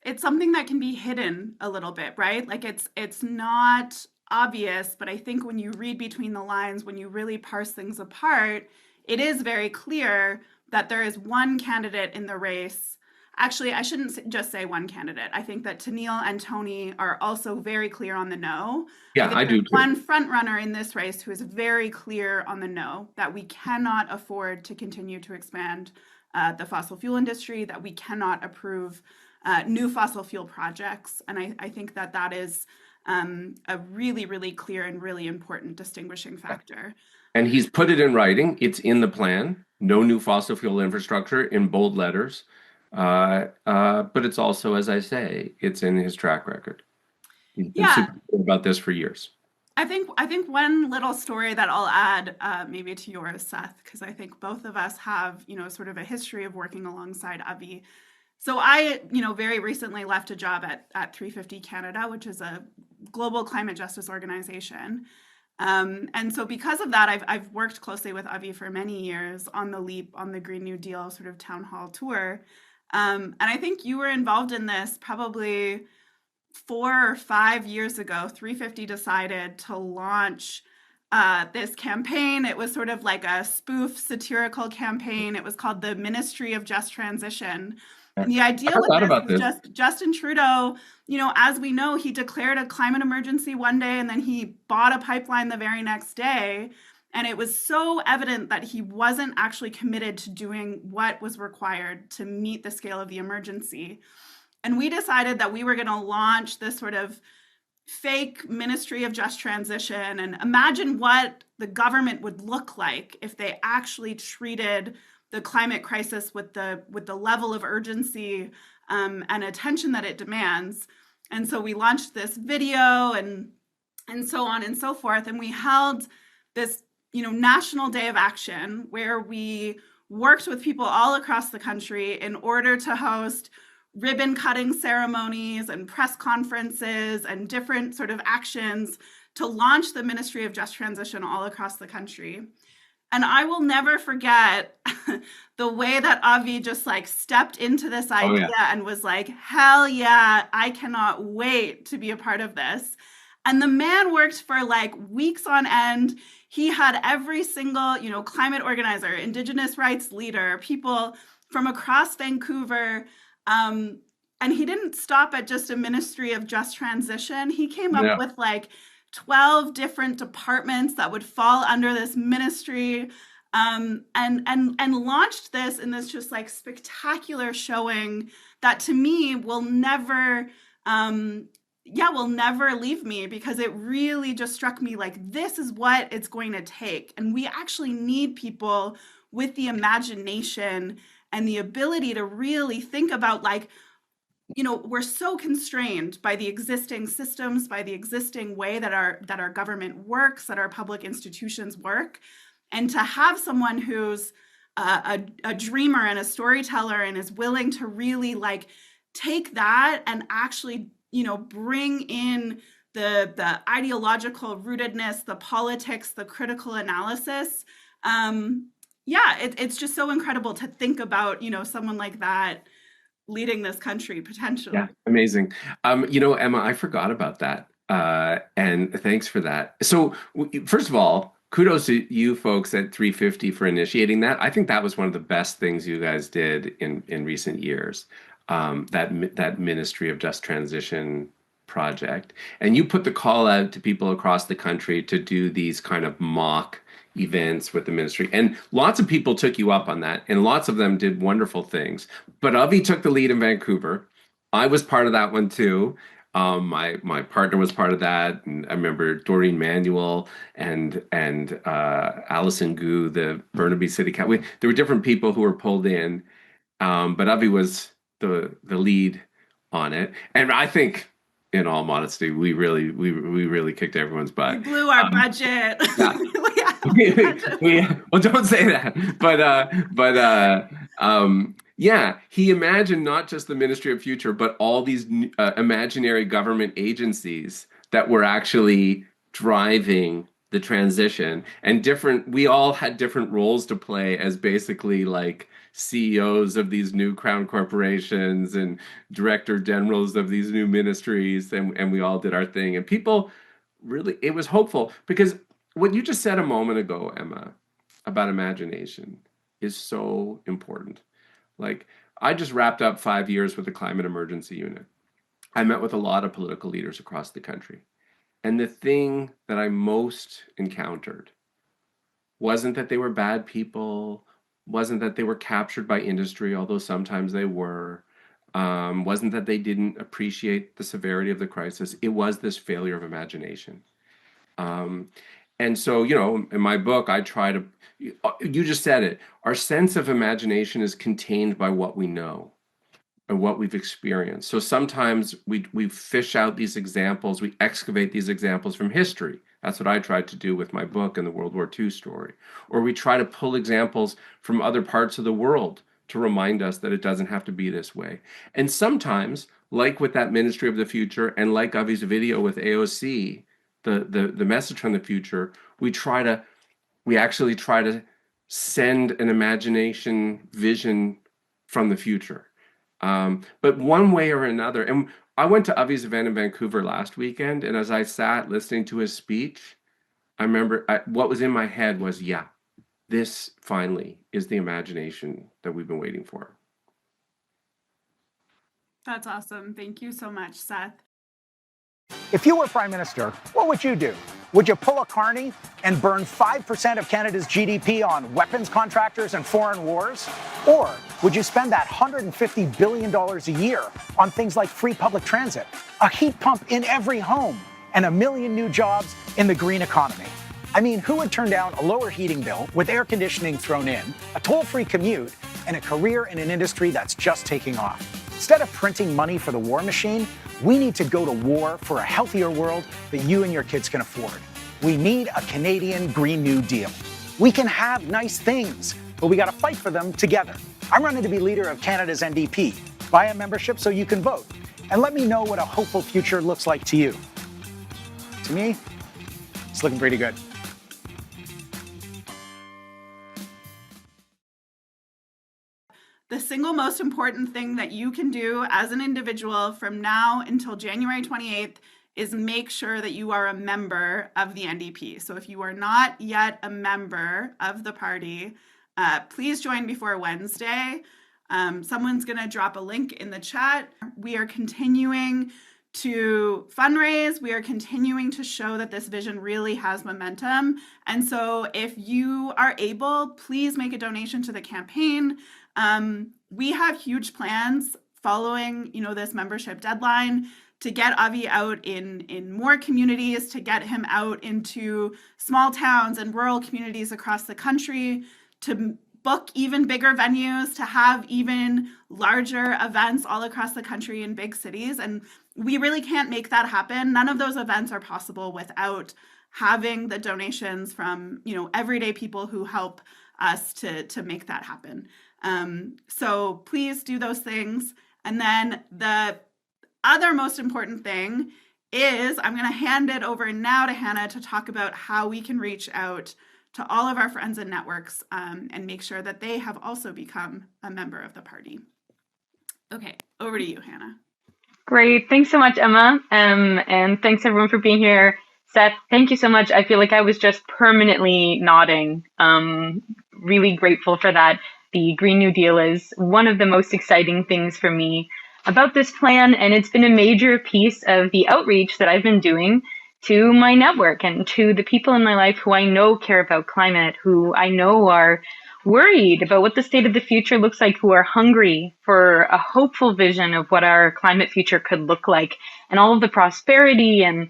it's something that can be hidden a little bit, right? Like it's not obvious, but I think when you read between the lines, when you really parse things apart, it is very clear that there is one candidate in the race. Actually, I shouldn't just say one candidate. I think that Tennille and Tony are also very clear on the no. Yeah, I do too. One front runner in this race who is very clear on the no, that we cannot afford to continue to expand the fossil fuel industry, that we cannot approve new fossil fuel projects. And I think that is a really, really clear and really important distinguishing factor. And he's put it in writing. It's in the plan. No new fossil fuel infrastructure in bold letters. But it's also, as I say, it's in his track record. He's been super clear about this for years. I think one little story that I'll add maybe to yours, Seth, because I think both of us have, sort of a history of working alongside Avi. So I, very recently left a job at 350 Canada, which is a global climate justice organization. And so because of that, I've worked closely with Avi for many years on the LEAP, on the Green New Deal sort of town hall tour. And I think you were involved in this probably 4 or 5 years ago. 350 decided to launch this campaign. It was sort of like a spoof satirical campaign. It was called the Ministry of Just Transition. And the idea with this was just Justin Trudeau, as we know, he declared a climate emergency one day and then he bought a pipeline the very next day. And it was so evident that he wasn't actually committed to doing what was required to meet the scale of the emergency. And we decided that we were going to launch this sort of fake Ministry of Just Transition and imagine what the government would look like if they actually treated the climate crisis with the level of urgency and attention that it demands. And so we launched this video and so on and so forth. And we held this, National Day of Action where we worked with people all across the country in order to host ribbon cutting ceremonies and press conferences and different sort of actions to launch the Ministry of Just Transition all across the country. And I will never forget the way that Avi just stepped into this idea and was like, hell yeah, I cannot wait to be a part of this. And the man worked for weeks on end. He had every single, climate organizer, Indigenous rights leader, people from across Vancouver. And he didn't stop at just a Ministry of Just Transition. He came up with 12 different departments that would fall under this ministry, and launched this in this just spectacular showing that to me will never leave me, because it really just struck me this is what it's going to take. And we actually need people with the imagination and the ability to really think about we're so constrained by the existing systems, by the existing way that our government works, that our public institutions work. And to have someone who's a dreamer and a storyteller and is willing to really take that and actually, bring in the ideological rootedness, the politics, the critical analysis. It's just so incredible to think about, someone like that leading this country potentially. Yeah, amazing. Emma, I forgot about that. And thanks for that. So first of all, kudos to you folks at 350 for initiating that. I think that was one of the best things you guys did in recent years, that Ministry of Just Transition project. And you put the call out to people across the country to do these kind of mock events with the ministry, and lots of people took you up on that, and lots of them did wonderful things. But Avi took the lead in Vancouver. I was part of that one too. My partner was part of that, and I remember Doreen Manuel and Alison Gu, the Burnaby City Council. There were different people who were pulled in, but Avi was the lead on it, and I think, in all modesty, we really kicked everyone's butt. We blew our budget. Yeah. Well, don't say that. But he imagined not just the Ministry of Future, but all these imaginary government agencies that were actually driving the transition, and we all had different roles to play as basically CEOs of these new crown corporations and director generals of these new ministries, and we all did our thing. And people really, it was hopeful, because what you just said a moment ago, Emma, about imagination is so important. I just wrapped up 5 years with the Climate Emergency Unit. I met with a lot of political leaders across the country. And the thing that I most encountered wasn't that they were bad people, wasn't that they were captured by industry, although sometimes they were, wasn't that they didn't appreciate the severity of the crisis. It was this failure of imagination. And so, in my book, I try to, you just said it, our sense of imagination is contained by what we know. and what we've experienced. So sometimes we fish out these examples, we excavate these examples from history. That's what I tried to do with my book and the World War II story. Or we try to pull examples from other parts of the world to remind us that it doesn't have to be this way. And sometimes, like with that Ministry of the Future and like Avi's video with AOC, the message from the future, we actually try to send an imagination vision from the future. But one way or another, and I went to Avi's event in Vancouver last weekend, and as I sat listening to his speech, I remember what was in my head was, yeah, this finally is the imagination that we've been waiting for. That's awesome. Thank you so much, Seth. If you were Prime Minister, what would you do? Would you pull a carny and burn 5% of Canada's GDP on weapons contractors and foreign wars? Or would you spend that $150 billion a year on things like free public transit, a heat pump in every home, and 1 million new jobs in the green economy? I mean, who would turn down a lower heating bill with air conditioning thrown in, a toll-free commute, and a career in an industry that's just taking off? Instead of printing money for the war machine, we need to go to war for a healthier world that you and your kids can afford. We need a Canadian Green New Deal. We can have nice things, but we got to fight for them together. I'm running to be leader of Canada's NDP. Buy a membership so you can vote. And let me know what a hopeful future looks like to you. To me, it's looking pretty good. The single most important thing that you can do as an individual from now until January 28th is make sure that you are a member of the NDP. So if you are not yet a member of the party, please join before Wednesday. Someone's going to drop a link in the chat. We are continuing to fundraise. We are continuing to show that this vision really has momentum. And so if you are able, please make a donation to the campaign. We have huge plans following, this membership deadline to get Avi out in more communities, to get him out into small towns and rural communities across the country, to book even bigger venues, to have even larger events all across the country in big cities. And we really can't make that happen. None of those events are possible without having the donations from, everyday people who help us to make that happen. So please do those things. And then the other most important thing is I'm going to hand it over now to Hannah to talk about how we can reach out to all of our friends and networks and make sure that they have also become a member of the party. Okay, over to you, Hannah. Great. Thanks so much, Emma. And thanks everyone for being here. Seth, thank you so much. I feel like I was just permanently nodding. Really grateful for that. The Green New Deal is one of the most exciting things for me about this plan, and it's been a major piece of the outreach that I've been doing to my network and to the people in my life who I know care about climate, who I know are worried about what the state of the future looks like, who are hungry for a hopeful vision of what our climate future could look like, and all of the prosperity and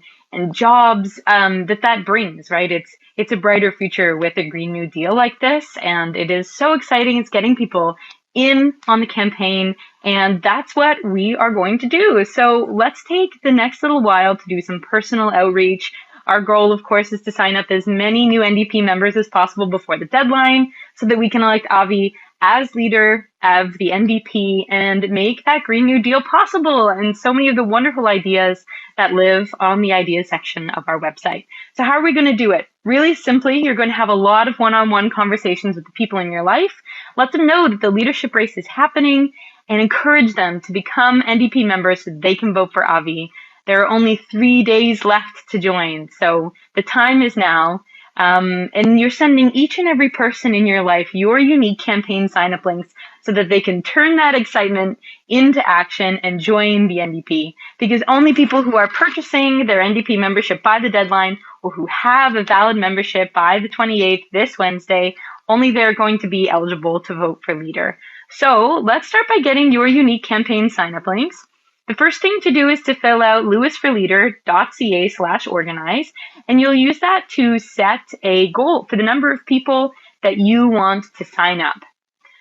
jobs that brings, right? It's a brighter future with a Green New Deal like this, and it is so exciting. It's getting people in on the campaign, and that's what we are going to do. So let's take the next little while to do some personal outreach. Our goal, of course, is to sign up as many new NDP members as possible before the deadline so that we can elect Avi as leader of the NDP and make that Green New Deal possible, and so many of the wonderful ideas that live on the ideas section of our website. So how are we going to do it? Really simply, you're going to have a lot of one-on-one conversations with the people in your life. Let them know that the leadership race is happening and encourage them to become NDP members so they can vote for Avi. There are only 3 days left to join, so the time is now. And you're sending each and every person in your life your unique campaign sign-up links so that they can turn that excitement into action and join the NDP. Because only people who are purchasing their NDP membership by the deadline or who have a valid membership by the 28th, this Wednesday, only they're going to be eligible to vote for leader. So let's start by getting your unique campaign sign-up links. The first thing to do is to fill out lewisforleader.ca/organize, and you'll use that to set a goal for the number of people that you want to sign up.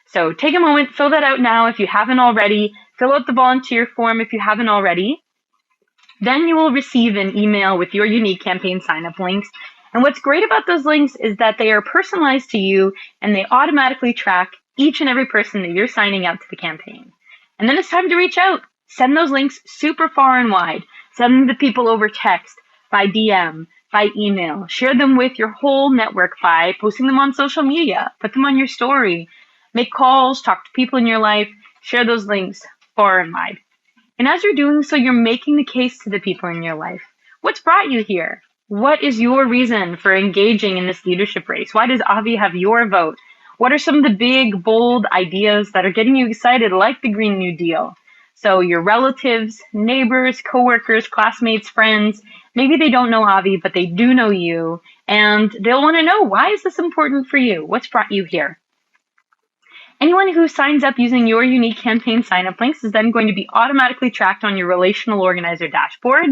So take a moment, fill that out now if you haven't already. Fill out the volunteer form if you haven't already. Then you will receive an email with your unique campaign sign-up links. And what's great about those links is that they are personalized to you and they automatically track each and every person that you're signing up to the campaign. And then it's time to reach out. Send those links super far and wide. Send them to people over text, by DM, by email. Share them with your whole network by posting them on social media. Put them on your story. Make calls, talk to people in your life. Share those links far and wide. And as you're doing so, you're making the case to the people in your life. What's brought you here? What is your reason for engaging in this leadership race? Why does Avi have your vote? What are some of the big, bold ideas that are getting you excited, like the Green New Deal? So your relatives, neighbors, coworkers, classmates, friends, maybe they don't know Avi, but they do know you, and they'll want to know, why is this important for you? What's brought you here? Anyone who signs up using your unique campaign sign-up links is then going to be automatically tracked on your relational organizer dashboard.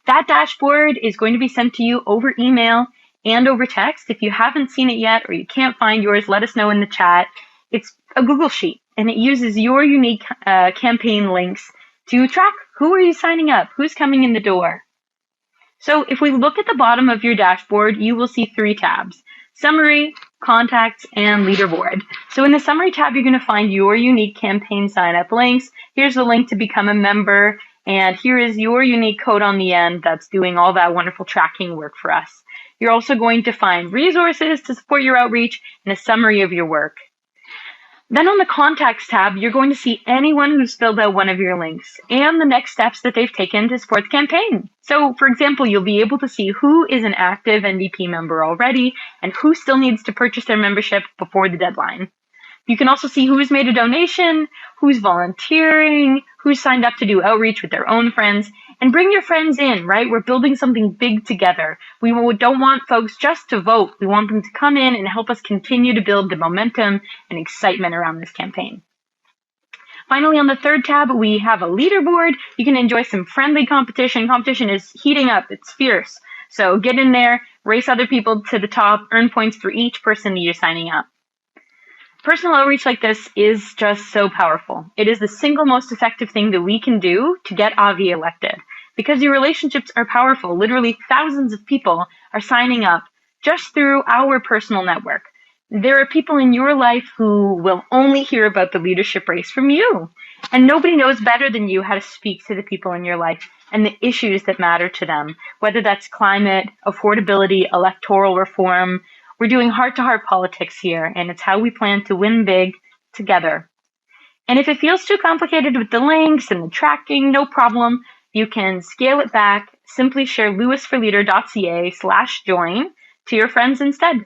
That dashboard is going to be sent to you over email and over text. If you haven't seen it yet or you can't find yours, let us know in the chat. It's a Google Sheet, and it uses your unique campaign links to track who are you signing up, who's coming in the door. So if we look at the bottom of your dashboard, you will see 3 tabs: Summary, Contacts, and Leaderboard. So in the Summary tab, you're going to find your unique campaign sign-up links. Here's the link to become a member, and here is your unique code on the end that's doing all that wonderful tracking work for us. You're also going to find resources to support your outreach and a summary of your work. Then on the Contacts tab, you're going to see anyone who's filled out one of your links and the next steps that they've taken to support the campaign. So, for example, you'll be able to see who is an active NDP member already and who still needs to purchase their membership before the deadline. You can also see who's made a donation, who's volunteering, who's signed up to do outreach with their own friends, and bring your friends in, right? We're building something big together. We don't want folks just to vote. We want them to come in and help us continue to build the momentum and excitement around this campaign. Finally, on the 3rd tab, we have a leaderboard. You can enjoy some friendly competition. Competition is heating up. It's fierce. So get in there, race other people to the top, earn points for each person that you're signing up. Personal outreach like this is just so powerful. It is the single most effective thing that we can do to get Avi elected, because your relationships are powerful. Literally thousands of people are signing up just through our personal network. There are people in your life who will only hear about the leadership race from you, and nobody knows better than you how to speak to the people in your life and the issues that matter to them, whether that's climate, affordability, electoral reform. We're doing heart-to-heart politics here, and it's how we plan to win big together. And if it feels too complicated with the links and the tracking, no problem. You can scale it back. Simply share lewisforleader.ca/join to your friends instead.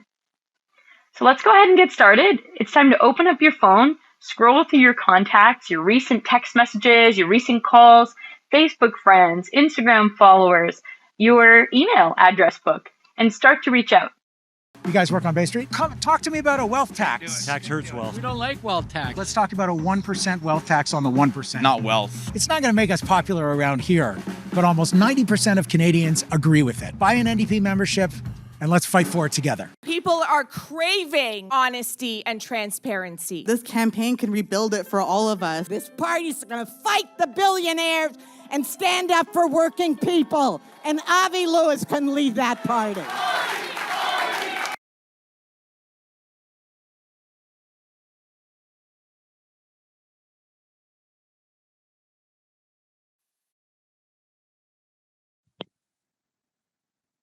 So let's go ahead and get started. It's time to open up your phone, scroll through your contacts, your recent text messages, your recent calls, Facebook friends, Instagram followers, your email address book, and start to reach out. You guys work on Bay Street? Come talk to me about a wealth tax. Tax hurts wealth. We don't like wealth tax. Let's talk about a 1% wealth tax on the 1%. Not wealth. It's not going to make us popular around here, but almost 90% of Canadians agree with it. Buy an NDP membership and let's fight for it together. People are craving honesty and transparency. This campaign can rebuild it for all of us. This party's going to fight the billionaires and stand up for working people. And Avi Lewis can lead that party.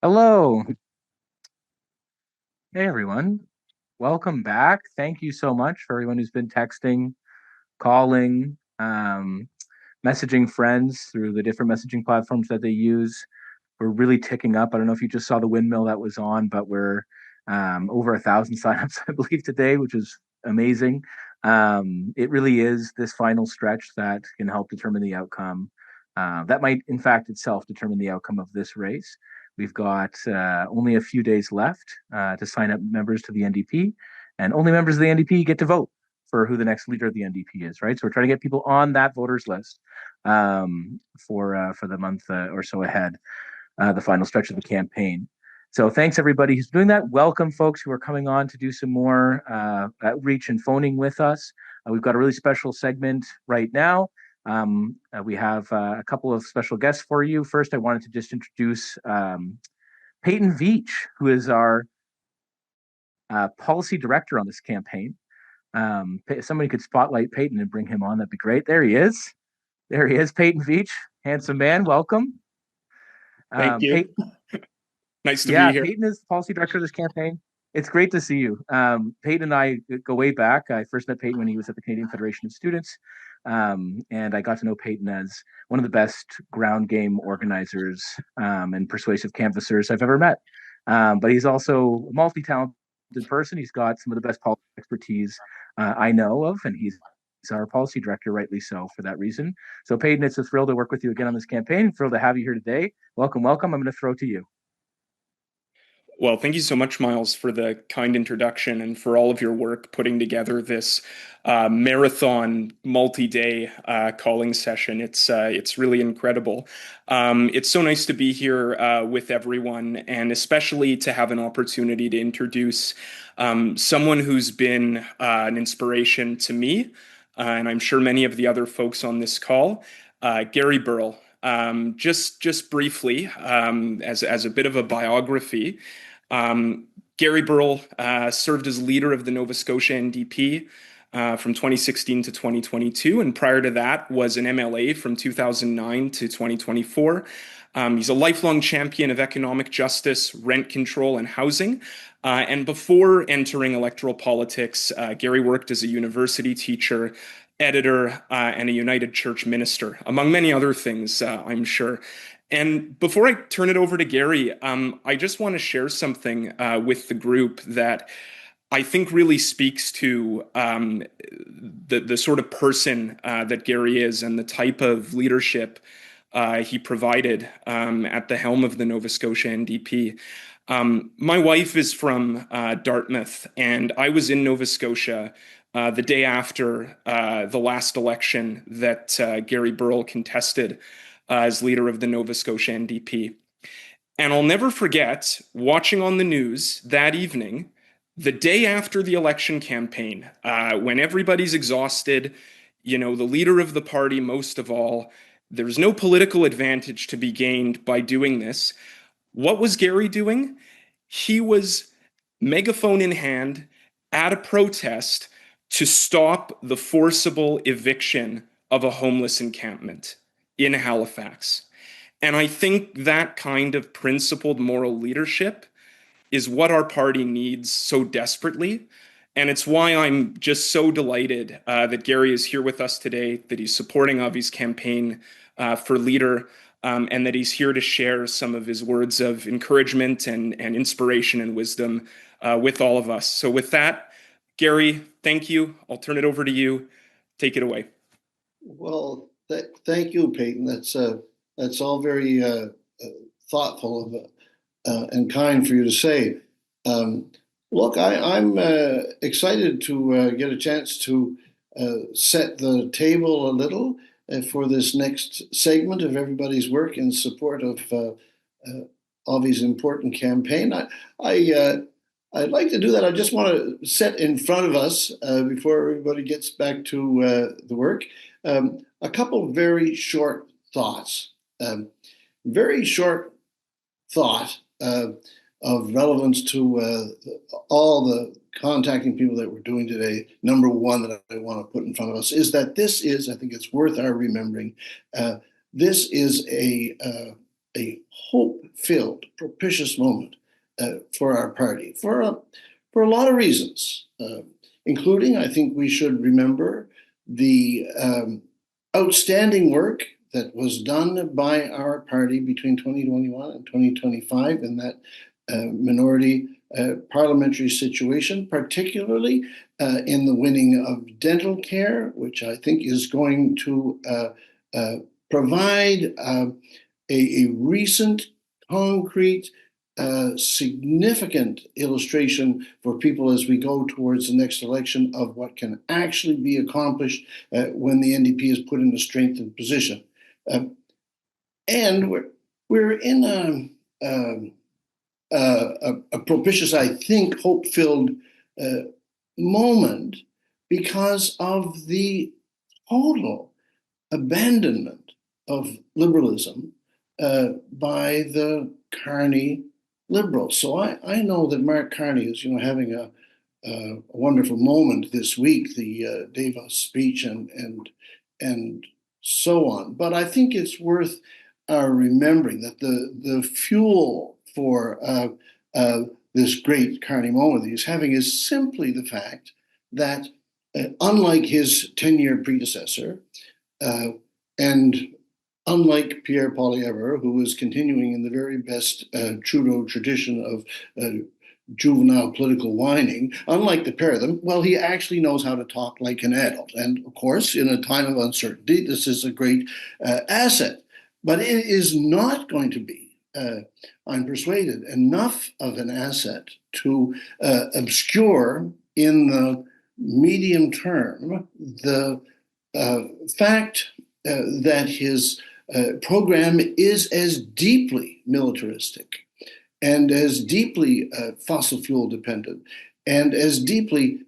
Hello. Hey, everyone. Welcome back. Thank you so much for everyone who's been texting, calling, messaging friends through the different messaging platforms that they use. We're really ticking up. I don't know if you just saw the windmill that was on, but we're over 1,000 signups, I believe, today, which is amazing. It really is this final stretch that can help determine the outcome. That might, in fact, itself determine the outcome of this race. We've got only a few days left to sign up members to the NDP, and only members of the NDP get to vote for who the next leader of the NDP is, right? So we're trying to get people on that voters list for the month or so ahead, the final stretch of the campaign. So thanks everybody who's doing that. Welcome folks who are coming on to do some more outreach and phoning with us. We've got a really special segment right now We have a couple of special guests for you. First, I wanted to just introduce Peyton Veach, who is our policy director on this campaign. If somebody could spotlight Peyton and bring him on, that'd be great. There he is. There he is, Peyton Veach, handsome man. Welcome. Thank you. Peyton, Nice to be here. Peyton is the policy director of this campaign. It's great to see you. Peyton and I go way back. I first met Peyton when he was at the Canadian Federation of Students. And I got to know Peyton as one of the best ground game organizers and persuasive canvassers I've ever met. But he's also a multi-talented person. He's got some of the best policy expertise I know of, and he's our policy director, rightly so, for that reason. So Peyton, it's a thrill to work with you again on this campaign. Thrilled to have you here today. Welcome, welcome. I'm going to throw to you. Well, thank you so much, Miles, for the kind introduction and for all of your work putting together this marathon multi-day calling session. It's really incredible. It's so nice to be here with everyone, and especially to have an opportunity to introduce someone who's been an inspiration to me, and I'm sure many of the other folks on this call, Gary Burl. Just briefly, as a bit of a biography, Gary Burl served as leader of the Nova Scotia NDP from 2016 to 2022, and prior to that was an MLA from 2009 to 2024. He's a lifelong champion of economic justice, rent control, and housing. And before entering electoral politics, Gary worked as a university teacher, editor, and a United Church minister, among many other things, I'm sure. And before I turn it over to Gary, I just want to share something with the group that I think really speaks to the sort of person that Gary is and the type of leadership he provided at the helm of the Nova Scotia NDP. My wife is from Dartmouth, and I was in Nova Scotia the day after the last election that Gary Burl contested as leader of the Nova Scotia NDP. And I'll never forget watching on the news that evening, the day after the election campaign, when everybody's exhausted, the leader of the party, most of all, there's no political advantage to be gained by doing this. What was Gary doing? He was megaphone in hand at a protest to stop the forcible eviction of a homeless encampment in Halifax. And I think that kind of principled moral leadership is what our party needs so desperately. And it's why I'm just so delighted that Gary is here with us today, that he's supporting Avi's campaign for leader, and that he's here to share some of his words of encouragement and inspiration and wisdom with all of us. So with that, Gary, thank you. I'll turn it over to you. Take it away. Well, thank you, Peyton. That's all very thoughtful and kind for you to say. Look, I'm excited to get a chance to set the table a little for this next segment of everybody's work in support of Avi's important campaign. I'd like to do that. I just want to set in front of us before everybody gets back to the work. A couple very short thoughts. Very short thought of relevance to all the contacting people that we're doing today. Number one that I want to put in front of us is that this is, I think it's worth our remembering, this is a hope-filled, propitious moment for our party for a lot of reasons, including I think we should remember the outstanding work that was done by our party between 2021 and 2025 in that minority parliamentary situation, particularly in the winning of dental care, which I think is going to provide a recent, concrete, significant illustration for people as we go towards the next election of what can actually be accomplished when the NDP is put in a strengthened position. And we're in a propitious, I think, hope-filled moment because of the total abandonment of liberalism by the Carney liberals. So I know that Mark Carney is, having a wonderful moment this week, the Davos speech and so on. But I think it's worth remembering that the fuel for this great Carney moment that he's having is simply the fact that unlike his 10-year predecessor, and unlike Pierre Poilievre, who is continuing in the very best Trudeau tradition of juvenile political whining, unlike the pair of them, well, he actually knows how to talk like an adult. And of course, in a time of uncertainty, this is a great asset. But it is not going to be, I'm persuaded, enough of an asset to obscure in the medium term the fact that his program is as deeply militaristic and as deeply fossil fuel dependent and as deeply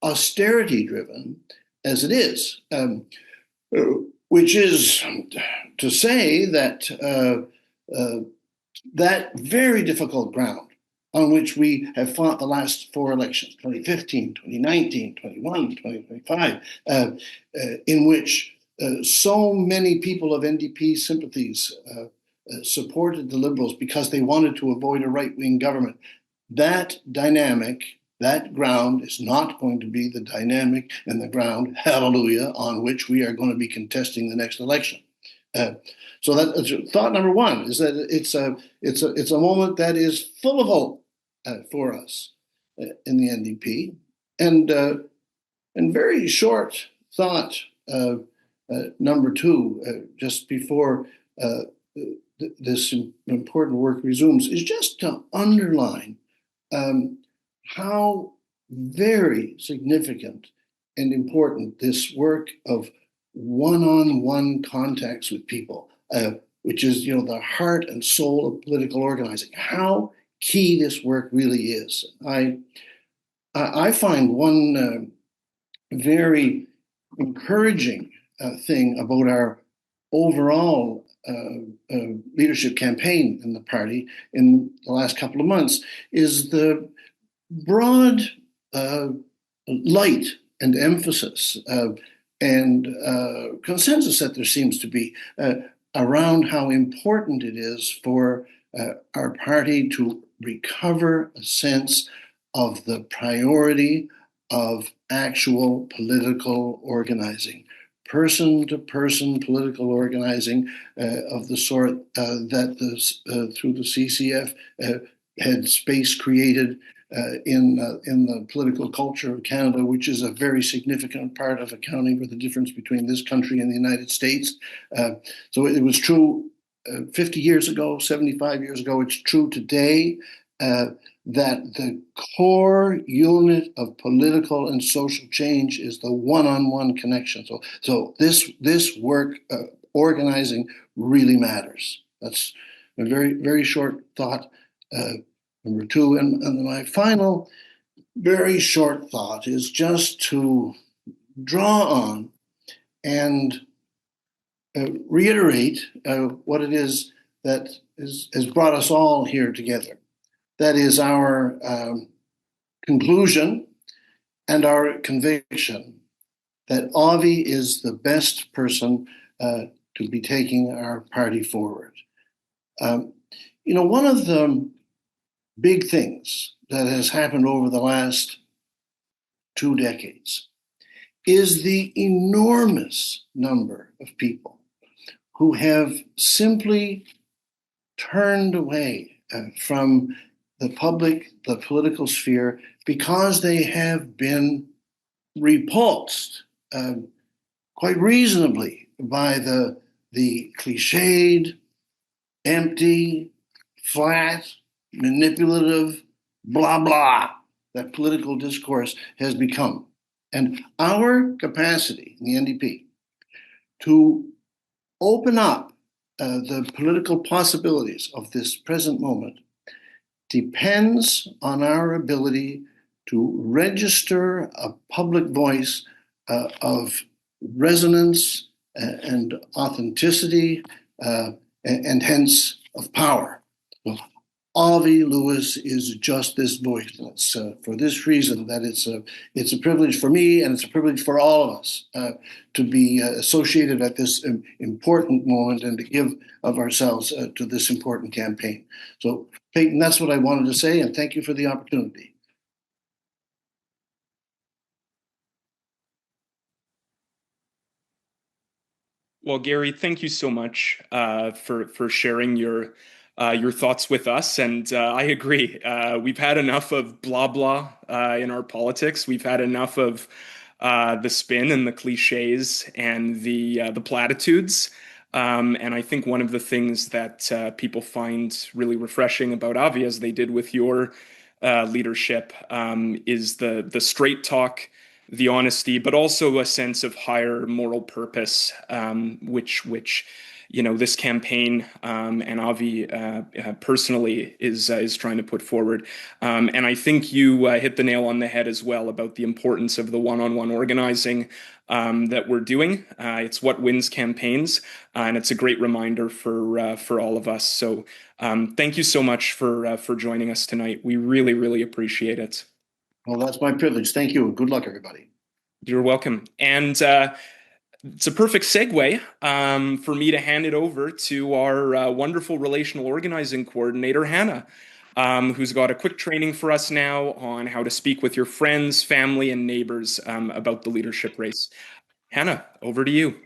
austerity driven as it is, which is to say that that very difficult ground on which we have fought the last four elections, 2015, 2019, 21, 2025, in which so many people of NDP sympathies supported the Liberals because they wanted to avoid a right-wing government. That dynamic, that ground is not going to be the dynamic and the ground, hallelujah, on which we are going to be contesting the next election. So that's thought number one, is that it's a moment that is full of hope for us in the NDP. And very short thought, number two, just before this important work resumes, is just to underline how very significant and important this work of one-on-one contacts with people, which is, the heart and soul of political organizing, how key this work really is. I find one very encouraging thing about our overall leadership campaign in the party in the last couple of months is the broad light and emphasis and consensus that there seems to be around how important it is for our party to recover a sense of the priority of actual political organizing, person-to-person political organizing of the sort that through the CCF had space created in the political culture of Canada, which is a very significant part of accounting for the difference between this country and the United States. So it was true 50 years ago, 75 years ago. It's true today that the core unit of political and social change is the one-on-one connection. So this work organizing really matters. That's a very, very short thought. Number two, and my final very short thought is just to draw on and reiterate what it is that has brought us all here together. That is our conclusion and our conviction that Avi is the best person to be taking our party forward. One of the big things that has happened over the last 2 decades is the enormous number of people who have simply turned away from the public, the political sphere, because they have been repulsed quite reasonably by the cliched, empty, flat, manipulative, blah, blah, that political discourse has become. And our capacity in the NDP to open up the political possibilities of this present moment depends on our ability to register a public voice of resonance and authenticity, and hence of power. Well, Avi Lewis is just this voice. And it's for this reason that it's a privilege for me, and it's a privilege for all of us to be associated at this important moment and to give of ourselves to this important campaign. So, Peyton, that's what I wanted to say, and thank you for the opportunity. Well, Gary, thank you so much for sharing your thoughts with us. And I agree. We've had enough of blah blah in our politics. We've had enough of the spin and the cliches and the platitudes. And I think one of the things that people find really refreshing about Avi, as they did with your leadership, is the straight talk, the honesty, but also a sense of higher moral purpose, which this campaign and Avi personally is trying to put forward. And I think you hit the nail on the head as well about the importance of the one-on-one organizing that we're doing. It's what wins campaigns, and it's a great reminder for all of us. So thank you so much for joining us tonight. We really, really appreciate it. Well, that's my privilege. Thank you, and good luck, everybody. You're welcome. And it's a perfect segue for me to hand it over to our wonderful relational organizing coordinator, Hannah, who's got a quick training for us now on how to speak with your friends, family, and neighbors about the leadership race. Hannah, over to you.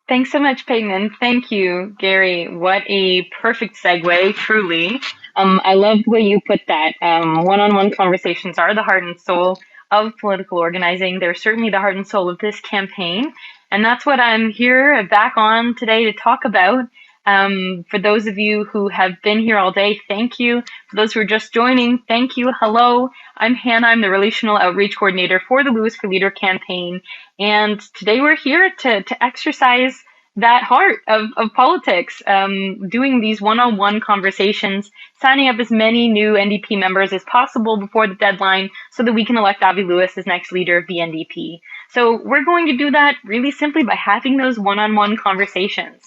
Thanks so much, Peyton, and thank you, Gary. What a perfect segue, truly. I love the way you put that. One-on-one conversations are the heart and soul of political organizing. They're certainly the heart and soul of this campaign, and that's what I'm here back on today to talk about. For those of you who have been here all day, thank you. For those who are just joining, thank you. Hello, I'm Hannah. I'm the Relational Outreach Coordinator for the Lewis for Leader campaign. And today we're here to exercise that heart of politics, doing these one-on-one conversations, signing up as many new NDP members as possible before the deadline so that we can elect Avi Lewis as next leader of the NDP. So we're going to do that really simply by having those one-on-one conversations.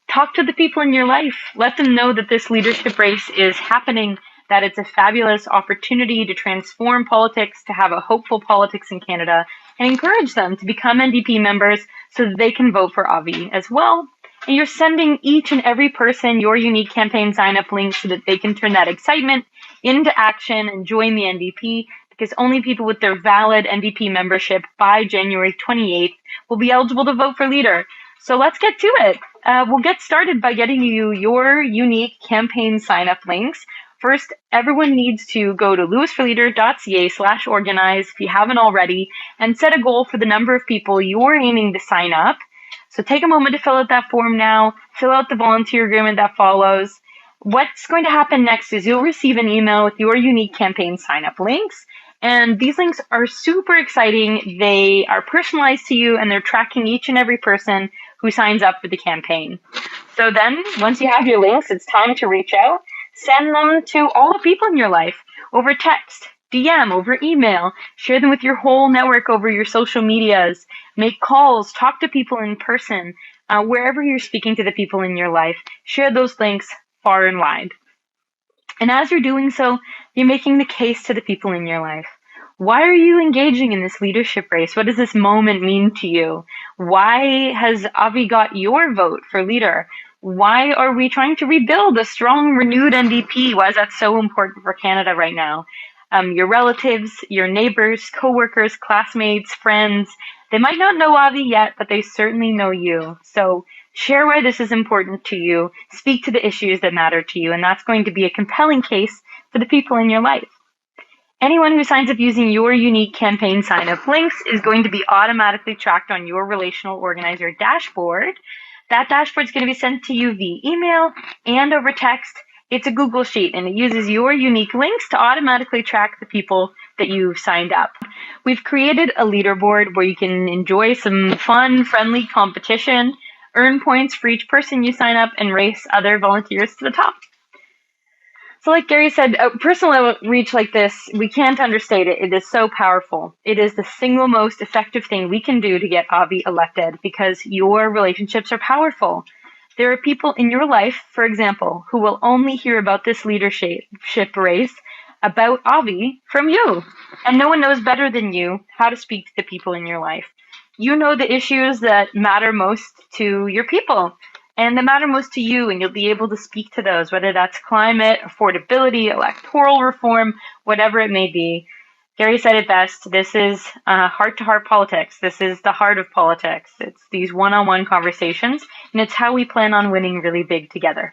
Talk to the people in your life. Let them know that this leadership race is happening, that it's a fabulous opportunity to transform politics, to have a hopeful politics in Canada, and encourage them to become NDP members so that they can vote for Avi as well. And you're sending each and every person your unique campaign sign-up link so that they can turn that excitement into action and join the NDP, because only people with their valid NDP membership by January 28th will be eligible to vote for leader. So let's get to it. We'll get started by getting you your unique campaign sign-up links. First, everyone needs to go to lewisforleader.ca/organize if you haven't already, and set a goal for the number of people you're aiming to sign up. So take a moment to fill out that form now. Fill out the volunteer agreement that follows. What's going to happen next is you'll receive an email with your unique campaign sign-up links. And these links are super exciting. They are personalized to you, and they're tracking each and every person who signs up for the campaign. So then, once you have your links, it's time to reach out. Send them to all the people in your life over text, DM, over email. Share them with your whole network over your social medias. Make calls, talk to people in person. Wherever you're speaking to the people in your life, share those links far and wide. And as you're doing so, you're making the case to the people in your life. Why are you engaging in this leadership race? What does this moment mean to you? Why has Avi got your vote for leader? Why are we trying to rebuild a strong, renewed NDP? Why is that so important for Canada right now? Your relatives, your neighbors, coworkers, classmates, friends, they might not know Avi yet, but they certainly know you. So share why this is important to you. Speak to the issues that matter to you, and that's going to be a compelling case for the people in your life. Anyone who signs up using your unique campaign sign-up links is going to be automatically tracked on your relational organizer dashboard. That dashboard is going to be sent to you via email and over text. It's a Google Sheet, and it uses your unique links to automatically track the people that you've signed up. We've created a leaderboard where you can enjoy some fun, friendly competition, earn points for each person you sign up, and race other volunteers to the top. So like Gary said, personal outreach like this, we can't understate it. It is so powerful. It is the single most effective thing we can do to get Avi elected because your relationships are powerful. There are people in your life, for example, who will only hear about this leadership race about Avi from you. And no one knows better than you how to speak to the people in your life. You know the issues that matter most to your people and that matter most to you, and you'll be able to speak to those, whether that's climate, affordability, electoral reform, whatever it may be. Gary said it best. This is heart-to-heart politics. This is the heart of politics. It's these one-on-one conversations, and it's how we plan on winning really big together.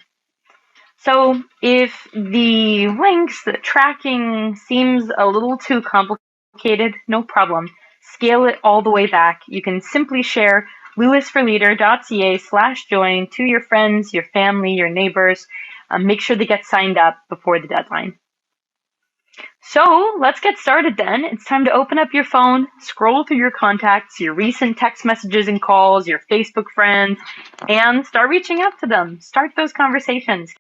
So if the links, the tracking seems a little too complicated, no problem. Scale it all the way back. You can simply share lewisforleader.ca/join to your friends, your family, your neighbors. Make sure they get signed up before the deadline. So let's get started then. It's time to open up your phone, scroll through your contacts, your recent text messages and calls, your Facebook friends, and start reaching out to them. Start those conversations.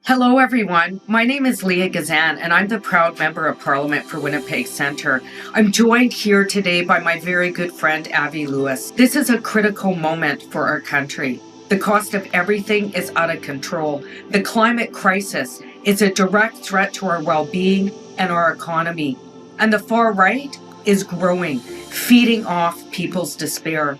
Hello, everyone. My name is Leah Gazan, and I'm the proud member of Parliament for Winnipeg Centre. I'm joined here today by my very good friend, Avi Lewis. This is a critical moment for our country. The cost of everything is out of control. The climate crisis is a direct threat to our well-being and our economy. And the far right is growing, feeding off people's despair.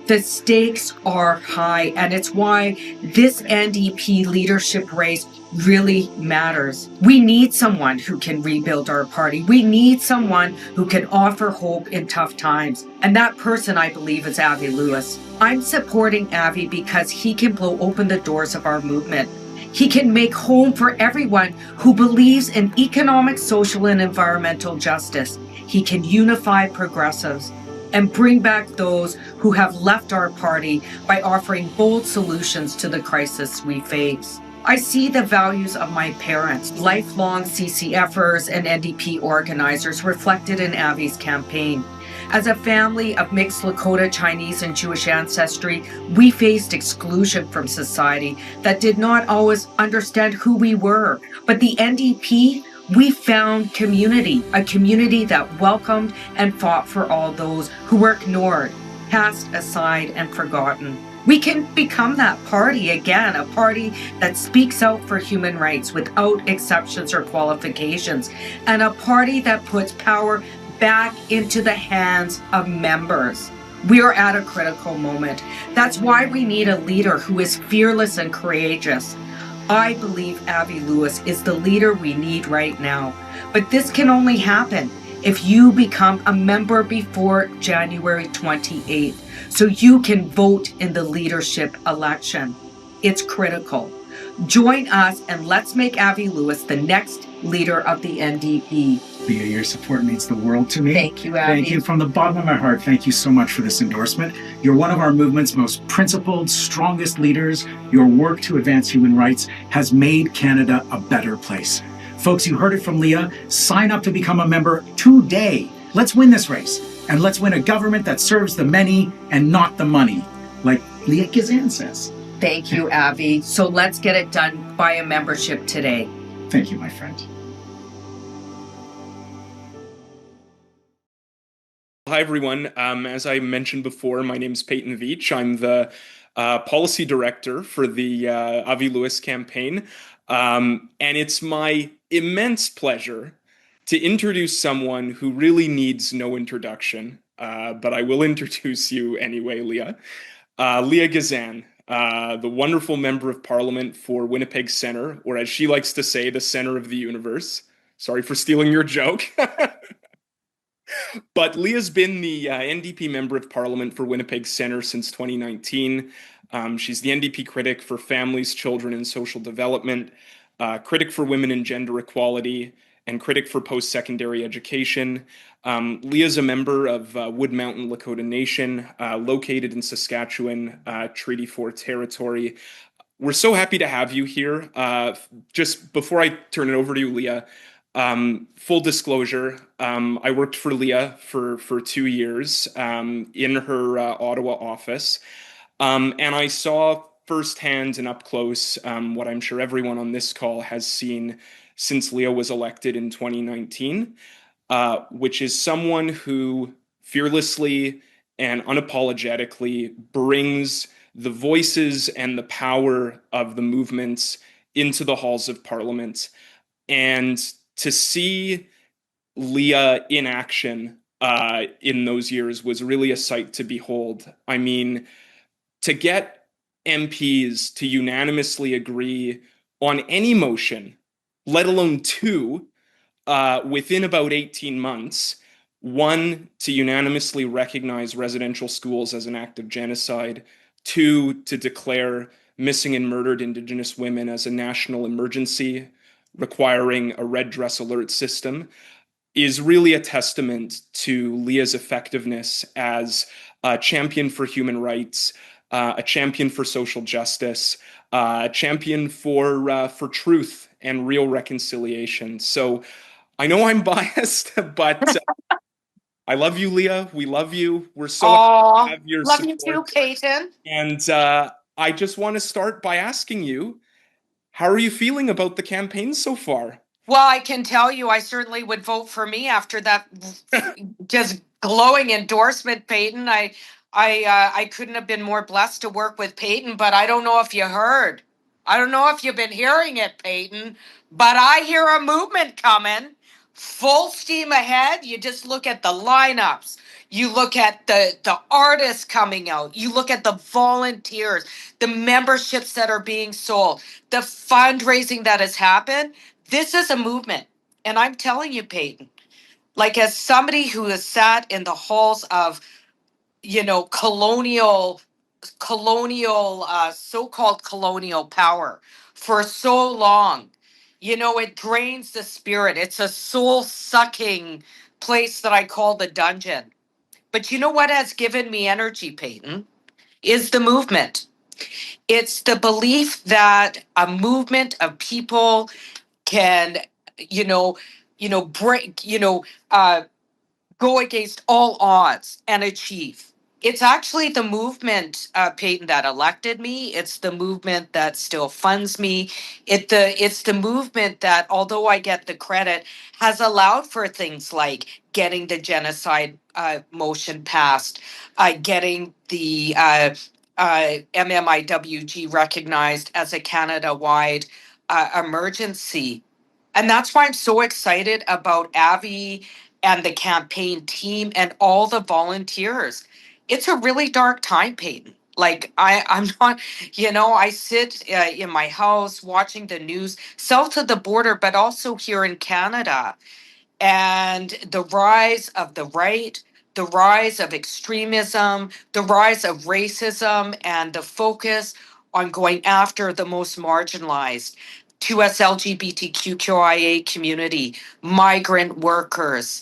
The stakes are high, and it's why this NDP leadership race really matters. We need someone who can rebuild our party. We need someone who can offer hope in tough times. And that person, I believe, is Avi Lewis. I'm supporting Avi because he can blow open the doors of our movement. He can make home for everyone who believes in economic, social, and environmental justice. He can unify progressives and bring back those who have left our party by offering bold solutions to the crisis we face. I see the values of my parents, lifelong CCFers and NDP organizers reflected in Avi's campaign. As a family of mixed Lakota, Chinese, and Jewish ancestry, we faced exclusion from society that did not always understand who we were. But the NDP, we found community, a community that welcomed and fought for all those who were ignored, cast aside, and forgotten. We can become that party again, a party that speaks out for human rights without exceptions or qualifications, and a party that puts power back into the hands of members. We are at a critical moment. That's why we need a leader who is fearless and courageous. I believe Avi Lewis is the leader we need right now. But this can only happen if you become a member before January 28th, so you can vote in the leadership election. It's critical. Join us and let's make Avi Lewis the next leader of the NDP. Leah, your support means the world to me. Thank you, Avi. Thank you from the bottom of my heart. Thank you so much for this endorsement. You're one of our movement's most principled, strongest leaders. Your work to advance human rights has made Canada a better place. Folks, you heard it from Leah. Sign up to become a member today. Let's win this race. And let's win a government that serves the many and not the money, like Leah Gazan says. Thank you, Avi. So let's get it done by a membership today. Thank you, my friend. Hi, everyone. As I mentioned before, my name is Peyton Veach. I'm the policy director for the Avi Lewis campaign. And it's my immense pleasure to introduce someone who really needs no introduction, but I will introduce you anyway, Leah. Leah Gazan, the wonderful member of Parliament for Winnipeg Centre, or as she likes to say, the center of the universe. Sorry for stealing your joke. But Leah's been the NDP member of Parliament for Winnipeg Centre since 2019. She's the NDP critic for families, children, and social development, critic for women and gender equality, and critic for post-secondary education. Leah's a member of Wood Mountain Lakota Nation, located in Saskatchewan, Treaty 4 territory. We're so happy to have you here. Just before I turn it over to you, Leah, full disclosure, I worked for Leah for 2 years in her Ottawa office, and I saw firsthand and up close what I'm sure everyone on this call has seen since Leah was elected in 2019, which is someone who fearlessly and unapologetically brings the voices and the power of the movements into the halls of Parliament. And to see Leah in action in those years was really a sight to behold. I mean, to get MPs to unanimously agree on any motion, let alone two, within about 18 months, one, to unanimously recognize residential schools as an act of genocide, two, to declare missing and murdered Indigenous women as a national emergency requiring a red dress alert system, is really a testament to Leah's effectiveness as a champion for human rights, a champion for social justice, a champion for truth and real reconciliation. So I know I'm biased, but I love you, Leah. We love you. We're so happy to have your love support. you too, Peyton. And I just want to start by asking you, how are you feeling about the campaign so far? Well, I can tell you, I certainly would vote for me after that just glowing endorsement, Peyton. I couldn't have been more blessed to work with Peyton, but I don't know if you heard. I don't know if you've been hearing it, Peyton, but I hear a movement coming. Full steam ahead. You just look at the lineups. You look at the artists coming out. You look at the volunteers, the memberships that are being sold, the fundraising that has happened. This is a movement. And I'm telling you, Peyton, like as somebody who has sat in the halls of, so-called colonial power for so long, it drains the spirit. It's a soul-sucking place that I call the dungeon. But you know what has given me energy, Peyton, is the movement. It's the belief that a movement of people can, break, go against all odds and achieve. It's actually the movement, Peyton, that elected me. It's the movement that still funds me. It's the movement that, although I get the credit, has allowed for things like getting the genocide motion passed, getting the MMIWG recognized as a Canada-wide emergency. And that's why I'm so excited about Avi and the campaign team and all the volunteers. It's a really dark time, Peyton. Like I'm not, I sit in my house watching the news south of the border, but also here in Canada, and the rise of the right, the rise of extremism, the rise of racism, and the focus on going after the most marginalized. To us LGBTQIA community, migrant workers,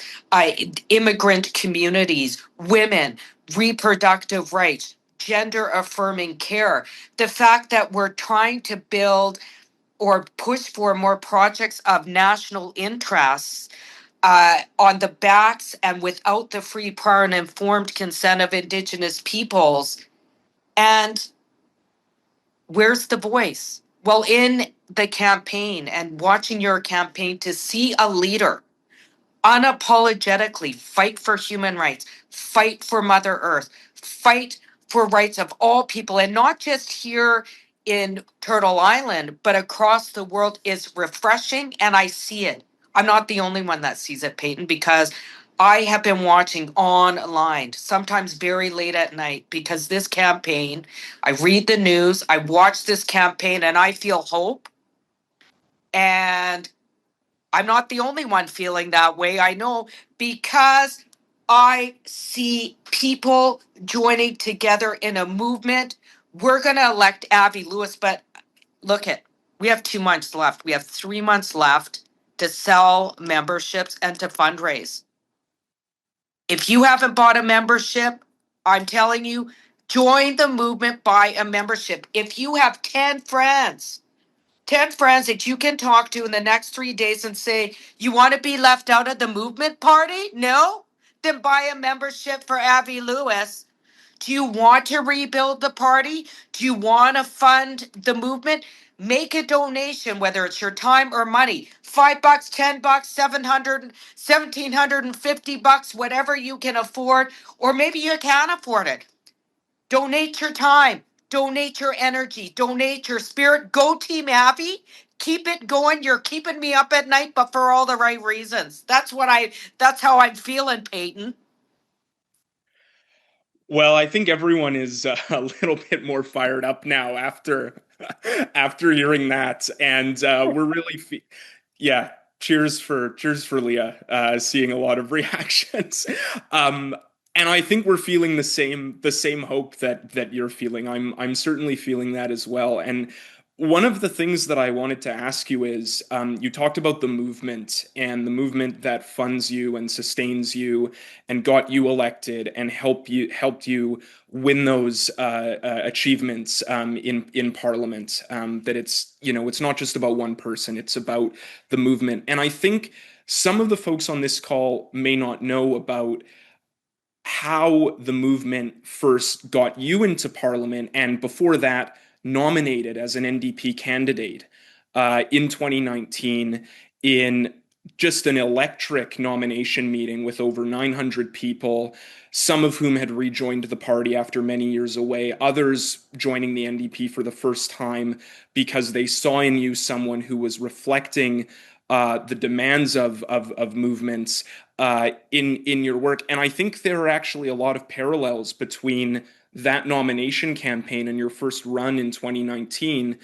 immigrant communities, women, reproductive rights, gender affirming care. The fact that we're trying to build or push for more projects of national interests on the backs and without the free, prior, and informed consent of Indigenous peoples. And where's the voice? Well, in the campaign and watching your campaign, to see a leader unapologetically fight for human rights, fight for Mother Earth, fight for rights of all people, and not just here in Turtle Island, but across the world is refreshing. And I see it. I'm not the only one that sees it, Peyton, because I have been watching online, sometimes very late at night, because this campaign, I read the news, I watch this campaign, and I feel hope. And I'm not the only one feeling that way, I know, because I see people joining together in a movement. We're going to elect Avi Lewis, but look we have 2 months left. We have 3 months left to sell memberships and to fundraise. If you haven't bought a membership, I'm telling you, join the movement, buy a membership. If you have 10 friends that you can talk to in the next 3 days and say, you want to be left out of the movement party? No? Then buy a membership for Avi Lewis. Do you want to rebuild the party? Do you want to fund the movement? Make a donation, whether it's your time or money. $5, $10, 700, $1,750, whatever you can afford, or maybe you can't afford it. Donate your time, donate your energy, donate your spirit. Go Team Happy. Keep it going. You're keeping me up at night, but for all the right reasons. That's how I'm feeling, Peyton. Well, I think everyone is a little bit more fired up now after hearing that, and we're really, yeah. Cheers for Leah. Seeing a lot of reactions, and I think we're feeling the same hope that you're feeling. I'm certainly feeling that as well. And one of the things that I wanted to ask you is, you talked about the movement and the movement that funds you and sustains you and got you elected and helped you win those achievements in Parliament. That it's not just about one person; it's about the movement. And I think some of the folks on this call may not know about how the movement first got you into Parliament, and before that, nominated as an NDP candidate in 2019 in just an electric nomination meeting with over 900 people, some of whom had rejoined the party after many years away, others joining the NDP for the first time because they saw in you someone who was reflecting the demands of movements in your work. And I think there are actually a lot of parallels between that nomination campaign and your first run in 2019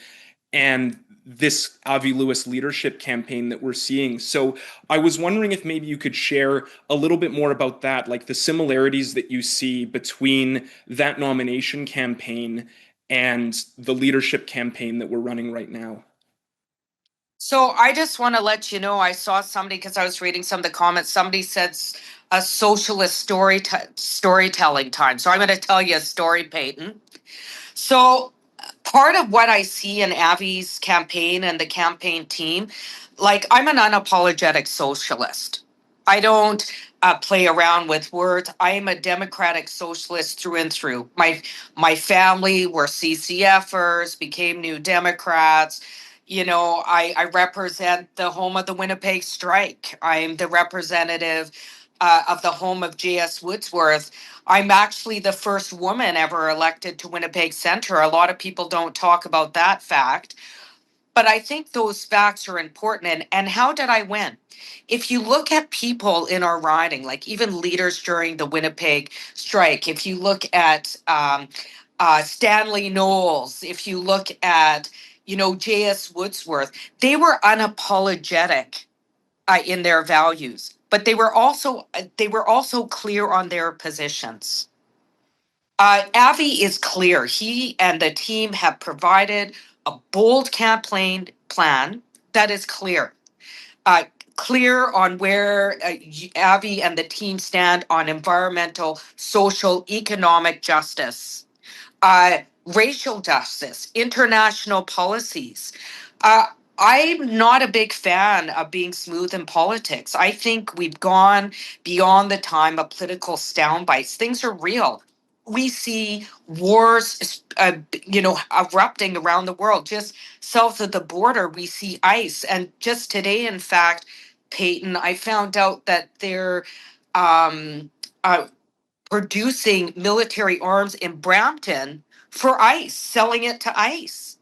and this Avi Lewis leadership campaign that we're seeing. So I was wondering if maybe you could share a little bit more about that, like the similarities that you see between that nomination campaign and the leadership campaign that we're running right now. So I just want to let you know, I saw somebody, because I was reading some of the comments, somebody said a socialist storytelling time. So I'm going to tell you a story, Peyton. So part of what I see in Avi's campaign and the campaign team, like, I'm an unapologetic socialist. I don't play around with words. I am a democratic socialist through and through. My family were CCFers, became New Democrats. I represent the home of the Winnipeg strike. I'm the representative of the home of J.S. Woodsworth. I'm actually the first woman ever elected to Winnipeg Centre. A lot of people don't talk about that fact, but I think those facts are important. And how did I win? If you look at people in our riding, like even leaders during the Winnipeg strike, if you look at Stanley Knowles, if you look at, J.S. Woodsworth, they were unapologetic in their values, but they were also clear on their positions. Avi is clear. He and the team have provided a bold campaign plan that is clear. Clear on where Avi and the team stand on environmental, social, economic justice, racial justice, international policies. I'm not a big fan of being smooth in politics. I think we've gone beyond the time of political sound bites. Things are real. We see wars, erupting around the world. Just south of the border, we see ice. And just today, in fact, Peyton, I found out that they're producing military arms in Brampton for ICE, selling it to ICE.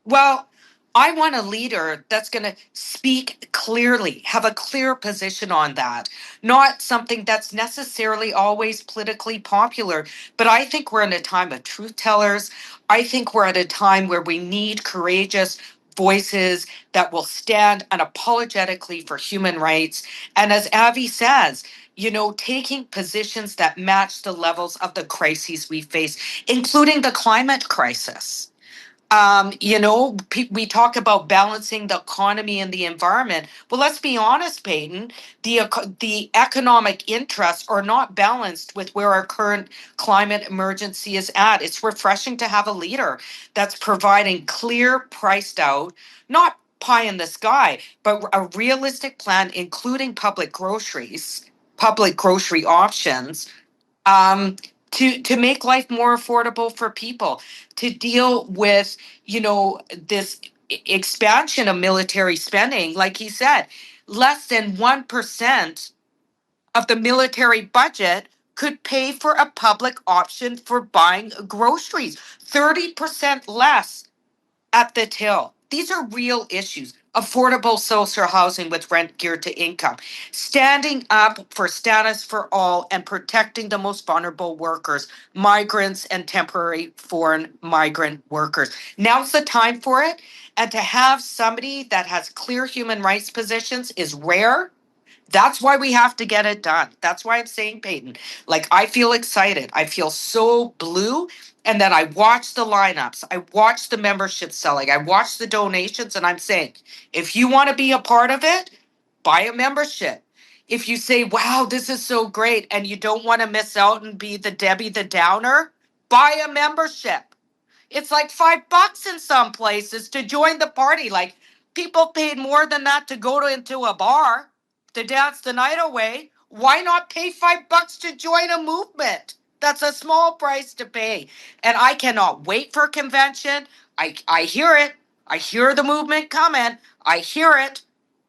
Well, I want a leader that's going to speak clearly, have a clear position on that, not something that's necessarily always politically popular. But I think we're in a time of truth tellers. I think we're at a time where we need courageous voices that will stand unapologetically for human rights. And as Avi says, taking positions that match the levels of the crises we face, including the climate crisis. We talk about balancing the economy and the environment. Well, let's be honest, Peyton, the economic interests are not balanced with where our current climate emergency is at. It's refreshing to have a leader that's providing clear, priced out, not pie in the sky, but a realistic plan, including public grocery options, to make life more affordable for people, to deal with, this expansion of military spending. Like he said, less than 1% of the military budget could pay for a public option for buying groceries, 30% less at the till. These are real issues. Affordable social housing with rent geared to income, standing up for status for all and protecting the most vulnerable workers, migrants and temporary foreign migrant workers. Now's the time for it. And to have somebody that has clear human rights positions is rare. That's why we have to get it done. That's why I'm saying, Peyton, like, I feel excited. I feel so blue. And then I watch the lineups. I watch the membership selling. I watch the donations. And I'm saying, if you want to be a part of it, buy a membership. If you say, wow, this is so great, and you don't want to miss out and be the Debbie the Downer, buy a membership. It's like $5 in some places to join the party. Like, people paid more than that to go into a bar to dance the night away. Why not pay $5 to join a movement? That's a small price to pay. And I cannot wait for convention. I hear it. I hear the movement coming. I hear it.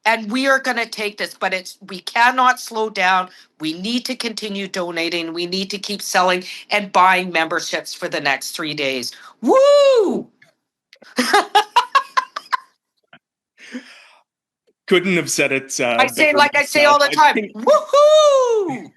And we are going to take this, but we cannot slow down. We need to continue donating. We need to keep selling and buying memberships for the next 3 days. Woo! Couldn't have said it. I say better like I say all the myself. time. Woohoo!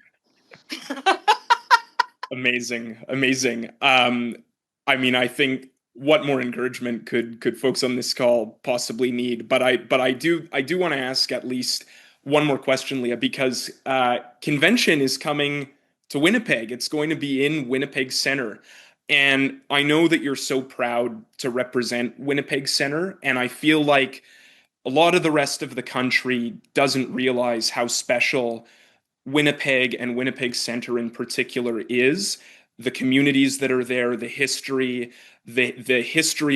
Amazing, amazing. I mean, I think what more encouragement could folks on this call possibly need? But I do want to ask at least one more question, Leah, because convention is coming to Winnipeg. It's going to be in Winnipeg Center. And I know that you're so proud to represent Winnipeg Center, and I feel like a lot of the rest of the country doesn't realize how special Winnipeg and Winnipeg Center in particular is. The communities that are there, the history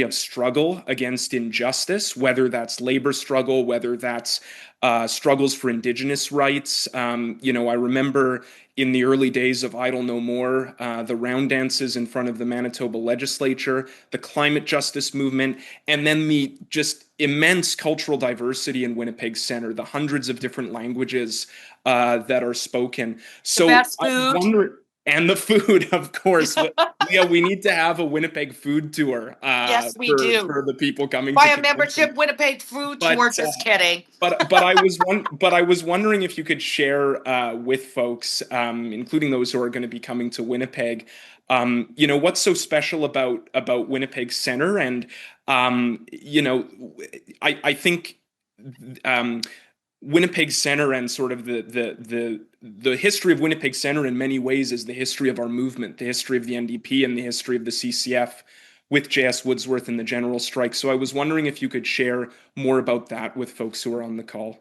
of struggle against injustice, whether that's labor struggle, whether that's struggles for Indigenous rights. I remember in the early days of Idle No More, the round dances in front of the Manitoba legislature, the climate justice movement, and then the just immense cultural diversity in Winnipeg Center, the hundreds of different languages that are spoken. So the best I food. wonder, and the food, of course. Yeah, we need to have a Winnipeg food tour. Yes, we do. For the people coming Buy to a membership, Winnipeg food tour. Just kidding. But I was wondering if you could share with folks, including those who are going to be coming to Winnipeg, what's so special about Winnipeg Center, and I think Winnipeg Center and sort of the history of Winnipeg Center in many ways is the history of our movement, the history of the NDP, and the history of the CCF with J.S. Woodsworth and the general strike. So I was wondering if you could share more about that with folks who are on the call.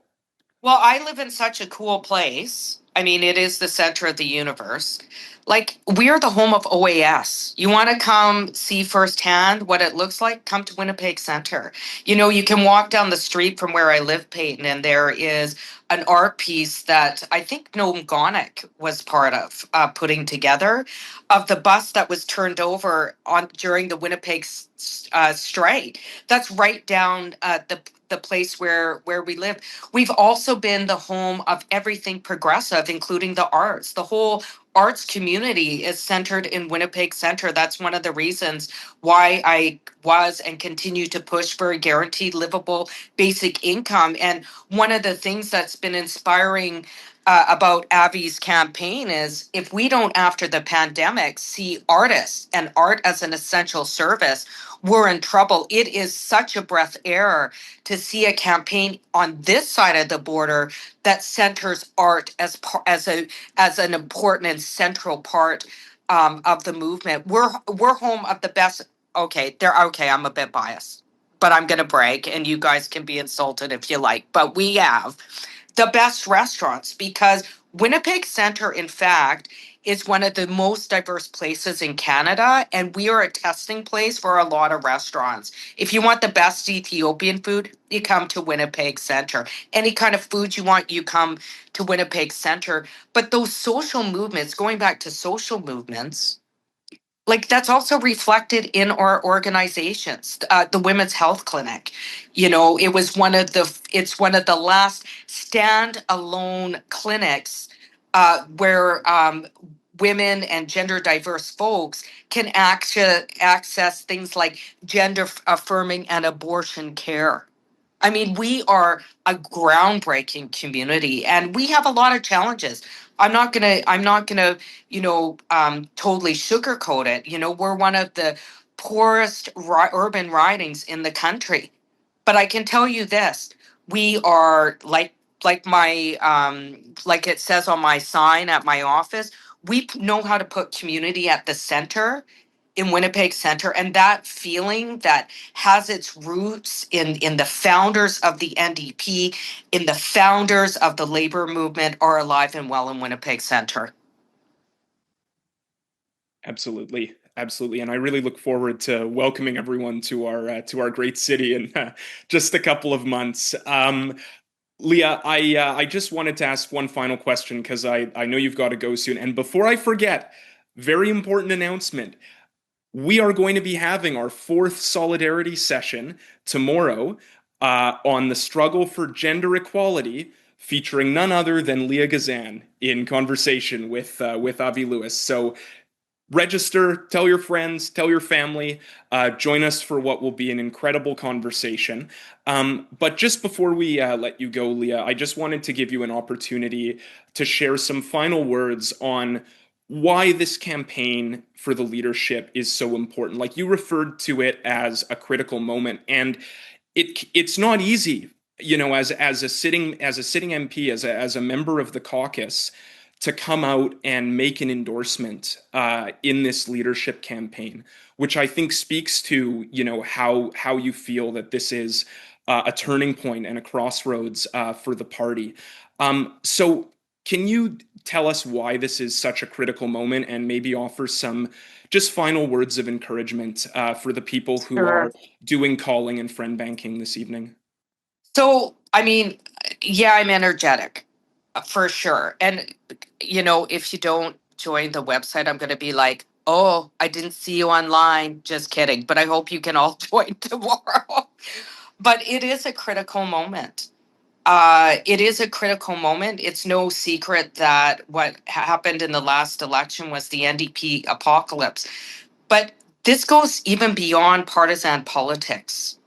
Well, I live in such a cool place. I mean, it is the center of the universe. Like, we're the home of OAS. You want to come see firsthand what it looks like? Come to Winnipeg Center. You can walk down the street from where I live, Peyton, and there is an art piece that I think Noam Gonick was part of putting together, of the bus that was turned over during the Winnipeg strike. That's right down the place where we live. We've also been the home of everything progressive, including the arts. The whole arts community is centered in Winnipeg Center. That's one of the reasons why I was and continue to push for a guaranteed livable basic income. And one of the things that's been inspiring about Avi's campaign is, if we don't, after the pandemic, see artists and art as an essential service, we're in trouble. It is such a breath air to see a campaign on this side of the border that centers art as an important and central part of the movement. We're home of the best. Okay, I'm a bit biased, but I'm going to brag, and you guys can be insulted if you like. But we have the best restaurants, because Winnipeg Center, in fact, is one of the most diverse places in Canada, and we are a testing place for a lot of restaurants. If you want the best Ethiopian food, you come to Winnipeg Centre. Any kind of food you want, you come to Winnipeg Centre. But those social movements, going back to social movements, like that's also reflected in our organizations. The Women's Health Clinic, you know, it's one of the last standalone clinics where women and gender diverse folks can access things like gender affirming and abortion care. I mean, we are a groundbreaking community, and we have a lot of challenges. I'm not gonna, totally sugarcoat it. You know, we're one of the poorest urban ridings in the country, but I can tell you this: we are like it says on my sign at my office. We know how to put community at the center in Winnipeg Centre, and that feeling that has its roots in the founders of the NDP, in the founders of the labor movement, are alive and well in Winnipeg Centre. Absolutely. Absolutely. And I really look forward to welcoming everyone to our great city in just a couple of months. Leah, I just wanted to ask one final question because I know you've got to go soon. And before I forget, very important announcement. We are going to be having our 4th solidarity session tomorrow on the struggle for gender equality, featuring none other than Leah Gazan in conversation with Avi Lewis. So register, tell your friends, tell your family, join us for what will be an incredible conversation. But just before we let you go, Leah, I just wanted to give you an opportunity to share some final words on why this campaign for the leadership is so important. Like, you referred to it as a critical moment, and it's not easy, you know, as a sitting MP, as a member of the caucus, to come out and make an endorsement in this leadership campaign, which I think speaks to, you know, how you feel that this is a turning point and a crossroads for the party. So can you tell us why this is such a critical moment, and maybe offer some just final words of encouragement for the people who are doing calling and friend banking this evening? So, I mean, yeah, I'm energetic for sure. And, you know, if you don't join the website, I'm going to be like, oh, I didn't see you online. Just kidding. But I hope you can all join tomorrow. But it is a critical moment. It is a critical moment. It's no secret that what happened in the last election was the NDP apocalypse. But this goes even beyond partisan politics.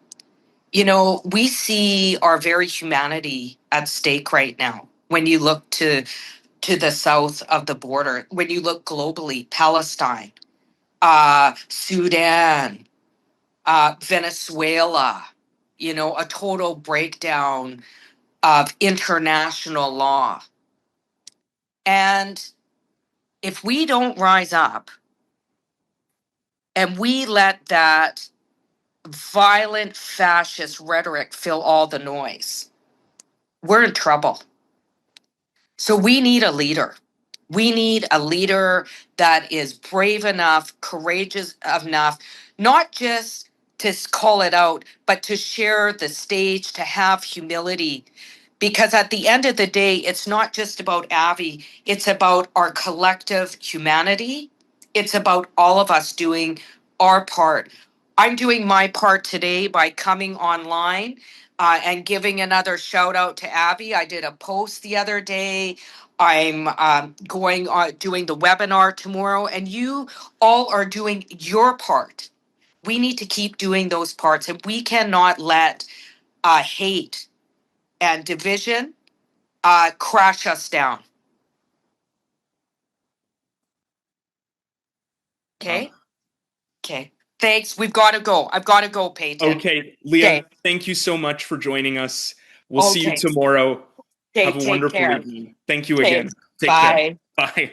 You know, we see our very humanity at stake right now. When you look to the south of the border, when you look globally, Palestine, Sudan, Venezuela, you know, a total breakdown of international law. And if we don't rise up and we let that violent fascist rhetoric fill all the noise, we're in trouble. So we need a leader. We need a leader that is brave enough, courageous enough, not just to call it out, but to share the stage, to have humility. Because at the end of the day, it's not just about Avi, it's about our collective humanity. It's about all of us doing our part. I'm doing my part today by coming online and giving another shout out to Abby. I did a post the other day. I'm going on doing the webinar tomorrow, and you all are doing your part. We need to keep doing those parts, and we cannot let hate and division crash us down. Okay? Okay. Thanks. We've got to go. I've got to go, Peyton. Okay, Leah, Okay. thank you so much for joining us. We'll see you tomorrow. Okay, Have a take wonderful care. evening. Thank you Okay, again. Take bye. care. Bye.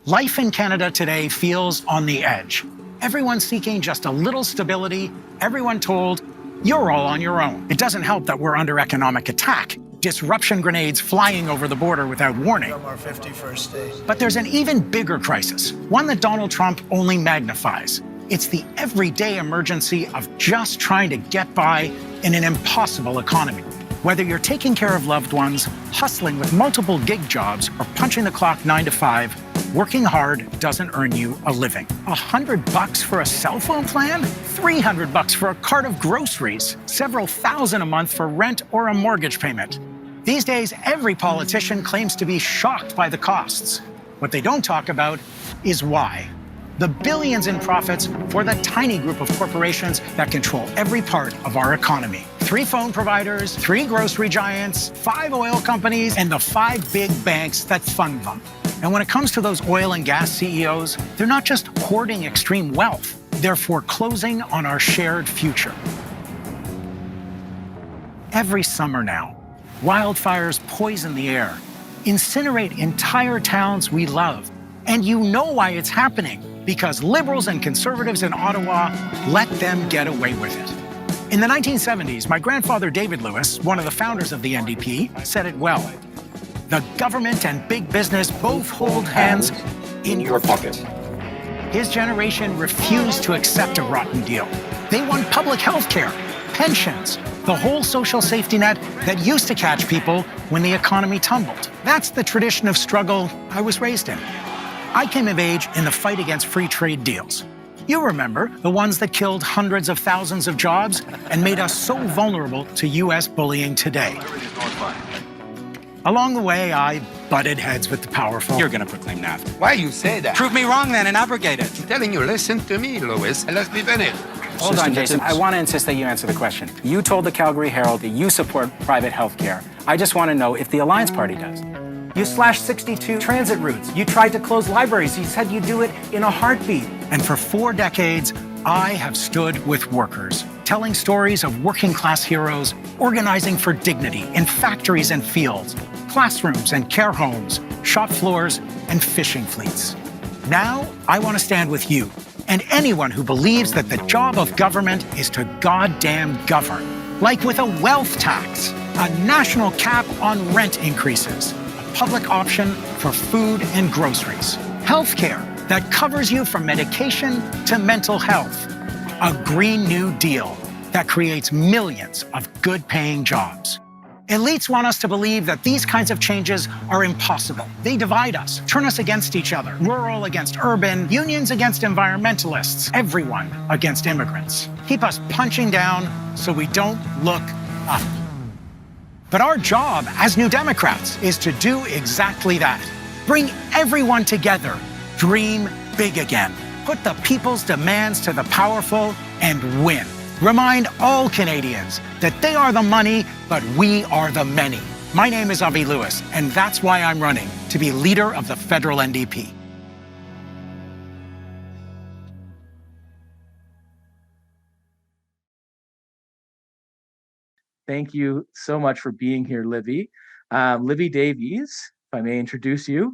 Life in Canada today feels on the edge. Everyone seeking just a little stability, everyone told, you're all on your own. It doesn't help that we're under economic attack. disruption grenades flying over the border without warning. From our 51st day. But there's an even bigger crisis, one that Donald Trump only magnifies. It's the everyday emergency of just trying to get by in an impossible economy. Whether you're taking care of loved ones, hustling with multiple gig jobs, or punching the clock 9 to 5, working hard doesn't earn you a living. $100 for a cell phone plan? $300 for a cart of groceries? Several thousand a month for rent or a mortgage payment? These days, every politician claims to be shocked by the costs. What they don't talk about is why. The billions in profits for the tiny group of corporations that control every part of our economy. 3 phone providers, 3 grocery giants, 5 oil companies, and the 5 big banks that fund them. And when it comes to those oil and gas CEOs, they're not just hoarding extreme wealth, they're foreclosing on our shared future. Every summer now, wildfires poison the air, incinerate entire towns we love. And you know why it's happening, because liberals and conservatives in Ottawa let them get away with it. In the 1970s, my grandfather David Lewis, one of the founders of the NDP, said it well. The government and big business both hold hands in your pocket. His generation refused to accept a rotten deal. They want public health care, pensions, the whole social safety net that used to catch people when the economy tumbled. That's the tradition of struggle I was raised in. I came of age in the fight against free trade deals. You remember the ones that killed hundreds of thousands of jobs and made us so vulnerable to US bullying today. Along the way, I butted heads with the powerful. You're going to proclaim NAFTA. Why you say that? Prove me wrong then and abrogate it. I'm telling you, listen to me, Louis, and let's be finished. Hold on, Jason. I want to insist that you answer the question. You told the Calgary Herald that you support private health care. I just want to know if the Alliance Party does. You slashed 62 transit routes. You tried to close libraries. You said you'd do it in a heartbeat. And for 4 decades, I have stood with workers, telling stories of working class heroes, organizing for dignity in factories and fields, classrooms and care homes, shop floors and fishing fleets. Now, I want to stand with you and anyone who believes that the job of government is to goddamn govern. Like with a wealth tax, a national cap on rent increases, public option for food and groceries, healthcare that covers you from medication to mental health, a Green New Deal that creates millions of good-paying jobs. Elites want us to believe that these kinds of changes are impossible. They divide us, turn us against each other, rural against urban, unions against environmentalists, everyone against immigrants. Keep us punching down so we don't look up. But our job as New Democrats is to do exactly that. Bring everyone together. Dream big again. Put the people's demands to the powerful and win. Remind all Canadians that they are the money, but we are the many. My name is Avi Lewis, and that's why I'm running to be leader of the federal NDP. Thank you so much for being here, Livy. Livy Davies, if I may introduce you,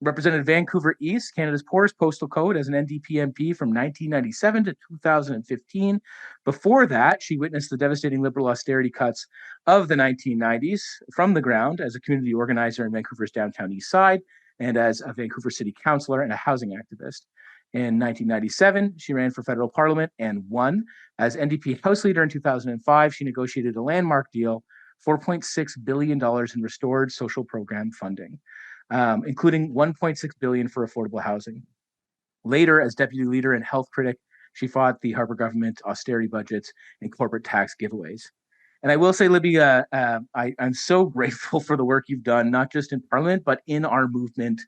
represented Vancouver East, Canada's poorest postal code, as an NDP MP from 1997 to 2015. Before that, she witnessed the devastating Liberal austerity cuts of the 1990s from the ground as a community organizer in Vancouver's downtown East Side and as a Vancouver City Councillor and a housing activist. In 1997, she ran for federal parliament and won. As NDP House Leader in 2005, she negotiated a landmark deal, $4.6 billion in restored social program funding, including $1.6 billion for affordable housing. Later, as deputy leader and health critic, she fought the Harper government austerity budgets and corporate tax giveaways. And I will say, Libby, I'm so grateful for the work you've done, not just in Parliament, but in our movement,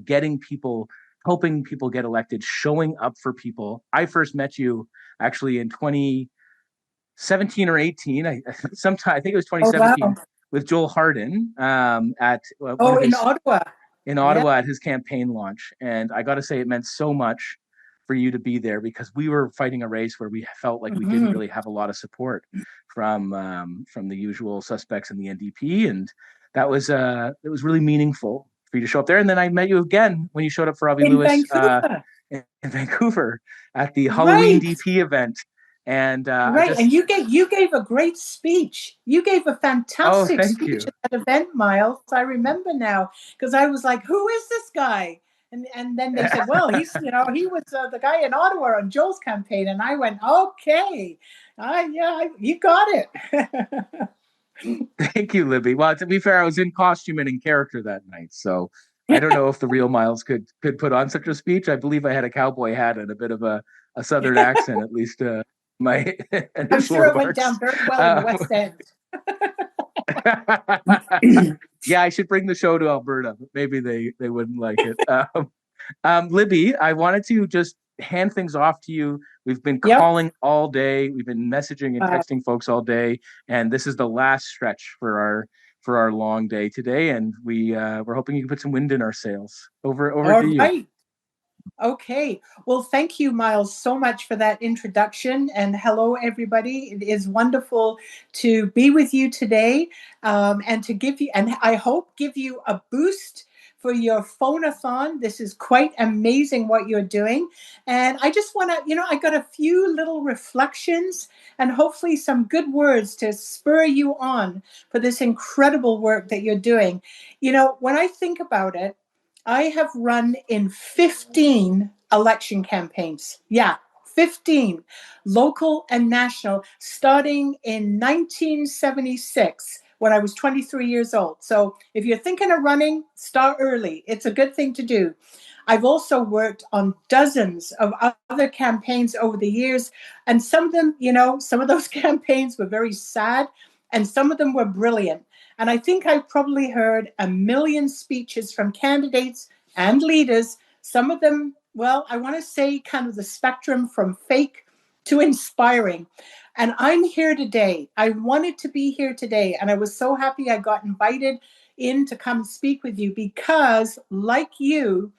getting people, helping people get elected, showing up for people. I first met you actually in 2017 or 18. I think it was 2017 with Joel Hardin at in Ottawa. In Ottawa at his campaign launch. And I got to say, it meant so much for you to be there because we were fighting a race where we felt like we didn't really have a lot of support from the usual suspects in the NDP. And that was it was really meaningful for you to show up there. And then I met you again when you showed up for Avi Lewis in Vancouver at the Halloween DP event. And right, and you gave a great speech. You gave a fantastic thank speech you. at that event, Miles. I remember now because I was like, "Who is this guy?" And then they said, "Well, he was the guy in Ottawa on Joel's campaign." And I went, "Okay, you got it." Thank you, Libby. Well, to be fair, I was in costume and in character that night, so I don't know if the real Miles could put on such a speech. I believe I had a cowboy hat and a bit of a southern accent, at least my initial I'm sure it went remarks. down very well in the West End. Yeah, I should bring the show to Alberta, but maybe they wouldn't like it. Libby, I wanted to just hand things off to you. We've been calling all day. We've been messaging and texting folks all day, and this is the last stretch for our long day today. And we're hoping you can put some wind in our sails. Over to you. Right. Okay. Well, thank you, Miles, so much for that introduction. And hello, everybody. It is wonderful to be with you today and to give you, and I hope give you a boost for your phone-a-thon. This is quite amazing what you're doing. And I just want to, I got a few little reflections and hopefully some good words to spur you on for this incredible work that you're doing. When I think about it, I have run in 15 election campaigns. Yeah, 15, local and national, starting in 1976 when I was 23 years old. So if you're thinking of running, start early. It's a good thing to do. I've also worked on dozens of other campaigns over the years. And some of them, some of those campaigns were very sad and some of them were brilliant. And I think I've probably heard 1 million speeches from candidates and leaders. Some of them, well, I want to say kind of the spectrum from fake to inspiring. And I'm here today. I wanted to be here today. And I was so happy I got invited in to come speak with you because, like you,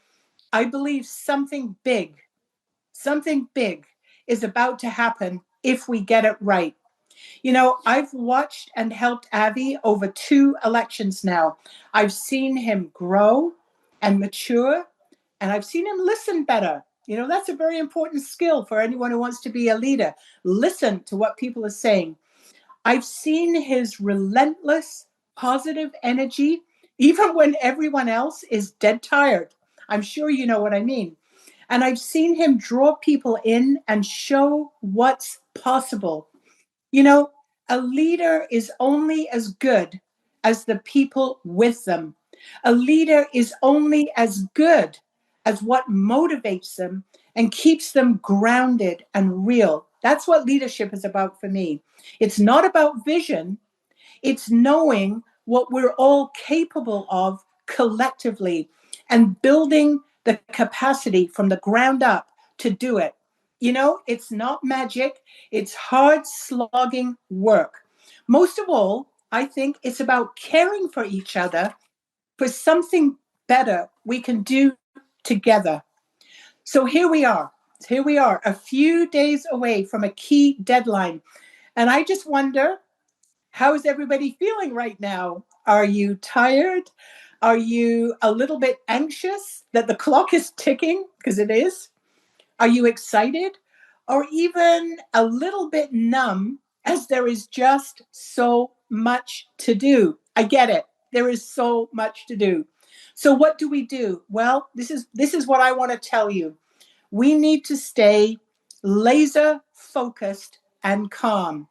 I believe something big is about to happen if we get it right. I've watched and helped Avi over 2 elections now. I've seen him grow and mature, and I've seen him listen better. That's a very important skill for anyone who wants to be a leader. Listen to what people are saying. I've seen his relentless, positive energy, even when everyone else is dead tired. I'm sure you know what I mean. And I've seen him draw people in and show what's possible. A leader is only as good as the people with them. A leader is only as good as what motivates them and keeps them grounded and real. That's what leadership is about for me. It's not about vision. It's knowing what we're all capable of collectively and building the capacity from the ground up to do it. It's not magic. It's hard slogging work. Most of all, I think it's about caring for each other for something better we can do together. So here we are, a few days away from a key deadline. And I just wonder, how is everybody feeling right now? Are you tired? Are you a little bit anxious that the clock is ticking? Because it is. Are you excited? Or even a little bit numb as there is just so much to do? I get it. There is so much to do. So what do we do? Well, this is what I want to tell you. We need to stay laser focused and calm.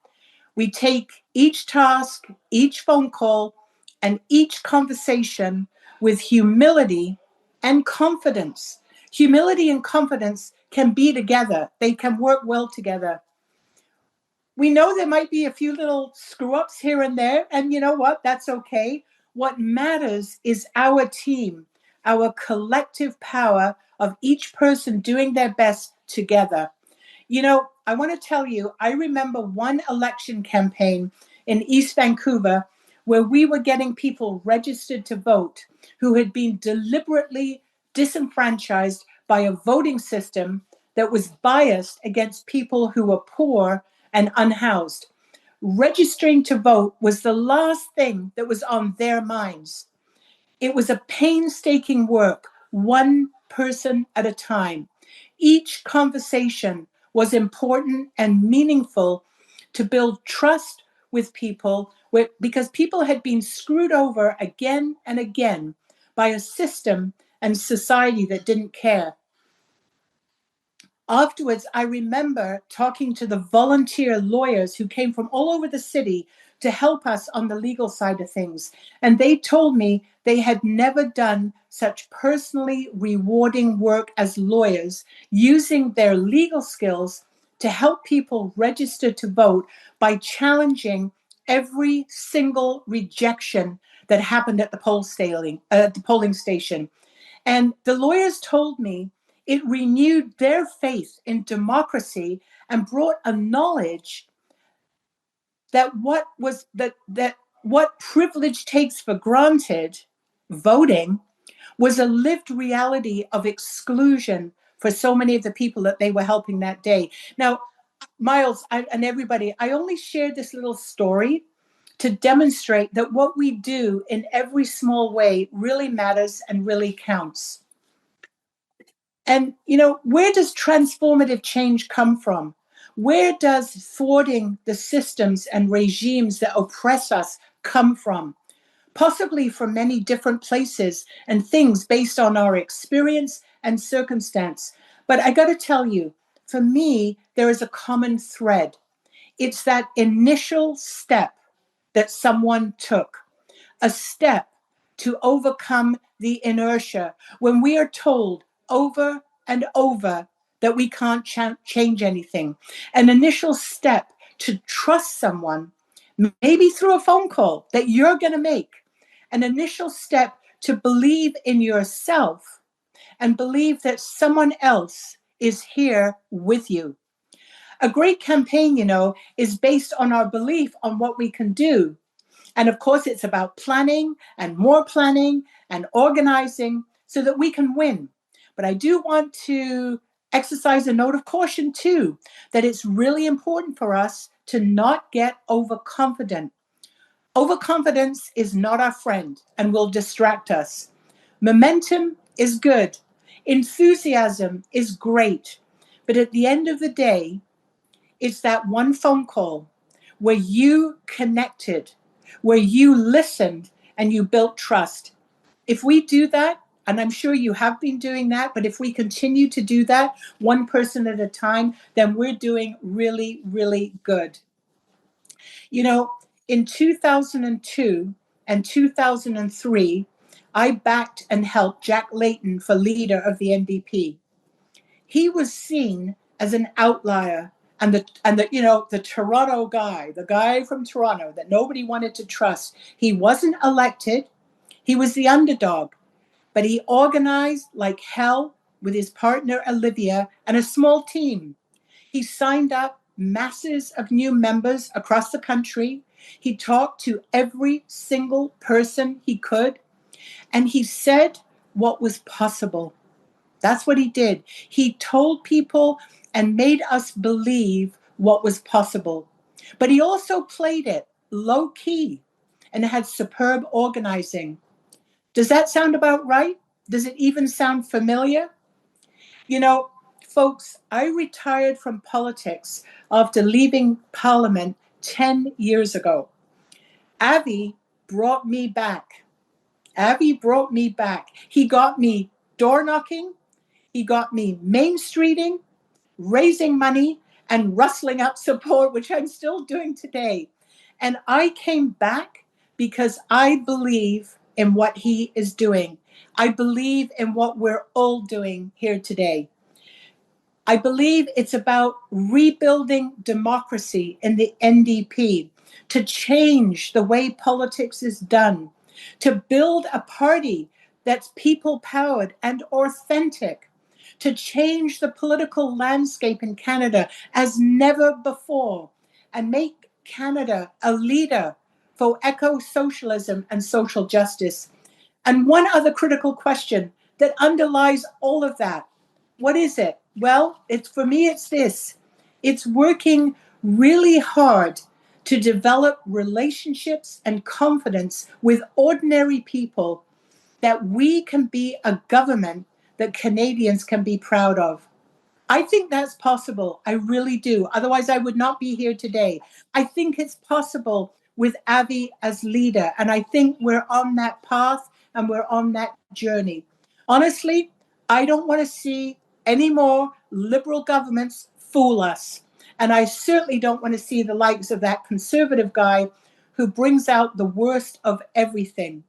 We take each task, each phone call, and each conversation with humility and confidence. Humility and confidence can be together. They can work well together. We know there might be a few little screw-ups here and there, and you know what? That's okay. What matters is our team, our collective power of each person doing their best together. I want to tell you, I remember one election campaign in East Vancouver where we were getting people registered to vote who had been deliberately disenfranchised by a voting system that was biased against people who were poor and unhoused. Registering to vote was the last thing that was on their minds. It was a painstaking work, one person at a time. Each conversation was important and meaningful to build trust with people because people had been screwed over again and again by a system and society that didn't care. Afterwards, I remember talking to the volunteer lawyers who came from all over the city to help us on the legal side of things. And they told me they had never done such personally rewarding work as lawyers, using their legal skills to help people register to vote by challenging every single rejection that happened at the polling station. And the lawyers told me it renewed their faith in democracy and brought a knowledge that what privilege takes for granted, voting, was a lived reality of exclusion for so many of the people that they were helping that day. Now, Miles and everybody, I only shared this little story to demonstrate that what we do in every small way really matters and really counts. And, where does transformative change come from? Where does thwarting the systems and regimes that oppress us come from? Possibly from many different places and things based on our experience and circumstance. But I got to tell you, for me, there is a common thread. It's that initial step that someone took, a step to overcome the inertia when we are told over and over that we can't change anything. An initial step to trust someone, maybe through a phone call that you're going to make. An initial step to believe in yourself and believe that someone else is here with you. A great campaign, is based on our belief on what we can do. And of course, it's about planning and more planning and organizing so that we can win. But I do want to exercise a note of caution too, that it's really important for us to not get overconfident. Overconfidence is not our friend and will distract us. Momentum is good. Enthusiasm is great. But at the end of the day, it's that one phone call where you connected, where you listened and you built trust. If we do that, and I'm sure you have been doing that, but if we continue to do that one person at a time, then we're doing really, really good. In 2002 and 2003, I backed and helped Jack Layton for leader of the NDP. He was seen as an outlier and the Toronto guy, the guy from Toronto that nobody wanted to trust. He wasn't elected. He was the underdog, but he organized like hell with his partner Olivia and a small team. He signed up masses of new members across the country. He talked to every single person he could, and he said what was possible. That's what he did. He told people and made us believe what was possible. But he also played it low key and had superb organizing. Does that sound about right? Does it even sound familiar? Folks, I retired from politics after leaving Parliament 10 years ago. Avi brought me back. He got me door knocking. He got me main streeting, raising money, and rustling up support, which I'm still doing today. And I came back because I believe in what he is doing. I believe in what we're all doing here today. I believe it's about rebuilding democracy in the NDP, to change the way politics is done, to build a party that's people-powered and authentic, to change the political landscape in Canada as never before, and make Canada a leader for eco-socialism and social justice. And one other critical question that underlies all of that. What is it? Well, for me, it's this. It's working really hard to develop relationships and confidence with ordinary people, that we can be a government that Canadians can be proud of. I think that's possible. I really do. Otherwise, I would not be here today. I think it's possible with Avi as leader. And I think we're on that path and we're on that journey. Honestly, I don't want to see any more liberal governments fool us. And I certainly don't want to see the likes of that conservative guy who brings out the worst of everything.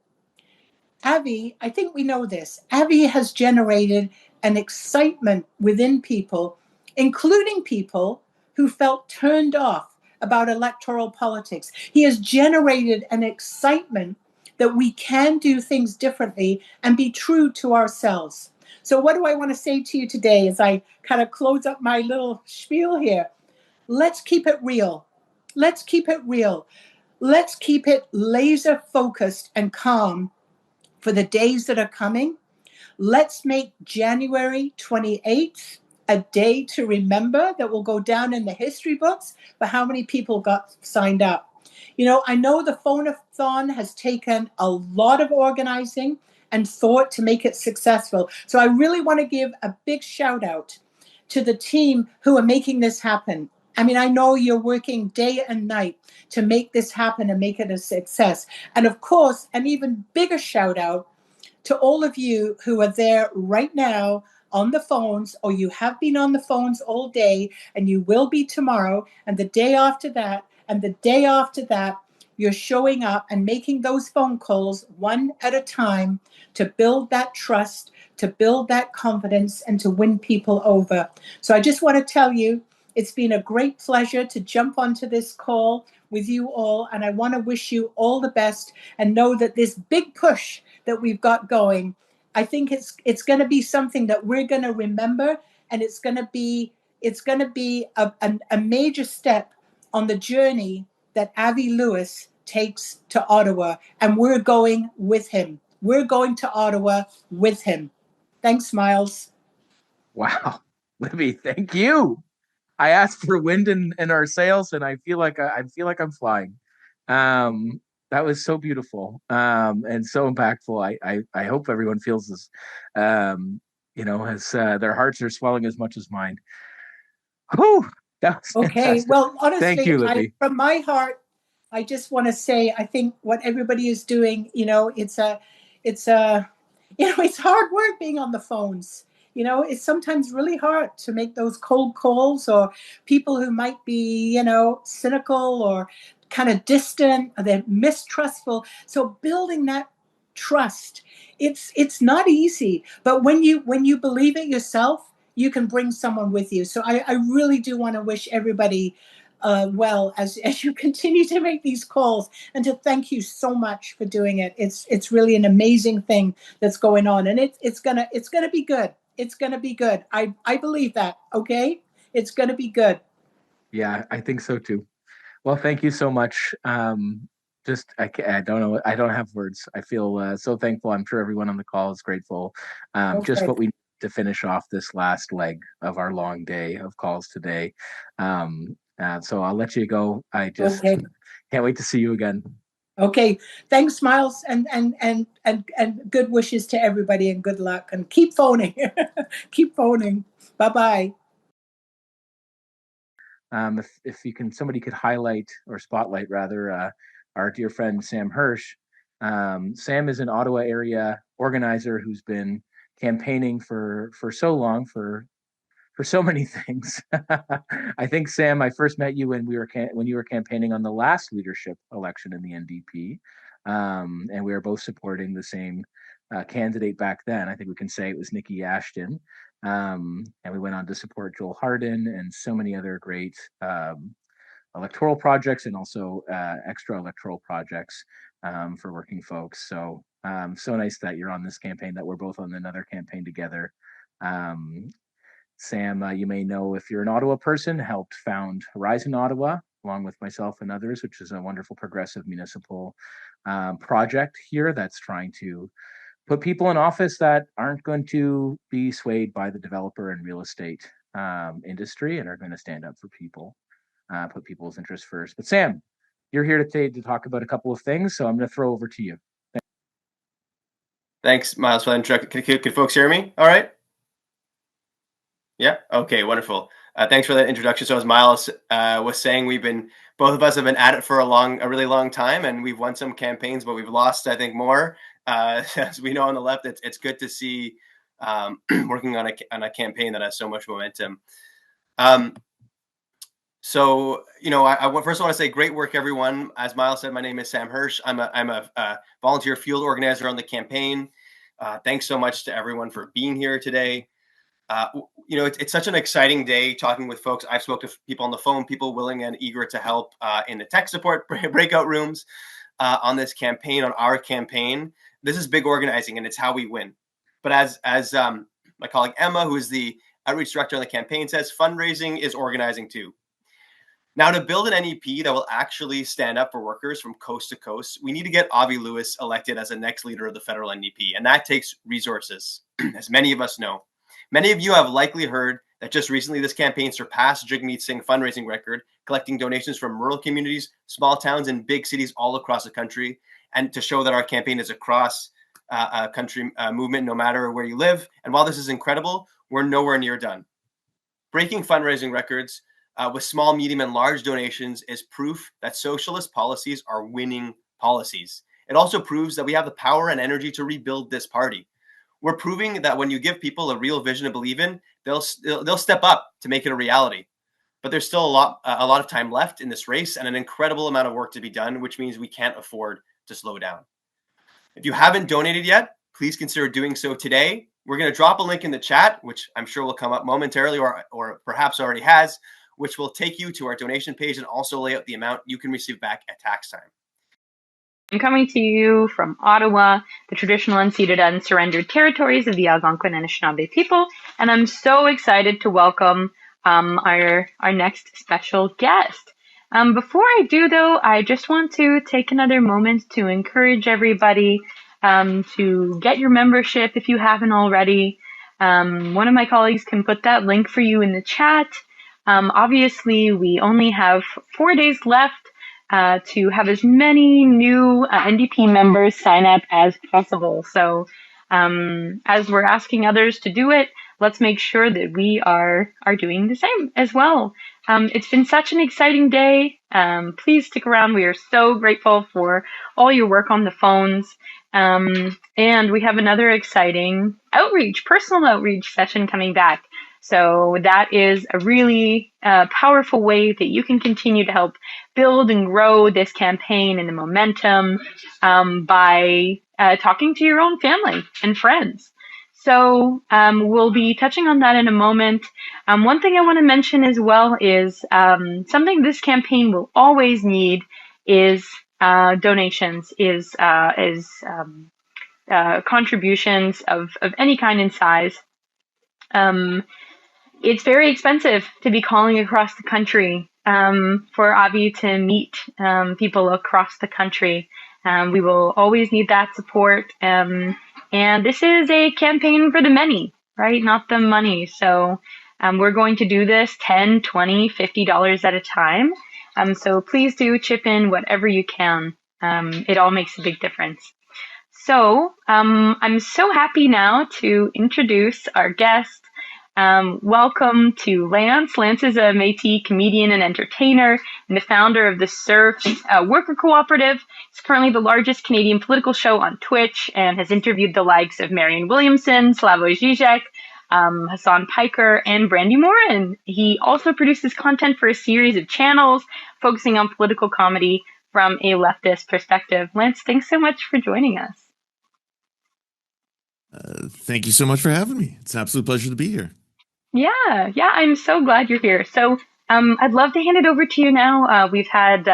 Avi, I think we know this, Avi has generated an excitement within people, including people who felt turned off about electoral politics. He has generated an excitement that we can do things differently and be true to ourselves. So what do I want to say to you today as I kind of close up my little spiel here? Let's keep it real. Let's keep it real. Let's keep it laser focused and calm for the days that are coming. Let's make January 28th a day to remember that will go down in the history books for how many people got signed up. You know, I know the PHONE-A-THON has taken a lot of organizing and thought to make it successful. So I really want to give a big shout out to the team who are making this happen. I mean, I know you're working day and night to make this happen and make it a success. And of course, an even bigger shout out to all of you who are there right now on the phones, or you have been on the phones all day, and you will be tomorrow, and the day after that, and the day after that. You're showing up and making those phone calls one at a time to build that trust, to build that confidence, and to win people over. So I just want to tell you, it's been a great pleasure to jump onto this call with you all, and I want to wish you all the best and know that this big push that we've got going, I think it's going to be something that we're going to remember, and it's going to be a major step on the journey that Avi Lewis takes to Ottawa, and we're going with him. We're going to Ottawa with him. Thanks, Miles. Wow, Libby, thank you. I asked for wind in our sails, and I feel like I'm flying. That was so beautiful and so impactful. I hope everyone feels this. As their hearts are swelling as much as mine. Whew, that was okay. fantastic. Well, honestly, thank you, Libby. From my heart, I just want to say, I think what everybody is doing, it's hard work being on the phones. It's sometimes really hard to make those cold calls, or people who might be, cynical or kind of distant, or they're mistrustful. So building that trust, it's not easy, but when you believe it yourself, you can bring someone with you. So I really do want to wish everybody well as you continue to make these calls, and to thank you so much for doing it. It's really an amazing thing that's going on, and it's gonna be good. It's gonna be good. I believe that. Okay, it's gonna be good. Yeah, I think so too. Well, thank you so much. I don't know. I don't have words. I feel so thankful. I'm sure everyone on the call is grateful. Okay. Just what we need to finish off this last leg of our long day of calls today. So I'll let you go. I just can't wait to see you again. Okay, thanks, Miles, and good wishes to everybody, and good luck, and keep phoning. Keep phoning. Bye-bye. If somebody could highlight or spotlight rather our dear friend Sam Hirsch. Sam is an Ottawa area organizer who's been campaigning for so long for so many things. I think, Sam, I first met you when you were campaigning on the last leadership election in the NDP, and we were both supporting the same candidate back then. I think we can say it was Nikki Ashton, and we went on to support Joel Harden and so many other great electoral projects, and also extra electoral projects for working folks. So so nice that you're on this campaign, that we're both on another campaign together. Sam, you may know, if you're an Ottawa person, helped found Horizon Ottawa, along with myself and others, which is a wonderful progressive municipal project here that's trying to put people in office that aren't going to be swayed by the developer and real estate industry, and are going to stand up for people, put people's interests first. But Sam, you're here today to talk about a couple of things, so I'm going to throw over to you. Thanks, Miles, for the introduction. Can folks hear me all right? Yeah. Okay. Wonderful. Thanks for that introduction. So as Miles was saying, both of us have been at it for a really long time, and we've won some campaigns, but we've lost, I think, more. As we know on the left, it's good to see working on a campaign that has so much momentum. So, I first want to say great work, everyone. As Miles said, my name is Sam Hirsch. I'm a volunteer field organizer on the campaign. Thanks so much to everyone for being here today. It's such an exciting day talking with folks. I've spoken to people on the phone, people willing and eager to help in the tech support breakout rooms on this campaign, on our campaign. This is big organizing, and it's how we win. But as my colleague Emma, who is the outreach director on the campaign, says, fundraising is organizing too. Now, to build an NEP that will actually stand up for workers from coast to coast, we need to get Avi Lewis elected as the next leader of the federal NEP, and that takes resources, as many of us know. Many of you have likely heard that just recently this campaign surpassed Jagmeet Singh's fundraising record, collecting donations from rural communities, small towns, and big cities all across the country, and to show that our campaign is across a country movement, no matter where you live. And while this is incredible, we're nowhere near done. Breaking fundraising records with small, medium, and large donations is proof that socialist policies are winning policies. It also proves that we have the power and energy to rebuild this party. We're proving that when you give people a real vision to believe in, they'll step up to make it a reality. But there's still a lot of time left in this race and an incredible amount of work to be done, which means we can't afford to slow down. If you haven't donated yet, please consider doing so today. We're going to drop a link in the chat, which I'm sure will come up momentarily or perhaps already has, which will take you to our donation page and also lay out the amount you can receive back at tax time. I'm coming to you from Ottawa, the traditional unceded and surrendered territories of the Algonquin and Anishinaabe people, and I'm so excited to welcome our next special guest. Before I do, though, I just want to take another moment to encourage everybody to get your membership if you haven't already. One of my colleagues can put that link for you in the chat. Obviously, we only have 4 days left to have as many new NDP members sign up as possible. So as we're asking others to do it, let's make sure that we are doing the same as well. It's been such an exciting day. Please stick around. We are so grateful for all your work on the phones. And we have another exciting personal outreach session coming back. So that is a really powerful way that you can continue to help build and grow this campaign and the momentum by talking to your own family and friends. So we'll be touching on that in a moment. One thing I want to mention as well is something this campaign will always need is donations, is contributions of any kind and size. It's very expensive to be calling across the country for Avi to meet people across the country. We will always need that support. And this is a campaign for the many, right? Not the money. So we're going to do this $10, $20, $50 at a time. So please do chip in whatever you can. It all makes a big difference. So I'm so happy now to introduce our guest. Welcome to Lance. Lance is a Métis comedian and entertainer and the founder of the Surf Worker Cooperative. It's currently the largest Canadian political show on Twitch and has interviewed the likes of Marianne Williamson, Slavoj Žižek, Hassan Piker, and Brandy Morin. He also produces content for a series of channels focusing on political comedy from a leftist perspective. Lance, thanks so much for joining us. Thank you so much for having me. It's an absolute pleasure to be here. Yeah, I'm so glad you're here. So I'd love to hand it over to you now. We've had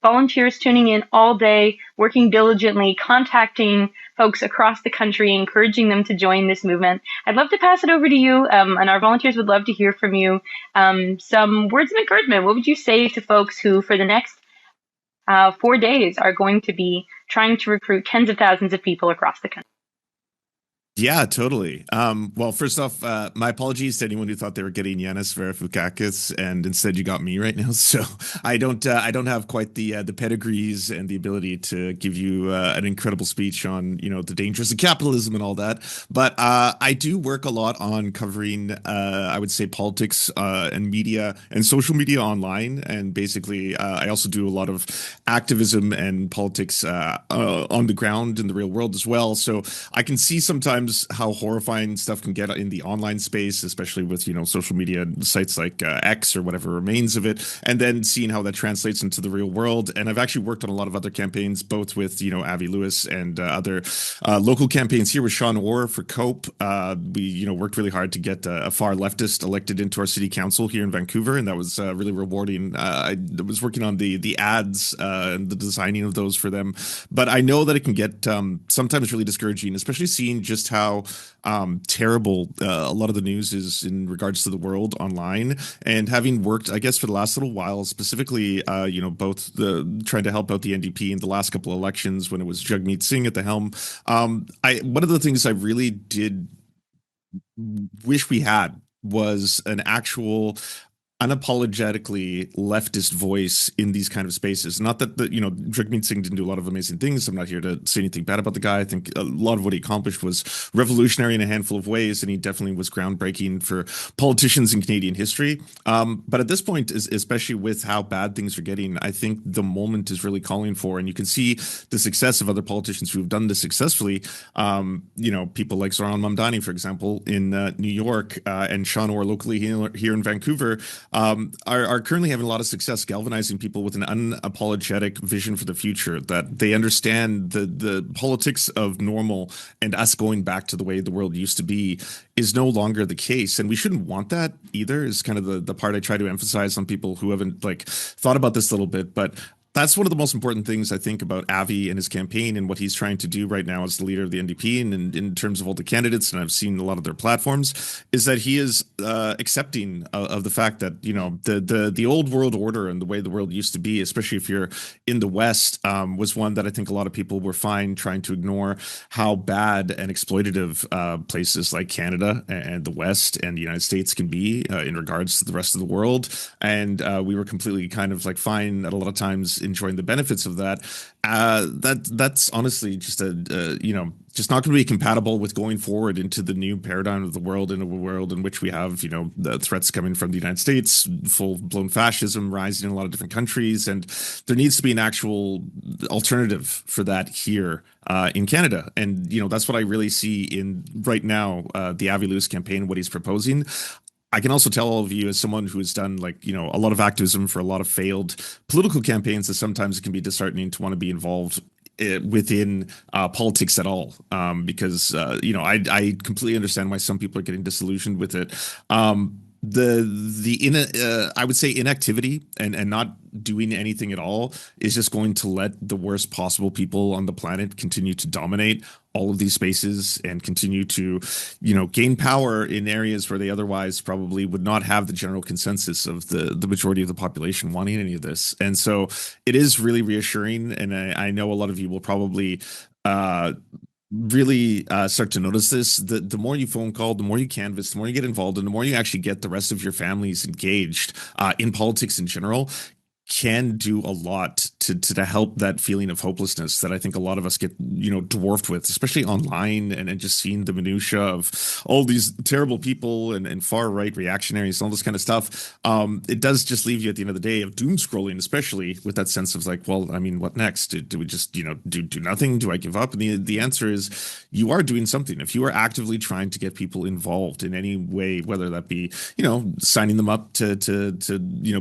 volunteers tuning in all day, working diligently, contacting folks across the country, encouraging them to join this movement. I'd love to pass it over to you, and our volunteers would love to hear from you. Some words of encouragement. What would you say to folks who, for the next 4 days, are going to be trying to recruit tens of thousands of people across the country? Yeah, totally. Well, first off, my apologies to anyone who thought they were getting Yanis Varoufakis, and instead you got me right now. So I don't have quite the pedigrees and the ability to give you an incredible speech on the dangers of capitalism and all that. But I do work a lot on covering, I would say, politics and media and social media online, and basically I also do a lot of activism and politics on the ground in the real world as well. So I can see sometimes how horrifying stuff can get in the online space, especially with social media sites like X or whatever remains of it, and then seeing how that translates into the real world. And I've actually worked on a lot of other campaigns, both with Avi Lewis and other local campaigns here with Sean Orr for COPE. We worked really hard to get a far leftist elected into our city council here in Vancouver, and that was really rewarding. I was working on the ads and the designing of those for them, but I know that it can get sometimes really discouraging, especially seeing just how terrible a lot of the news is in regards to the world online. And having worked, I guess, for the last little while, specifically, both trying to help out the NDP in the last couple of elections when it was Jagmeet Singh at the helm. One of the things I really did wish we had was an actual unapologetically leftist voice in these kind of spaces. Not that Jagmeet Singh didn't do a lot of amazing things. I'm not here to say anything bad about the guy. I think a lot of what he accomplished was revolutionary in a handful of ways, and he definitely was groundbreaking for politicians in Canadian history. But at this point, especially with how bad things are getting, I think the moment is really calling for, and you can see the success of other politicians who have done this successfully. People like Zoran Mamdani, for example, in New York, and Sean Orr locally here in Vancouver, are currently having a lot of success galvanizing people with an unapologetic vision for the future, that they understand the politics of normal and us going back to the way the world used to be is no longer the case. And we shouldn't want that either, is kind of the part I try to emphasize on people who haven't thought about this a little bit. But that's one of the most important things I think about Avi and his campaign and what he's trying to do right now as the leader of the NDP, and in terms of all the candidates, and I've seen a lot of their platforms, is that he is accepting of the fact that the old world order and the way the world used to be, especially if you're in the West, was one that I think a lot of people were fine trying to ignore how bad and exploitative places like Canada and the West and the United States can be in regards to the rest of the world. And we were completely kind of fine at a lot of times enjoying the benefits of that. That's honestly just just not going to be compatible with going forward into the new paradigm of the world, in a world in which we have the threats coming from the United States, full-blown fascism rising in a lot of different countries, and there needs to be an actual alternative for that here in Canada. And that's what I really see in right now, the Avi Lewis campaign, what he's proposing. I can also tell all of you, as someone who has done a lot of activism for a lot of failed political campaigns, that sometimes it can be disheartening to want to be involved within politics at all, because I completely understand why some people are getting disillusioned with it. I would say inactivity and not doing anything at all is just going to let the worst possible people on the planet continue to dominate all of these spaces and continue to gain power in areas where they otherwise probably would not have the general consensus of the majority of the population wanting any of this. And so it is really reassuring, and I know a lot of you will probably really start to notice this. The more you phone call, the more you canvass, the more you get involved, and the more you actually get the rest of your families engaged in politics in general, can do a lot to help that feeling of hopelessness that I think a lot of us get dwarfed with, especially online, and just seeing the minutia of all these terrible people and far right reactionaries and all this kind of stuff. It does just leave you at the end of the day of doom scrolling, especially with that sense of what next? Do we just do nothing? Do I give up? And the answer is you are doing something. If you are actively trying to get people involved in any way, whether that be signing them up to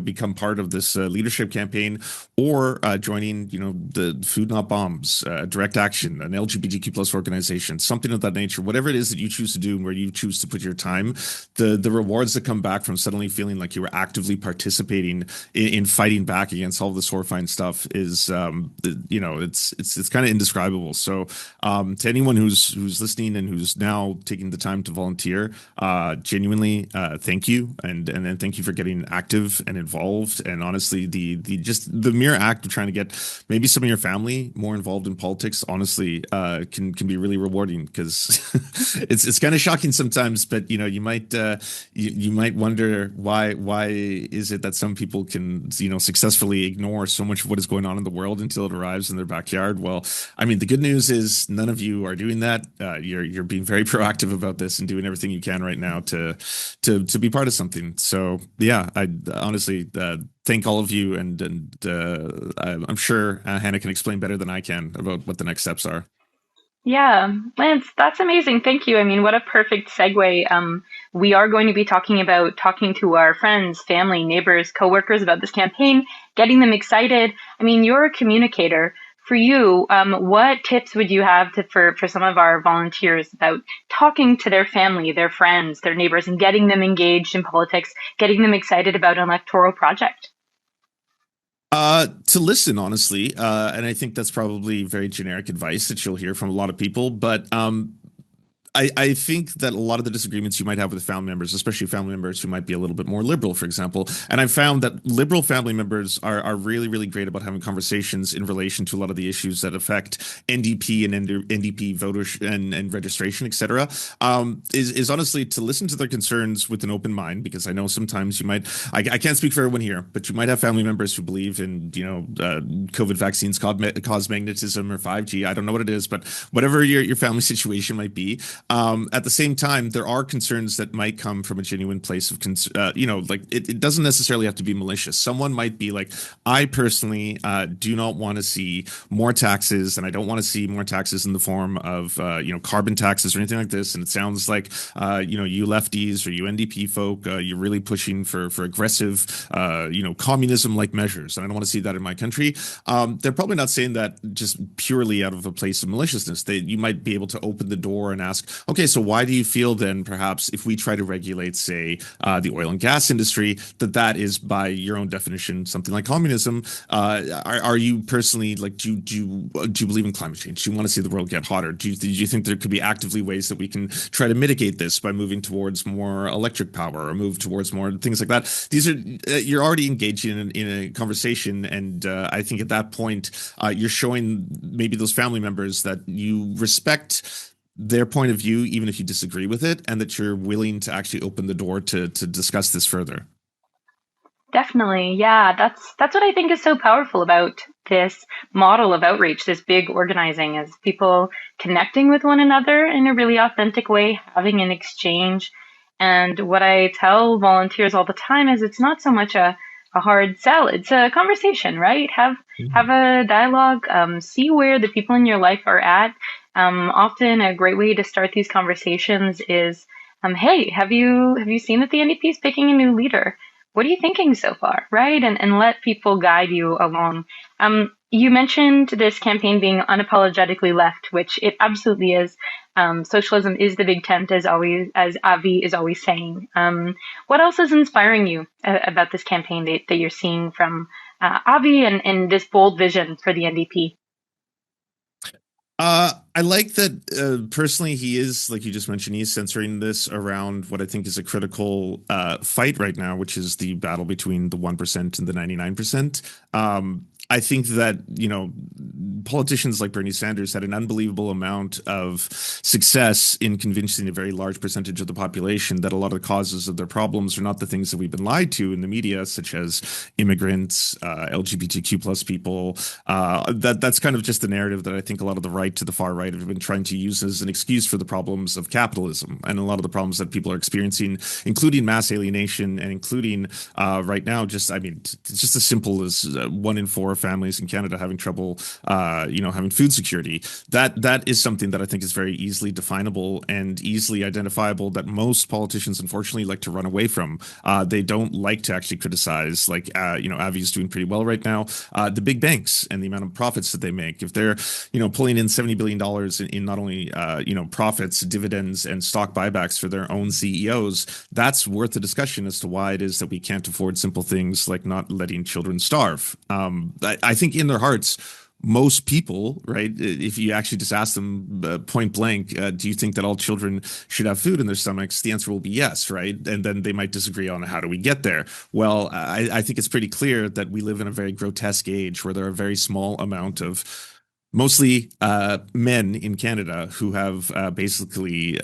become part of this leadership campaign, or joining the Food Not Bombs, Direct Action, an LGBTQ plus organization, something of that nature, whatever it is that you choose to do and where you choose to put your time, the rewards that come back from suddenly feeling like you were actively participating in fighting back against all this horrifying stuff is it's kind of indescribable. So to anyone who's listening and who's now taking the time to volunteer, genuinely thank you, and thank you for getting active and involved. And honestly, the just the mere act of trying to get maybe some of your family more involved in politics, honestly, can be really rewarding, because it's kind of shocking sometimes. But you might you might wonder why is it that some people can successfully ignore so much of what is going on in the world until it arrives in their backyard. Well, I mean, the good news is none of you are doing that. You're being very proactive about this and doing everything you can right now to be part of something. So yeah, I honestly thank all of you, and I'm sure Hannah can explain better than I can about what the next steps are. Yeah, Lance, that's amazing. Thank you. I mean, what a perfect segue. We are going to be talking to our friends, family, neighbors, coworkers about this campaign, getting them excited. I mean, you're a communicator. For you, what tips would you have for some of our volunteers about talking to their family, their friends, their neighbors, and getting them engaged in politics, getting them excited about an electoral project? To listen, honestly, and I think that's probably very generic advice that you'll hear from a lot of people, but I think that a lot of the disagreements you might have with family members, especially family members who might be a little bit more liberal, for example, and I've found that liberal family members are really, really great about having conversations in relation to a lot of the issues that affect NDP and NDP voters and registration, etc. Is honestly to listen to their concerns with an open mind, because I know sometimes you might, I can't speak for everyone here, but you might have family members who believe in, COVID vaccines cause magnetism or 5G. I don't know what it is, but whatever your family situation might be. At the same time, there are concerns that might come from a genuine place of, it doesn't necessarily have to be malicious. Someone might be like, I personally do not want to see more taxes, and I don't want to see more taxes in the form of, carbon taxes or anything like this. And it sounds like, you lefties or you NDP folk, you're really pushing for aggressive, communism-like measures. And I don't want to see that in my country. They're probably not saying that just purely out of a place of maliciousness. You might be able to open the door and ask, okay, so why do you feel then perhaps if we try to regulate, say, the oil and gas industry, that is by your own definition something like communism? Are you personally like, do you believe in climate change? Do you want to see the world get hotter? Do you think there could be actively ways that we can try to mitigate this by moving towards more electric power or move towards more things like that? These are you're already engaging in a conversation, and I think at that point you're showing maybe those family members that you respect their point of view, even if you disagree with it, and that you're willing to actually open the door to discuss this further. Definitely. Yeah, that's what I think is so powerful about this model of outreach, this big organizing, is people connecting with one another in a really authentic way, having an exchange. And what I tell volunteers all the time is it's not so much a hard sell, it's a conversation, right? Have a dialogue, see where the people in your life are at. Often a great way to start these conversations is, hey, have you seen that the NDP is picking a new leader? What are you thinking so far, right? And let people guide you along. You mentioned this campaign being unapologetically left, which it absolutely is. Socialism is the big tent, as Avi is always saying. What else is inspiring you about this campaign that you're seeing from Avi and this bold vision for the NDP? I like that personally he is, like you just mentioned, he's censoring this around what I think is a critical fight right now, which is the battle between the 1% and the 99%. I think that, politicians like Bernie Sanders had an unbelievable amount of success in convincing a very large percentage of the population that a lot of the causes of their problems are not the things that we've been lied to in the media, such as immigrants, LGBTQ plus people. That's kind of just the narrative that I think a lot of the right to the far right have been trying to use as an excuse for the problems of capitalism and a lot of the problems that people are experiencing, including mass alienation and including right now, it's just as simple as 1 in 4 families in Canada having trouble, having food security. That is something that I think is very easily definable and easily identifiable that most politicians, unfortunately, like to run away from. They don't like to actually criticize, like, Avi's doing pretty well right now. The big banks and the amount of profits that they make. If they're, pulling in $70 billion in not only, profits, dividends, and stock buybacks for their own CEOs, that's worth a discussion as to why it is that we can't afford simple things like not letting children starve. I think in their hearts, most people, right, if you actually just ask them point blank, do you think that all children should have food in their stomachs? The answer will be yes, right? And then they might disagree on how do we get there. Well, I think it's pretty clear that we live in a very grotesque age where there are a very small amount of mostly men in Canada who have basically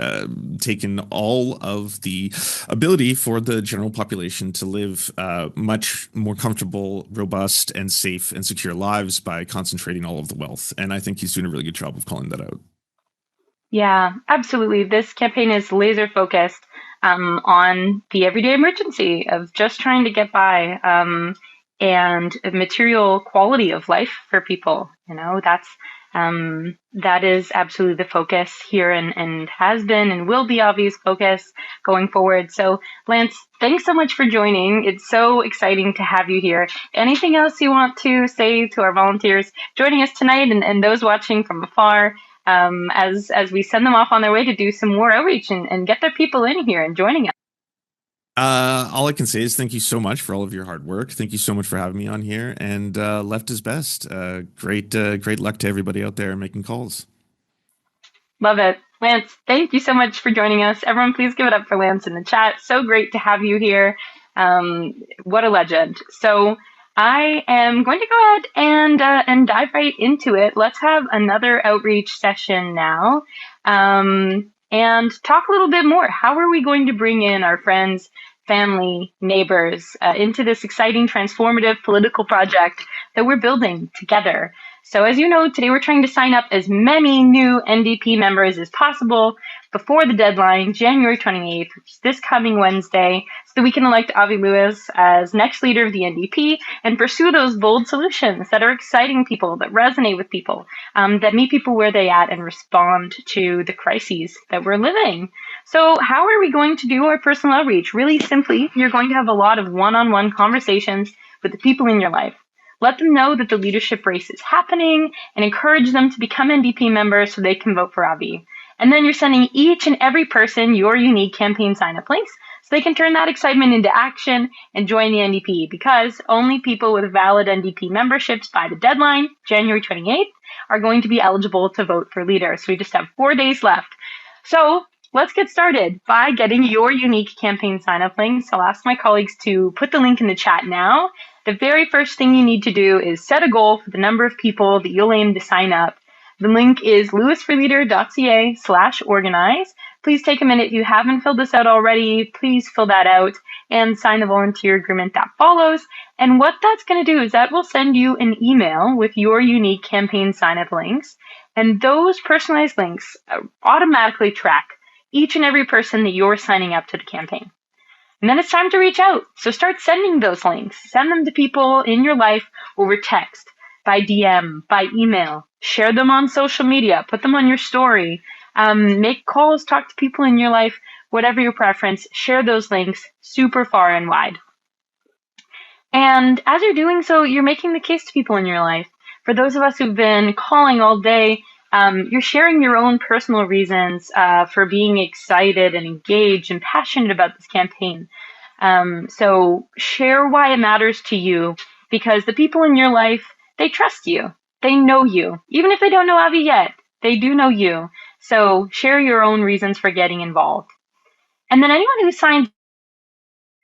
taken all of the ability for the general population to live much more comfortable, robust, and safe and secure lives by concentrating all of the wealth. And I think he's doing a really good job of calling that out. Yeah, absolutely. This campaign is laser focused on the everyday emergency of just trying to get by and material quality of life for people. That is absolutely the focus here and has been and will be obvious focus going forward. So Lance, thanks so much for joining. It's so exciting to have you here. Anything else you want to say to our volunteers joining us tonight and those watching from afar? As we send them off on their way to do some more outreach and get their people in here and joining us. All I can say is thank you so much for all of your hard work. Thank you so much for having me on here. And left is best. Great luck to everybody out there making calls. Love it. Lance, thank you so much for joining us. Everyone, please give it up for Lance in the chat. So great to have you here. What a legend. So I am going to go ahead and dive right into it. Let's have another outreach session now and talk a little bit more. How are we going to bring in our friends, family, neighbors into this exciting, transformative political project that we're building together? So as you know, today we're trying to sign up as many new NDP members as possible before the deadline, January 28th, which is this coming Wednesday, so that we can elect Avi Lewis as next leader of the NDP and pursue those bold solutions that are exciting people, that resonate with people, that meet people where they at and respond to the crises that we're living. So how are we going to do our personal outreach? Really simply, you're going to have a lot of one-on-one conversations with the people in your life. Let them know that the leadership race is happening and encourage them to become NDP members so they can vote for Avi. And then you're sending each and every person your unique campaign sign-up links so they can turn that excitement into action and join the NDP, because only people with valid NDP memberships by the deadline, January 28th, are going to be eligible to vote for leader. So we just have 4 days left. So let's get started by getting your unique campaign sign-up links. I'll ask my colleagues to put the link in the chat now. The very first thing you need to do is set a goal for the number of people that you'll aim to sign up. The link is lewisforleader.ca/organize. Please take a minute. If you haven't filled this out already, please fill that out and sign the volunteer agreement that follows. And what that's going to do is that will send you an email with your unique campaign sign-up links. And those personalized links automatically track each and every person that you're signing up to the campaign. And then it's time to reach out. So start sending those links. Send them to people in your life over text, by DM, by email. Share them on social media. Put them on your story. Make calls, talk to people in your life, whatever your preference. Share those links super far and wide. And as you're doing so, you're making the case to people in your life. For those of us who've been calling all day, you're sharing your own personal reasons for being excited and engaged and passionate about this campaign. So share why it matters to you, because the people in your life, they trust you. They know you. Even if they don't know Avi yet, they do know you. So share your own reasons for getting involved. And then anyone who signs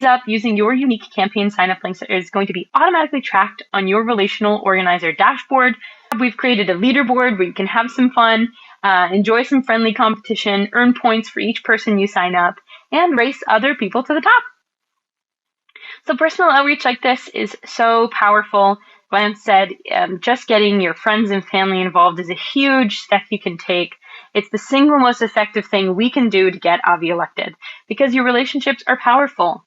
up using your unique campaign sign-up links is going to be automatically tracked on your relational organizer dashboard. We've created a leaderboard where you can have some fun, enjoy some friendly competition, earn points for each person you sign up, and race other people to the top. So personal outreach like this is so powerful. Lance said, just getting your friends and family involved is a huge step you can take. It's the single most effective thing we can do to get Avi elected, because your relationships are powerful.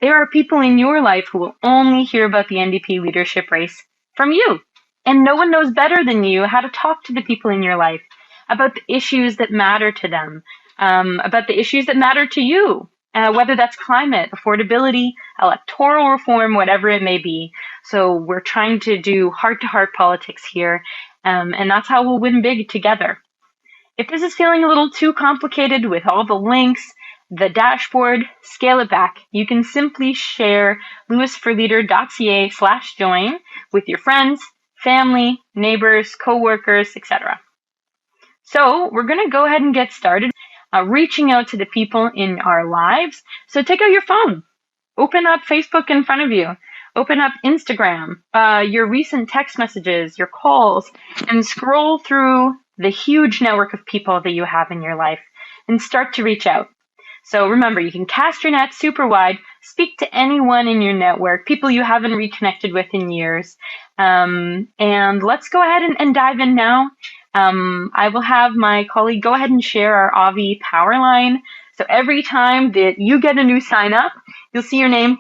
There are people in your life who will only hear about the NDP leadership race from you. And no one knows better than you how to talk to the people in your life about the issues that matter to them, about the issues that matter to you, whether that's climate, affordability, electoral reform, whatever it may be. So we're trying to do heart-to-heart politics here, and that's how we'll win big together. If this is feeling a little too complicated with all the links, the dashboard, scale it back. You can simply share lewisforleader.ca/join with your friends, family, neighbors, co-workers, etc. So we're going to go ahead and get started reaching out to the people in our lives. So take out your phone. Open up Facebook in front of you. Open up Instagram, your recent text messages, your calls, and scroll through the huge network of people that you have in your life and start to reach out. So remember, you can cast your net super wide, speak to anyone in your network, people you haven't reconnected with in years. And let's go ahead and dive in now. I will have my colleague go ahead and share our Avi power line. So every time that you get a new sign up, you'll see your name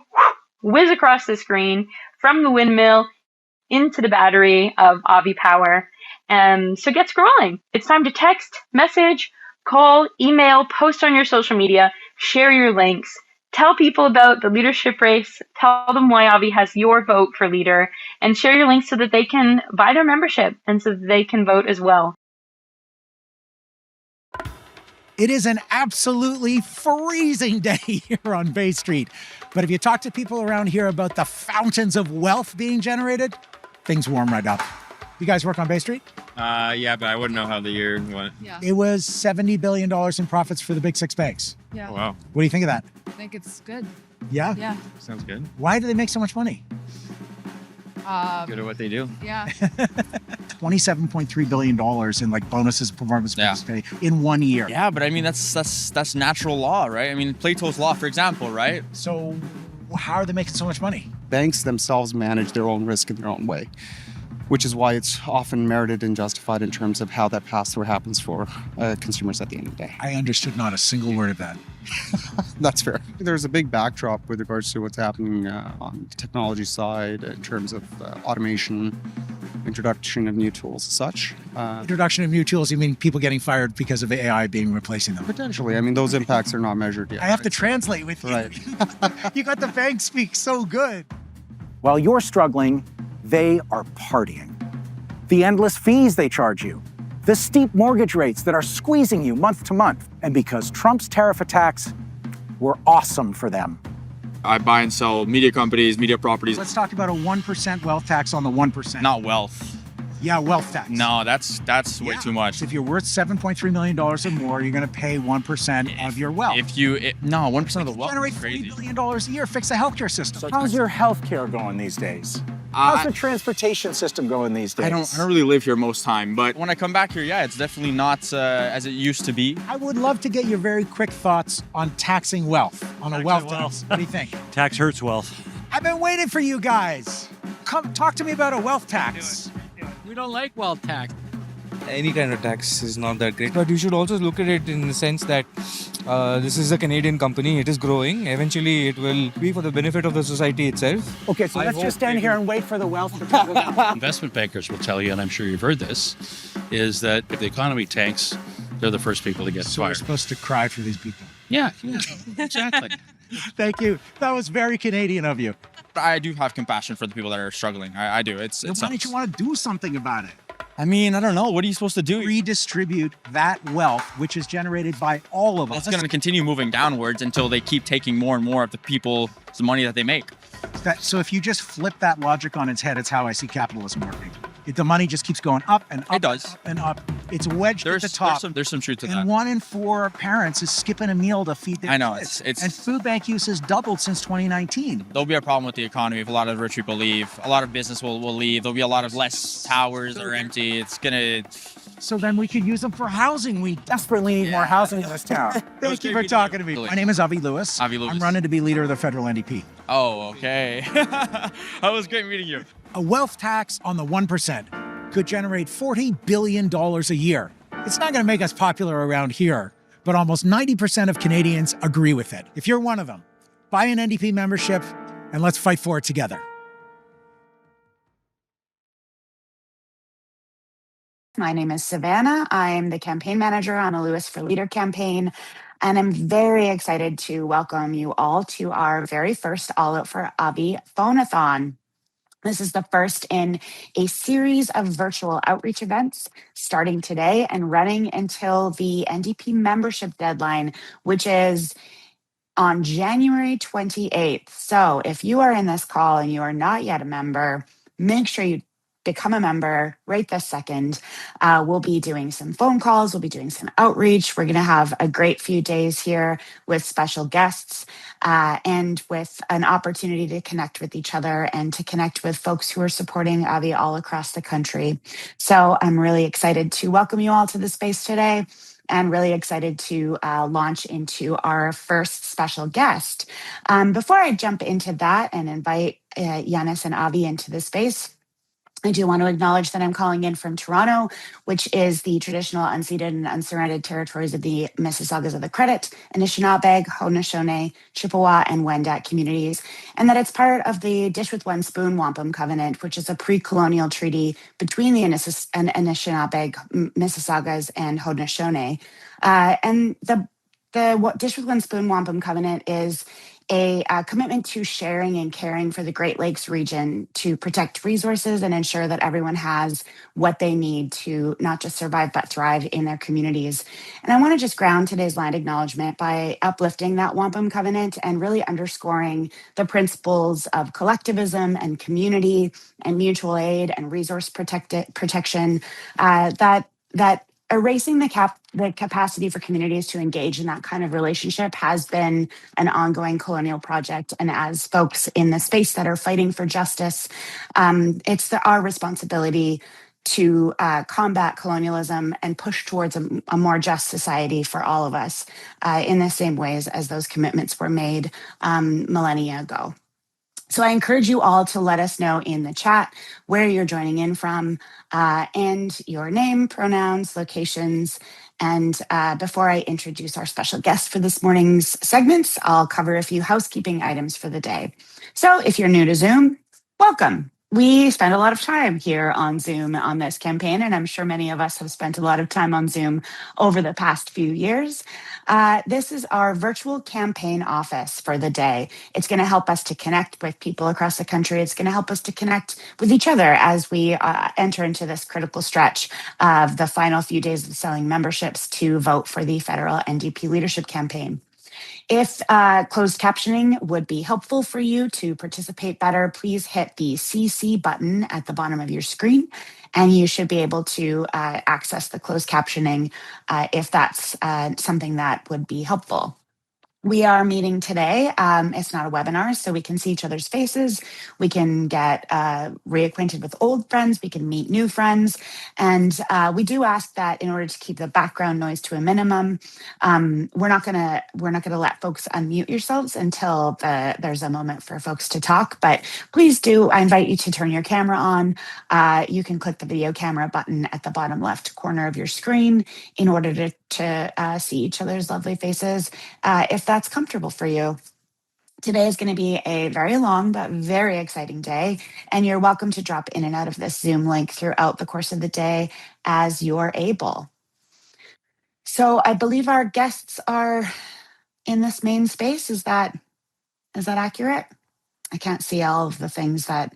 whiz across the screen from the windmill into the battery of Avi Power. So get scrolling. It's time to text, message, call, email, post on your social media, share your links, tell people about the leadership race, tell them why Avi has your vote for leader, and share your links so that they can buy their membership and so that they can vote as well. It is an absolutely freezing day here on Bay Street. But if you talk to people around here about the fountains of wealth being generated, things warm right up. You guys work on Bay Street? Yeah, but I wouldn't know how the year went. Yeah. It was $70 billion in profits for the big six banks. Yeah. Oh, wow. What do you think of that? I think it's good. Yeah? Yeah. Sounds good. Why do they make so much money? Good at what they do. Yeah. $27.3 billion in like bonuses, performance-based pay in 1 year. Yeah, but I mean, that's natural law, right? I mean, Plato's law, for example, right? So how are they making so much money? Banks themselves manage their own risk in their own way, which is why it's often merited and justified in terms of how that pass-through happens for consumers at the end of the day. I understood not a single word of that. That's fair. There's a big backdrop with regards to what's happening on the technology side in terms of automation, introduction of new tools and such. Introduction of new tools, you mean people getting fired because of AI being replacing them? Potentially. I mean, those impacts are not measured yet. I have to translate with you. Right. You got the bank speak so good. While you're struggling, they are partying. The endless fees they charge you, the steep mortgage rates that are squeezing you month to month, and because Trump's tariff attacks were awesome for them. I buy and sell media companies, media properties. Let's talk about a 1% wealth tax on the 1%. Not wealth. Yeah, wealth tax. No, that's way too much. If you're worth $7.3 million or more, you're going to pay 1% of your wealth. No, 1% of the wealth Generate is crazy. $40 billion a year, fix the healthcare system. So how's your healthcare going these days? How's the transportation system going these days? I don't really live here most time, but when I come back here, yeah, it's definitely not as it used to be. I would love to get your very quick thoughts on taxing wealth, on a wealth tax. What do you think? Tax hurts wealth. I've been waiting for you guys. Come talk to me about a wealth tax. We don't like wealth tax. Any kind of tax is not that great, but you should also look at it in the sense that this is a Canadian company. It is growing. Eventually, it will be for the benefit of the society itself. Okay, so let's just stand here and wait for the wealth to trickle down. Investment bankers will tell you, and I'm sure you've heard this, is that if the economy tanks, they're the first people to get So we're fired. supposed to cry for these people. Yeah, exactly. Thank you. That was very Canadian of you. I do have compassion for the people that are struggling. I do. It's Why don't you want to do something about it? I mean, I don't know. What are you supposed to do? Redistribute that wealth, which is generated by all of us. It's going to continue moving downwards until they keep taking more and more of the people's money that they make. So if you just flip that logic on its head, it's how I see capitalism working. The money just keeps going up and up. It does. And up. It's wedged at the top. There's some truth to that. And 1 in 4 parents is skipping a meal to feed their I know, kids. it's and food bank use has doubled since 2019. There'll be a problem with the economy if a lot of rich people leave. A lot of business will leave. There'll be a lot of less towers that are empty. It's gonna. So then we could use them for housing. We desperately need more housing in this town. Thank you for talking to me. My name is Avi Lewis. Avi Lewis. I'm running to be leader of the federal NDP. Oh, okay. That was great meeting you. A wealth tax on the 1% could generate $40 billion a year. It's not going to make us popular around here, but almost 90% of Canadians agree with it. If you're one of them, buy an NDP membership and let's fight for it together. My name is Savannah. I'm the campaign manager on the Lewis for Leader campaign, and I'm very excited to welcome you all to our very first All Out for Avi PHONE-A-THON. This is the first in a series of virtual outreach events starting today and running until the NDP membership deadline, which is on January 28th. So if you are in this call and you are not yet a member, make sure you become a member right this second. We'll be doing some phone calls. We'll be doing some outreach. We're going to have a great few days here with special guests and with an opportunity to connect with each other and to connect with folks who are supporting Avi all across the country. So I'm really excited to welcome you all to the space today and really excited to launch into our first special guest. Before I jump into that and invite Yanis and Avi into the space, I do want to acknowledge that I'm calling in from Toronto, which is the traditional unceded and unsurrendered territories of the Mississaugas of the Credit, Anishinaabe, Haudenosaunee, Chippewa, and Wendat communities, and that it's part of the Dish with One Spoon Wampum Covenant, which is a pre-colonial treaty between the Anishinaabe, Mississaugas, and Haudenosaunee. And the Dish with One Spoon Wampum Covenant is a commitment to sharing and caring for the Great Lakes region to protect resources and ensure that everyone has what they need to not just survive but thrive in their communities. And I want to just ground today's land acknowledgement by uplifting that wampum covenant and really underscoring the principles of collectivism and community and mutual aid and resource protection that erasing the capacity for communities to engage in that kind of relationship has been an ongoing colonial project. And as folks in the space that are fighting for justice, it's our responsibility to combat colonialism and push towards a more just society for all of us in the same ways as those commitments were made millennia ago. So I encourage you all to let us know in the chat where you're joining in from and your name, pronouns, locations. And before I introduce our special guest for this morning's segments, I'll cover a few housekeeping items for the day. So if you're new to Zoom, welcome. We spend a lot of time here on Zoom on this campaign, and I'm sure many of us have spent a lot of time on Zoom over the past few years. This is our virtual campaign office for the day. It's going to help us to connect with people across the country. It's going to help us to connect with each other as we enter into this critical stretch of the final few days of selling memberships to vote for the federal NDP leadership campaign. If closed captioning would be helpful for you to participate better, please hit the CC button at the bottom of your screen, and you should be able to access the closed captioning if that's something that would be helpful. We are meeting today. It's not a webinar, so we can see each other's faces. We can get reacquainted with old friends. We can meet new friends. And we do ask that in order to keep the background noise to a minimum, we're not gonna let folks unmute yourselves until there's a moment for folks to talk. But please do, I invite you to turn your camera on. You can click the video camera button at the bottom left corner of your screen in order to see each other's lovely faces. If that's comfortable for you. Today is going to be a very long but very exciting day, and you're welcome to drop in and out of this Zoom link throughout the course of the day as you're able. So I believe our guests are in this main space. Is that accurate? I can't see all of the things that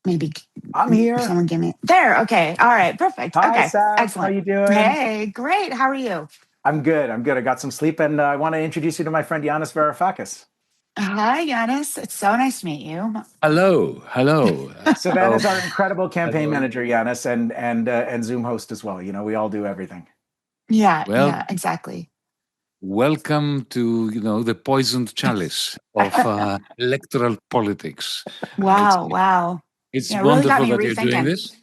maybe I'm here. Someone give me there. Okay. All right. Perfect. Hi, okay. Sam. Excellent. How you doing? Hey, great. How are you? I'm good. I got some sleep, and I want to introduce you to my friend Yanis Varoufakis. Hi, Yanis. It's so nice to meet you. Hello. Savannah's our incredible campaign manager, Yanis, and Zoom host as well. You know, we all do everything. Yeah, Well, yeah, exactly. Welcome to the poisoned chalice of electoral politics. Wow. It's Yeah, really got wonderful me that you're doing rethinking. this,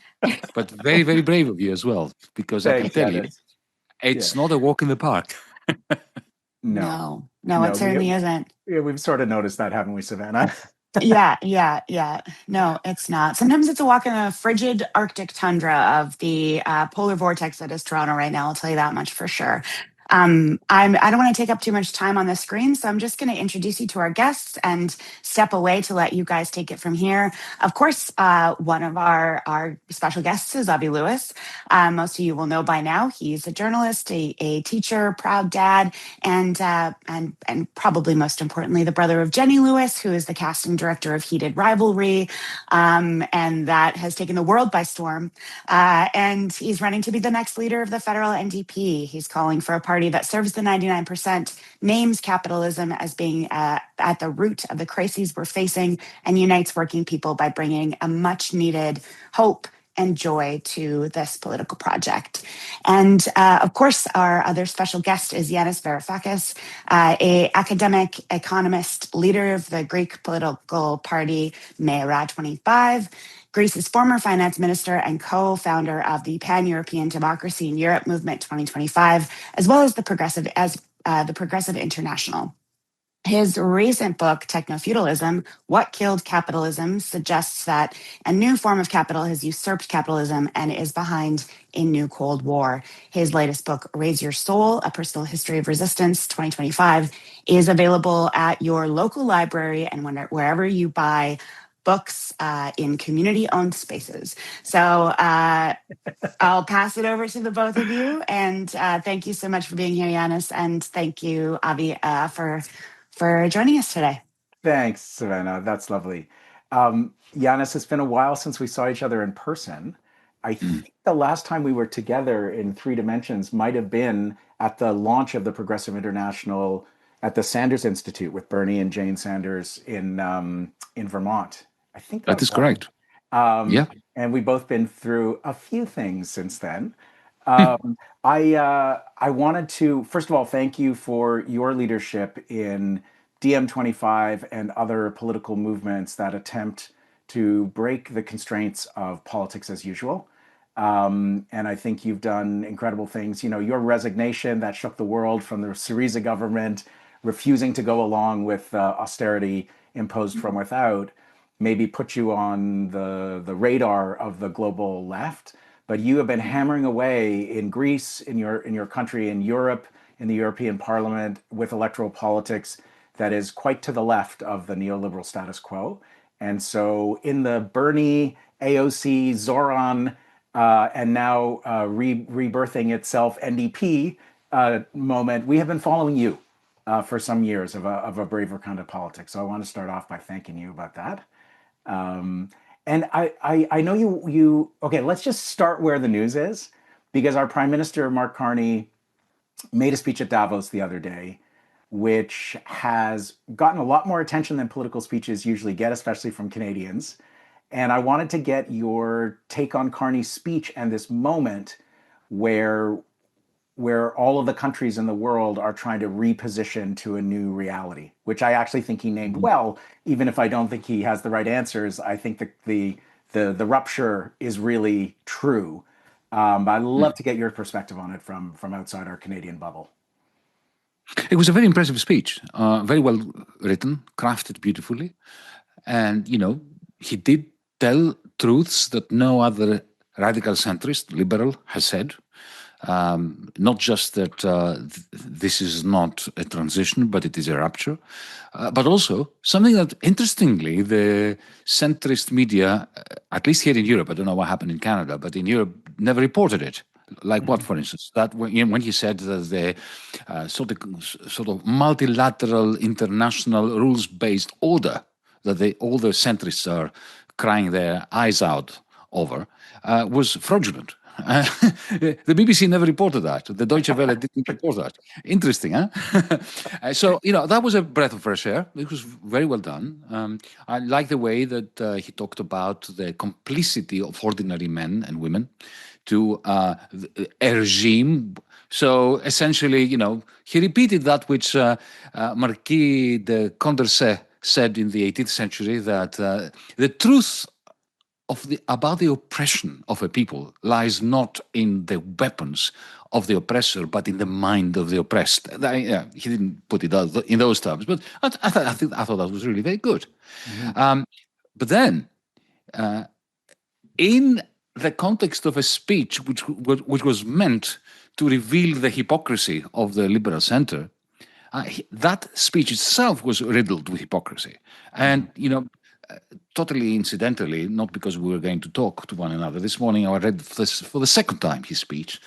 but very, very brave of you as well, because I can tell you, it's not a walk in the park. No, it certainly isn't. Yeah, we've sort of noticed that, haven't we, Savannah? Yeah. No, it's not. Sometimes it's a walk in the frigid Arctic tundra of the polar vortex that is Toronto right now. I'll tell you that much for sure. I don't want to take up too much time on the screen, so I'm just going to introduce you to our guests and step away to let you guys take it from here. Of course, one of our special guests is Avi Lewis. Most of you will know by now he's a journalist, a teacher, proud dad, and probably most importantly, the brother of Jenny Lewis, who is the casting director of Heated Rivalry, and that has taken the world by storm. And he's running to be the next leader of the federal NDP. He's calling for a party party that serves the 99%, names capitalism as being at the root of the crises we're facing, and unites working people by bringing a much needed hope and joy to this political project. And of course, our other special guest is Yanis Varoufakis, a academic, economist, leader of the Greek political party Mera-25, Greece's former finance minister and co-founder of the Pan-European Democracy in Europe Movement 2025, as well as the Progressive International. His recent book, Techno-Feudalism, What Killed Capitalism, suggests that a new form of capital has usurped capitalism and is behind a new Cold War. His latest book, Raise Your Soul, A Personal History of Resistance, 2025, is available at your local library and wherever you buy books in community-owned spaces. So I'll pass it over to the both of you. And thank you so much for being here, Yanis. And thank you, Avi, for joining us today. Thanks, Savannah. That's lovely. Yanis, it's been a while since we saw each other in person. I think the last time we were together in 3 dimensions might have been at the launch of the Progressive International at the Sanders Institute with Bernie and Jane Sanders in Vermont. I think that is correct. Yeah. And we've both been through a few things since then. I wanted to, first of all, thank you for your leadership in DM25 and other political movements that attempt to break the constraints of politics as usual. And I think you've done incredible things. You know, your resignation that shook the world from the Syriza government, refusing to go along with austerity imposed from without, maybe put you on the radar of the global left. But you have been hammering away in Greece, in your country, in Europe, in the European Parliament, with electoral politics that is quite to the left of the neoliberal status quo. And so in the Bernie, AOC, Zoran, and now rebirthing itself NDP moment, we have been following you for some years of a braver kind of politics. So I want to start off by thanking you about that. And I know you, okay, let's just start where the news is, because our Prime Minister, Mark Carney, made a speech at Davos the other day, which has gotten a lot more attention than political speeches usually get, especially from Canadians. And I wanted to get your take on Carney's speech and this moment where all of the countries in the world are trying to reposition to a new reality, which I actually think he named well, even if I don't think he has the right answers. I think the rupture is really true. But I'd love to get your perspective on it from outside our Canadian bubble. It was a very impressive speech, very well written, crafted beautifully. And, you know, he did tell truths that no other radical centrist, liberal, has said. Not just that this is not a transition, but it is a rupture. But also something that, interestingly, the centrist media, at least here in Europe, I don't know what happened in Canada, but in Europe, never reported it. Like what, for instance? That when he said that the sort of multilateral, international, rules-based order that all the centrists are crying their eyes out over was fraudulent. The BBC never reported that. The Deutsche Welle didn't report that. Interesting, huh? So, you know, that was a breath of fresh air. It was very well done. I like the way that he talked about the complicity of ordinary men and women to a regime. So essentially, you know, he repeated that which Marquis de Condorcet said in the 18th century, that the truth about the oppression of a people lies not in the weapons of the oppressor, but in the mind of the oppressed. He didn't put it in those terms, but I thought that was really very good. Mm-hmm. But then, in the context of a speech which was meant to reveal the hypocrisy of the liberal center, that speech itself was riddled with hypocrisy. And, you know, totally incidentally, not because we were going to talk to one another, this morning I read this for the second time, his speech,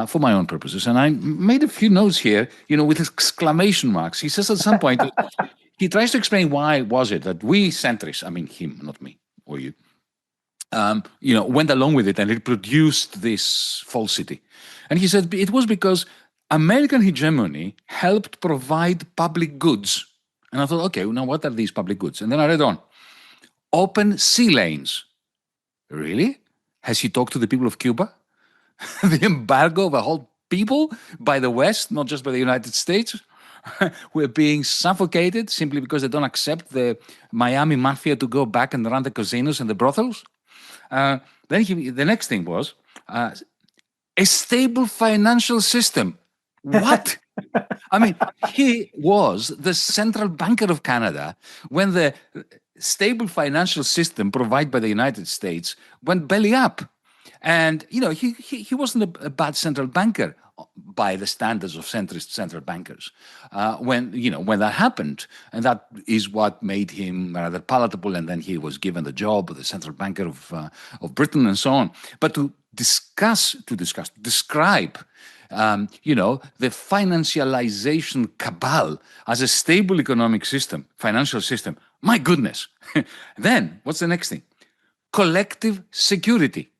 for my own purposes. And I made a few notes here, you know, with exclamation marks. He says at some point, he tries to explain why was it that we centrists, I mean him, not me or you, went along with it and it produced this falsity. And he said it was because American hegemony helped provide public goods. And I thought, okay, now what are these public goods? And then I read on. Open sea lanes. Really? Has he talked to the people of Cuba? The embargo of a whole people by the West, not just by the United States, who are being suffocated simply because they don't accept the Miami mafia to go back and run the casinos and the brothels. Then the next thing was a stable financial system. What? I mean, he was the central banker of Canada when the stable financial system provided by the United States went belly up. And, you know, he wasn't a bad central banker by the standards of centrist central bankers when that happened. And that is what made him rather palatable. And then he was given the job of the central banker of Britain and so on. But to describe the financialization cabal as a stable economic system, financial system. My goodness. Then, what's the next thing? Collective security.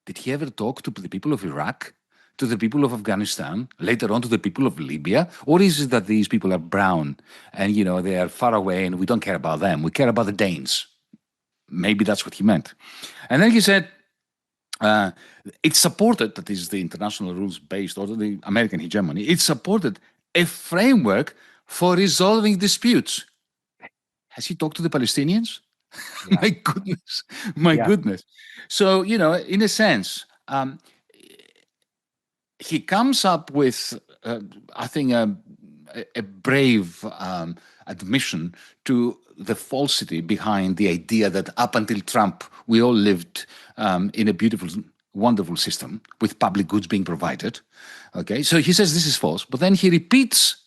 Did he ever talk to the people of Iraq, to the people of Afghanistan, later on to the people of Libya? Or is it that these people are brown and, they are far away and we don't care about them? We care about the Danes. Maybe that's what he meant. And then he said, it supported, that is the international rules-based or the American hegemony, it supported a framework for resolving disputes. Has he talked to the Palestinians? Yeah. My goodness. So, in a sense, he comes up with, I think, a brave admission to the falsity behind the idea that up until Trump, we all lived in a beautiful, wonderful system with public goods being provided. Okay, so he says this is false, but then he repeats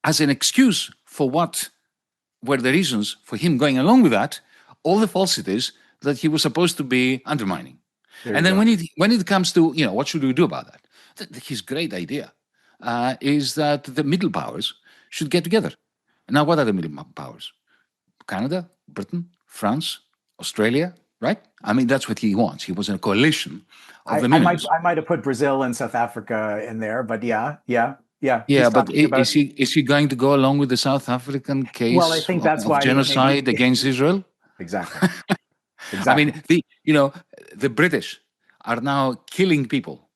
as an excuse for what were the reasons for him going along with that, all the falsities that he was supposed to be undermining. And then when it comes to, what should we do about that? His great idea is that the middle powers should get together. Now, what are the middle powers? Canada, Britain, France, Australia, right? I mean, that's what he wants. He was in a coalition of the middles. I might have put Brazil and South Africa in there, but yeah. Yeah, but is he going to go along with the South African case I think that's why genocide against Israel? Exactly. I mean, the British are now killing people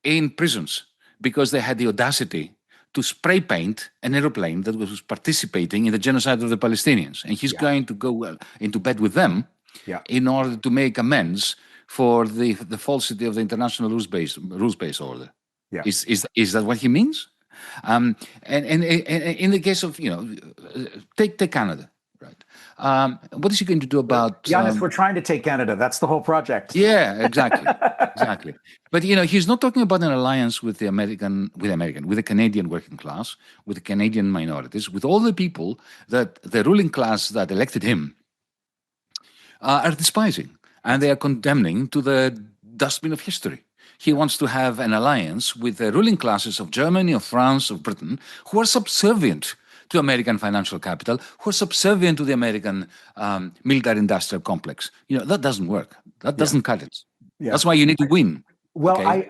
in prisons because they had the audacity to spray paint an aeroplane that was participating in the genocide of the Palestinians. And he's going to go into bed with them in order to make amends for the falsity of the international rules-based order. Yeah. Is that what he means? And in the case of, take Canada, right? What is he going to do about... Yanis, we're trying to take Canada. That's the whole project. Yeah, exactly. Exactly. But, he's not talking about an alliance with the Canadian working class, with the Canadian minorities, with all the people that the ruling class that elected him are despising. And they are condemning to the dustbin of history. He wants to have an alliance with the ruling classes of Germany, of France, of Britain, who are subservient to American financial capital, who are subservient to the American military-industrial complex. That doesn't work. That doesn't cut it. Yeah. That's why you need to win. Well, okay?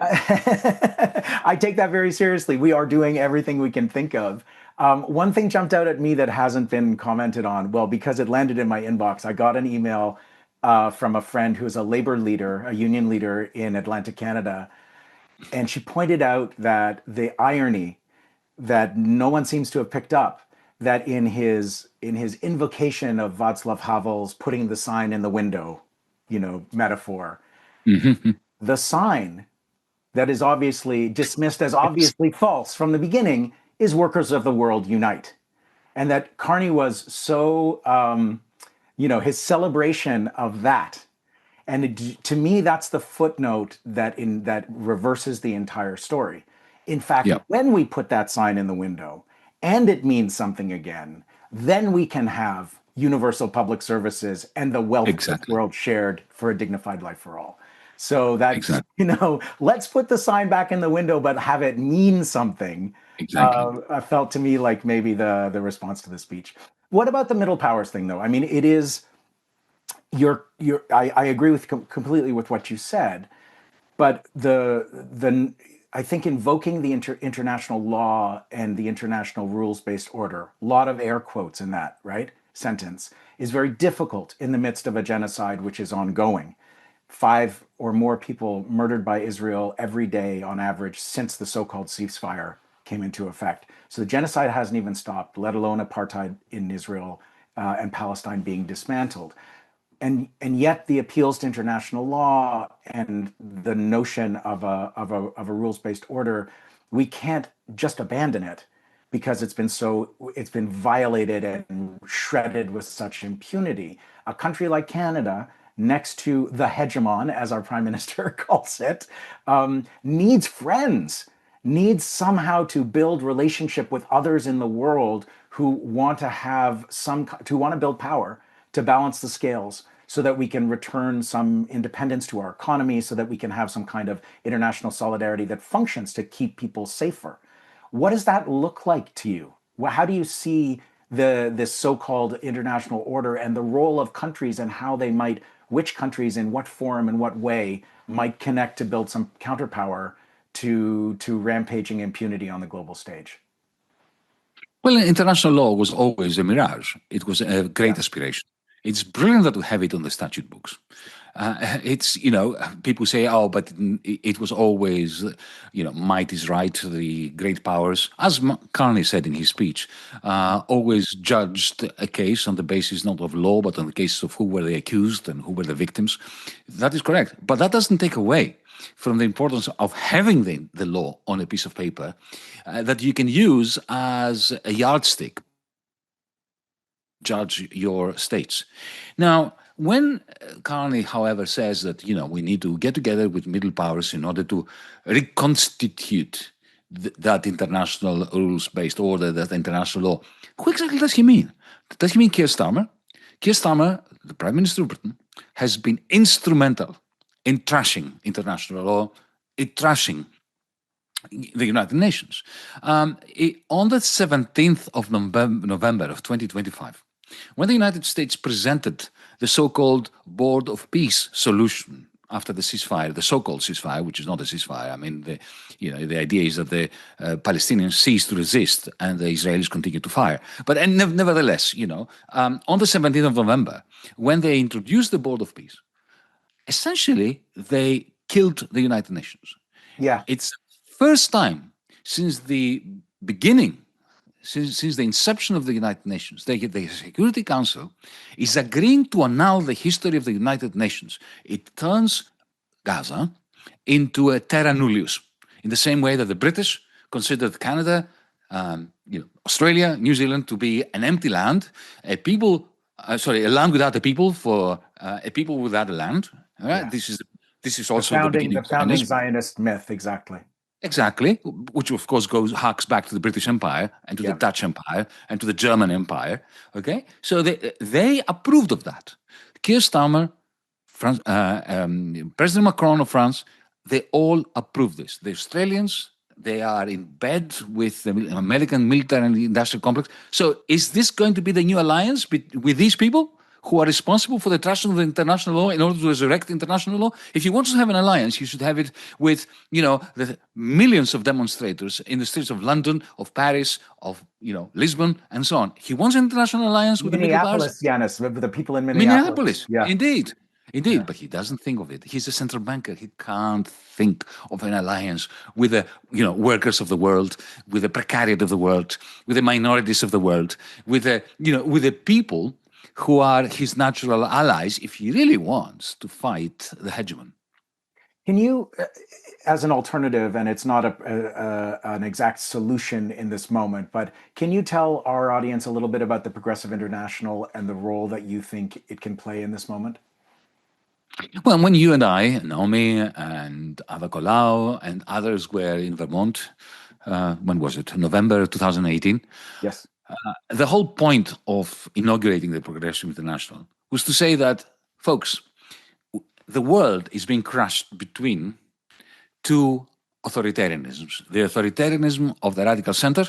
I take that very seriously. We are doing everything we can think of. One thing jumped out at me that hasn't been commented on. Well, because it landed in my inbox, I got an email from a friend who's a labor leader, a union leader in Atlantic Canada. And she pointed out that the irony that no one seems to have picked up, that in his invocation of Václav Havel's putting the sign in the window, metaphor, the sign that is obviously dismissed as obviously false from the beginning is Workers of the World Unite. And that Carney was so, his celebration of that. And to me, that's the footnote that reverses the entire story. In fact, when we put that sign in the window and it means something again, then we can have universal public services and the wealth of the world shared for a dignified life for all. So that, let's put the sign back in the window, but have it mean something. Felt to me like maybe the response to the speech. What about the middle powers thing, though? I mean, it is, I agree with completely with what you said, but the I think invoking the international law and the international rules-based order, a lot of air quotes in that, right, sentence, is very difficult in the midst of a genocide which is ongoing. 5 or more people murdered by Israel every day on average since the so-called ceasefire came into effect. So the genocide hasn't even stopped, let alone apartheid in Israel and Palestine being dismantled. And yet the appeals to international law and the notion of a rules-based order, we can't just abandon it because it's been violated and shredded with such impunity. A country like Canada, next to the hegemon, as our prime minister calls it, needs friends, needs somehow to build relationship with others in the world who want to build power to balance the scales so that we can return some independence to our economy, so that we can have some kind of international solidarity that functions to keep people safer. What does that look like to you? How do you see this so-called international order and the role of countries and how they might, which countries in what form and what way might connect to build some counterpower to rampaging impunity on the global stage? Well, international law was always a mirage. It was a great aspiration. It's brilliant that we have it on the statute books. It's, people say, oh, but it was always, might is right, the great powers, as Carney said in his speech, always judged a case on the basis not of law, but on the basis of who were the accused and who were the victims. That is correct. But that doesn't take away from the importance of having the law on a piece of paper that you can use as a yardstick judge your states. Now, when Carney, however, says that, we need to get together with middle powers in order to reconstitute that international rules-based order, that international law, who exactly does he mean? Does he mean Keir Starmer? Keir Starmer, the Prime Minister of Britain, has been instrumental in trashing international law, in trashing the United Nations. On the 17th of November of 2025, when the United States presented the so-called Board of Peace solution after the ceasefire, the so-called ceasefire, which is not a ceasefire. I mean, the idea is that the Palestinians cease to resist and the Israelis continue to fire. But nevertheless, on the 17th of November, when they introduced the Board of Peace, essentially they killed the United Nations. Yeah, it's the first time since the beginning. Since the inception of the United Nations, the Security Council is agreeing to annul the history of the United Nations. It turns Gaza into a terra nullius, in the same way that the British considered Canada, Australia, New Zealand to be an empty land, a land without a people for a people without a land. Right? Yes. This is also the founding Zionist myth, exactly. Exactly, which of course harks back to the British Empire and to the Dutch Empire and to the German Empire. Okay, so they approved of that. Keir Starmer, President Macron of France, they all approved this. The Australians, they are in bed with the American military and industrial complex. So is this going to be the new alliance with these people who are responsible for the trashing of the international law in order to resurrect international law? If you want to have an alliance, you should have it with, the millions of demonstrators in the streets of London, of Paris, of, Lisbon, and so on. He wants an international alliance with the middle powers. Yanis, with the people in Minneapolis. Yeah. Indeed, but he doesn't think of it. He's a central banker. He can't think of an alliance with the, workers of the world, with the precariat of the world, with the minorities of the world, with the, with the people who are his natural allies if he really wants to fight the hegemon. Can you, as an alternative, and it's not an exact solution in this moment, but can you tell our audience a little bit about the Progressive International and the role that you think it can play in this moment? Well, when you and I, Naomi and Ava Colau and others were in Vermont, when was it? November 2018? Yes. The whole point of inaugurating the Progressive International was to say that, folks, the world is being crushed between two authoritarianisms. The authoritarianism of the radical center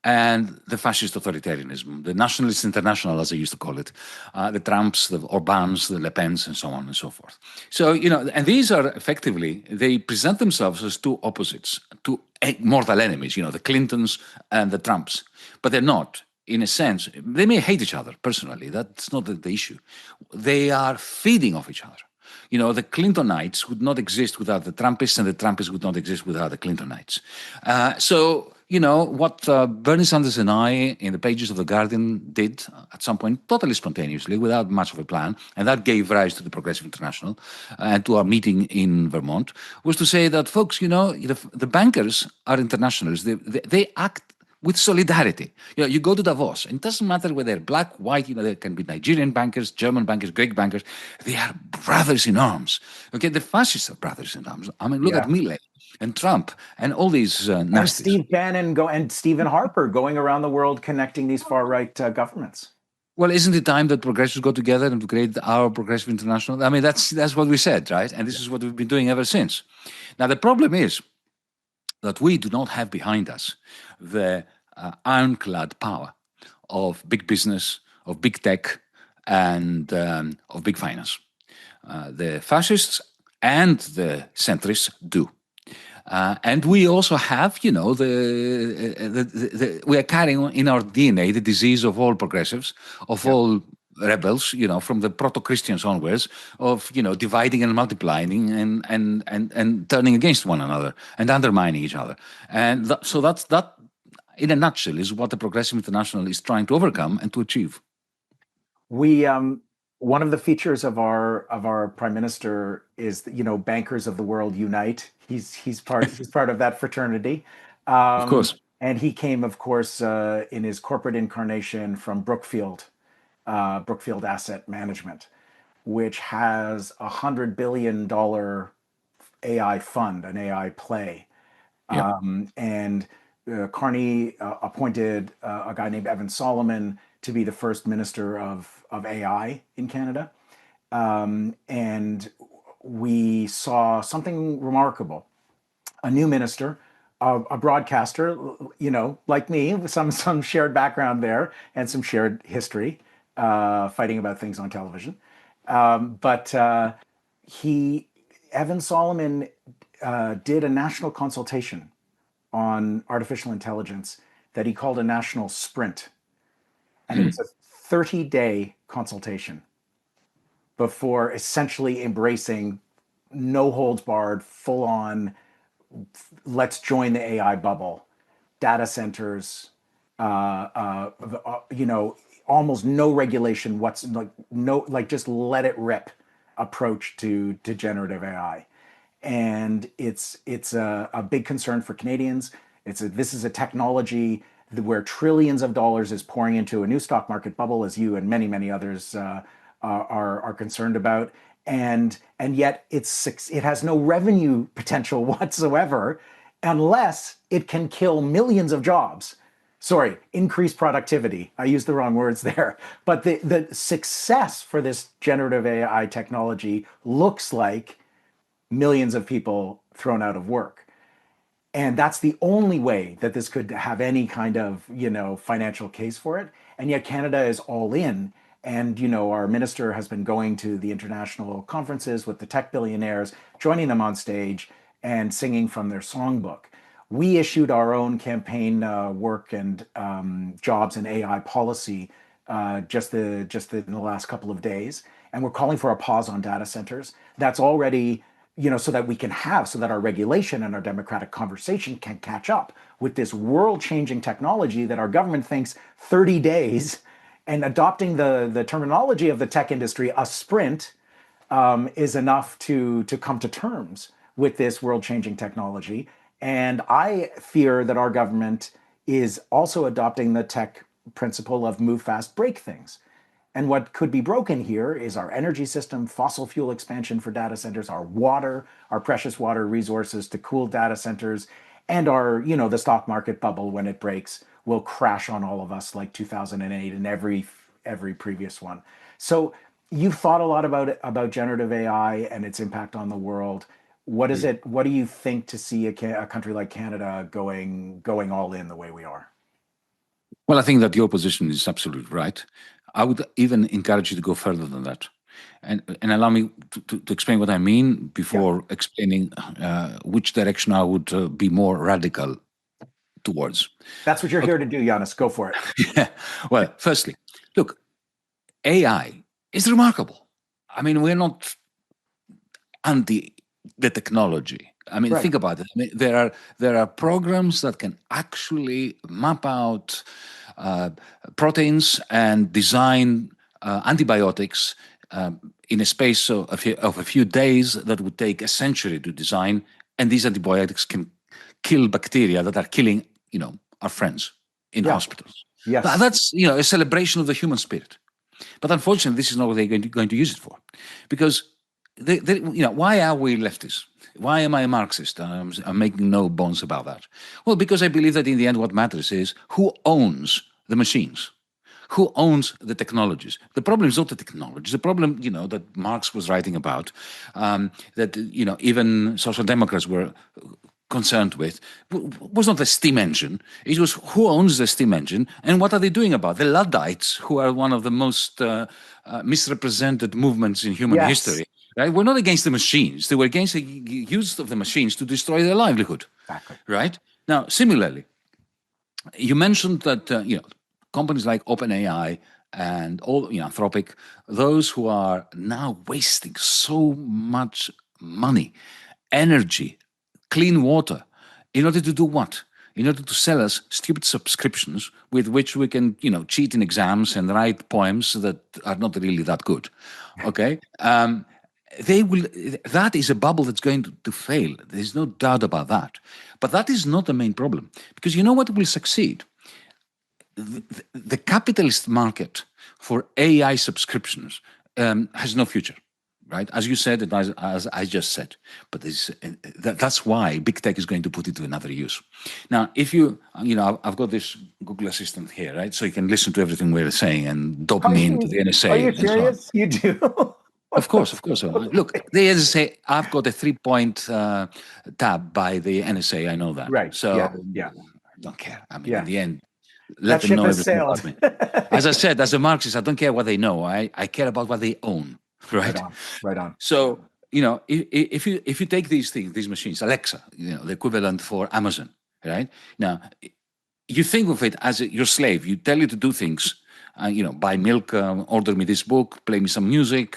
and the fascist authoritarianism, the nationalist international, as I used to call it, the Trumps, the Orbans, the Le Pens, and so on and so forth. So, and these are effectively, they present themselves as two opposites, two mortal enemies, the Clintons and the Trumps, but they're not. In a sense, they may hate each other personally. That's not the issue. They are feeding off each other. The Clintonites would not exist without the Trumpists, and the Trumpists would not exist without the Clintonites. What Bernie Sanders and I, in the pages of The Guardian, did at some point, totally spontaneously, without much of a plan, and that gave rise to the Progressive International and to our meeting in Vermont, was to say that, folks, the bankers are internationals. They act with solidarity. You go to Davos, and it doesn't matter whether they're black, white, there can be Nigerian bankers, German bankers, Greek bankers. They are brothers in arms. Okay, the fascists are brothers in arms. I mean, look at Milei and Trump and all these nasties. And Steve Bannon and Stephen Harper going around the world connecting these far-right governments. Well, isn't it time that progressives go together and to create our Progressive International? I mean, that's what we said, right? And this is what we've been doing ever since. Now, the problem is that we do not have behind us the ironclad power of big business, of big tech, and of big finance. The fascists and the centrists do. And we also have, we are carrying in our DNA the disease of all progressives, of all rebels, from the proto-Christians onwards, of, dividing and multiplying and turning against one another and undermining each other. And so that, in a nutshell, is what the Progressive International is trying to overcome and to achieve. We one of the features of our prime minister is that, bankers of the world unite. He's part of that fraternity. Of course. And he came, of course, in his corporate incarnation from Brookfield Asset Management, which has $100 billion AI fund, an AI play. And Carney appointed a guy named Evan Solomon to be the first minister of AI in Canada. And we saw something remarkable. A new minister, a broadcaster, like me, with some shared background there and some shared history, fighting about things on television. But Evan Solomon did a national consultation on artificial intelligence that he called a national sprint. And it's a 30-day consultation before essentially embracing no holds barred, full on, let's join the AI bubble, data centers, almost no regulation, just let it rip approach to generative AI. And it's a big concern for Canadians. This is a technology where trillions of dollars is pouring into a new stock market bubble, as you and many, many others are concerned about. And yet it has no revenue potential whatsoever unless it can kill millions of jobs. Sorry, increase productivity. I used the wrong words there. But the success for this generative AI technology looks like millions of people thrown out of work. And that's the only way that this could have any kind of, financial case for it. And yet Canada is all in. And, our minister has been going to the international conferences with the tech billionaires, joining them on stage and singing from their songbook. We issued our own campaign work and jobs and AI policy just in the last couple of days. And we're calling for a pause on data centers. That's already, so that our regulation and our democratic conversation can catch up with this world-changing technology that our government thinks 30 days, and adopting the terminology of the tech industry, a sprint, is enough to come to terms with this world-changing technology. And I fear that our government is also adopting the tech principle of move fast, break things. And what could be broken here is our energy system, fossil fuel expansion for data centers, our water, our precious water resources to cool data centers, and our, the stock market bubble, when it breaks, will crash on all of us like 2008 and every previous one. So you've thought a lot about generative AI and its impact on the world. What do you think to see a country like Canada going all in the way we are? Well, I think that your position is absolutely right. I would even encourage you to go further than that. And allow me to explain what I mean before explaining which direction I would be more radical towards. That's what you're here to do, Yanis. Go for it. Yeah. Well, firstly, look, AI is remarkable. I mean, we're not anti the technology. I mean, think about it. I mean, there are programs that can actually map out proteins and design antibiotics in a space of a few days that would take a century to design, and these antibiotics can kill bacteria that are killing, our friends in hospitals. Yes. That's, a celebration of the human spirit. But unfortunately, this is not what they're going to use it for, because why are we leftists? Why am I a Marxist? I'm making no bones about that. Well, because I believe that in the end, what matters is who owns the machines. Who owns the technologies? The problem is not the technologies. The problem, that Marx was writing about, that, even social democrats were concerned with, was not the steam engine. It was who owns the steam engine and what are they doing about it? The Luddites, who are one of the most misrepresented movements in human history, right? We're not against the machines. They were against the use of the machines to destroy their livelihood, right? Now, similarly, you mentioned that, companies like OpenAI and all, Anthropic, those who are now wasting so much money, energy, clean water, in order to do what? In order to sell us stupid subscriptions with which we can, cheat in exams and write poems that are not really that good. Okay? That is a bubble that's going to fail. There's no doubt about that. But that is not the main problem. Because you know what will succeed? The capitalist market for AI subscriptions has no future, right? As you said, and as I just said. But that's why big tech is going to put it to another use. Now, if I've got this Google Assistant here, right? So you can listen to everything we're saying and dopamine to the NSA. Are you serious? You do? Of course. Look, the NSA, I've got a 3-point tab by the NSA. I know that. Right. So yeah. I don't care. I mean, in the end, That let them ship know has everything sailed. about me. As I said, as a Marxist, I don't care what they know. I care about what they own. Right. Right on. So, if you take these machines, Alexa, the equivalent for Amazon, right? Now, you think of it as your slave. You tell it to do things. Buy milk, order me this book, play me some music,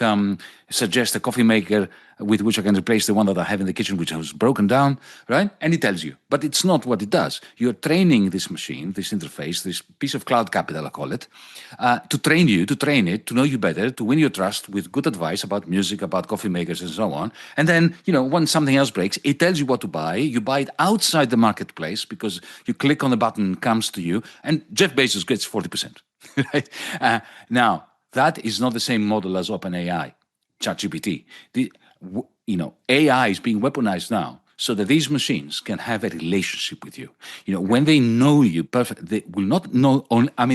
suggest a coffee maker with which I can replace the one that I have in the kitchen, which was broken down, right? And it tells you. But it's not what it does. You're training this machine, this interface, this piece of cloud capital, I call it, to train it, to know you better, to win your trust with good advice about music, about coffee makers, and so on. And then, when something else breaks, it tells you what to buy. You buy it outside the marketplace because you click on the button, it comes to you, and Jeff Bezos gets 40%. Right? Now, that is not the same model as OpenAI, ChatGPT. AI is being weaponized now so that these machines can have a relationship with you. When they know you perfectly, they will not know.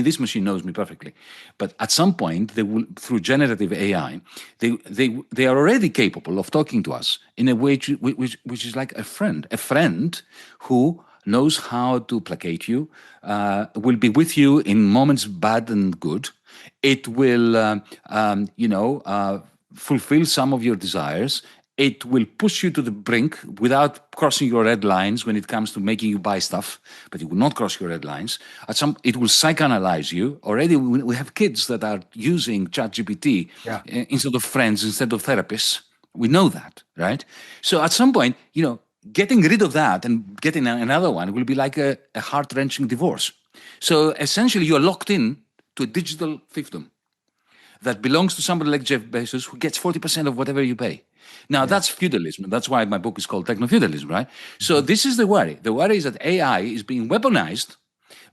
This machine knows me perfectly, but at some point, they will, through generative AI, they are already capable of talking to us in a way which is like a friend who knows how to placate you, will be with you in moments bad and good. It will, fulfill some of your desires. It will push you to the brink without crossing your red lines when it comes to making you buy stuff, but it will not cross your red lines. It will psychoanalyze you. Already we have kids that are using ChatGPT instead of friends, instead of therapists. We know that, right? So at some point, getting rid of that and getting another one will be like a heart-wrenching divorce. So essentially, you're locked in to a digital fiefdom that belongs to somebody like Jeff Bezos, who gets 40% of whatever you pay. Now, that's feudalism. That's why my book is called Techno-Feudalism, right? So this is the worry. The worry is that AI is being weaponized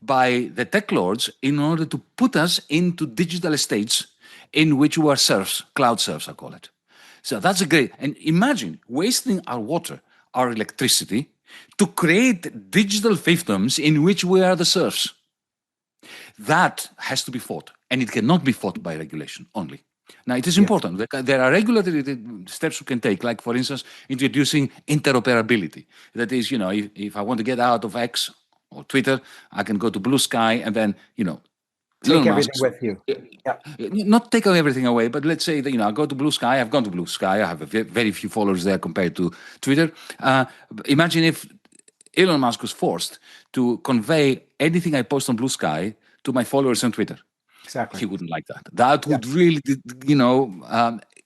by the tech lords in order to put us into digital estates in which we are serfs, cloud serfs, I call it. So that's a great... And imagine wasting our water, our electricity, to create digital fiefdoms in which we are the serfs. That has to be fought, and it cannot be fought by regulation only. Now, it is important. There are regulatory steps we can take, like, for instance, introducing interoperability. That is, if I want to get out of X or Twitter. I can go to Blue Sky and then, take Elon everything Musk's, with you. Yeah. not take everything away, but let's say that, I go to Blue Sky. I've gone to Blue Sky. I have very few followers there compared to Twitter. Imagine if Elon Musk was forced to convey anything I post on Blue Sky to my followers on Twitter. Exactly. He wouldn't like that. That would really,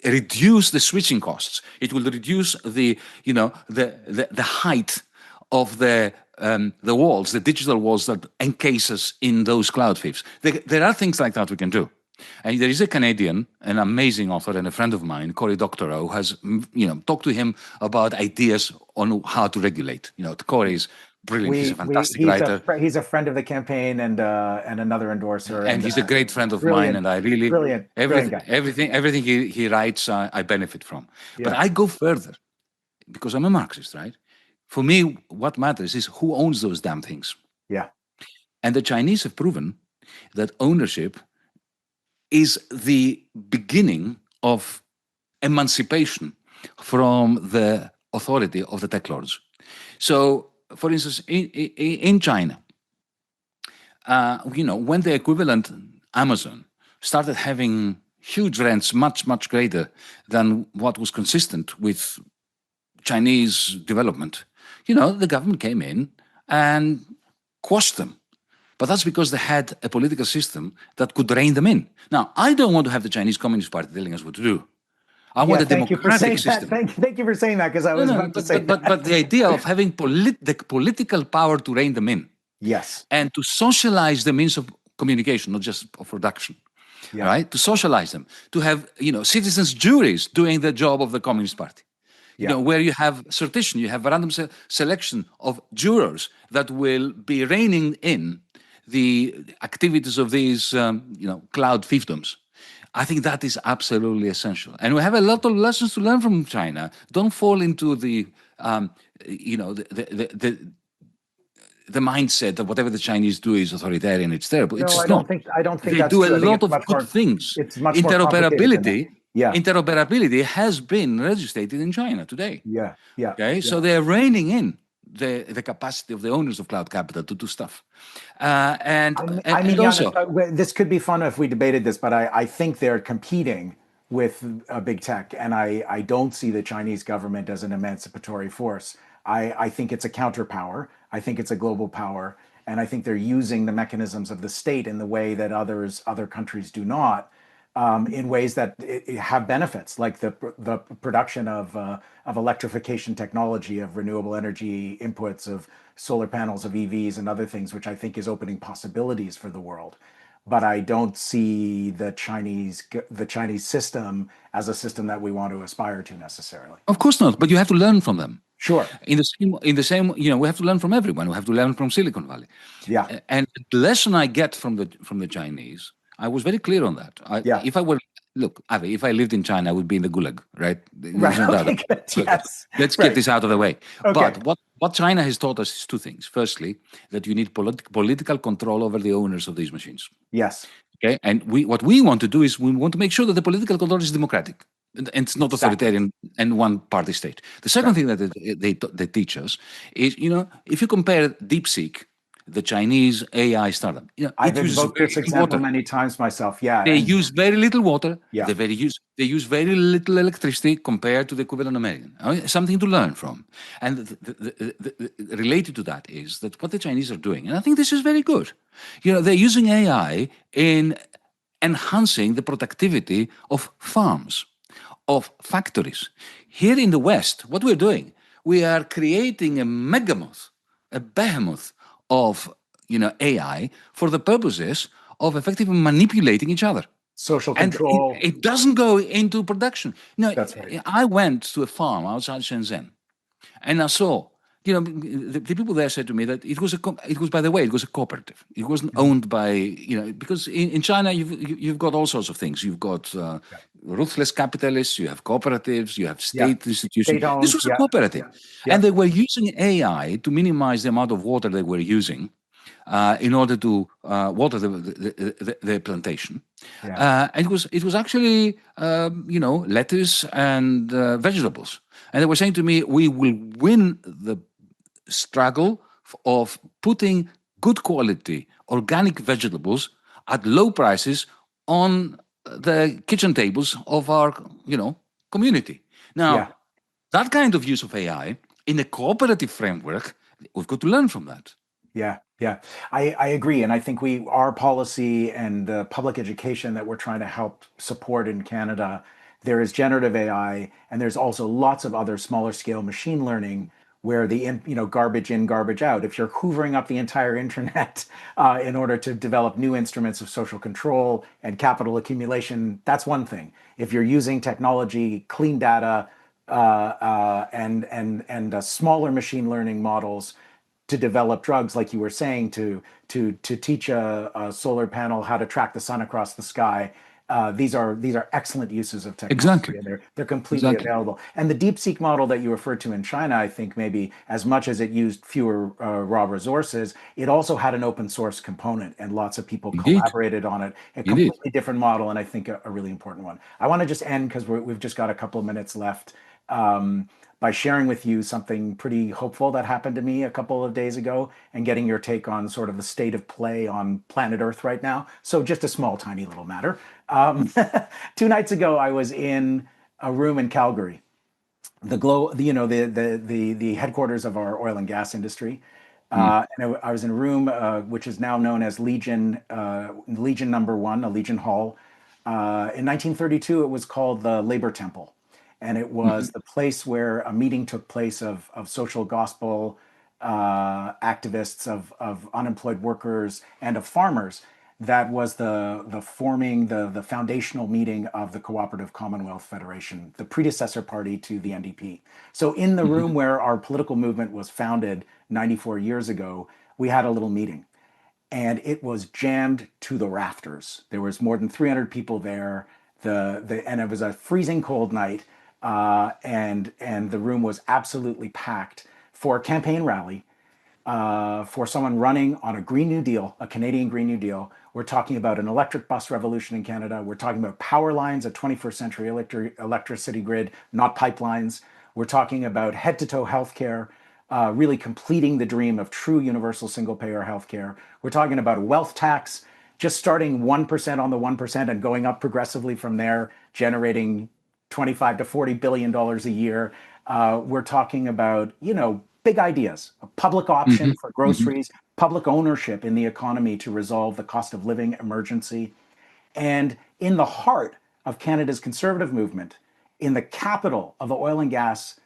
reduce the switching costs. It will reduce the height of the walls, the digital walls that encase us in those cloud thieves. There are things like that we can do. And there is a Canadian, an amazing author and a friend of mine, Cory Doctorow, who has, talked to him about ideas on how to regulate. Cory is brilliant. He's a fantastic writer. He's a friend of the campaign and another endorser. And he's a great friend of mine. And I really, everything he writes, I benefit from. Yeah. But I go further because I'm a Marxist, right? For me, what matters is who owns those damn things. Yeah. And the Chinese have proven that ownership is the beginning of emancipation from the authority of the tech lords. So, for instance, in China, when the equivalent Amazon started having huge rents, much, much greater than what was consistent with Chinese development, the government came in and quashed them. But that's because they had a political system that could rein them in. Now, I don't want to have the Chinese Communist Party telling us what to do. I want a democratic system. Thank you for saying that, because I was about to say that. But the idea of having the political power to rein them in. Yes. And to socialize the means of communication, not just of production. Yeah. Right? To socialize them. To have, citizens' juries doing the job of the Communist Party. Where you have sortition, you have random selection of jurors that will be reining in the activities of these, cloud fiefdoms. I think that is absolutely essential. And we have a lot of lessons to learn from China. Don't fall into the mindset that whatever the Chinese do is authoritarian, it's terrible. No, it's I don't think they that's do true. a lot of good things. It's much more complicated than that. Yeah. Interoperability has been registered in China today. Yeah. Okay, yeah. So they're reining in the capacity of the owners of cloud capital to do stuff. And also, Yanis, this could be fun if we debated this, but I think they're competing with big tech, and I don't see the Chinese government as an emancipatory force. I think it's a counterpower. I think it's a global power, and I think they're using the mechanisms of the state in the way that other countries do not. In ways that have benefits, like the production of electrification technology, of renewable energy inputs, of solar panels, of EVs, and other things, which I think is opening possibilities for the world. But I don't see the Chinese system as a system that we want to aspire to necessarily. Of course not, but you have to learn from them. Sure. In the same, we have to learn from everyone. We have to learn from Silicon Valley. Yeah. And the lesson I get from the Chinese, I was very clear on that. If I were, look, Avi, if I lived in China, I would be in the gulag, right? Right. Yes. Let's get this out of the way. Okay. But what China has taught us is two things. Firstly, that you need political control over the owners of these machines. Yes. Okay. And what we want to do is we want to make sure that the political control is democratic. And it's not authoritarian and one-party state. The second thing that they teach us is, if you compare DeepSeek, the Chinese AI startup. I've invoked this example many times myself. Yeah, they use very little water. Yeah. They use very little electricity compared to the equivalent American. Something to learn from. And related to that is that what the Chinese are doing, and I think this is very good. They're using AI in enhancing the productivity of farms, of factories. Here in the West, what we're doing, we are creating a behemoth of AI for the purposes of effectively manipulating each other. Social control. And it doesn't go into production. That's right. I went to a farm outside Shenzhen, and I saw, the people there said to me that it was by the way, it was a cooperative. It wasn't owned by, because in China you've got all sorts of things. You've got ruthless capitalists, you have cooperatives, you have state institutions. This was a cooperative. Yeah. And they were using AI to minimize the amount of water they were using in order to water the plantation. Yeah. And it was actually, lettuce and vegetables. And they were saying to me, we will win the struggle of putting good quality organic vegetables at low prices on the kitchen tables of our, community. Now, that kind of use of AI in a cooperative framework, we've got to learn from that. Yeah, I agree, and I think our policy and the public education that we're trying to help support in Canada, there is generative AI, and there's also lots of other smaller scale machine learning where garbage in, garbage out. If you're hoovering up the entire internet in order to develop new instruments of social control and capital accumulation, that's one thing. If you're using technology, clean data, and smaller machine learning models to develop drugs, like you were saying, to teach a solar panel how to track the sun across the sky. These are excellent uses of technology. Exactly. And they're completely available. And the DeepSeek model that you referred to in China, I think maybe as much as it used fewer raw resources, it also had an open source component, and lots of people collaborated on it. A completely different model, and I think a really important one. I want to just end, because we've just got a couple of minutes left, by sharing with you something pretty hopeful that happened to me a couple of days ago, and getting your take on sort of the state of play on planet Earth right now. So just a small, tiny little matter. 2 nights ago, I was in a room in Calgary, the headquarters of our oil and gas industry. And I was in a room which is now known as Legion Number 1, a Legion Hall. In 1932, it was called the Labor Temple. And it was the place where a meeting took place of social gospel activists, of unemployed workers, and of farmers. That was the foundational meeting of the Cooperative Commonwealth Federation, the predecessor party to the NDP. So in the room where our political movement was founded 94 years ago, we had a little meeting. And it was jammed to the rafters. There was more than 300 people there. And it was a freezing cold night. And the room was absolutely packed for a campaign rally for someone running on a Green New Deal, a Canadian Green New Deal. We're talking about an electric bus revolution in Canada. We're talking about power lines, a 21st century electricity grid, not pipelines. We're talking about head-to-toe healthcare, really completing the dream of true universal single-payer healthcare. We're talking about a wealth tax, just starting 1% on the 1% and going up progressively from there, generating $25 to $40 billion a year. We're talking about, big ideas, a public option for groceries, public ownership in the economy to resolve the cost of living emergency. And in the heart of Canada's conservative movement, in the capital of the oil and gas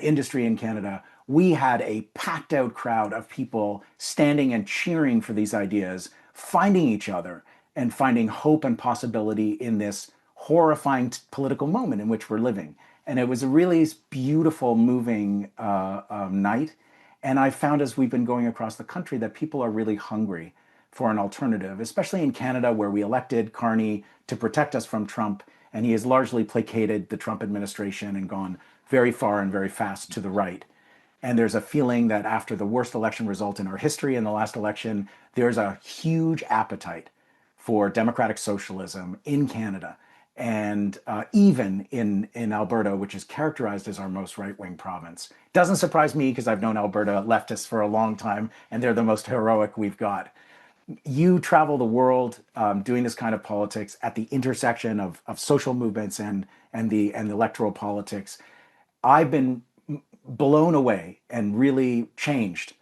industry in Canada, we had a packed out crowd of people standing and cheering for these ideas, finding each other and finding hope and possibility in this horrifying political moment in which we're living. And it was a really beautiful, moving night. And I found, as we've been going across the country, that people are really hungry for an alternative, especially in Canada, where we elected Carney to protect us from Trump. And he has largely placated the Trump administration and gone very far and very fast to the right. And there's a feeling that after the worst election result in our history in the last election, there's a huge appetite for democratic socialism in Canada. And even in Alberta, which is characterized as our most right-wing province. Doesn't surprise me, because I've known Alberta leftists for a long time, and they're the most heroic we've got. You travel the world doing this kind of politics at the intersection of social movements and the electoral politics. I've been blown away and really changed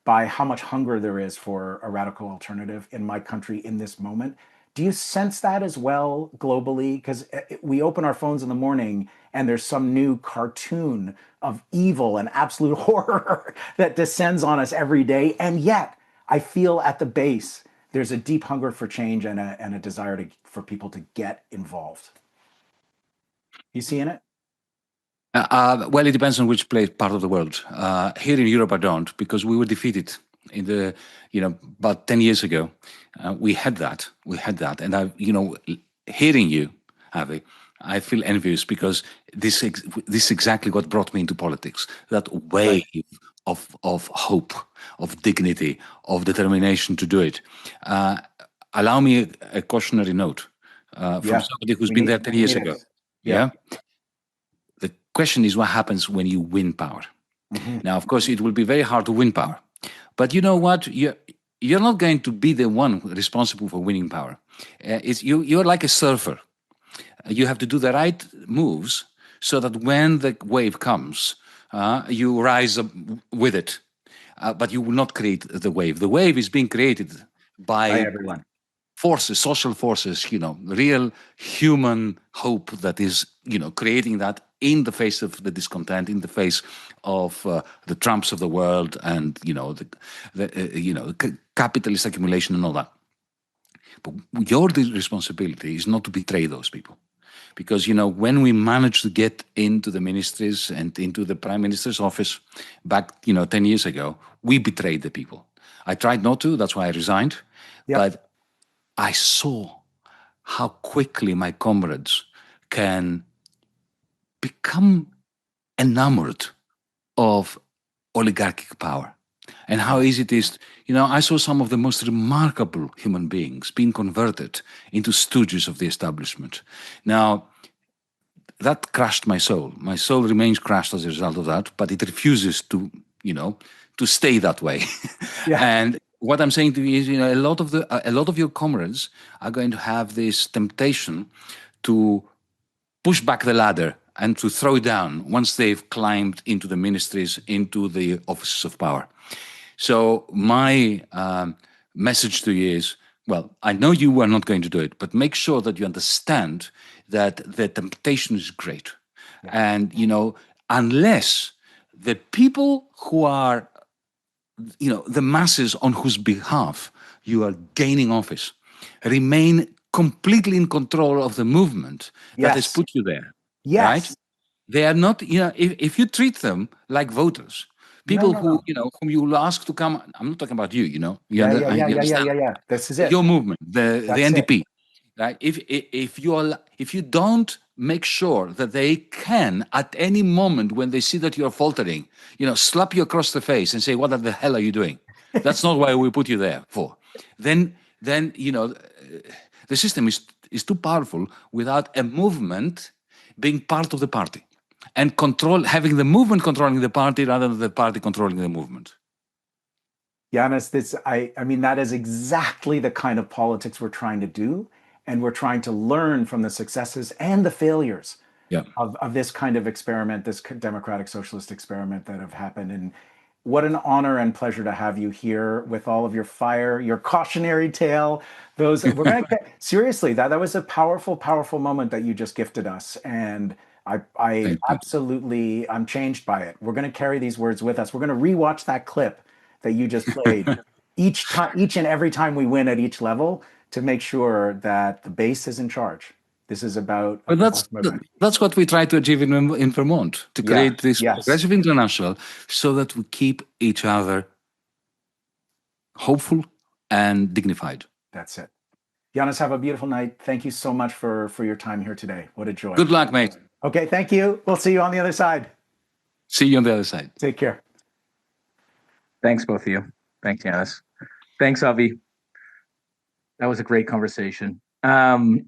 by how much hunger there is for a radical alternative in my country in this moment. Do you sense that as well globally? Because we open our phones in the morning and there's some new cartoon of evil and absolute horror that descends on us every day. And yet I feel at the base, there's a deep hunger for change and a desire for people to get involved. You seeing it? Well, it depends on which part of the world. Here in Europe, I don't, because we were defeated in the, about 10 years ago. We had that, and I, hearing you, Avi, I feel envious, because this is exactly what brought me into politics. That wave of hope, of dignity, of determination to do it. Allow me a cautionary note from somebody who's been there 10 years ago. Yeah. The question is, what happens when you win power? Now, of course, it will be very hard to win power, But you know what? You're not going to be the one responsible for winning power. You're like a surfer. You have to do the right moves so that when the wave comes, you rise up with it. But you will not create the wave. The wave is being created by everyone. Forces, social forces, real human hope that is, creating that in the face of the discontent, in the face of the Trumps of the world, and the capitalist accumulation and all that. But your responsibility is not to betray those people, because when we managed to get into the ministries and into the prime minister's office back 10 years ago, we betrayed the people. I tried not to. That's why I resigned. Yep. But I saw how quickly my comrades can become enamored of oligarchic power, and how easy it is. I saw some of the most remarkable human beings being converted into stooges of the establishment. Now, that crushed my soul. My soul remains crushed as a result of that, but it refuses to stay that way. Yeah. And what I'm saying to you is, a lot of your comrades are going to have this temptation to push back the ladder and to throw it down once they've climbed into the ministries, into the offices of power. So my message to you is, well, I know you are not going to do it, but make sure that you understand that the temptation is great. Yeah. And, unless the people who are, the masses on whose behalf you are gaining office remain completely in control of the movement that has put you there. Yes. Right? They are not, if you treat them like voters, people whom you will ask to come, I'm not talking about you, Yeah. This is it. Your movement, the NDP. It. Right? If you don't make sure that they can, at any moment when they see that you're faltering, slap you across the face and say, "What the hell are you doing?" That's not why we put you there for. Then the system is too powerful without a movement being part of the party, and having the movement controlling the party rather than the party controlling the movement. Yanis, I mean, that is exactly the kind of politics we're trying to do. And we're trying to learn from the successes and the failures of this kind of experiment, this democratic socialist experiment that have happened. And what an honor and pleasure to have you here with all of your fire, your cautionary tale. We're going to seriously, that was a powerful, powerful moment that you just gifted us. And I absolutely, I'm changed by it. We're going to carry these words with us. We're going to rewatch that clip that you just played each and every time we win at each level, to make sure that the base is in charge. This is about. But that's what we try to achieve in Vermont, to create this progressive international, so that we keep each other hopeful and dignified. That's it. Yanis, have a beautiful night. Thank you so much for your time here today. What a joy. Good luck, mate. Okay, thank you. We'll see you on the other side. See you on the other side. Take care. Thanks, both of you. Thanks, Yanis. Thanks, Avi. That was a great conversation. And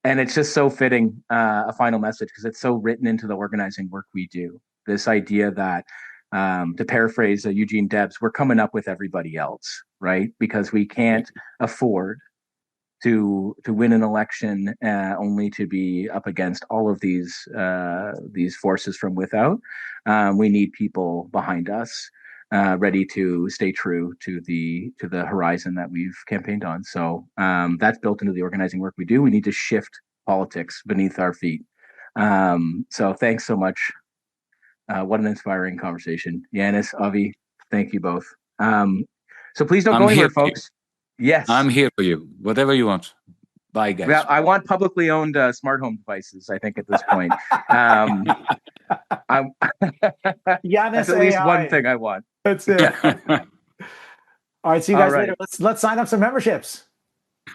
it's just so fitting, a final message, because it's so written into the organizing work we do. This idea that, to paraphrase Eugene Debs, we're coming up with everybody else, right? Because we can't afford to win an election only to be up against all of these forces from without. We need people behind us, ready to stay true to the horizon that we've campaigned on. So that's built into the organizing work we do. We need to shift politics beneath our feet. So thanks so much. What an inspiring conversation. Yanis, Avi, thank you both. So please don't go anywhere, folks. Yes. I'm here for you. Whatever you want. Bye, guys. Well, I want publicly owned smart home devices, I think, at this point. Yanis, that's at least one thing I want. That's it. All right, see you guys later. Let's sign up some memberships.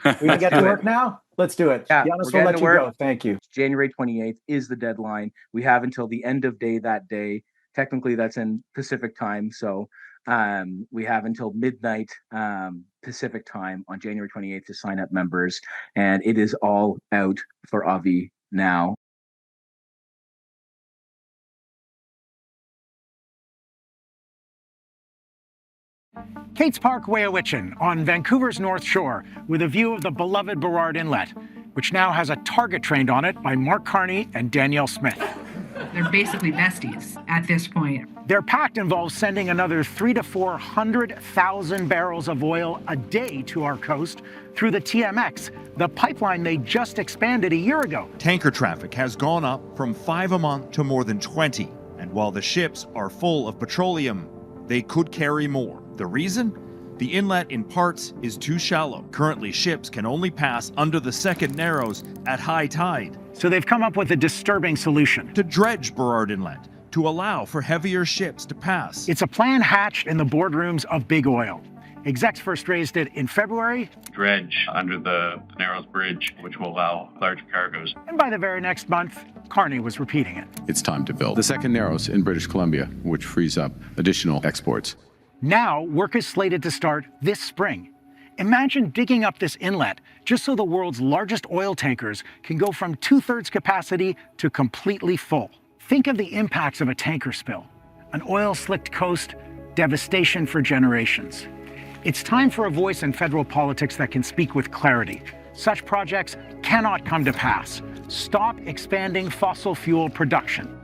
We can get to work now? Let's do it. Yeah, Yanis, we'll let you go. Thank you. January 28th is the deadline. We have until the end of day that day. Technically, that's in Pacific time. So we have until midnight Pacific time on January 28th to sign up members. And it is all out for Avi now. Kate's Park, Weyowitchin, on Vancouver's North Shore, with a view of the beloved Burrard Inlet, which now has a target trained on it by Mark Carney and Danielle Smith. They're basically besties at this point. Their pact involves sending another 300,000 to 400,000 barrels of oil a day to our coast through the TMX, the pipeline they just expanded a year ago. Tanker traffic has gone up from 5 a month to more than 20. And while the ships are full of petroleum, they could carry more. The reason? The inlet in parts is too shallow. Currently, ships can only pass under the second narrows at high tide. So they've come up with a disturbing solution. To dredge Burrard Inlet, to allow for heavier ships to pass. It's a plan hatched in the boardrooms of Big Oil. Execs first raised it in February. Dredge under the Narrows Bridge, which will allow large cargoes. And by the very next month, Carney was repeating it. It's time to build the second Narrows in British Columbia, which frees up additional exports. Now, work is slated to start this spring. Imagine digging up this inlet just so the world's largest oil tankers can go from 2/3 capacity to completely full. Think of the impacts of a tanker spill. An oil-slicked coast, devastation for generations. It's time for a voice in federal politics that can speak with clarity. Such projects cannot come to pass. Stop expanding fossil fuel production.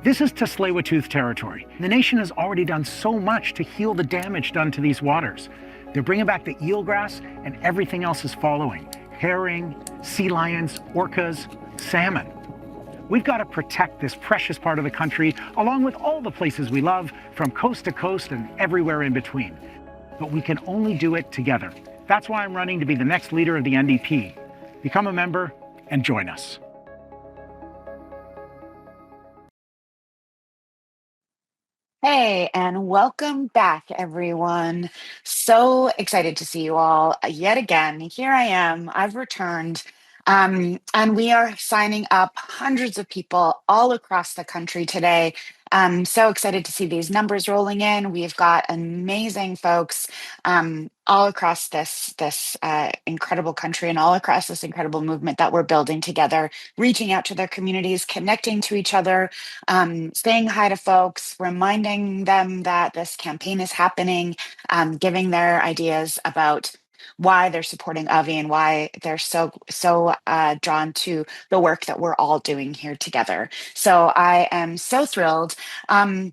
This is Tsleil-Waututh territory. The nation has already done so much to heal the damage done to these waters. They're bringing back the eelgrass, and everything else is following. Herring, sea lions, orcas, salmon. We've got to protect this precious part of the country, along with all the places we love, from coast to coast and everywhere in between. But we can only do it together. That's why I'm running to be the next leader of the NDP. Become a member and join us. Hey, and welcome back, everyone. So excited to see you all yet again. Here I am. I've returned. And we are signing up hundreds of people all across the country today. I'm so excited to see these numbers rolling in. We've got amazing folks all across this incredible country and all across this incredible movement that we're building together, reaching out to their communities, connecting to each other, saying hi to folks, reminding them that this campaign is happening, giving their ideas about why they're supporting Avi and why they're so drawn to the work that we're all doing here together. So I am so thrilled. I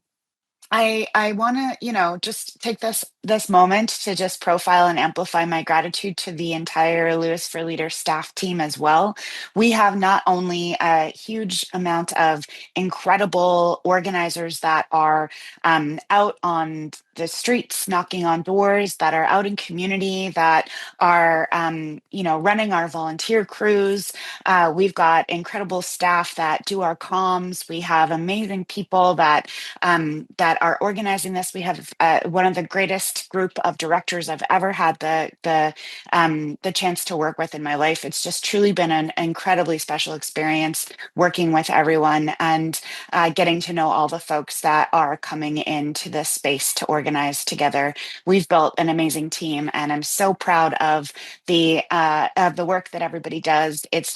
want to, just take this moment to just profile and amplify my gratitude to the entire Lewis for Leader staff team as well. We have not only a huge amount of incredible organizers that are out on the streets, knocking on doors, that are out in community, that are, running our volunteer crews. We've got incredible staff that do our comms. We have amazing people that are organizing this. We have one of the greatest group of directors I've ever had the chance to work with in my life. It's just truly been an incredibly special experience working with everyone and getting to know all the folks that are coming into this space to organize together. We've built an amazing team, and I'm so proud of the work that everybody does. It's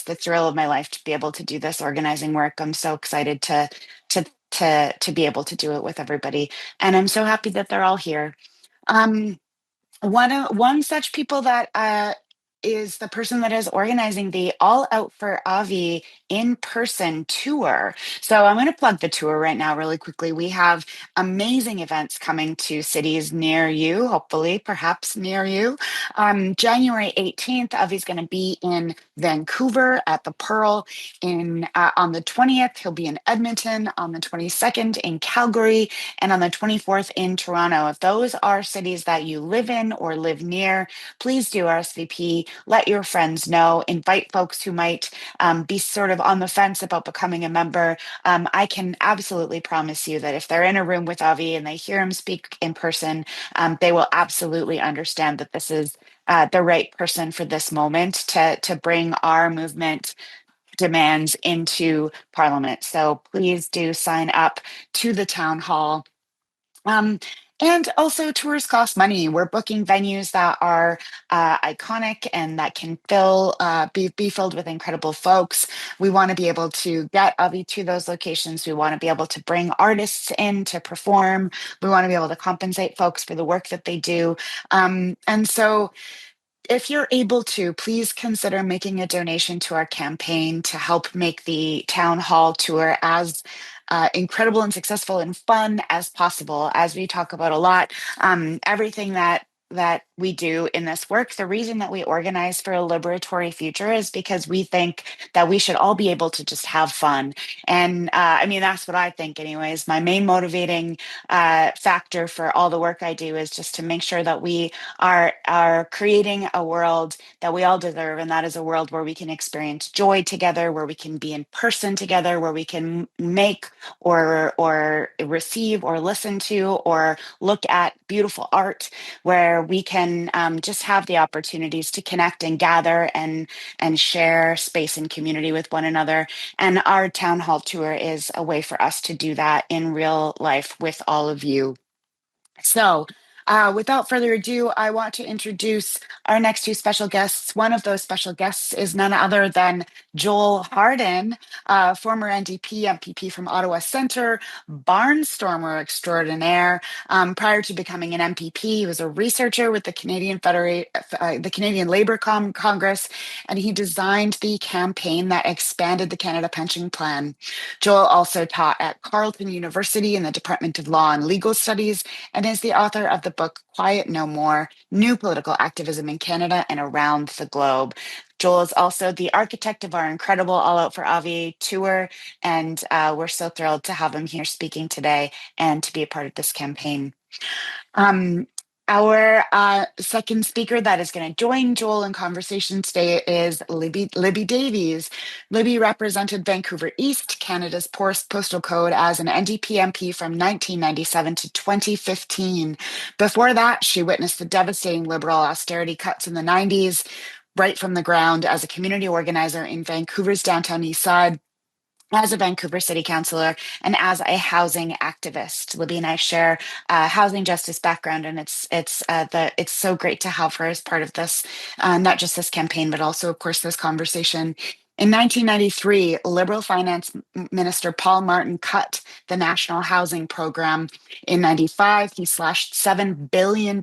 the thrill of my life to be able to do this organizing work. I'm so excited to be able to do it with everybody, and I'm so happy that they're all here. One such people that is the person that is organizing the All Out for Avi in-person tour. So I'm going to plug the tour right now really quickly. We have amazing events coming to cities near you, hopefully, perhaps near you. January 18th, Avi's going to be in Vancouver at the Pearl. On the 20th, he'll be in Edmonton. On the 22nd, in Calgary. And on the 24th, in Toronto. If those are cities that you live in or live near, please do RSVP. Let your friends know. Invite folks who might be sort of on the fence about becoming a member. I can absolutely promise you that if they're in a room with Avi and they hear him speak in person, they will absolutely understand that this is the right person for this moment to bring our movement demands into Parliament. So please do sign up to the town hall. And also, tours cost money. We're booking venues that are iconic and that can be filled with incredible folks. We want to be able to get Avi to those locations. We want to be able to bring artists in to perform. We want to be able to compensate folks for the work that they do. And so, if you're able to, please consider making a donation to our campaign to help make the town hall tour as incredible and successful and fun as possible. As we talk about a lot, everything that we do in this work, the reason that we organize for a liberatory future is because we think that we should all be able to just have fun. And I mean, that's what I think anyways. My main motivating factor for all the work I do is just to make sure that we are creating a world that we all deserve, and that is a world where we can experience joy together, where we can be in person together, where we can make or receive or listen to or look at beautiful art, where we can just have the opportunities to connect and gather and share space and community with one another. And our town hall tour is a way for us to do that in real life with all of you. So, without further ado, I want to introduce our next two special guests. One of those special guests is none other than Joel Harden, former NDP MPP from Ottawa Centre, barnstormer extraordinaire. Prior to becoming an MPP, he was a researcher with the Canadian Labour Congress, and he designed the campaign that expanded the Canada Pension Plan. Joel also taught at Carleton University in the Department of Law and Legal Studies, and is the author of the book Quiet No More: New Political Activism in Canada and Around the Globe. Joel is also the architect of our incredible All Out for Avi tour, and we're so thrilled to have him here speaking today and to be a part of this campaign. Our second speaker that is going to join Joel in conversation today is Libby Davies. Libby represented Vancouver East, Canada's poorest postal code, as an NDP MP from 1997 to 2015. Before that, she witnessed the devastating Liberal austerity cuts in the 90s, right from the ground as a community organizer in Vancouver's downtown east side, as a Vancouver City Councillor, and as a housing activist. Libby and I share housing justice background, and it's so great to have her as part of this, not just this campaign, but also, of course, this conversation. In 1993, Liberal Finance Minister Paul Martin cut the National Housing Program. In 95, he slashed $7 billion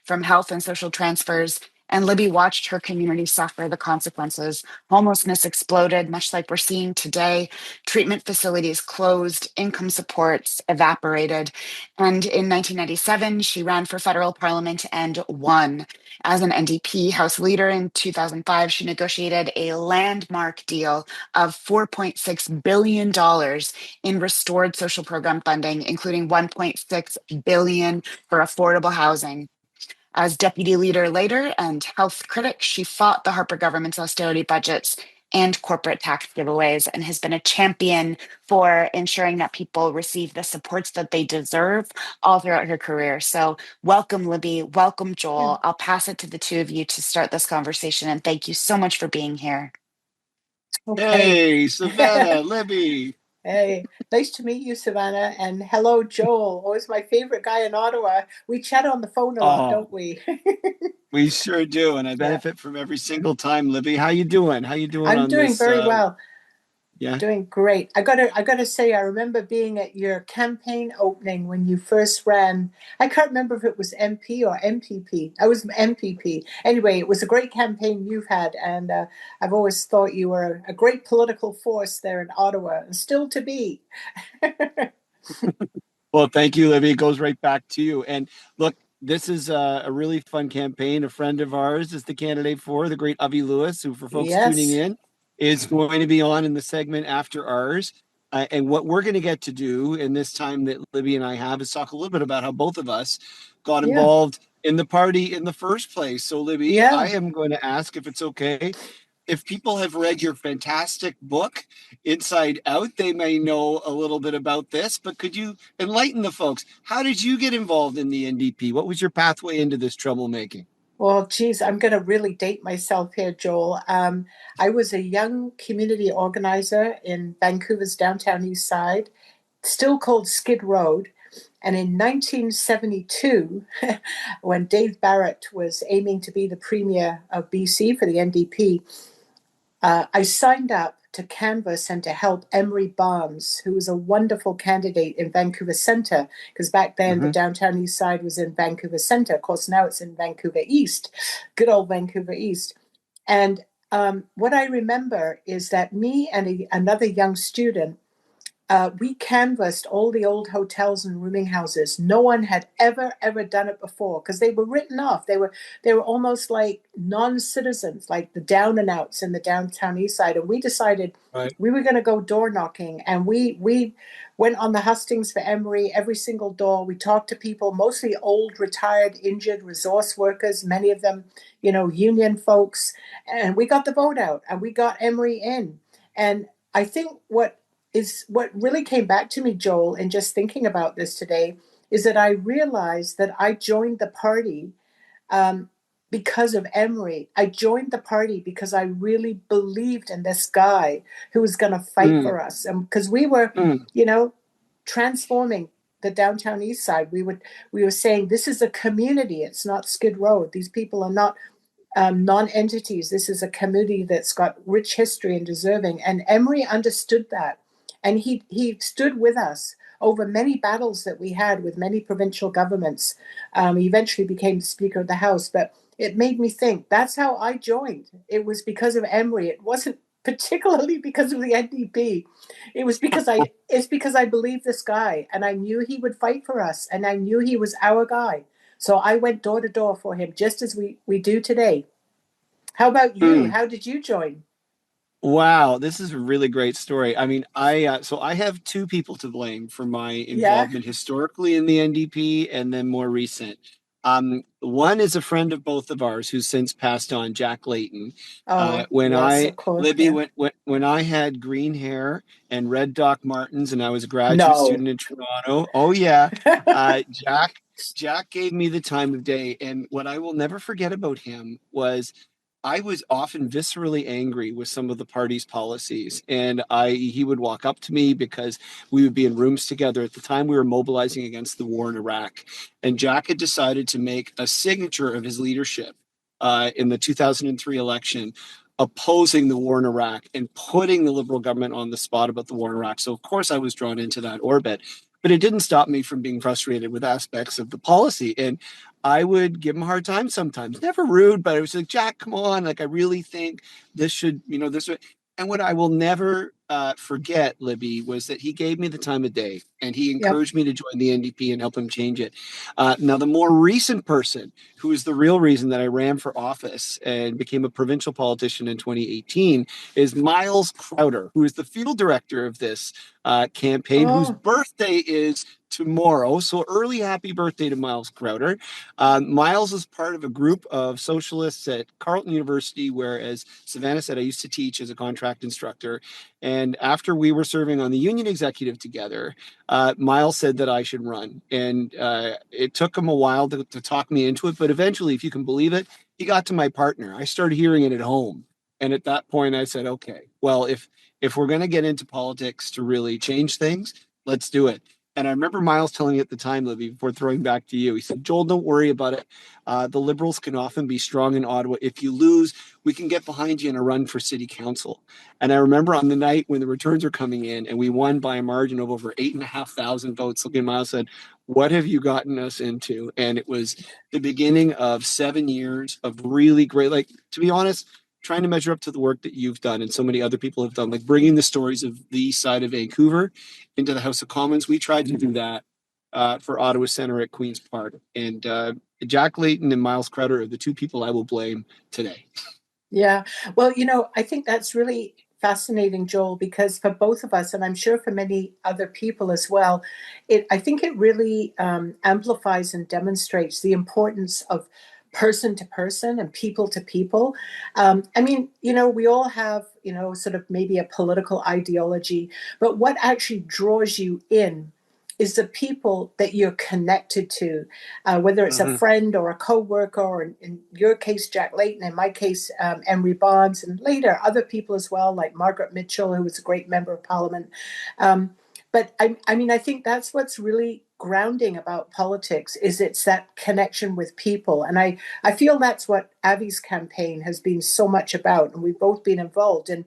from health and social transfers, and Libby watched her community suffer the consequences. Homelessness exploded, much like we're seeing today. Treatment facilities closed, income supports evaporated. And in 1997, she ran for federal parliament and won. As an NDP House Leader in 2005, she negotiated a landmark deal of $4.6 billion in restored social program funding, including $1.6 billion for affordable housing. As deputy leader later and health critic, she fought the Harper government's austerity budgets and corporate tax giveaways, and has been a champion for ensuring that people receive the supports that they deserve all throughout her career. So welcome, Libby. Welcome, Joel. I'll pass it to the two of you to start this conversation, and thank you so much for being here. Okay. Hey, Savannah, Libby. Hey, nice to meet you, Savannah. And hello, Joel. Always my favorite guy in Ottawa. We chat on the phone a lot, don't we? We sure do, and I benefit from every single time. Libby, how you doing? How you doing? I'm doing very well. Yeah, doing great. I gotta say, I remember being at your campaign opening when you first ran. I can't remember if it was MP or MPP. I was MPP. Anyway, it was a great campaign you've had, and I've always thought you were a great political force there in Ottawa, and still to be. Well, thank you, Libby. It goes right back to you. And look, this is a really fun campaign. A friend of ours is the candidate for, the great Avi Lewis, who, for folks tuning in, is going to be on in the segment after ours. And what we're going to get to do in this time that Libby and I have is talk a little bit about how both of us got involved in the party in the first place. So, Libby, I am going to ask, if it's okay, if people have read your fantastic book, Inside Out, they may know a little bit about this, but could you enlighten the folks? How did you get involved in the NDP? What was your pathway into this troublemaking? Well, geez, I'm going to really date myself here, Joel. I was a young community organizer in Vancouver's downtown east side, still called Skid Road. And in 1972, when Dave Barrett was aiming to be the Premier of BC for the NDP, I signed up to canvass and to help Emery Barnes, who was a wonderful candidate in Vancouver Centre, because back then the downtown east side was in Vancouver Centre. Of course, now it's in Vancouver East, good old Vancouver East. And what I remember is that me and another young student, we canvassed all the old hotels and rooming houses. No one had ever done it before because they were written off. They were almost like non-citizens, like the down and outs in the downtown east side. And we decided we were going to go door knocking, and we went on the hustings for Emery, every single door. We talked to people, mostly old, retired, injured resource workers, many of them, union folks, and we got the vote out and we got Emery in. And I think what really came back to me, Joel, in just thinking about this today, is that I realized that I joined the party because of Emery. I joined the party because I really believed in this guy who was going to fight for us. And because we were, transforming the downtown east side. We were saying, this is a community. It's not Skid Row. These people are not non-entities. This is a community that's got rich history and deserving. And Emery understood that. And he stood with us over many battles that we had with many provincial governments. He eventually became the Speaker of the House. But it made me think, that's how I joined. It was because of Emery. It wasn't particularly because of the NDP. It was because I believed this guy, and I knew he would fight for us, and I knew he was our guy. So I went door to door for him, just as we do today. How about you? How did you join? Wow, this is a really great story. I mean, I have two people to blame for my involvement historically in the NDP, and then more recent. One is a friend of both of ours who's since passed on, Jack Layton. When I had green hair and red Doc Martens, and I was a graduate student in Toronto. Oh yeah, Jack gave me the time of day, and what I will never forget about him was, I was often viscerally angry with some of the party's policies, and he would walk up to me because we would be in rooms together. At the time, we were mobilizing against the war in Iraq, and Jack had decided to make a signature of his leadership in the 2003 election, opposing the war in Iraq and putting the Liberal government on the spot about the war in Iraq. So, of course, I was drawn into that orbit. But it didn't stop me from being frustrated with aspects of the policy. And I would give him a hard time sometimes. Never rude, but I was like, Jack, come on. Like, I really think this should, this. And what I will never forget, Libby, was that he gave me the time of day, and he encouraged me to join the NDP and help him change it. Now, the more recent person, who is the real reason that I ran for office and became a provincial politician in 2018, is Miles Crowder, who is the field director of this campaign, whose birthday is tomorrow. So early happy birthday to Miles Crowder. Miles is part of a group of socialists at Carleton University, where, as Savannah said, I used to teach as a contract instructor. And after we were serving on the union executive together, Miles said that I should run. And it took him a while to talk me into it. But eventually, if you can believe it, he got to my partner. I started hearing it at home. And at that point, I said, okay, well, if we're going to get into politics to really change things, let's do it. And I remember Miles telling me at the time, Libby, before throwing back to you, he said, Joel, don't worry about it. The Liberals can often be strong in Ottawa. If you lose, we can get behind you in a run for city council. And I remember on the night when the returns were coming in and we won by a margin of over 8,500 votes, looking at Miles said, what have you gotten us into? And it was the beginning of 7 years of really great, like, to be honest, trying to measure up to the work that you've done and so many other people have done, like bringing the stories of the east side of Vancouver into the House of Commons. We tried to do that for Ottawa Centre at Queen's Park. And Jack Layton and Miles Crowder are the two people I will blame today. Yeah. Well, I think that's really fascinating, Joel, because for both of us, and I'm sure for many other people as well, I think it really amplifies and demonstrates the importance of person to person and people to people. I mean, we all have, sort of maybe a political ideology, but what actually draws you in is the people that you're connected to, whether it's a friend or a co-worker, or in your case, Jack Layton, in my case, Emery Barnes, and later other people as well, like Margaret Mitchell, who was a great member of Parliament. But I mean, I think that's what's really grounding about politics is it's that connection with people. And I feel that's what Avi's campaign has been so much about. And we've both been involved. And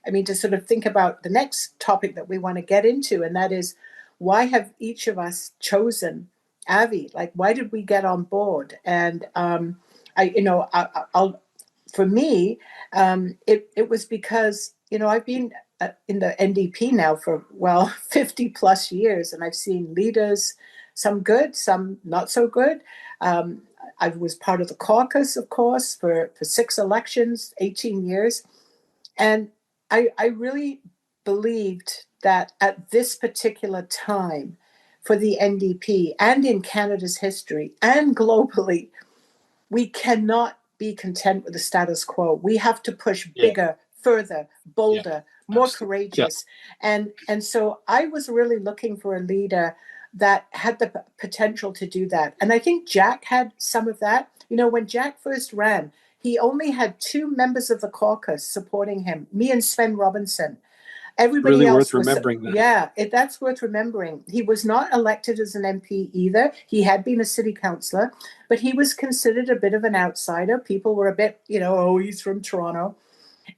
I mean, to sort of think about the next topic that we want to get into, and that is, why have each of us chosen Avi? Like, why did we get on board? And for me, it was because, I've been in the NDP now for, 50 plus years, and I've seen leaders, some good, some not so good. I was part of the caucus, of course, for 6 elections, 18 years. And I really believed that at this particular time for the NDP and in Canada's history and globally, we cannot be content with the status quo. We have to push bigger, further, bolder, more courageous. And so I was really looking for a leader that had the potential to do that. And I think Jack had some of that. When Jack first ran, he only had 2 members of the caucus supporting him, me and Sven Robinson. Everybody really else worth remembering that. Yeah, that's worth remembering. He was not elected as an MP either. He had been a city councillor, but he was considered a bit of an outsider. People were a bit, he's from Toronto.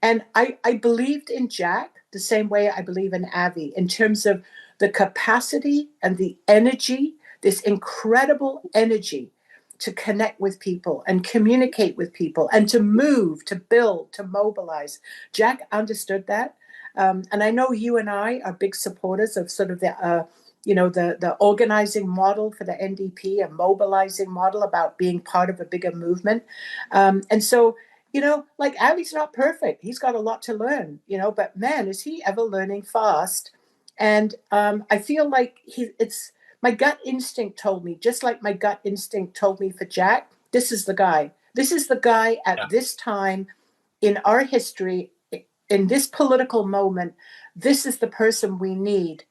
And I believed in Jack the same way I believe in Avi, in terms of the capacity and the energy, this incredible energy to connect with people and communicate with people and to move, to build, to mobilize. Jack understood that. And I know you and I are big supporters of sort of the organizing model for the NDP, a mobilizing model about being part of a bigger movement. And so, like Avi's not perfect. He's got a lot to learn, but man, is he ever learning fast. And I feel like my gut instinct told me, just like my gut instinct told me for Jack, this is the guy. This is the guy at this time in our history, in this political moment. This is the person we need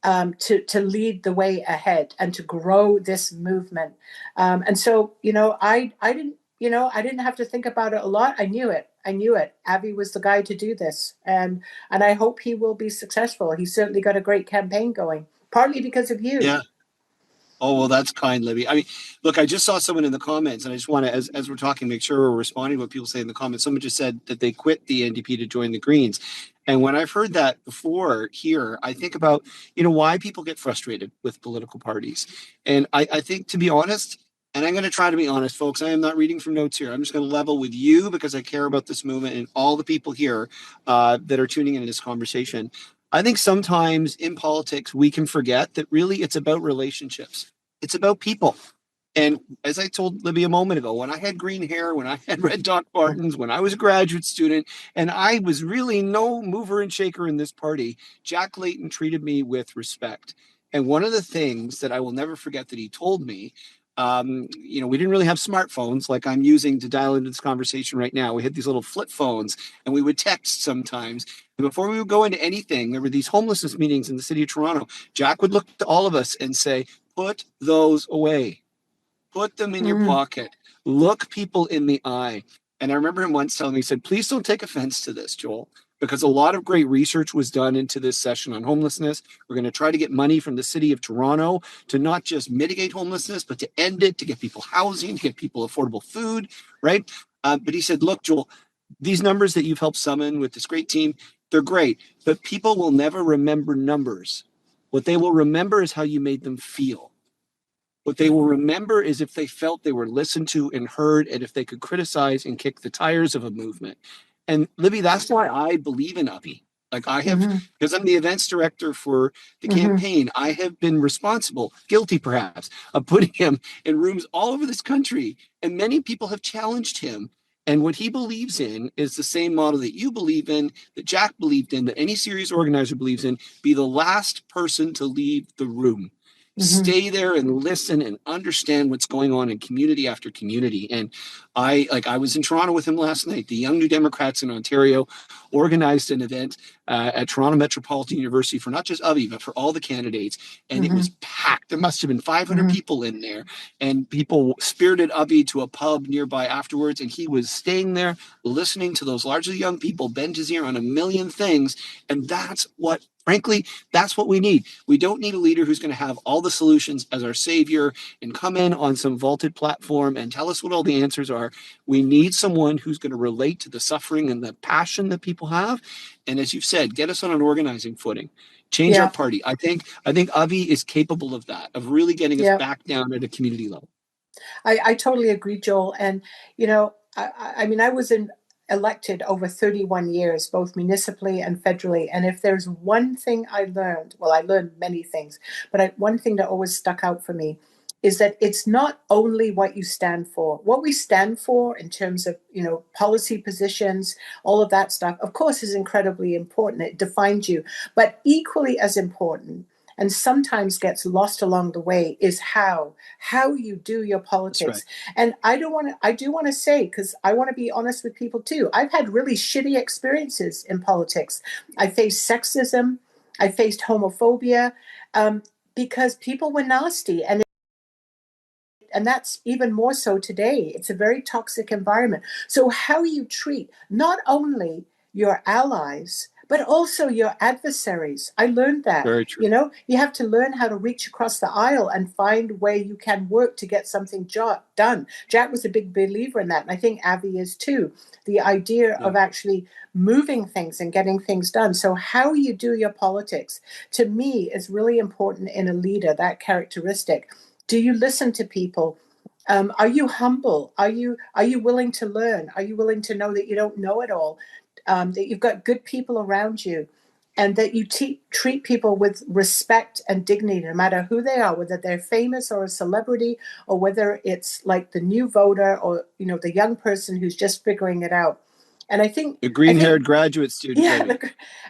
to lead the way ahead and to grow this movement. And so, I didn't have to think about it a lot. I knew it. Avi was the guy to do this. And I hope he will be successful. He's certainly got a great campaign going, partly because of you. Yeah. Oh, well, that's kind, Libby. I mean, look, I just saw someone in the comments, and I just want to, as we're talking, make sure we're responding to what people say in the comments. Someone just said that they quit the NDP to join the Greens. And when I've heard that before here, I think about, why people get frustrated with political parties. And I think, to be honest, and I'm going to try to be honest, folks, I am not reading from notes here. I'm just going to level with you because I care about this movement and all the people here that are tuning into this conversation. I think sometimes in politics, we can forget that really it's about relationships. It's about people. And as I told Libby a moment ago, when I had green hair, when I had red Doc Martens, when I was a graduate student, and I was really no mover and shaker in this party, Jack Layton treated me with respect. And one of the things that I will never forget that he told me, we didn't really have smartphones like I'm using to dial into this conversation right now. We had these little flip phones and we would text sometimes. And before we would go into anything, there were these homelessness meetings in the city of Toronto. Jack would look to all of us and say, put those away. Put them in your pocket. Look people in the eye. And I remember him once telling me, he said, please don't take offense to this, Joel, because a lot of great research was done into this session on homelessness. We're going to try to get money from the city of Toronto to not just mitigate homelessness, but to end it, to get people housing, to get people affordable food, right? But he said, look, Joel, these numbers that you've helped summon with this great team, they're great, but people will never remember numbers. What they will remember is how you made them feel. What they will remember is if they felt they were listened to and heard, and if they could criticize and kick the tires of a movement. And Libby, that's why I believe in Avi. Like I have, because I'm the events director for the campaign, I have been responsible, guilty perhaps, of putting him in rooms all over this country. And many people have challenged him. And what he believes in is the same model that you believe in, that Jack believed in, that any serious organizer believes in: be the last person to leave the room. Stay there and listen and understand what's going on in community after community. And I was in Toronto with him last night. The Young New Democrats in Ontario organized an event at Toronto Metropolitan University for not just Avi, but for all the candidates. And it was packed. There must have been 500 people in there. And people spirited Avi to a pub nearby afterwards. And he was staying there, listening to those largely young people bend his ear on a million things. And that's what Frankly, that's what we need. We don't need a leader who's going to have all the solutions as our savior and come in on some vaulted platform and tell us what all the answers are. We need someone who's going to relate to the suffering and the passion that people have. And as you've said, get us on an organizing footing. Change our party. I think Avi is capable of that, of really getting us back down at a community level. I totally agree, Joel. And, I mean, I was elected over 31 years, both municipally and federally. And if there's one thing I learned, well, I learned many things, but one thing that always stuck out for me is that it's not only what you stand for. What we stand for in terms of, policy positions, all of that stuff, of course, is incredibly important. It defines you. But equally as important, and sometimes gets lost along the way, is how you do your politics. Right. And I do want to say, because I want to be honest with people too, I've had really shitty experiences in politics. I faced sexism, I faced homophobia, because people were nasty, and that's even more so today. It's a very toxic environment. So how you treat not only your allies, but also your adversaries. I learned that. Very true. You have to learn how to reach across the aisle and find where you can work to get something done. Jack was a big believer in that, and I think Avi is too. The idea of actually moving things and getting things done. So how you do your politics, to me, is really important in a leader, that characteristic. Do you listen to people? Are you humble? Are you willing to learn? Are you willing to know that you don't know it all? That you've got good people around you, and that you treat people with respect and dignity, no matter who they are, whether they're famous or a celebrity, or whether it's like the new voter or, the young person who's just figuring it out. And I think the green-haired graduate student. Yeah,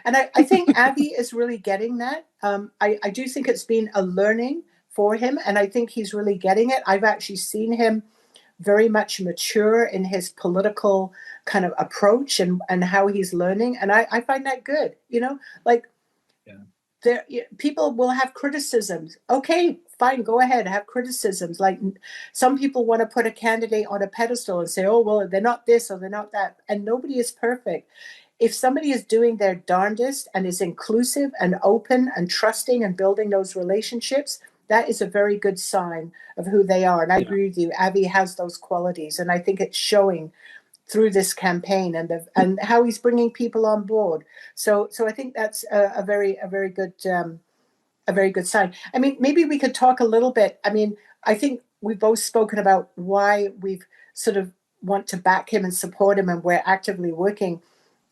and I think Avi is really getting that. I do think it's been a learning for him, and I think he's really getting it. I've actually seen him very much mature in his political kind of approach and how he's learning. And I find that good, people will have criticisms. Okay, fine, go ahead, have criticisms. Like some people want to put a candidate on a pedestal and say, oh, well, they're not this or they're not that. And nobody is perfect. If somebody is doing their darndest and is inclusive and open and trusting and building those relationships, that is a very good sign of who they are. And I agree with you. Avi has those qualities. And I think it's showing through this campaign and how he's bringing people on board. So I think that's a very good sign. I mean, maybe we could talk a little bit. I mean, I think we've both spoken about why we've sort of want to back him and support him, and we're actively working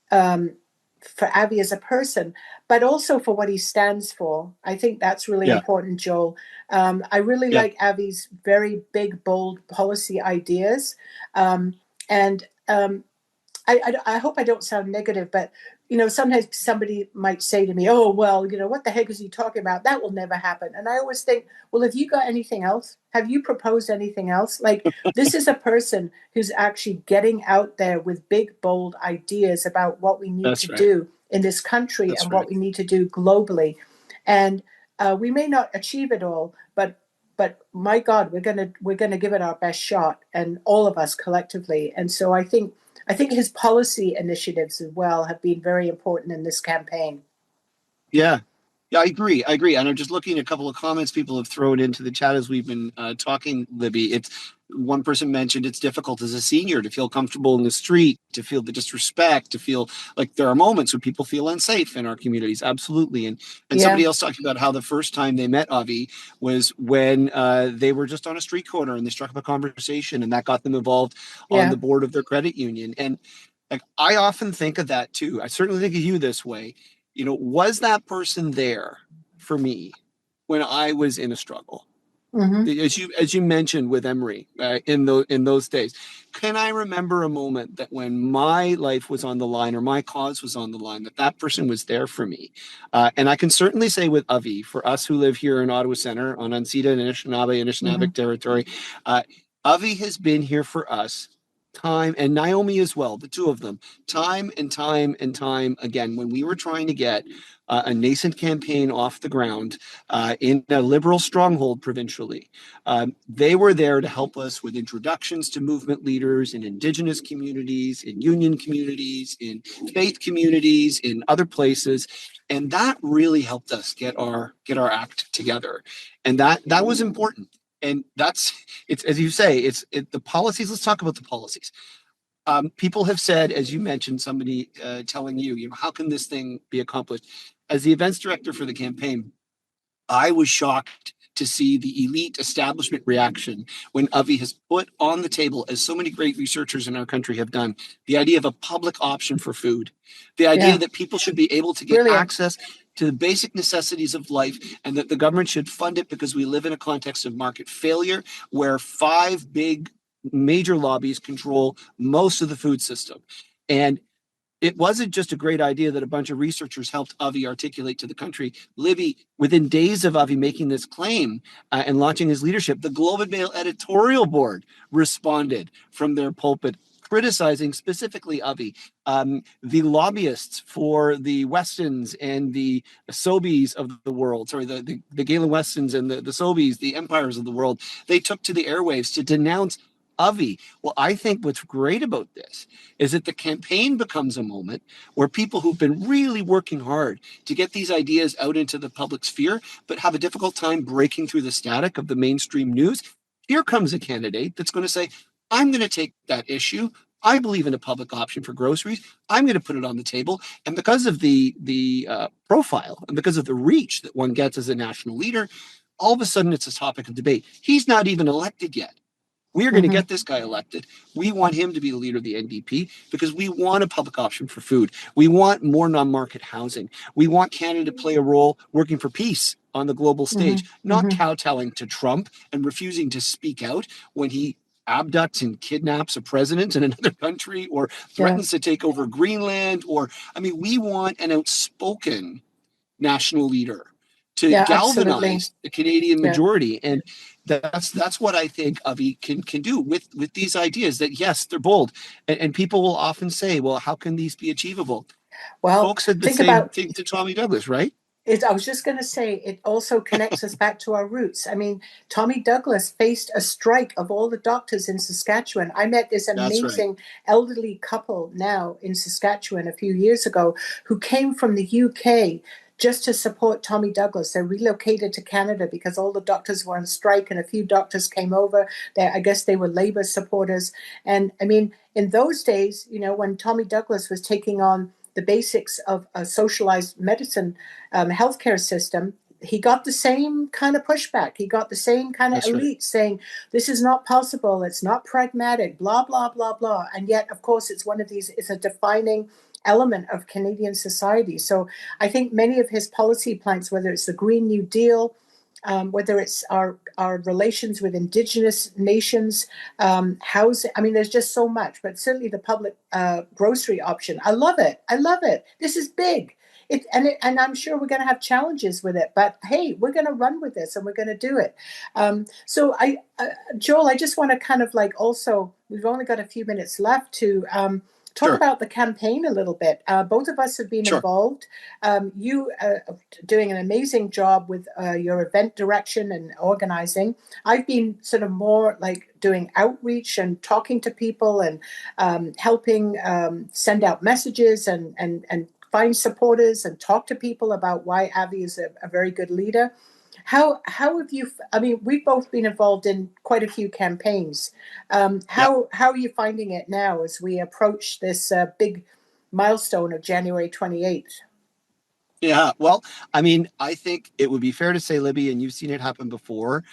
for Avi as a person, but also for what he stands for. I think that's really important, Joel. I really like Avi's very big, bold policy ideas. I hope I don't sound negative, but, sometimes somebody might say to me, oh, well, what the heck is he talking about? That will never happen. And I always think, well, have you got anything else? Have you proposed anything else? Like, this is a person who's actually getting out there with big, bold ideas about what we need to do in this country and what we need to do globally. And we may not achieve it all, but my God, we're gonna give it our best shot, and all of us collectively. And so I think his policy initiatives as well have been very important in this campaign. Yeah, I agree. And I'm just looking at a couple of comments people have thrown into the chat as we've been talking, Libby. It's one person mentioned it's difficult as a senior to feel comfortable in the street, to feel the disrespect, to feel like there are moments when people feel unsafe in our communities. Absolutely. And somebody else talking about how the first time they met Avi was when they were just on a street corner and they struck up a conversation, and that got them involved on the board of their credit union. And like, I often think of that too. I certainly think of you this way. Was that person there for me when I was in a struggle? Mm-hmm. As you mentioned with Emery in those days, can I remember a moment that when my life was on the line or my cause was on the line, that person was there for me? And I can certainly say with Avi, for us who live here in Ottawa Centre on Unceded and Anishinaabe territory, Avi has been here for us time, and Naomi as well, the two of them, time and time and time again, when we were trying to get a nascent campaign off the ground in a liberal stronghold provincially, they were there to help us with introductions to movement leaders in Indigenous communities, in union communities, in faith communities, in other places. And that really helped us get our act together. And that was important. And it's, as you say, the policies. Let's talk about the policies. People have said, as you mentioned, somebody telling you, how can this thing be accomplished? As the events director for the campaign, I was shocked to see the elite establishment reaction when Avi has put on the table, as so many great researchers in our country have done, the idea of a public option for food, the idea that people should be able to get access to the basic necessities of life, and that the government should fund it, because we live in a context of market failure where 5 big major lobbies control most of the food system. And it wasn't just a great idea that a bunch of researchers helped Avi articulate to the country. Libby, within days of Avi making this claim and launching his leadership, the Globe and Mail editorial board responded from their pulpit, criticizing specifically Avi. The lobbyists for the Westons and the Sobeys of the world, the Galen Westons and the Sobeys, the empires of the world, they took to the airwaves to denounce Avi. Well, I think what's great about this is that the campaign becomes a moment where people who've been really working hard to get these ideas out into the public sphere, but have a difficult time breaking through the static of the mainstream news, here comes a candidate that's going to say, I'm going to take that issue. I believe in a public option for groceries. I'm going to put it on the table. And because of the profile and because of the reach that one gets as a national leader, all of a sudden it's a topic of debate. He's not even elected yet. We are going to get this guy elected. We want him to be the leader of the NDP because we want a public option for food. We want more non-market housing. We want Canada to play a role working for peace on the global stage, not kowtowing to Trump and refusing to speak out when he abducts and kidnaps a president in another country or threatens to take over Greenland. We want an outspoken national leader to galvanize the Canadian majority. And that's what I think Avi can do with these ideas, that yes, they're bold. And people will often say, well, how can these be achievable? Well, folks said the same thing to Tommy Douglas, right? I was just going to say, it also connects us back to our roots. I mean, Tommy Douglas faced a strike of all the doctors in Saskatchewan. I met this amazing elderly couple now in Saskatchewan a few years ago who came from the UK just to support Tommy Douglas. They relocated to Canada because all the doctors were on strike and a few doctors came over. I guess they were Labour supporters. And I mean, in those days, when Tommy Douglas was taking on the basics of a socialized medicine healthcare system, he got the same kind of pushback. He got the same kind of elite saying, this is not possible. It's not pragmatic, blah, blah, blah, blah. And yet, of course, it's a defining element of Canadian society. So I think many of his policy planks, whether it's the Green New Deal, whether it's our relations with Indigenous nations, housing, there's just so much, but certainly the public grocery option. I love it. This is big. And I'm sure we're going to have challenges with it, but hey, we're going to run with this and we're going to do it. So Joel, I just want to kind of also, we've only got a few minutes left to talk about the campaign a little bit. Both of us have been involved. You doing an amazing job with your event direction and organizing. I've been sort of more doing outreach and talking to people and helping send out messages and find supporters and talk to people about why Avi is a very good leader. How have you, we've both been involved in quite a few campaigns. How are you finding it now as we approach this big milestone of January 28th? Yeah, well, I think it would be fair to say, Libby, and you've seen it happen before,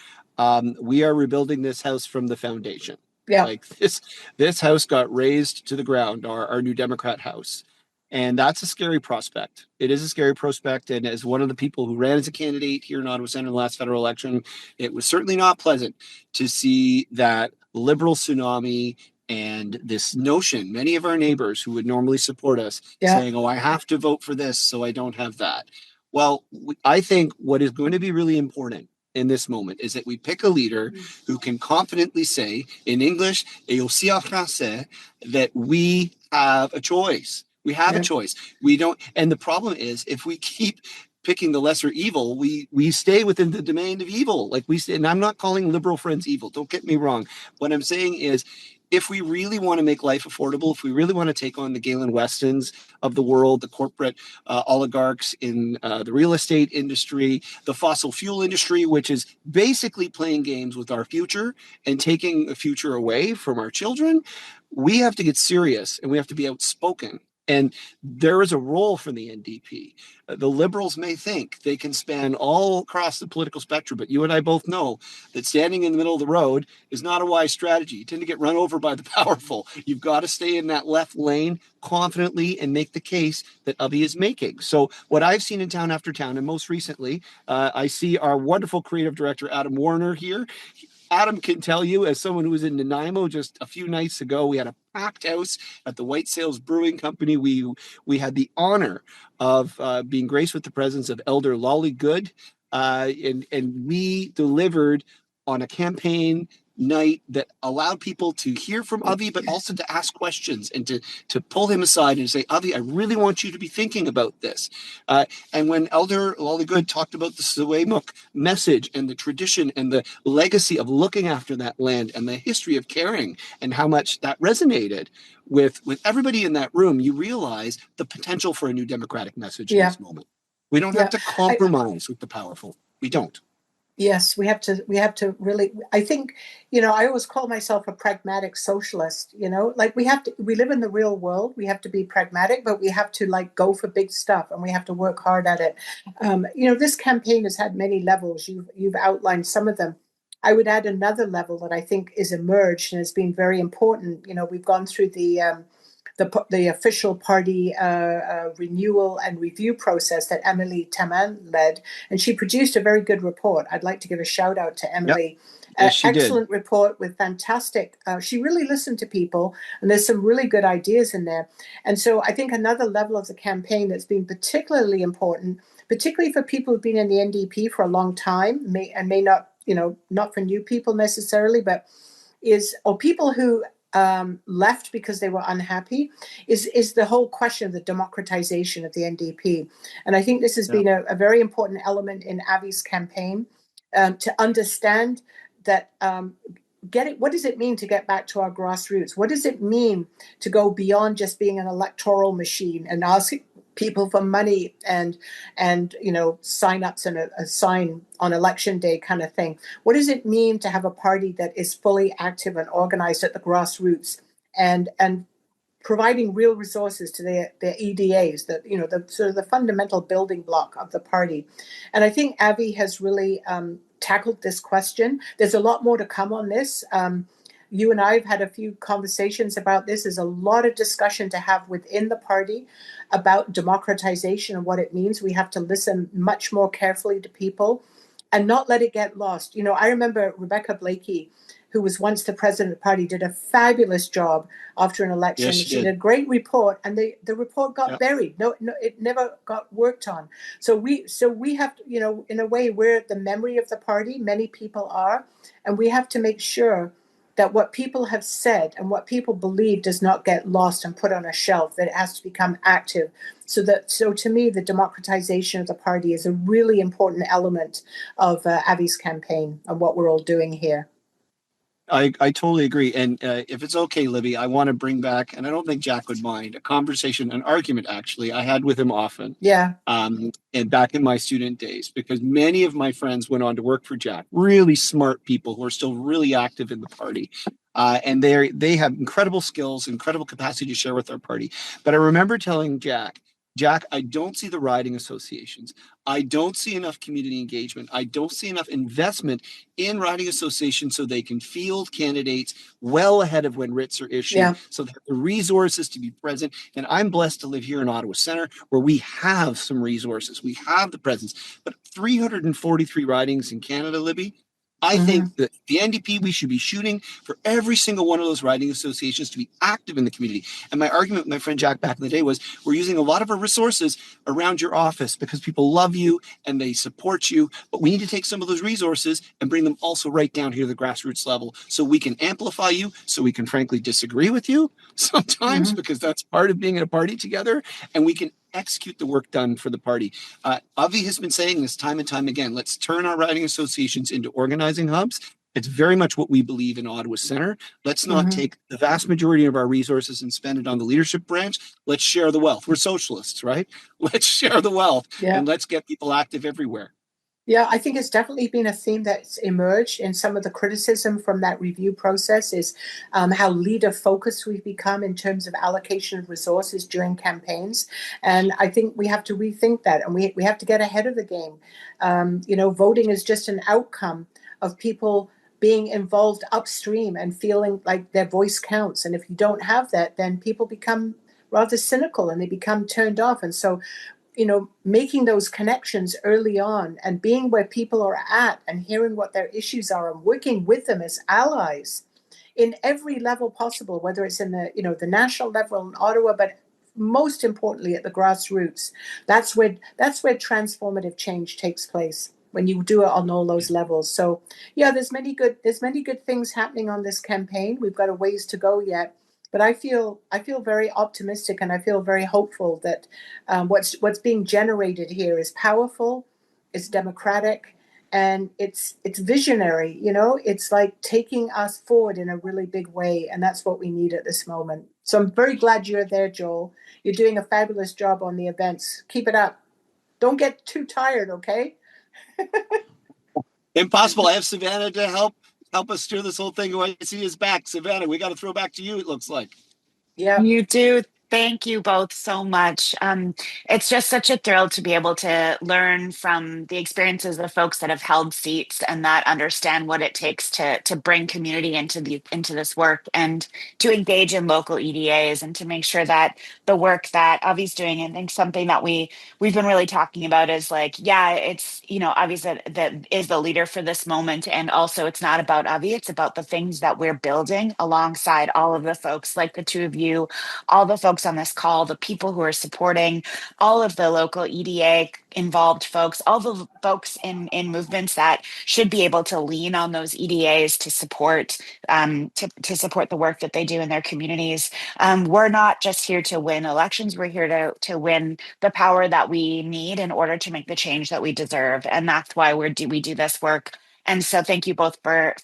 we are rebuilding this house from the foundation. Yeah. This house got razed to the ground, our new Democrat house. And that's a scary prospect. It is a scary prospect. And as one of the people who ran as a candidate here in Ottawa Centre in the last federal election, it was certainly not pleasant to see that liberal tsunami and this notion, many of our neighbors who would normally support us saying, oh, I have to vote for this, so I don't have that. Well, I think what is going to be really important in this moment is that we pick a leader who can confidently say in English et aussi en français that we have a choice. We have a choice. We don't, and the problem is if we keep picking the lesser evil, we stay within the domain of evil. Like we say, and I'm not calling liberal friends evil. Don't get me wrong. What I'm saying is, if we really want to make life affordable, if we really want to take on the Galen Westons of the world, the corporate oligarchs in the real estate industry, the fossil fuel industry, which is basically playing games with our future and taking the future away from our children, we have to get serious and we have to be outspoken. And there is a role for the NDP. The Liberals may think they can span all across the political spectrum, but you and I both know that standing in the middle of the road is not a wise strategy. You tend to get run over by the powerful. You've got to stay in that left lane confidently and make the case that Avi is making. So what I've seen in town after town, and most recently, I see our wonderful creative director, Adam Warner, here. Adam can tell you, as someone who was in Nanaimo just a few nights ago, we had a packed house at the White Sails Brewing Company. We had the honor of being graced with the presence of Elder Lolly Good, and we delivered on a campaign night that allowed people to hear from Avi, but also to ask questions and to pull him aside and say, Avi, I really want you to be thinking about this. And when Elder Lolly Good talked about the Suwemuk message and the tradition and the legacy of looking after that land and the history of caring and how much that resonated with everybody in that room, you realize the potential for a new democratic message in this moment. We don't have to compromise with the powerful. We don't. Yes, we have to really, I think, I always call myself a pragmatic socialist, like we live in the real world. We have to be pragmatic, but we have to go for big stuff and we have to work hard at it. This campaign has had many levels. You've outlined some of them. I would add another level that I think is emerged and has been very important. We've gone through the official party renewal and review process that Emily Taman led, and she produced a very good report. I'd like to give a shout out to Emily. Yes, Excellent report with fantastic. She really listened to people, and there's some really good ideas in there. And so I think another level of the campaign that's been particularly important, particularly for people who've been in the NDP for a long time, may not, not for new people necessarily, but or people who left because they were unhappy, is the whole question of the democratization of the NDP. And I think this has been a very important element in Avi's campaign, to understand that what does it mean to get back to our grassroots? What does it mean to go beyond just being an electoral machine and asking people for money and sign-ups and a sign on election day kind of thing? What does it mean to have a party that is fully active and organized at the grassroots and providing real resources to their EDAs, that the sort of the fundamental building block of the party? And I think Avi has really tackled this question. There's a lot more to come on this. You and I have had a few conversations about this. There's a lot of discussion to have within the party about democratization and what it means. We have to listen much more carefully to people and not let it get lost. I remember Rebecca Blakey, who was once the president of the party, did a fabulous job after an election. Yes, she did a great report, and the report got buried. No, it never got worked on. So we have to, in a way, we're the memory of the party. Many people are, and we have to make sure that what people have said and what people believe does not get lost and put on a shelf, that it has to become active. So to me, the democratization of the party is a really important element of Avi's campaign and what we're all doing here. I totally agree. And if it's okay, Libby, I want to bring back, and I don't think Jack would mind, an argument actually I had with him often. Yeah. And back in my student days, because many of my friends went on to work for Jack, really smart people who are still really active in the party. And they have incredible skills, incredible capacity to share with our party. But I remember telling Jack, I don't see the riding associations. I don't see enough community engagement. I don't see enough investment in riding associations so they can field candidates well ahead of when writs are issued, so they have the resources to be present. And I'm blessed to live here in Ottawa Centre, where we have some resources. We have the presence. But 343 ridings in Canada, Libby, I think that the NDP, we should be shooting for every single one of those riding associations to be active in the community. And my argument with my friend Jack back in the day was we're using a lot of our resources around your office because people love you and they support you. But we need to take some of those resources and bring them also right down here to the grassroots level so we can amplify you, so we can frankly disagree with you sometimes because that's part of being in a party together, and we can execute the work done for the party. Avi has been saying this time and time again. Let's turn our riding associations into organizing hubs. It's very much what we believe in Ottawa Centre. Let's not take the vast majority of our resources and spend it on the leadership branch. Let's share the wealth. We're socialists, right? Let's share the wealth and let's get people active everywhere. Yeah, I think it's definitely been a theme that's emerged in some of the criticism from that review process is how leader focused we've become in terms of allocation of resources during campaigns. And I think we have to rethink that, and we have to get ahead of the game. Voting is just an outcome of people being involved upstream and feeling like their voice counts. And if you don't have that, then people become rather cynical and they become turned off. And so making those connections early on and being where people are at and hearing what their issues are and working with them as allies in every level possible, whether it's in the national level in Ottawa, but most importantly at the grassroots. That's where transformative change takes place, when you do it on all those levels. So yeah, there's many good things happening on this campaign. We've got a ways to go yet. But I feel very optimistic, and I feel very hopeful that what's being generated here is powerful, it's democratic, and it's visionary. It's like taking us forward in a really big way, and that's what we need at this moment. So I'm very glad you're there, Joel. You're doing a fabulous job on the events. Keep it up. Don't get too tired, okay? Impossible. I have Savannah to help us steer this whole thing. I see his back. Savannah, we got to throw back to you, it looks like. Yeah, you do. Thank you both so much. It's just such a thrill to be able to learn from the experiences of folks that have held seats and that understand what it takes to bring community into this work and to engage in local EDAs and to make sure that the work that Avi's doing, and I think something that we've been really talking about is it's Avi's that is the leader for this moment, and also it's not about Avi, it's about the things that we're building alongside all of the folks like the two of you, all the folks on this call, the people who are supporting, all of the local EDA involved folks, all the folks in movements that should be able to lean on those EDAs to support support the work that they do in their communities. We're not just here to win elections. We're here to win the power that we need in order to make the change that we deserve. And that's why we do this work. And so thank you both for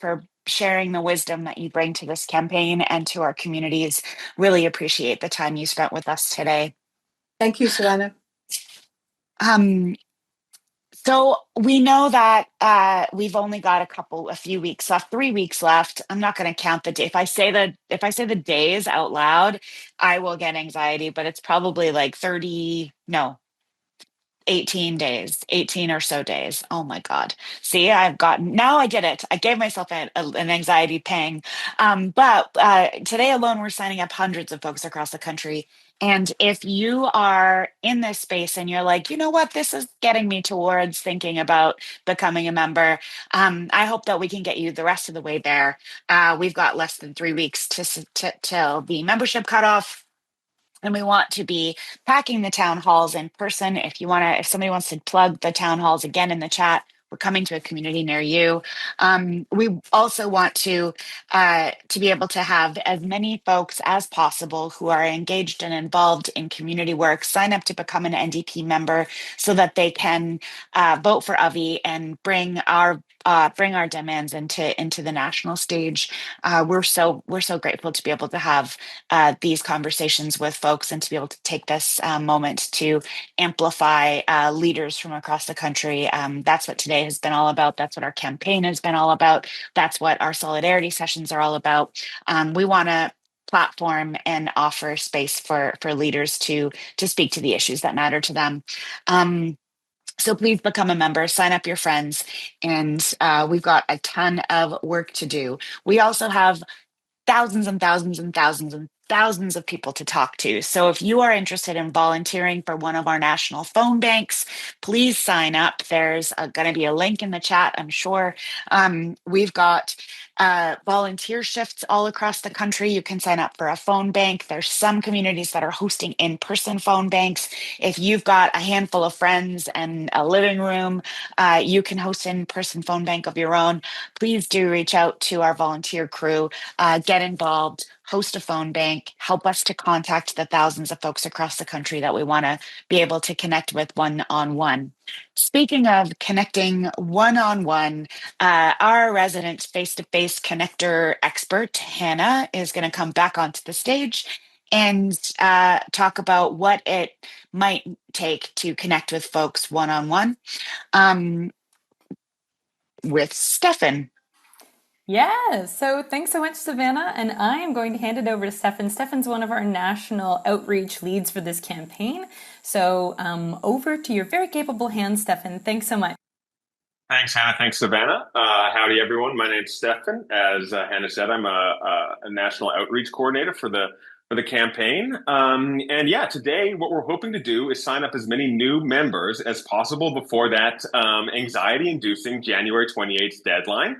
sharing the wisdom that you bring to this campaign and to our communities. Really appreciate the time you spent with us today. Thank you, Savannah. So we know that we've only got a few weeks left, 3 weeks left. I'm not going to count the day. If I say the days out loud, I will get anxiety, but it's probably like 18 days, 18 or so days. Oh my God. See, now I did it. I gave myself an anxiety pang. But today alone, we're signing up hundreds of folks across the country. And if you are in this space and you're like, you know what, this is getting me towards thinking about becoming a member, I hope that we can get you the rest of the way there. We've got less than 3 weeks till the membership cutoff. And we want to be packing the town halls in person. If somebody wants to plug the town halls again in the chat, we're coming to a community near you. We also want to be able to have as many folks as possible who are engaged and involved in community work sign up to become an NDP member so that they can vote for Avi and bring our demands into the national stage. We're so grateful to be able to have these conversations with folks and to be able to take this moment to amplify leaders from across the country. That's what today has been all about. That's what our campaign has been all about. That's what our solidarity sessions are all about. We want to platform and offer space for leaders to speak to the issues that matter to them. So please become a member, sign up your friends, and we've got a ton of work to do. We also have thousands and thousands and thousands and thousands of people to talk to. So if you are interested in volunteering for one of our national phone banks, please sign up. There's going to be a link in the chat, I'm sure. We've got volunteer shifts all across the country. You can sign up for a phone bank. There's some communities that are hosting in-person phone banks. If you've got a handful of friends and a living room, you can host an in-person phone bank of your own. Please do reach out to our volunteer crew, get involved, host a phone bank, help us to contact the thousands of folks across the country that we want to be able to connect with one-on-one. Speaking of connecting one-on-one, our resident face-to-face connector expert, Hannah, is going to come back onto the stage and talk about what it might take to connect with folks one-on-one with Stefan. Yeah, so thanks so much, Savannah. And I am going to hand it over to Stefan. Stefan's one of our national outreach leads for this campaign. So over to your very capable hands, Stefan. Thanks so much. Thanks, Hannah. Thanks, Savannah. Howdy, everyone. My name's Stefan. As Hannah said, I'm a national outreach coordinator for the campaign. And yeah, today what we're hoping to do is sign up as many new members as possible before that anxiety-inducing January 28th deadline.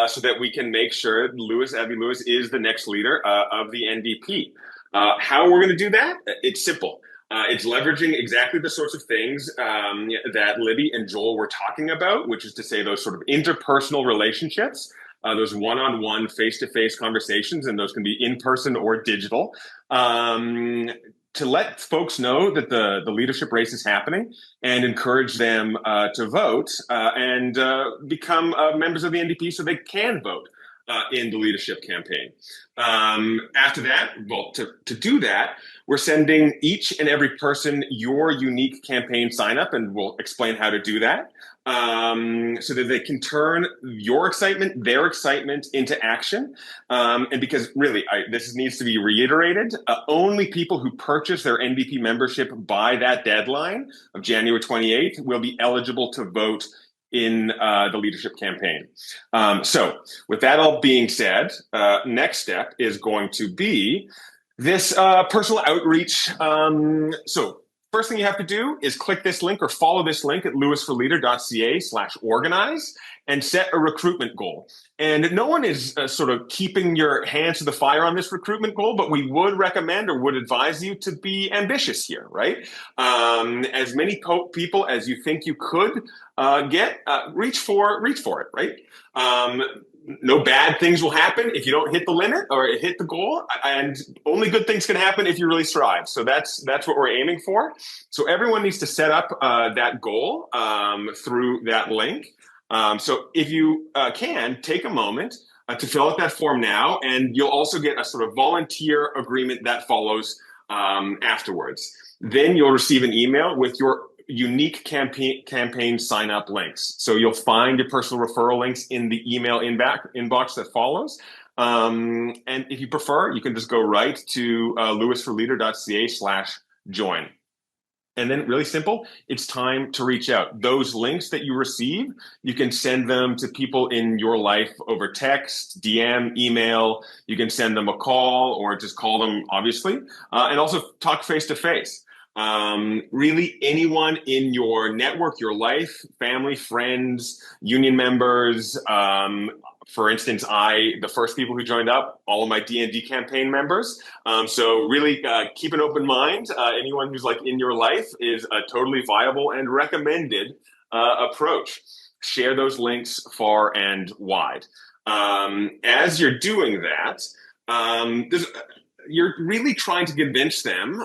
So that we can make sure Avi Lewis is the next leader of the NDP. How we're going to do that? It's simple. It's leveraging exactly the sorts of things that Libby and Joel were talking about, which is to say those sort of interpersonal relationships, those one-on-one, face-to-face conversations, and those can be in-person or digital, to let folks know that the leadership race is happening and encourage them to vote and become members of the NDP so they can vote in the leadership campaign. After that, well, to do that, we're sending each and every person your unique campaign sign up, and we'll explain how to do that. So that they can turn your excitement, their excitement into action. And because really, this needs to be reiterated, only people who purchase their NDP membership by that deadline of January 28th will be eligible to vote in the leadership campaign. So with that all being said, next step is going to be this personal outreach. So first thing you have to do is click this link or follow this link at lewisforleader.ca/organize and set a recruitment goal. And no one is sort of keeping your hands to the fire on this recruitment goal, but we would recommend or would advise you to be ambitious here, right? As many people as you think you could get, reach for it, right? No bad things will happen if you don't hit the limit or hit the goal, and only good things can happen if you really strive. So that's what we're aiming for. So everyone needs to set up that goal through that link. So if you can, take a moment to fill out that form now, and you'll also get a sort of volunteer agreement that follows afterwards. Then you'll receive an email with your unique campaign sign up links. So you'll find your personal referral links in the email inbox that follows. And if you prefer, you can just go right to lewisforleader.ca/join. And then really simple, it's time to reach out. Those links that you receive, you can send them to people in your life over text, DM, email. You can send them a call or just call them, obviously, and also talk face to face. Really anyone in your network, your life, family, friends, union members. For instance, the first people who joined up, all of my D&D campaign members. So really keep an open mind. Anyone who's like in your life is a totally viable and recommended approach. Share those links far and wide. As you're doing that, you're really trying to convince them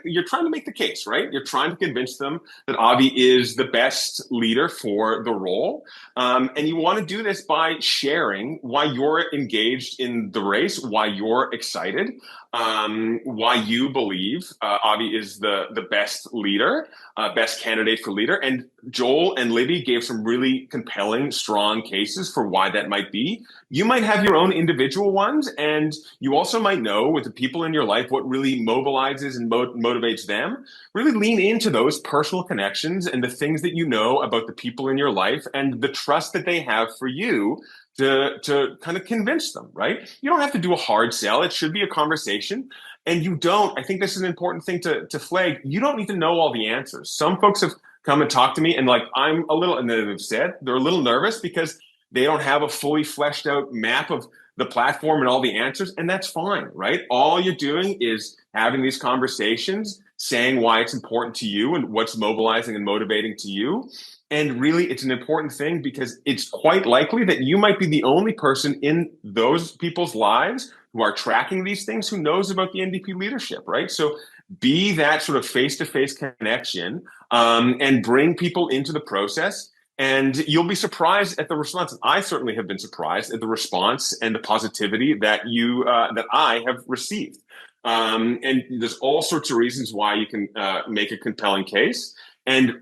you're trying to make the case, right? You're trying to convince them that Avi is the best leader for the role. And you want to do this by sharing why you're engaged in the race, why you're excited, why you believe Avi is the best leader, best candidate for leader. And Joel and Libby gave some really compelling, strong cases for why that might be. You might have your own individual ones, and you also might know with the people in your life what really mobilizes and motivates them. Really lean into those personal connections and the things that you know about the people in your life and the trust that they have for you to kind of convince them, right? You don't have to do a hard sell. It should be a conversation. And you don't, I think this is an important thing to flag. You don't need to know all the answers. Some folks have come and talked to me and like, I'm a little, and they've said they're a little nervous because they don't have a fully fleshed out map of the platform and all the answers. And that's fine, right? All you're doing is having these conversations, saying why it's important to you and what's mobilizing and motivating to you. And really, it's an important thing because it's quite likely that you might be the only person in those people's lives who are tracking these things who knows about the NDP leadership, right? So be that sort of face-to-face connection and bring people into the process. And you'll be surprised at the response. I certainly have been surprised at the response and the positivity that that I have received. And there's all sorts of reasons why you can make a compelling case. And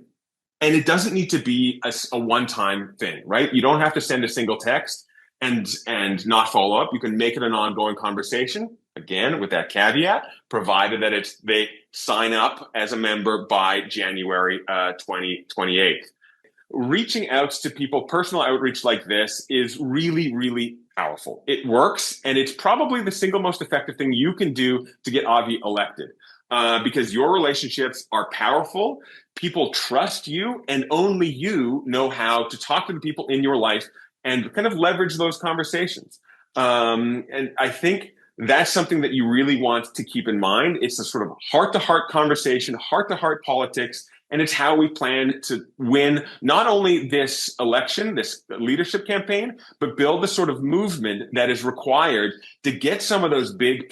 it doesn't need to be a one-time thing, right? You don't have to send a single text and not follow up. You can make it an ongoing conversation, again, with that caveat, provided that they sign up as a member by January 28th. Reaching out to people, personal outreach like this is really, really powerful. It works, and it's probably the single most effective thing you can do to get Avi elected. Because your relationships are powerful, people trust you, and only you know how to talk to the people in your life and kind of leverage those conversations. And I think that's something that you really want to keep in mind. It's a sort of heart-to-heart conversation, heart-to-heart politics, and it's how we plan to win not only this election, this leadership campaign, but build the sort of movement that is required to get some of those big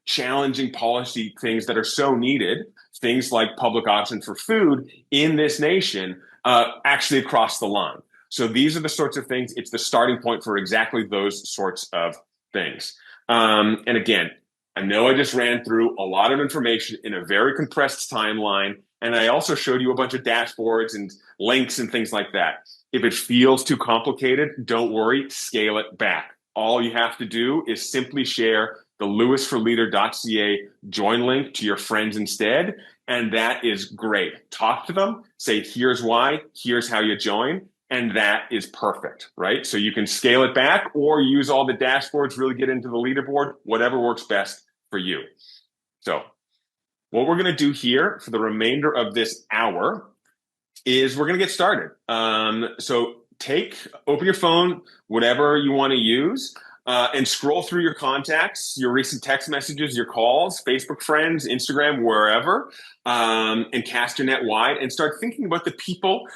challenging policy things that are so needed, things like public option for food in this nation, actually across the line. So these are the sorts of things, it's the starting point for exactly those sorts of things. And again, I know I just ran through a lot of information in a very compressed timeline, and I also showed you a bunch of dashboards and links and things like that. If it feels too complicated, don't worry, scale it back. All you have to do is simply share the lewisforleader.ca join link to your friends instead, and that is great. Talk to them, say, here's why, here's how you join, and that is perfect, right? So you can scale it back or use all the dashboards, really get into the leaderboard, whatever works best for you. So what we're gonna do here for the remainder of this hour is we're gonna get started. So open your phone, whatever you wanna use, and scroll through your contacts, your recent text messages, your calls, Facebook friends, Instagram, wherever, and cast your net wide and start thinking about the people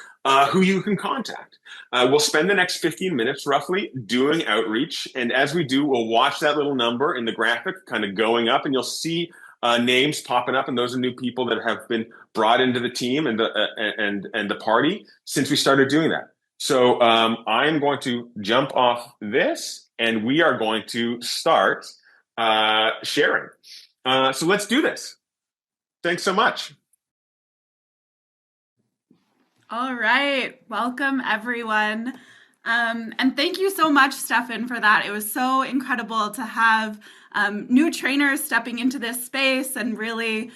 who you can contact. We'll spend the next 15 minutes roughly doing outreach. And as we do, we'll watch that little number in the graphic kind of going up, and you'll see names popping up. And those are new people that have been brought into the team and the party since we started doing that. So I'm going to jump off this, and we are going to start sharing. So let's do this. Thanks so much. All right. Welcome, everyone. And thank you so much, Stefan, for that. It was so incredible to have new trainers stepping into this space and really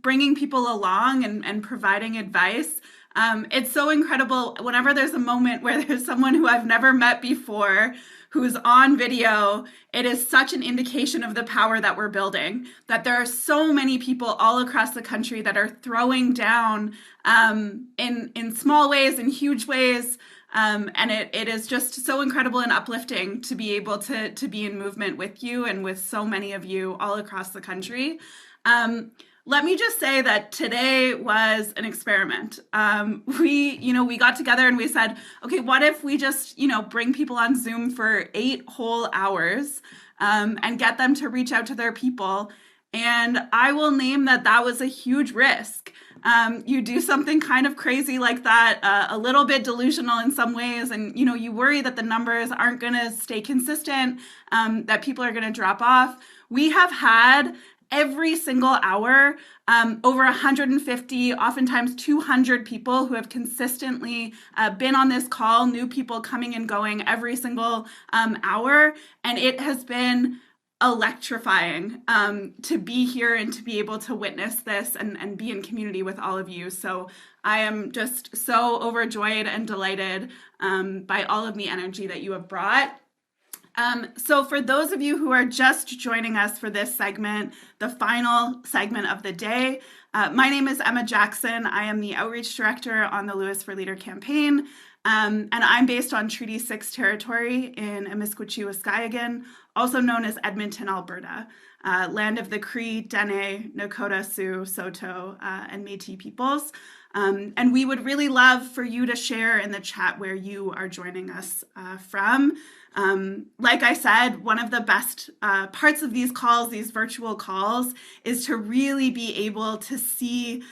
bringing people along and providing advice. It's so incredible whenever there's a moment where there's someone who I've never met before who's on video. It is such an indication of the power that we're building, that there are so many people all across the country that are throwing down in small ways, in huge ways. And it is just so incredible and uplifting to be able to be in movement with you and with so many of you all across the country. Let me just say that today was an experiment. We got together and we said, okay, what if we just, bring people on Zoom for 8 whole hours and get them to reach out to their people. And I will name that was a huge risk. You do something kind of crazy like that, a little bit delusional in some ways, and you worry that the numbers aren't going to stay consistent, that people are going to drop off. We have had every single hour, over 150, oftentimes 200 people who have consistently been on this call, new people coming and going every single hour. And it has been electrifying to be here and to be able to witness this and be in community with all of you. So I am just so overjoyed and delighted by all of the energy that you have brought. So for those of you who are just joining us for this segment, the final segment of the day, my name is Emma Jackson. I am the Outreach Director on the Lewis for Leader campaign, and I'm based on Treaty 6 territory in Amiskwaciwâskahikan, also known as Edmonton, Alberta, land of the Cree, Dene, Nakota, Sioux, Saulteaux, and Métis peoples. And we would really love for you to share in the chat where you are joining us from. Like I said, one of the best parts of these calls, these virtual calls, is to really be able to see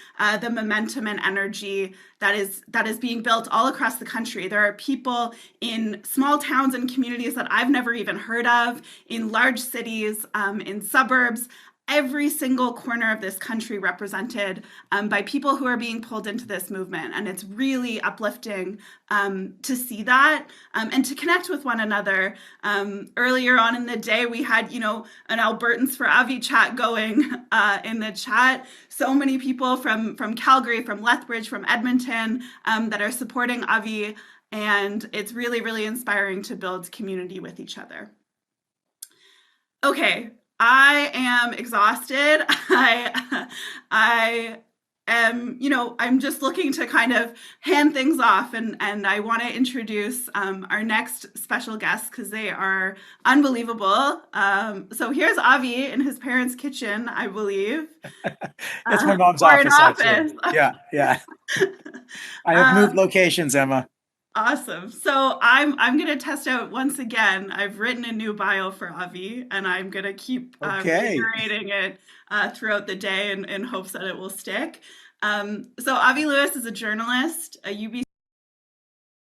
the momentum and energy that is being built all across the country. There are people in small towns and communities that I've never even heard of, in large cities, in suburbs, every single corner of this country represented by people who are being pulled into this movement. And it's really uplifting to see that and to connect with one another. Earlier on in the day, we had, an Albertans for Avi chat going in the chat. So many people from Calgary, from Lethbridge, from Edmonton that are supporting Avi. And it's really, really inspiring to build community with each other. Okay. I am exhausted. I am, I'm just looking to kind of hand things off, and I want to introduce our next special guests because they are unbelievable. So here's Avi in his parents' kitchen, I believe. That's my mom's or an office. office. Yeah. I have moved locations, Emma. Awesome. So I'm going to test out once again. I've written a new bio for Avi, and I'm going to keep reiterating it throughout the day in hopes that it will stick. So Avi Lewis is a journalist, a UBC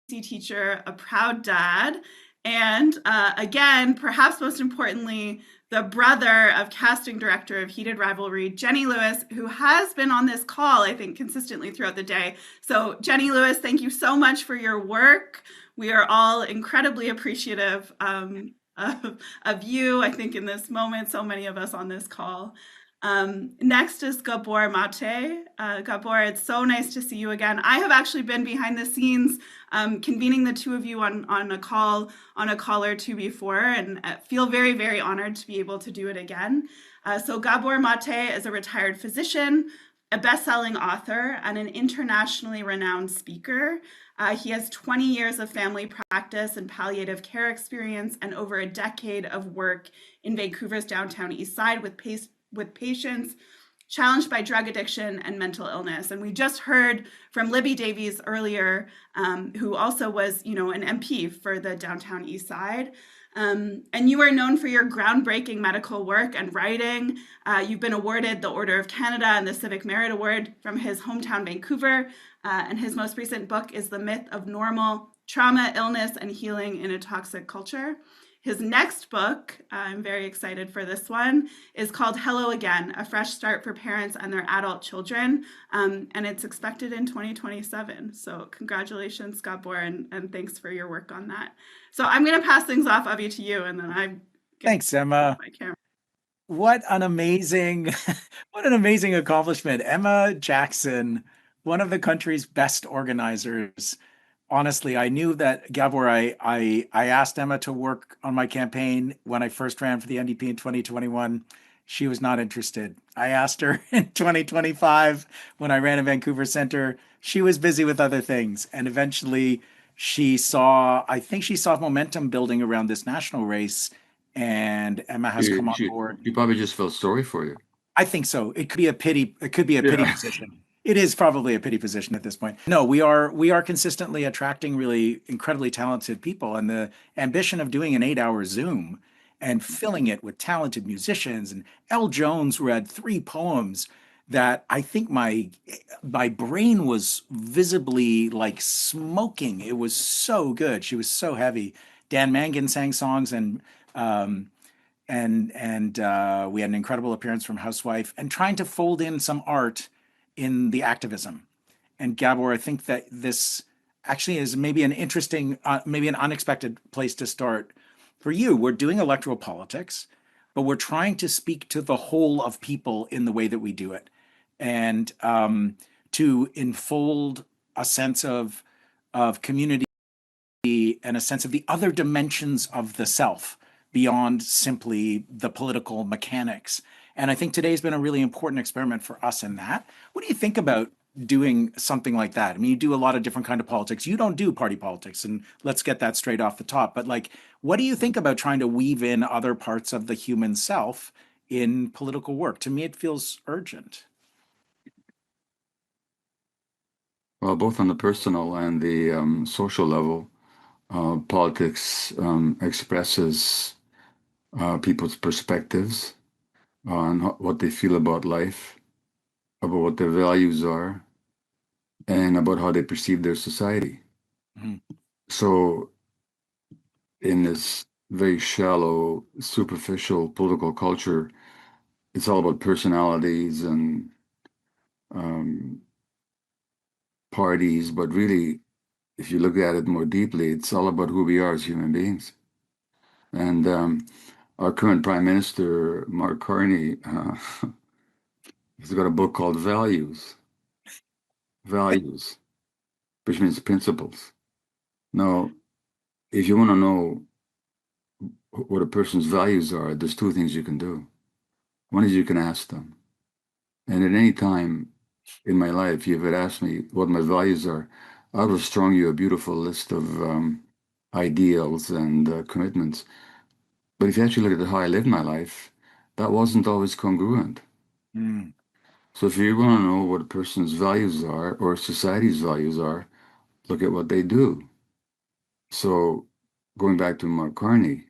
teacher, a proud dad, and again, perhaps most importantly, the brother of casting director of Heated Rivalry, Jenny Lewis, who has been on this call, I think, consistently throughout the day. So Jenny Lewis, thank you so much for your work. We are all incredibly appreciative of you, I think, in this moment, so many of us on this call. Next is Gabor Maté. Gabor, it's so nice to see you again. I have actually been behind the scenes convening the two of you on a call or two before, and feel very, very honored to be able to do it again. So Gabor Maté is a retired physician, a best-selling author, and an internationally renowned speaker. He has 20 years of family practice and palliative care experience and over a decade of work in Vancouver's downtown east side with patients challenged by drug addiction and mental illness. And we just heard from Libby Davies earlier, who also was, an MP for the downtown east side. And you are known for your groundbreaking medical work and writing. You've been awarded the Order of Canada and the Civic Merit Award from his hometown, Vancouver. And his most recent book is The Myth of Normal: Trauma, Illness, and Healing in a Toxic Culture. His next book, I'm very excited for this one, is called Hello Again, A Fresh Start for Parents and Their Adult Children, and it's expected in 2027. So congratulations, Gabor, and thanks for your work on that. So I'm going to pass things off, Avi, to you, and then Thanks, Emma. What an amazing accomplishment. Emma Jackson, one of the country's best organizers. Honestly, I knew that Gabor, I asked Emma to work on my campaign when I first ran for the NDP in 2021. She was not interested. I asked her in 2025 when I ran in Vancouver Centre. She was busy with other things. And eventually she saw momentum building around this national race. And Emma has come on board. You probably just felt sorry for you. I think so. It could be a pity. It could be a pity position. It is probably a pity position at this point. No, we are consistently attracting really incredibly talented people, and the ambition of doing an 8-hour Zoom and filling it with talented musicians. And Elle Jones read 3 poems that I think my brain was visibly like smoking. It was so good. She was so heavy. Dan Mangan sang songs, and we had an incredible appearance from Housewife, and trying to fold in some art in the activism. And Gabor, I think that this actually is maybe an interesting, maybe an unexpected place to start for you. We're doing electoral politics, but we're trying to speak to the whole of people in the way that we do it, and to enfold a sense of community and a sense of the other dimensions of the self beyond simply the political mechanics. And I think today's been a really important experiment for us in that. What do you think about doing something like that? I mean, you do a lot of different kind of politics. You don't do party politics, and let's get that straight off the top. But like, what do you think about trying to weave in other parts of the human self in political work? To me, it feels urgent. Well, both on the personal and the social level, politics expresses people's perspectives on what they feel about life, about what their values are, and about how they perceive their society. Mhm. So, in this very shallow, superficial political culture, it's all about personalities and parties, but really, if you look at it more deeply, it's all about who we are as human beings. And our current Prime Minister, Mark Carney, he's got a book called Values, which means principles. Now, if you want to know what a person's values are, there's two things you can do. One is you can ask them. And at any time in my life, if you had asked me what my values are, I would have strung you a beautiful list of ideals and commitments. But if you actually look at how I lived my life, that wasn't always congruent. Mm. So if you want to know what a person's values are or society's values are, look at what they do. So going back to Mark Carney,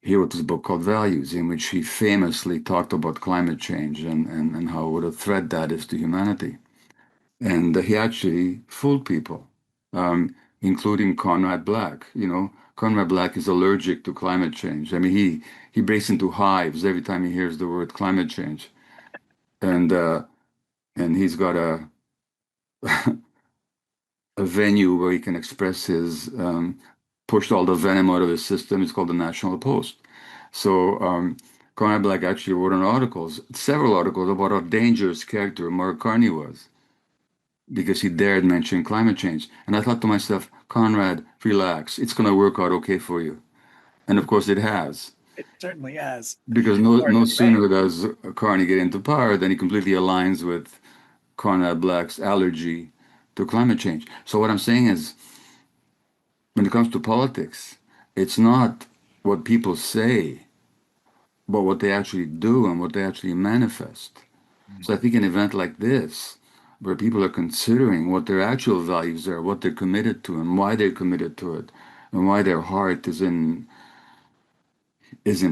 he wrote this book called Values, in which he famously talked about climate change and how what a threat that is to humanity. And he actually fooled people, including Conrad Black. You know, Conrad Black is allergic to climate change. I mean, he breaks into hives every time he hears the word climate change. And he's got a a venue where he can express his pushed all the venom out of his system. It's called the National Post. So Conrad Black actually wrote several articles about how dangerous character Mark Carney was, because he dared mention climate change. And I thought to myself, Conrad, relax. It's going to work out okay for you. And of course it has. It certainly has. Because no sooner does Carney get into power than he completely aligns with Conrad Black's allergy to climate change. So what I'm saying is, when it comes to politics, it's not what people say, but what they actually do and what they actually manifest. So I think an event like this, where people are considering what their actual values are, what they're committed to, and why they're committed to it, and why their heart is in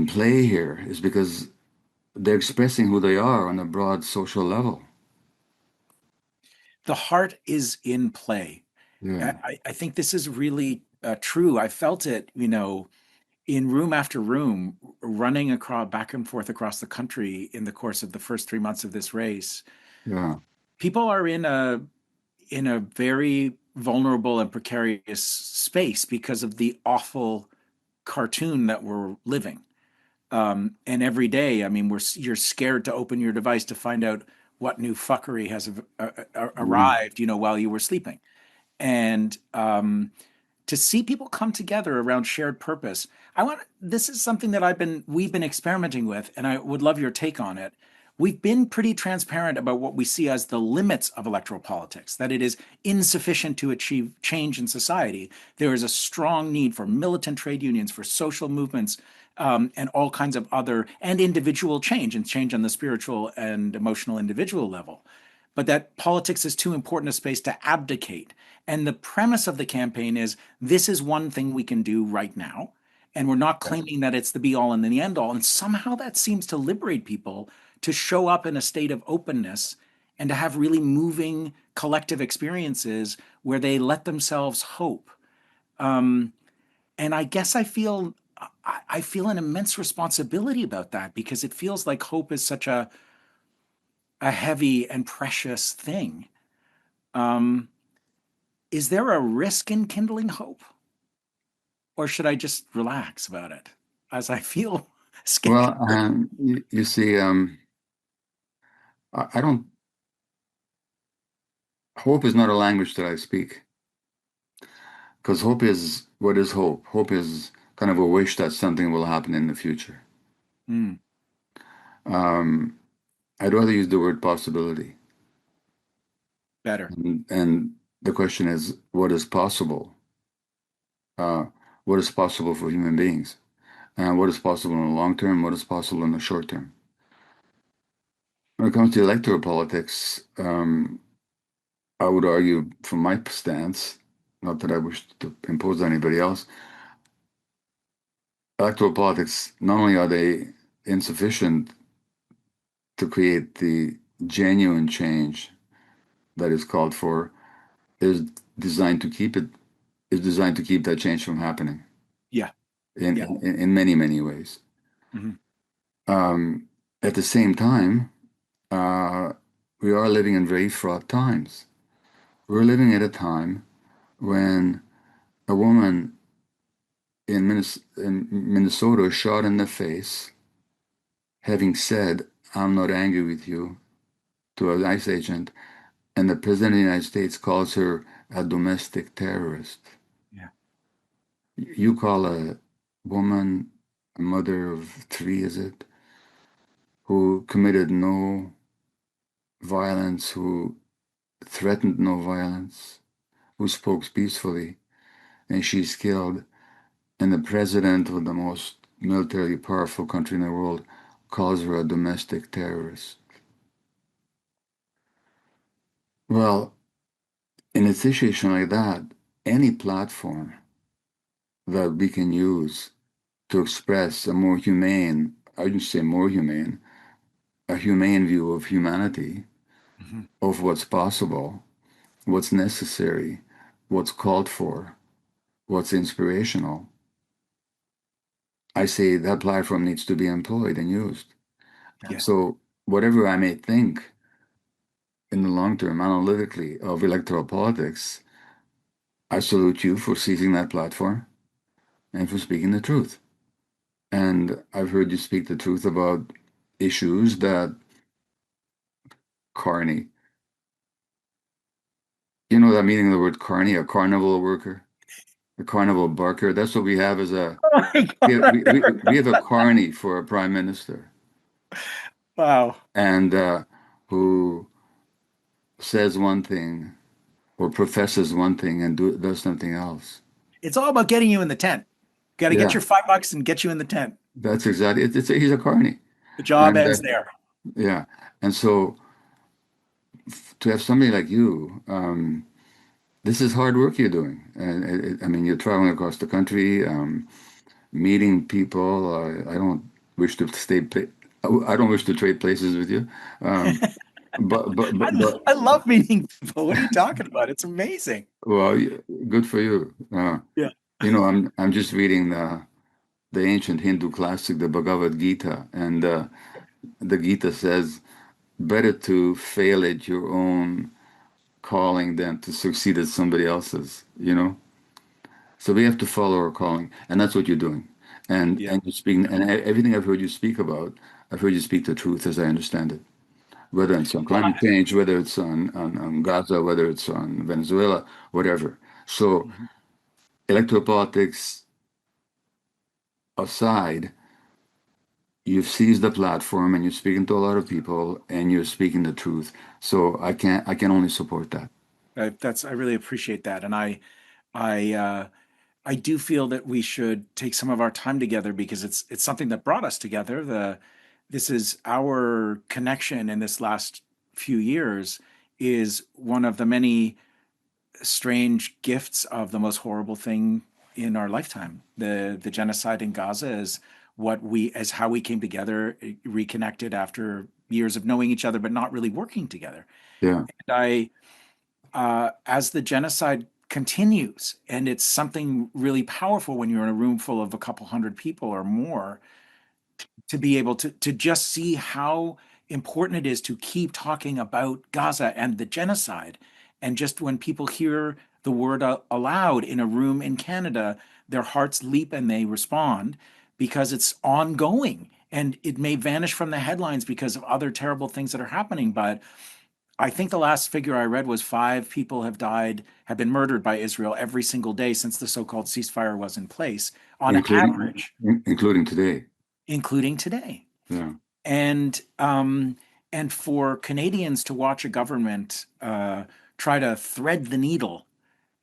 play here, is because they're expressing who they are on a broad social level. The heart is in play. Yeah. I think this is really true. I felt it, in room after room, running back and forth across the country in the course of the first 3 months of this race. Yeah. People are in a very vulnerable and precarious space because of the awful cartoon that we're living. And every day, I mean, you're scared to open your device to find out what new fuckery has arrived, while you were sleeping. And to see people come together around shared purpose, this is something that we've been experimenting with, and I would love your take on it. We've been pretty transparent about what we see as the limits of electoral politics, that it is insufficient to achieve change in society. There is a strong need for militant trade unions, for social movements, and all kinds of other, and individual change, and change on the spiritual and emotional individual level. But that politics is too important a space to abdicate. And the premise of the campaign is, this is one thing we can do right now. And we're not claiming that it's the be all and the end all. And somehow that seems to liberate people to show up in a state of openness and to have really moving collective experiences where they let themselves hope. And I guess I feel an immense responsibility about that, because it feels like hope is such a heavy and precious thing. Is there a risk in kindling hope? Or should I just relax about it as I feel scared? Well, you see, I don't, hope is not a language that I speak. Because hope is, what is hope? Hope is kind of a wish that something will happen in the future. Mm. I'd rather use the word possibility. Better. And the question is, what is possible? What is possible for human beings? And what is possible in the long term? What is possible in the short term? When it comes to electoral politics, I would argue from my stance, not that I wish to impose on anybody else, electoral politics, not only are they insufficient to create the genuine change that is called for, is designed to keep that change from happening. Yeah. In many, many ways. Mm-hmm. At the same time, we are living in very fraught times. We're living at a time when a woman in Minnesota is shot in the face, having said, "I'm not angry with you," to an ICE agent, and the President of the United States calls her a domestic terrorist. Yeah. You call a woman, a mother of 3, is it, who committed no violence, who threatened no violence, who spoke peacefully, and she's killed, and the president of the most militarily powerful country in the world calls her a domestic terrorist. Well, in a situation like that, any platform that we can use to express a more humane, I wouldn't say more humane, a humane view of humanity, of what's possible, what's necessary, what's called for, what's inspirational, I say that platform needs to be employed and used. Yeah. So whatever I may think in the long term analytically of electoral politics, I salute you for seizing that platform and for speaking the truth. And I've heard you speak the truth about issues that Carney, you know that meaning of the word carney, a carnival worker, a carnival barker. That's what we have as a, we have a carney for a prime minister. Wow. And who says one thing or professes one thing and does something else. It's all about getting you in the tent. Got to get your $5 and get you in the tent. That's exactly it. He's a carny. The job ends there. Yeah. And so to have somebody like you, this is hard work you're doing. And I mean, you're traveling across the country, meeting people. I don't wish to I don't wish to trade places with you. But I love meeting people. What are you talking about? It's amazing. Well, good for you. Yeah. You know, I'm just reading the ancient Hindu classic, the Bhagavad Gita, and the Gita says, better to fail at your own calling than to succeed at somebody else's, you know? So we have to follow our calling, and that's what you're doing. And you're speaking, and everything I've heard you speak about, I've heard you speak the truth as I understand it. Whether it's on climate change, whether it's on Gaza, whether it's on Venezuela, whatever. So electoral politics aside, you've seized the platform and you're speaking to a lot of people and you're speaking the truth. So I can only support that. I really appreciate that. And I do feel that we should take some of our time together because it's something that brought us together. This is our connection in this last few years is one of the many strange gifts of the most horrible thing in our lifetime. The genocide in Gaza is how we came together, reconnected after years of knowing each other but not really working together. Yeah. And as the genocide continues, and it's something really powerful when you're in a room full of a couple hundred people or more, to be able to just see how important it is to keep talking about Gaza and the genocide. And just when people hear the word aloud in a room in Canada, their hearts leap and they respond because it's ongoing. And it may vanish from the headlines because of other terrible things that are happening. But I think the last figure I read was 5 people have been murdered by Israel every single day since the so-called ceasefire was in place, on average. Including today. Including today. Yeah. And for Canadians to watch a government try to thread the needle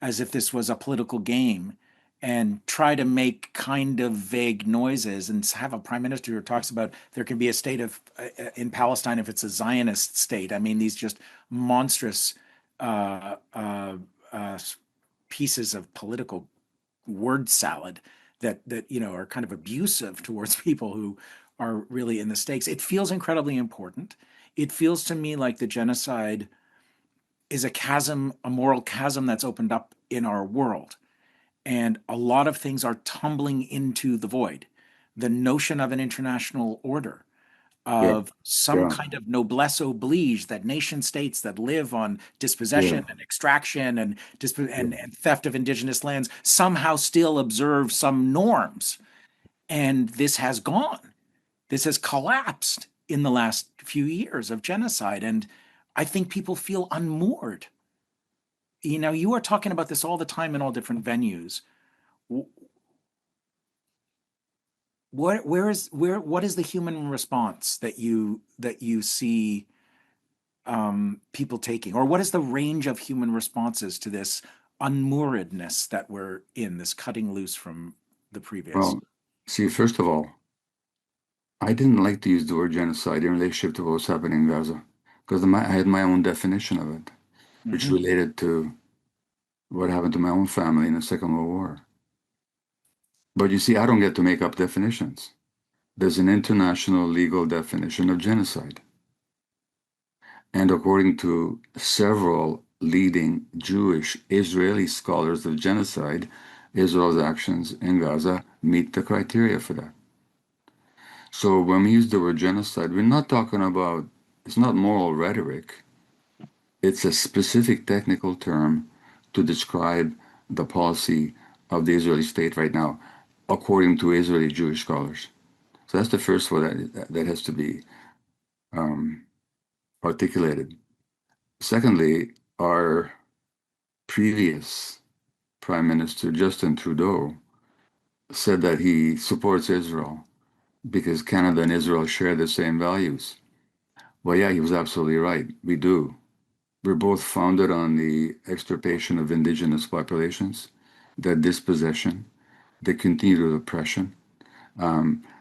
as if this was a political game and try to make kind of vague noises and have a prime minister who talks about there can be a state of in Palestine if it's a Zionist state. I mean, these just monstrous pieces of political word salad that are kind of abusive towards people who are really in the stakes. It feels incredibly important. It feels to me like the genocide is a chasm, a moral chasm that's opened up in our world. And a lot of things are tumbling into the void. The notion of an international order, of some kind of noblesse oblige, that nation states that live on dispossession and extraction and theft of indigenous lands somehow still observe some norms. And this has gone. This has collapsed in the last few years of genocide. And I think people feel unmoored. You are talking about this all the time in all different venues. What is the human response that you see people taking, or what is the range of human responses to this unmooredness that we're in, this cutting loose from the previous? Well, see, first of all, I didn't like to use the word genocide in relationship to what was happening in Gaza, because I had my own definition of it, which related to what happened to my own family in the Second World War. But you see, I don't get to make up definitions. There's an international legal definition of genocide. And according to several leading Jewish Israeli scholars of genocide, Israel's actions in Gaza meet the criteria for that. So when we use the word genocide, we're not talking about, it's not moral rhetoric. It's a specific technical term to describe the policy of the Israeli state right now, according to Israeli Jewish scholars. So that's the first one that has to be articulated. Secondly, our previous Prime Minister, Justin Trudeau, said that he supports Israel because Canada and Israel share the same values. Well, yeah, he was absolutely right. We do. We're both founded on the extirpation of indigenous populations, their dispossession, the continued oppression,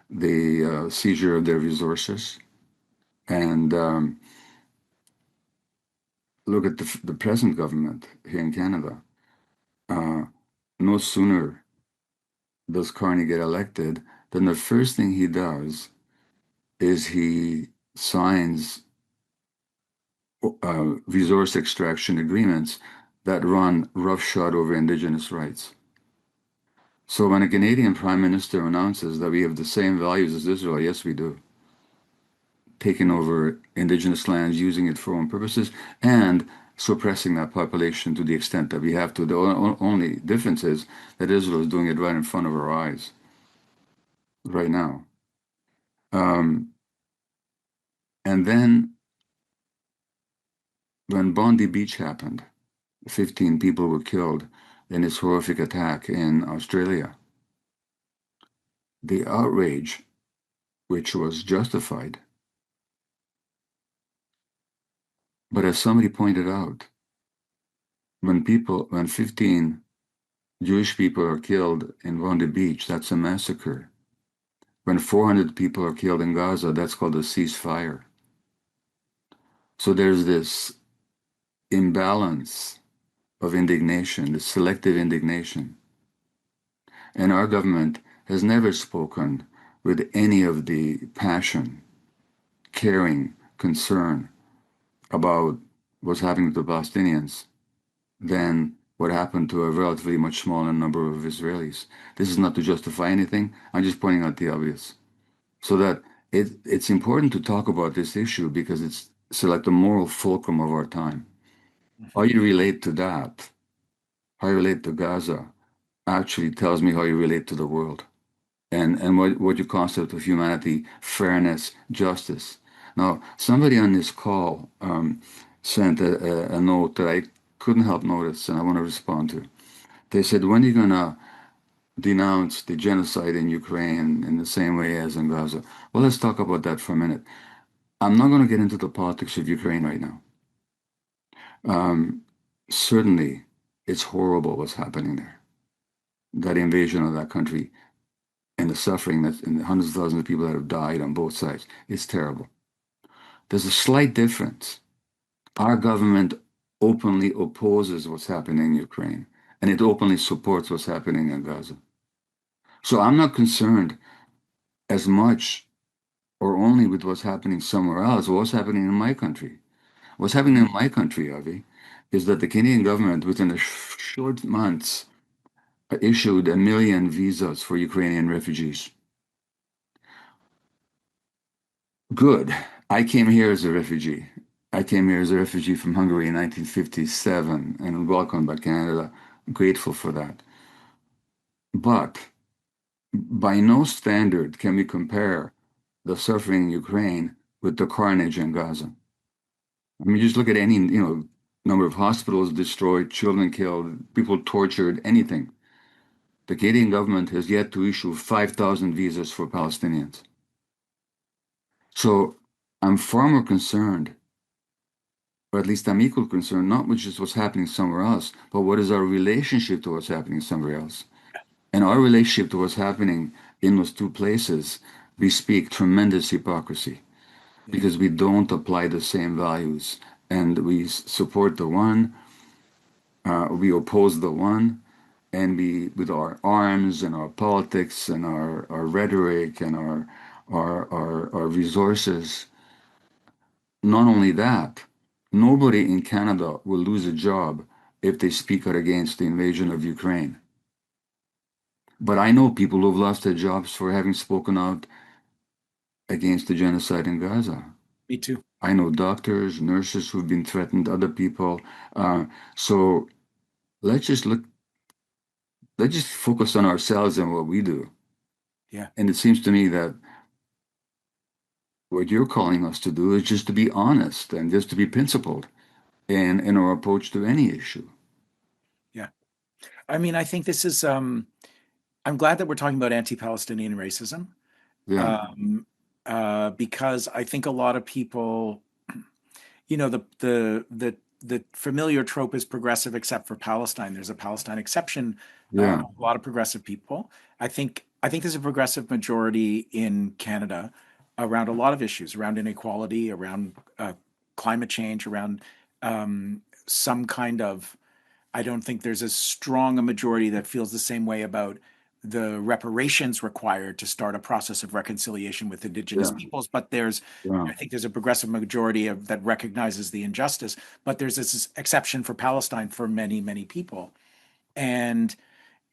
the seizure of their resources. And look at the present government here in Canada. No sooner does Carney get elected than the first thing he does is he signs resource extraction agreements that run roughshod over indigenous rights. So when a Canadian Prime Minister announces that we have the same values as Israel, yes, we do. Taking over indigenous lands, using it for own purposes, and suppressing that population to the extent that we have to. The only difference is that Israel is doing it right in front of our eyes right now. And then when Bondi Beach happened, 15 people were killed in this horrific attack in Australia. The outrage, which was justified, but as somebody pointed out, when 15 Jewish people are killed in Bondi Beach, that's a massacre. When 400 people are killed in Gaza, that's called a ceasefire. So there's this imbalance of indignation, this selective indignation. And our government has never spoken with any of the passion, caring, concern about what's happening to the Palestinians than what happened to a relatively much smaller number of Israelis. This is not to justify anything. I'm just pointing out the obvious. So that it's important to talk about this issue because it's like the moral fulcrum of our time. How you relate to that, how you relate to Gaza, actually tells me how you relate to the world and what you concept of humanity, fairness, justice. Now, somebody on this call sent a note that I couldn't help notice, and I want to respond to. They said, when are you going to denounce the genocide in Ukraine in the same way as in Gaza? Well, let's talk about that for a minute. I'm not going to get into the politics of Ukraine right now. Certainly, it's horrible what's happening there. That invasion of that country and the suffering and the hundreds of thousands of people that have died on both sides is terrible. There's a slight difference. Our government openly opposes what's happening in Ukraine, and it openly supports what's happening in Gaza. So I'm not concerned as much or only with what's happening somewhere else, or what's happening in my country. What's happening in my country, Avi, is that the Canadian government, within a short months, issued 1 million visas for Ukrainian refugees. Good. I came here as a refugee. I came here as a refugee from Hungary in 1957 and welcomed by Canada. Grateful for that. But by no standard can we compare the suffering in Ukraine with the carnage in Gaza. I mean, just look at any, number of hospitals destroyed, children killed, people tortured, anything. The Canadian government has yet to issue 5,000 visas for Palestinians. So I'm far more concerned, or at least I'm equally concerned, not with just what's happening somewhere else, but what is our relationship to what's happening somewhere else. And our relationship to what's happening in those two places, we speak tremendous hypocrisy because we don't apply the same values. And we support the one, we oppose the one, and we, with our arms and our politics and our rhetoric and our resources. Not only that, nobody in Canada will lose a job if they speak out against the invasion of Ukraine. But I know people who've lost their jobs for having spoken out against the genocide in Gaza. Me too. I know doctors, nurses who've been threatened, other people. So let's just focus on ourselves and what we do. Yeah. And it seems to me that what you're calling us to do is just to be honest and just to be principled in our approach to any issue. Yeah. I mean, I think this is, I'm glad that we're talking about anti-Palestinian racism. Yeah. Because I think a lot of people, the familiar trope is progressive except for Palestine. There's a Palestine exception. Yeah. A lot of progressive people. I think there's a progressive majority in Canada around a lot of issues, around inequality, around climate change, around some kind of. I don't think there's as strong a majority that feels the same way about the reparations required to start a process of reconciliation with Indigenous peoples. But I think there's a progressive majority that recognizes the injustice. But there's this exception for Palestine for many, many people. And,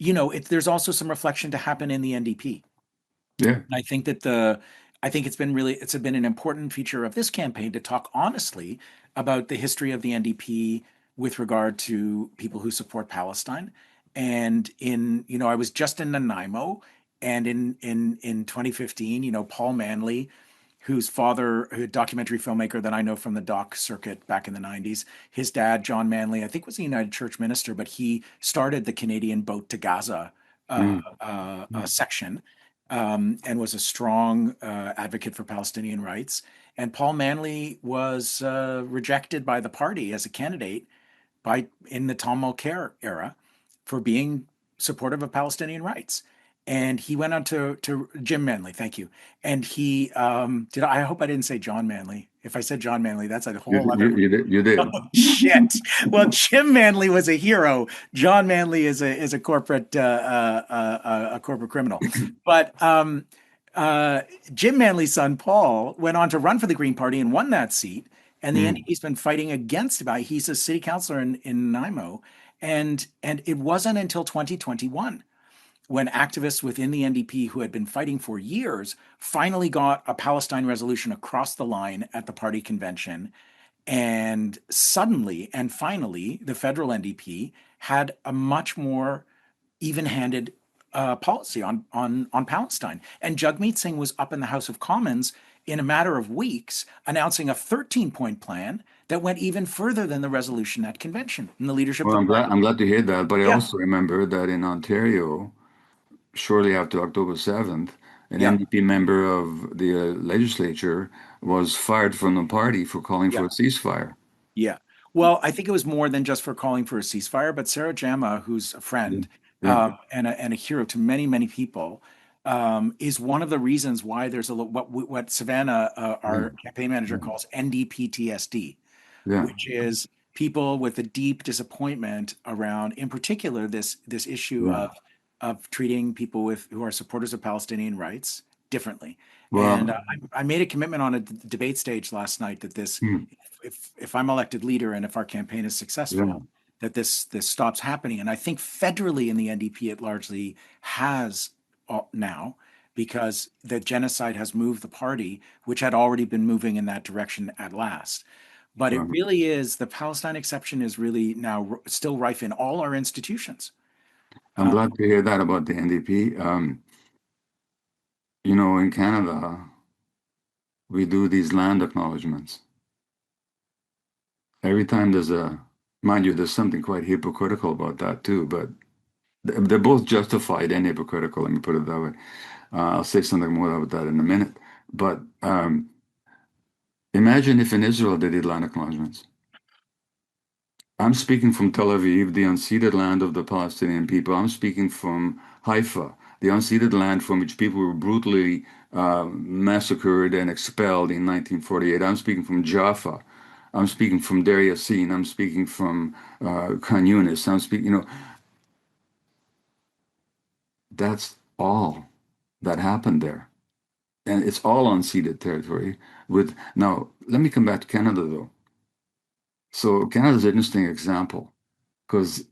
there's also some reflection to happen in the NDP. Yeah. And I think that it's been an important feature of this campaign to talk honestly about the history of the NDP with regard to people who support Palestine. And I was just in Nanaimo, and in 2015, Paul Manley, whose father, a documentary filmmaker that I know from the doc circuit back in the 90s, his dad, John Manley, I think was a United Church minister, but he started the Canadian Boat to Gaza section. And was a strong advocate for Palestinian rights. And Paul Manley was rejected by the party as a candidate in the Tom Mulcair era for being supportive of Palestinian rights. And he went on to Jim Manley, thank you. And he I hope I didn't say John Manley. If I said John Manley, that's a whole other. You did. Oh, shit. Well, Jim Manley was a hero. John Manley is a corporate corporate criminal. But Jim Manley's son Paul went on to run for the Green Party and won that seat. And the NDP's been fighting against it. He's a city councillor in Nanaimo. And it wasn't until 2021 when activists within the NDP who had been fighting for years finally got a Palestine resolution across the line at the party convention. And suddenly and finally, the federal NDP had a much more even-handed policy on Palestine. And Jagmeet Singh was up in the House of Commons in a matter of weeks, announcing a 13-point plan that went even further than the resolution at convention in the leadership Well, of the I'm glad to hear that. But I Yeah. also remember that in Ontario, shortly after October 7th, an Yeah. NDP member of the legislature was fired from the party for calling for a ceasefire. Yeah. Well, I think it was more than just for calling for a ceasefire, but Sarah Jama, who's a friend and a hero to many, many people, is one of the reasons why there's what Savannah, our campaign manager, calls NDPTSD, which is people with a deep disappointment around, in particular, this issue of treating people who are supporters of Palestinian rights differently. Well, And I made a commitment on a debate stage last night that this, if I'm elected leader and if our campaign is successful, that this stops happening. And I think federally in the NDP it largely has now, because the genocide has moved the party, which had already been moving in that direction at last. But it really is, the Palestine exception is really now still rife in all our institutions. I'm glad to hear that about the NDP. You know, in Canada, we do these land acknowledgements. Every time mind you, there's something quite hypocritical about that too, but they're both justified and hypocritical, let me put it that way. I'll say something more about that in a minute. But imagine if in Israel they did land acknowledgements. I'm speaking from Tel Aviv, the unceded land of the Palestinian people. I'm speaking from Haifa, the unceded land from which people were brutally massacred and expelled in 1948. I'm speaking from Jaffa. I'm speaking from Deir Yassin. I'm speaking from Khan Yunis. I'm speaking, that's all that happened there. And it's all unceded territory. Now, let me come back to Canada, though. So Canada's an interesting example, because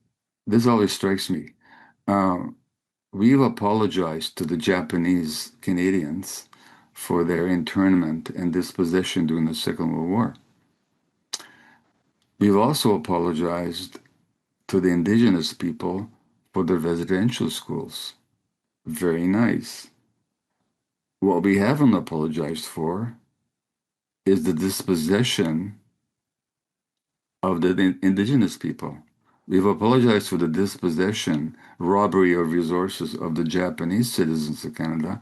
this always strikes me. We've apologized to the Japanese Canadians for their internment and dispossession during the Second World War. We've also apologized to the Indigenous people for their residential schools. Very nice. What we haven't apologized for is the dispossession of the Indigenous people. We've apologized for the dispossession, robbery of resources of the Japanese citizens of Canada.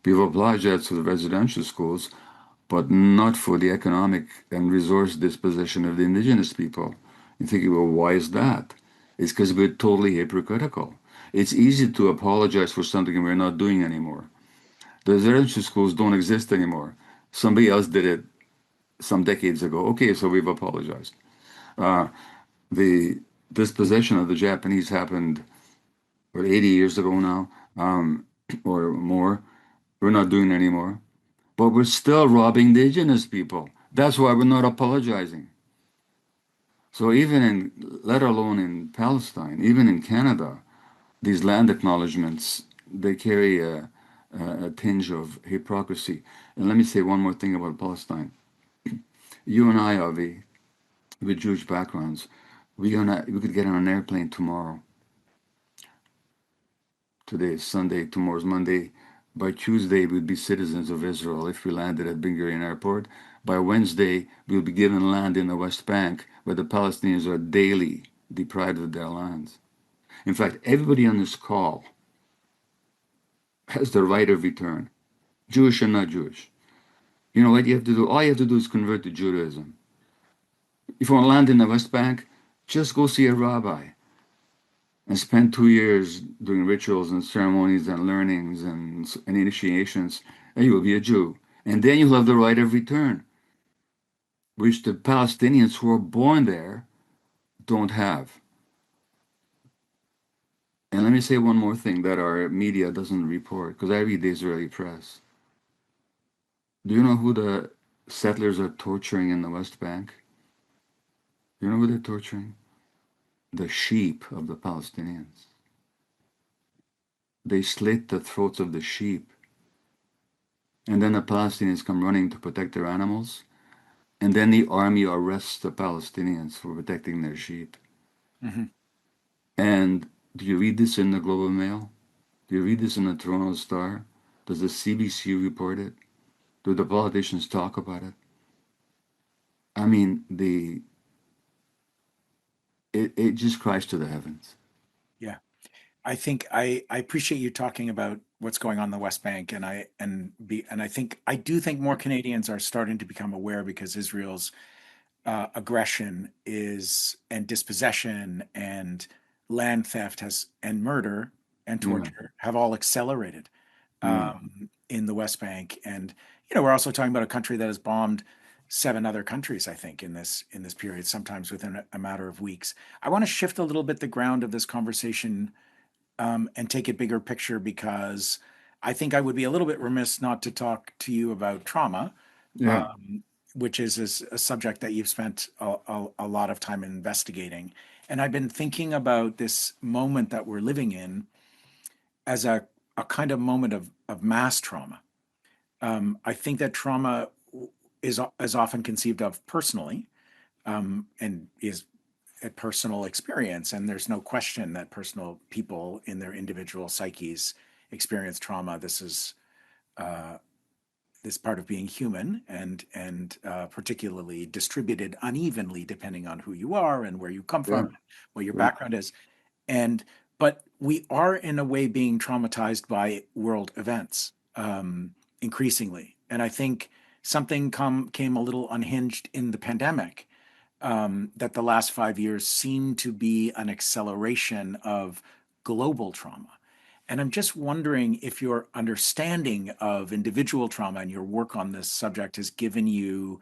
We've apologized for the residential schools, but not for the economic and resource dispossession of the Indigenous people. You think, well, why is that? It's because we're totally hypocritical. It's easy to apologize for something we're not doing anymore. The residential schools don't exist anymore. Somebody else did it some decades ago. Okay, so we've apologized. The dispossession of the Japanese happened 80 years ago now, or more. We're not doing it anymore. But we're still robbing the Indigenous people. That's why we're not apologizing. So even let alone in Palestine, even in Canada, these land acknowledgements, they carry a tinge of hypocrisy. And let me say one more thing about Palestine. You and I, Avi, with Jewish backgrounds, we could get on an airplane tomorrow. Today is Sunday, tomorrow's Monday. By Tuesday, we'd be citizens of Israel if we landed at Ben Gurion Airport. By Wednesday, we'll be given land in the West Bank, where the Palestinians are daily deprived of their lands. In fact, everybody on this call has the right of return, Jewish and not Jewish. You know what you have to do? All you have to do is convert to Judaism. If you want to land in the West Bank, just go see a rabbi and spend 2 years doing rituals and ceremonies and learnings and initiations, and you will be a Jew. And then you'll have the right of return, which the Palestinians who are born there don't have. And let me say one more thing that our media doesn't report, because I read the Israeli press. Do you know who the settlers are torturing in the West Bank? You know who they're torturing? The sheep of the Palestinians. They slit the throats of the sheep. And then the Palestinians come running to protect their animals. And then the army arrests the Palestinians for protecting their sheep. Mm-hmm. And do you read this in the Globe and Mail? Do you read this in the Toronto Star? Does the CBC report it? Do the politicians talk about it? I mean, it just cries to the heavens. Yeah. I think I appreciate you talking about what's going on in the West Bank, and I do think more Canadians are starting to become aware because Israel's aggression and dispossession and land theft and murder and torture have all accelerated in the West Bank. And we're also talking about a country that has bombed 7 other countries, I think, in this period, sometimes within a matter of weeks. I want to shift a little bit the ground of this conversation and take it bigger picture, because I think I would be a little bit remiss not to talk to you about trauma, which is a subject that you've spent a lot of time investigating. And I've been thinking about this moment that we're living in as a kind of moment of mass trauma. I think that trauma is often conceived of personally, and is a personal experience, and there's no question that personal people in their individual psyches experience trauma. This is this part of being human, and particularly distributed unevenly depending on who you are and where you come from, what your background is. But we are in a way being traumatized by world events increasingly, and I think something came a little unhinged in the pandemic. That the last 5 years seem to be an acceleration of global trauma. And I'm just wondering if your understanding of individual trauma and your work on this subject has given you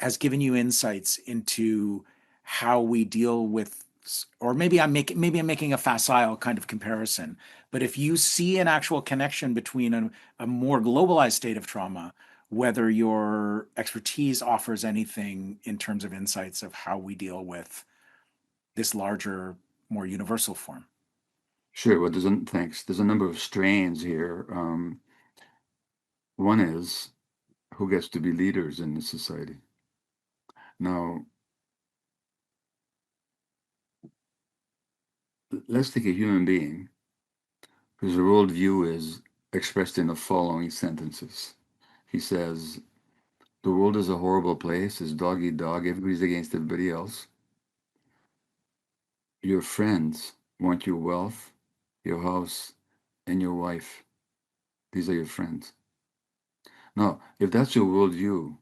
insights into how we deal with, or maybe I'm making a facile kind of comparison, but if you see an actual connection between a more globalized state of trauma, whether your expertise offers anything in terms of insights of how we deal with this larger, more universal form. Sure. Well, thanks. There's a number of strains here. One is who gets to be leaders in this society. Now, let's take a human being whose worldview is expressed in the following sentences. He says, the world is a horrible place, it's dog eat dog, everybody's against everybody else. Your friends want your wealth, your house, and your wife. These are your friends. Now, if that's your worldview,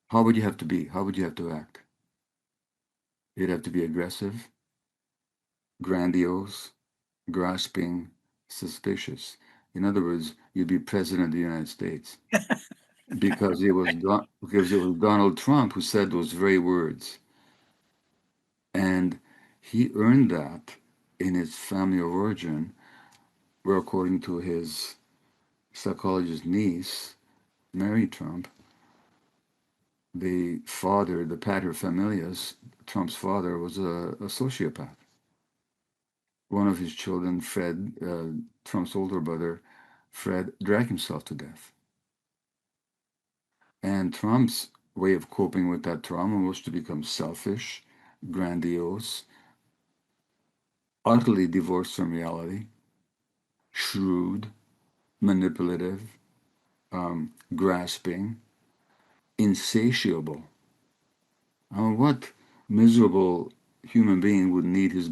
how would you have to be? How would you have to act? You'd have to be aggressive, grandiose, grasping, suspicious. In other words, you'd be president of the United States. because it was Donald Trump who said those very words. And he earned that in his family of origin, where according to his psychologist niece, Mary Trump, the father, the pater familias, Trump's father, was a sociopath. One of his children, Fred, Trump's older brother, Fred, dragged himself to death. And Trump's way of coping with that trauma was to become selfish, grandiose, utterly divorced from reality, shrewd, manipulative, grasping, insatiable. What miserable human being would need his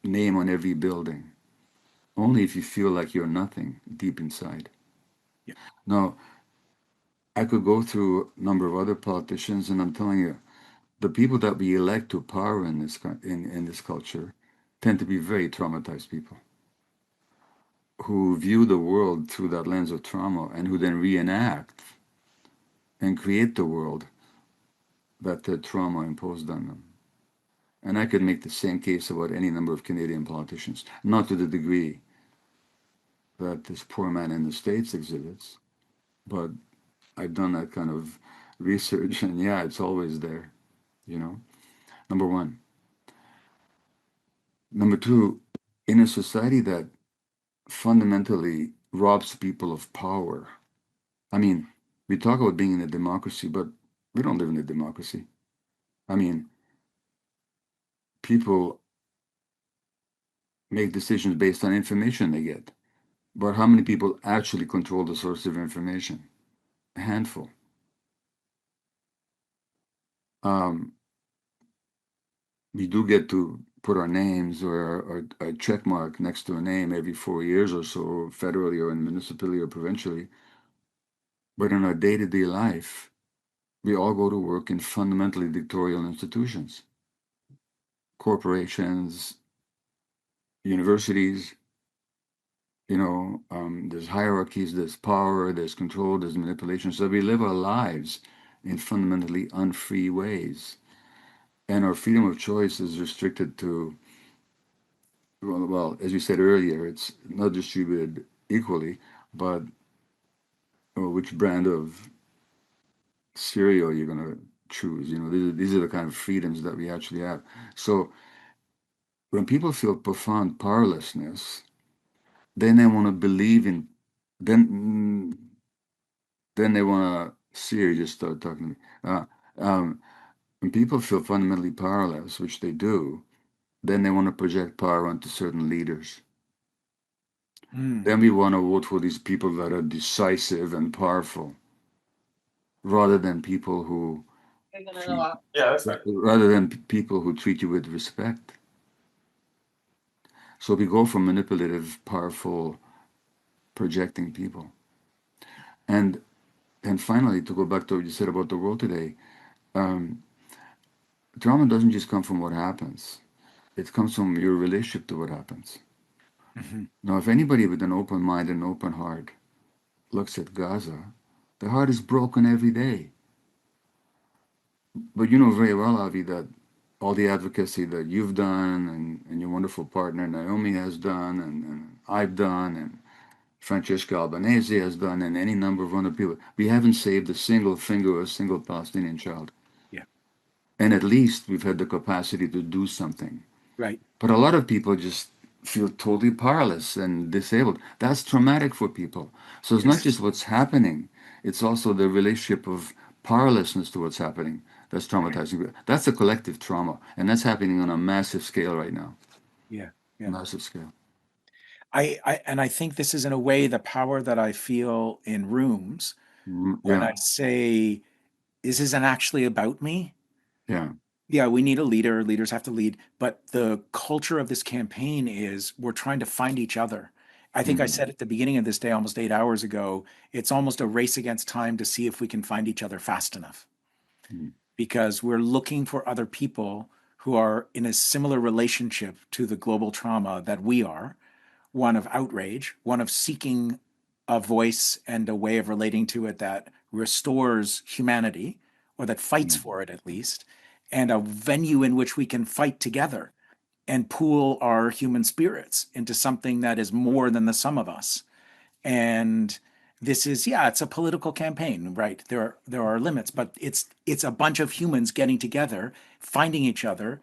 name on every building? Only if you feel like you're nothing deep inside. Yeah. Now, I could go through a number of other politicians, and I'm telling you, the people that we elect to power in this culture tend to be very traumatized people who view the world through that lens of trauma, and who then reenact and create the world that the trauma imposed on them. And I could make the same case about any number of Canadian politicians, not to the degree that this poor man in the States exhibits, but I've done that kind of research, and yeah, it's always there, number one. Number two, in a society that fundamentally robs people of power. I mean, we talk about being in a democracy, but we don't live in a democracy. I mean, people make decisions based on information they get. But how many people actually control the source of information? A handful. We do get to put our names or a check mark next to a name every 4 years or so, federally or in municipally or provincially. But in our day-to-day life, we all go to work in fundamentally dictatorial institutions, corporations, universities. There's hierarchies, there's power, there's control, there's manipulation. So we live our lives in fundamentally unfree ways. And our freedom of choice is restricted to, well, as you said earlier, it's not distributed equally, but which brand of cereal you're going to choose. These are the kind of freedoms that we actually have. So when people feel profound powerlessness, then they want to believe in, then they want to, Siri just started talking to me. When people feel fundamentally powerless, which they do, then they want to project power onto certain leaders. Then we want to vote for these people that are decisive and powerful, rather than people who treat you with respect. So we go for manipulative, powerful, projecting people. And finally, to go back to what you said about the world today, drama doesn't just come from what happens. It comes from your relationship to what happens. Now, if anybody with an open mind and open heart looks at Gaza, the heart is broken every day. But you know very well, Avi, that all the advocacy that you've done and your wonderful partner Naomi has done and I've done and Francesca Albanese has done and any number of other people, we haven't saved a single finger or a single Palestinian child. Yeah. And at least we've had the capacity to do something. Right. But a lot of people just feel totally powerless and disabled. That's traumatic for people. So it's not just what's happening, it's also the relationship of powerlessness to what's happening that's traumatizing. That's a collective trauma, and that's happening on a massive scale right now. Yeah. Massive scale. I think this is in a way the power that I feel in rooms when I say, this isn't actually about me. Yeah, we need a leader. Leaders have to lead. But the culture of this campaign is we're trying to find each other. I think I said at the beginning of this day, almost 8 hours ago, it's almost a race against time to see if we can find each other fast enough. Because we're looking for other people who are in a similar relationship to the global trauma that we are, one of outrage, one of seeking a voice and a way of relating to it that restores humanity, or that fights for it at least, and a venue in which we can fight together and pool our human spirits into something that is more than the sum of us. And this is, it's a political campaign, right? There are limits, but it's a bunch of humans getting together, finding each other,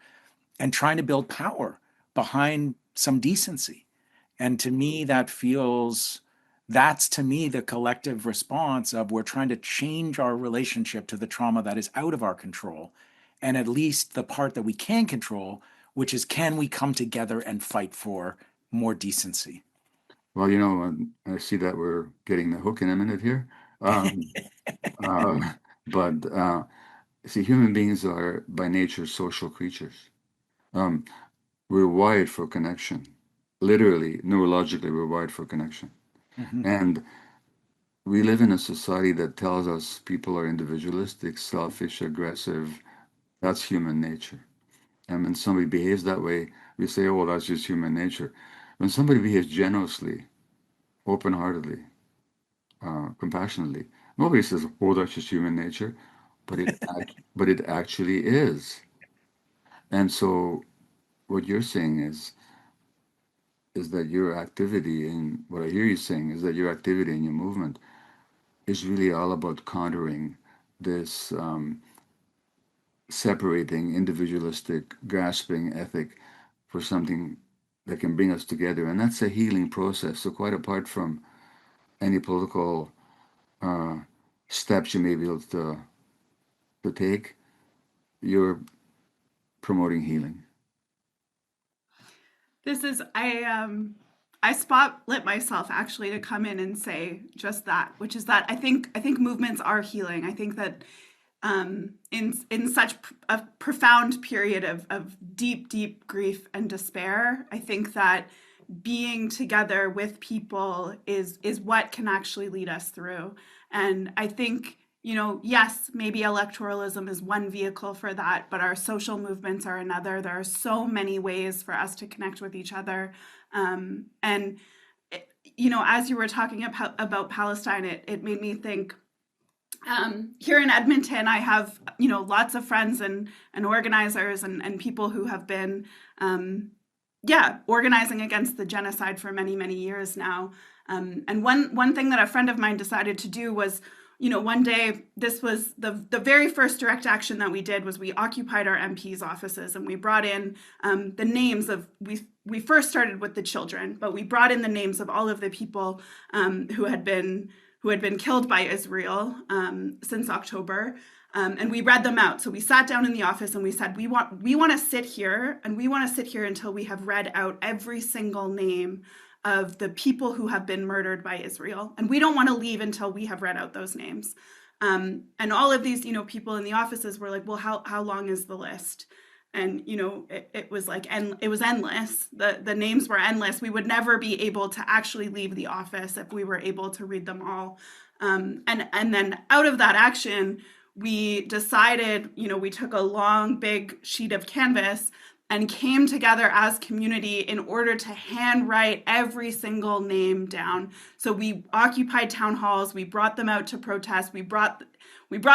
and trying to build power behind some decency. And to me, that's to me the collective response of we're trying to change our relationship to the trauma that is out of our control, and at least the part that we can control, which is, can we come together and fight for more decency? Well, I see that we're getting the hook in a minute here. But see, human beings are by nature social creatures. We're wired for connection. Literally, neurologically, we're wired for connection. And we live in a society that tells us people are individualistic, selfish, aggressive. That's human nature. And when somebody behaves that way, we say, oh, well, that's just human nature. When somebody behaves generously, open-heartedly, compassionately, nobody says, oh, that's just human nature, but it actually is. And so what you're saying is that your activity, and what I hear you saying is that your activity and your movement is really all about countering this separating, individualistic, grasping ethic for something that can bring us together. And that's a healing process. So quite apart from any political steps you may be able to take, you're promoting healing. This is I I spotlit myself actually to come in and say just that, which is that I think movements are healing. I think that in such a profound period of deep grief and despair, I think that being together with people is what can actually lead us through. And I think, yes, maybe electoralism is one vehicle for that, but our social movements are another. There are so many ways for us to connect with each other. And, as you were talking about Palestine, it made me think, here in Edmonton, I have, lots of friends and organizers and people who have been, organizing against the genocide for many, many years now. And one thing that a friend of mine decided to do was, one day, this was the very first direct action that we did was we occupied our MP's offices and we brought in the names of, we first started with the children, but we brought in the names of all of the people who had been killed by Israel since October. And we read them out. So we sat down in the office and we said, we want to sit here, and we want to sit here until we have read out every single name of the people who have been murdered by Israel. And we don't want to leave until we have read out those names. And all of these, people in the offices were like, well, how long is the list? And, it was like, and it was endless. The names were endless. We would never be able to actually leave the office if we were able to read them all. And then out of that action, we decided, we took a long, big sheet of canvas and came together as community in order to handwrite every single name down. So we occupied town halls, we brought them out to protest, we brought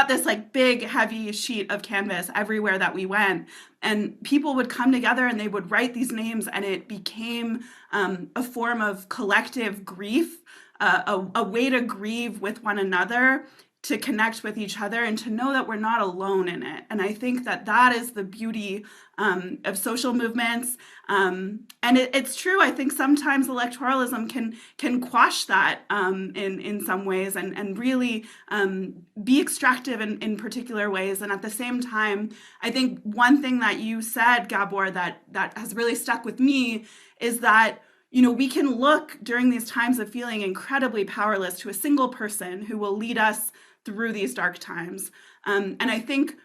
this like big, heavy sheet of canvas everywhere that we went. And people would come together and they would write these names, and it became a form of collective grief, a way to grieve with one another, to connect with each other, and to know that we're not alone in it. And I think that is the beauty of social movements. And it's true, I think sometimes electoralism can quash that in some ways, and really be extractive in particular ways. And at the same time, I think one thing that you said, Gabor, that has really stuck with me is that we can look during these times of feeling incredibly powerless to a single person who will lead us through these dark times. And I think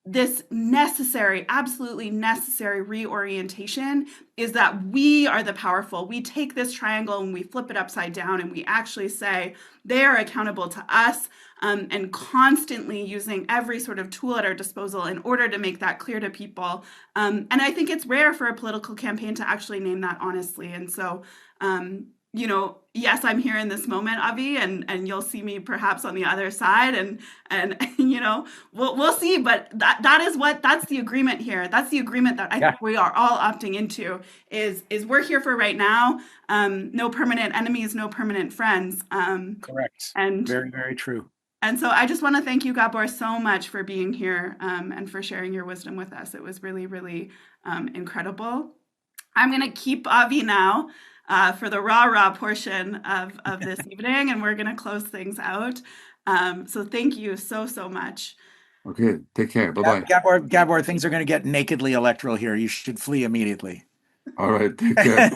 this absolutely necessary reorientation is that we are the powerful. We take this triangle and we flip it upside down, and we actually say they are accountable to us, and constantly using every sort of tool at our disposal in order to make that clear to people. And I think it's rare for a political campaign to actually name that honestly. And so, yes, I'm here in this moment, Avi, and you'll see me perhaps on the other side, and we'll see. But that's the agreement here. That's the agreement that I think we are all opting into. Is we're here for right now. No permanent enemies, no permanent friends. Correct. And very, very true. And so I just want to thank you, Gabor, so much for being here and for sharing your wisdom with us. It was really, really incredible. I'm going to keep Avi now for the rah-rah portion of this evening, and we're going to close things out. So thank you so much. Okay, take care. Bye-bye. Gabor, things are going to get nakedly electoral here. You should flee immediately. All right, take care.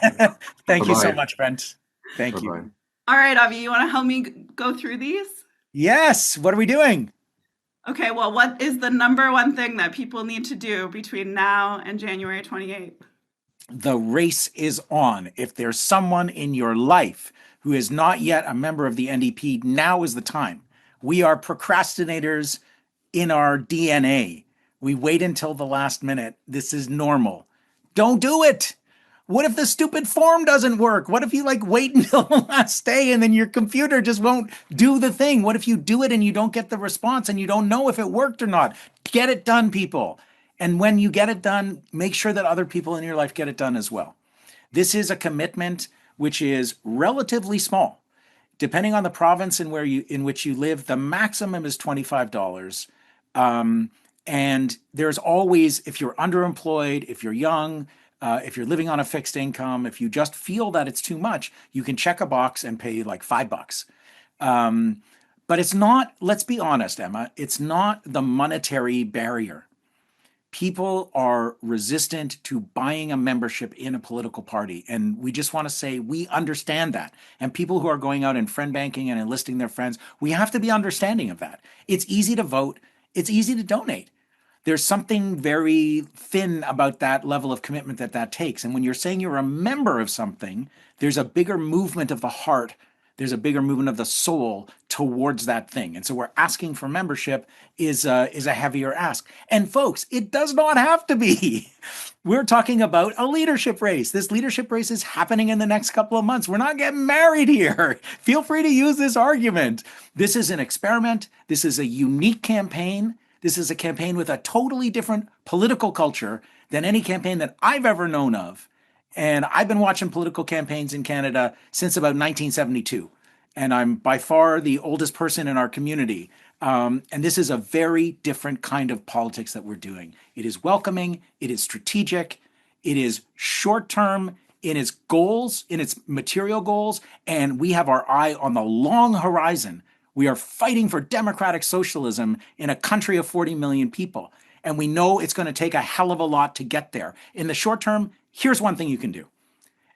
Thank you so much, Brent. Thank you. All right, Avi, you want to help me go through these? Yes. What are we doing? Okay, well, what is the number one thing that people need to do between now and January 28th? The race is on. If there's someone in your life who is not yet a member of the NDP, now is the time. We are procrastinators in our DNA. We wait until the last minute. This is normal. Don't do it. What if the stupid form doesn't work? What if you wait until the last day and then your computer just won't do the thing? What if you do it and you don't get the response and you don't know if it worked or not? Get it done, people. And when you get it done, make sure that other people in your life get it done as well. This is a commitment which is relatively small. Depending on the province in which you live, the maximum is $25. And there's always, if you're underemployed, if you're young, if you're living on a fixed income, if you just feel that it's too much, you can check a box and pay like $5. But it's not, let's be honest, Emma, it's not the monetary barrier. People are resistant to buying a membership in a political party. And we just want to say we understand that. And people who are going out and friend banking and enlisting their friends, we have to be understanding of that. It's easy to vote. It's easy to donate. There's something very thin about that level of commitment that takes. And when you're saying you're a member of something, there's a bigger movement of the heart. There's a bigger movement of the soul towards that thing. And so we're asking for membership is a heavier ask. And folks, it does not have to be. We're talking about a leadership race. This leadership race is happening in the next couple of months. We're not getting married here. Feel free to use this argument. This is an experiment. This is a unique campaign. This is a campaign with a totally different political culture than any campaign that I've ever known of. And I've been watching political campaigns in Canada since about 1972. And I'm by far the oldest person in our community. And this is a very different kind of politics that we're doing. It is welcoming, it is strategic, it is short-term in its goals, in its material goals, and we have our eye on the long horizon. We are fighting for democratic socialism in a country of 40 million people. And we know it's going to take a hell of a lot to get there. In the short term, here's one thing you can do.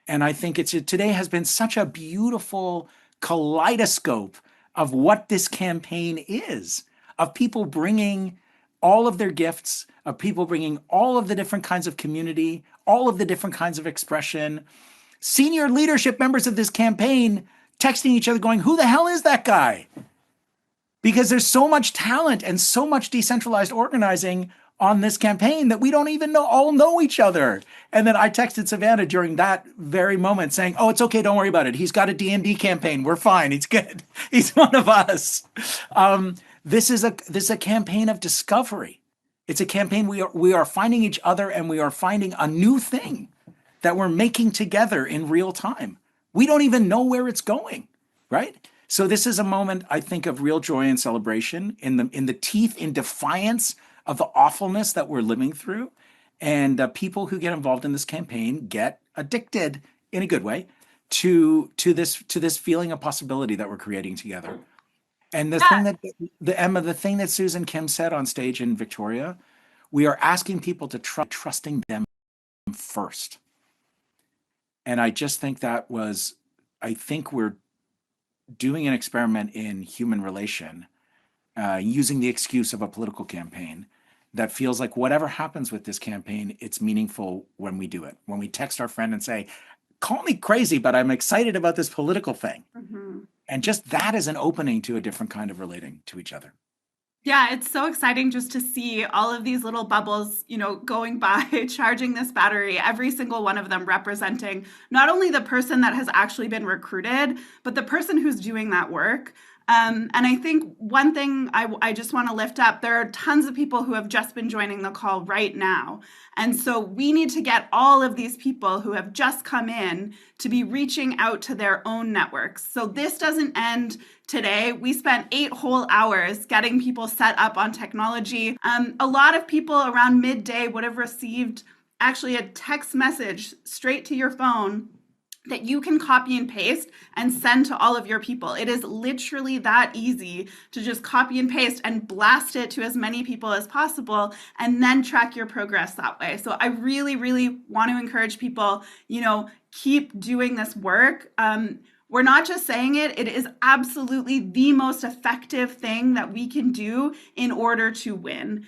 And I think today has been such a beautiful kaleidoscope of what this campaign is, of people bringing all of their gifts, of people bringing all of the different kinds of community, all of the different kinds of expression. Senior leadership members of this campaign texting each other going, who the hell is that guy? Because there's so much talent and so much decentralized organizing on this campaign that we don't even all know each other. And then I texted Savannah during that very moment saying, oh, it's okay, don't worry about it. He's got a D&D campaign. We're fine. He's good. He's one of us. This is a campaign of discovery. It's a campaign we are finding each other, and we are finding a new thing that we're making together in real time. We don't even know where it's going, right? So this is a moment, I think, of real joy and celebration in the teeth, in defiance of the awfulness that we're living through. And people who get involved in this campaign get addicted, in a good way, to this feeling of possibility that we're creating together. And the thing that Susan Kim said on stage in Victoria, we are asking people to trusting them first. And I just think I think we're doing an experiment in human relation, using the excuse of a political campaign that feels like whatever happens with this campaign, it's meaningful when we do it. When we text our friend and say, call me crazy, but I'm excited about this political thing. Mm-hmm. And just that is an opening to a different kind of relating to each other. Yeah, it's so exciting just to see all of these little bubbles, going by, charging this battery, every single one of them representing not only the person that has actually been recruited, but the person who's doing that work. And I think one thing I just want to lift up, there are tons of people who have just been joining the call right now. And so we need to get all of these people who have just come in to be reaching out to their own networks. So this doesn't end today. We spent 8 whole hours getting people set up on technology. A lot of people around midday would have received actually a text message straight to your phone that you can copy and paste and send to all of your people. It is literally that easy to just copy and paste and blast it to as many people as possible and then track your progress that way. So I really, really want to encourage people, keep doing this work. We're not just saying it, it is absolutely the most effective thing that we can do in order to win.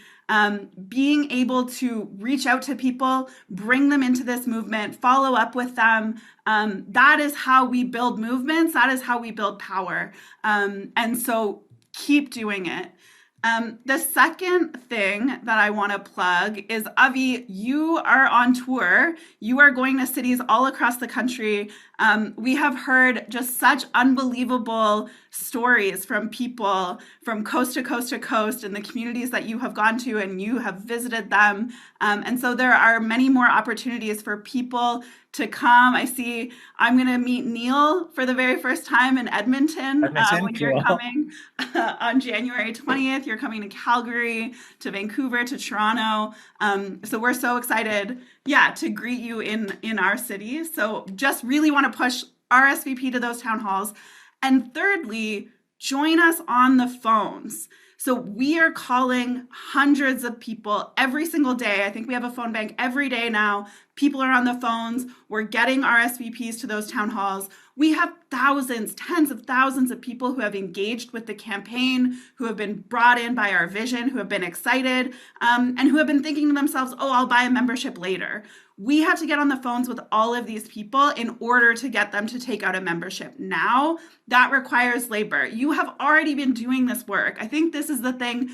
Being able to reach out to people, bring them into this movement, follow up with them, that is how we build movements, that is how we build power. And so keep doing it. The second thing that I want to plug is, Avi, you are on tour. You are going to cities all across the country. We have heard just such unbelievable stories from people from coast to coast to coast in the communities that you have gone to, and you have visited them. And so there are many more opportunities for people to come. I see I'm going to meet Neil for the very first time in Edmonton when you're coming on January 20th. You're coming to Calgary, to Vancouver, to Toronto. So we're so excited, to greet you in our city. So just really want to push RSVP to those town halls. And thirdly, join us on the phones. So we are calling hundreds of people every single day. I think we have a phone bank every day now. People are on the phones. We're getting RSVPs to those town halls. We have thousands, tens of thousands of people who have engaged with the campaign, who have been brought in by our vision, who have been excited, and who have been thinking to themselves, oh, I'll buy a membership later. We have to get on the phones with all of these people in order to get them to take out a membership now. That requires labor. You have already been doing this work. I think this is the thing.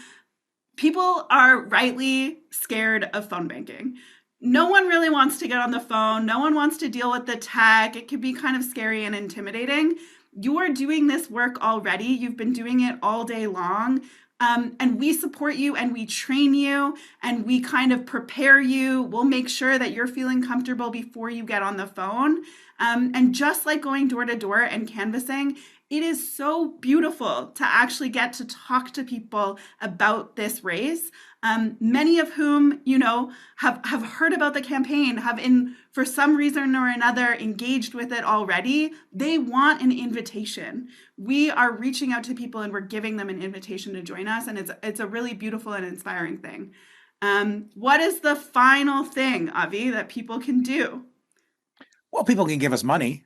People are rightly scared of phone banking. No one really wants to get on the phone. No one wants to deal with the tech. It can be kind of scary and intimidating. You are doing this work already. You've been doing it all day long. And we support you and we train you and we kind of prepare you. We'll make sure that you're feeling comfortable before you get on the phone. And just like going door to door and canvassing, it is so beautiful to actually get to talk to people about this race. Many of whom, have heard about the campaign, have for some reason or another, engaged with it already. They want an invitation. We are reaching out to people and we're giving them an invitation to join us. And it's a really beautiful and inspiring thing. What is the final thing, Avi, that people can do? Well, people can give us money.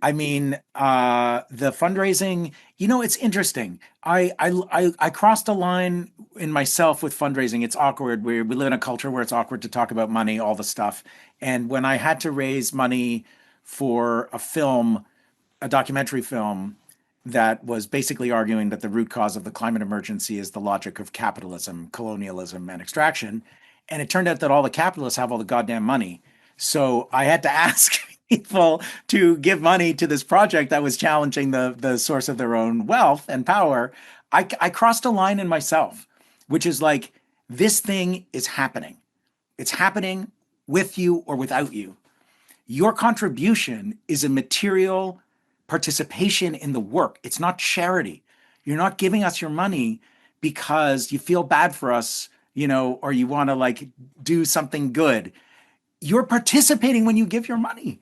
I mean, the fundraising, it's interesting. I crossed a line in myself with fundraising. It's awkward. We live in a culture where it's awkward to talk about money, all the stuff. And when I had to raise money for a documentary film that was basically arguing that the root cause of the climate emergency is the logic of capitalism, colonialism, and extraction. And it turned out that all the capitalists have all the goddamn money. So I had to ask people to give money to this project that was challenging the source of their own wealth and power. I crossed a line in myself, which is like, this thing is happening. It's happening with you or without you. Your contribution is a material participation in the work. It's not charity. You're not giving us your money because you feel bad for us, or you want to do something good. You're participating when you give your money.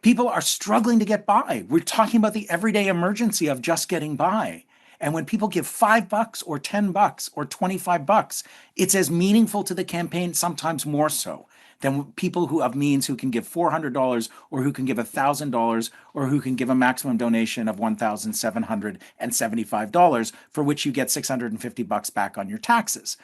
People are struggling to get by. We're talking about the everyday emergency of just getting by. And when people give $5 or $10 or $25, it's as meaningful to the campaign, sometimes more so, than people who have means, who can give $400 or who can give $1,000 or who can give a maximum donation of $1,775, for which you get $650 back on your taxes.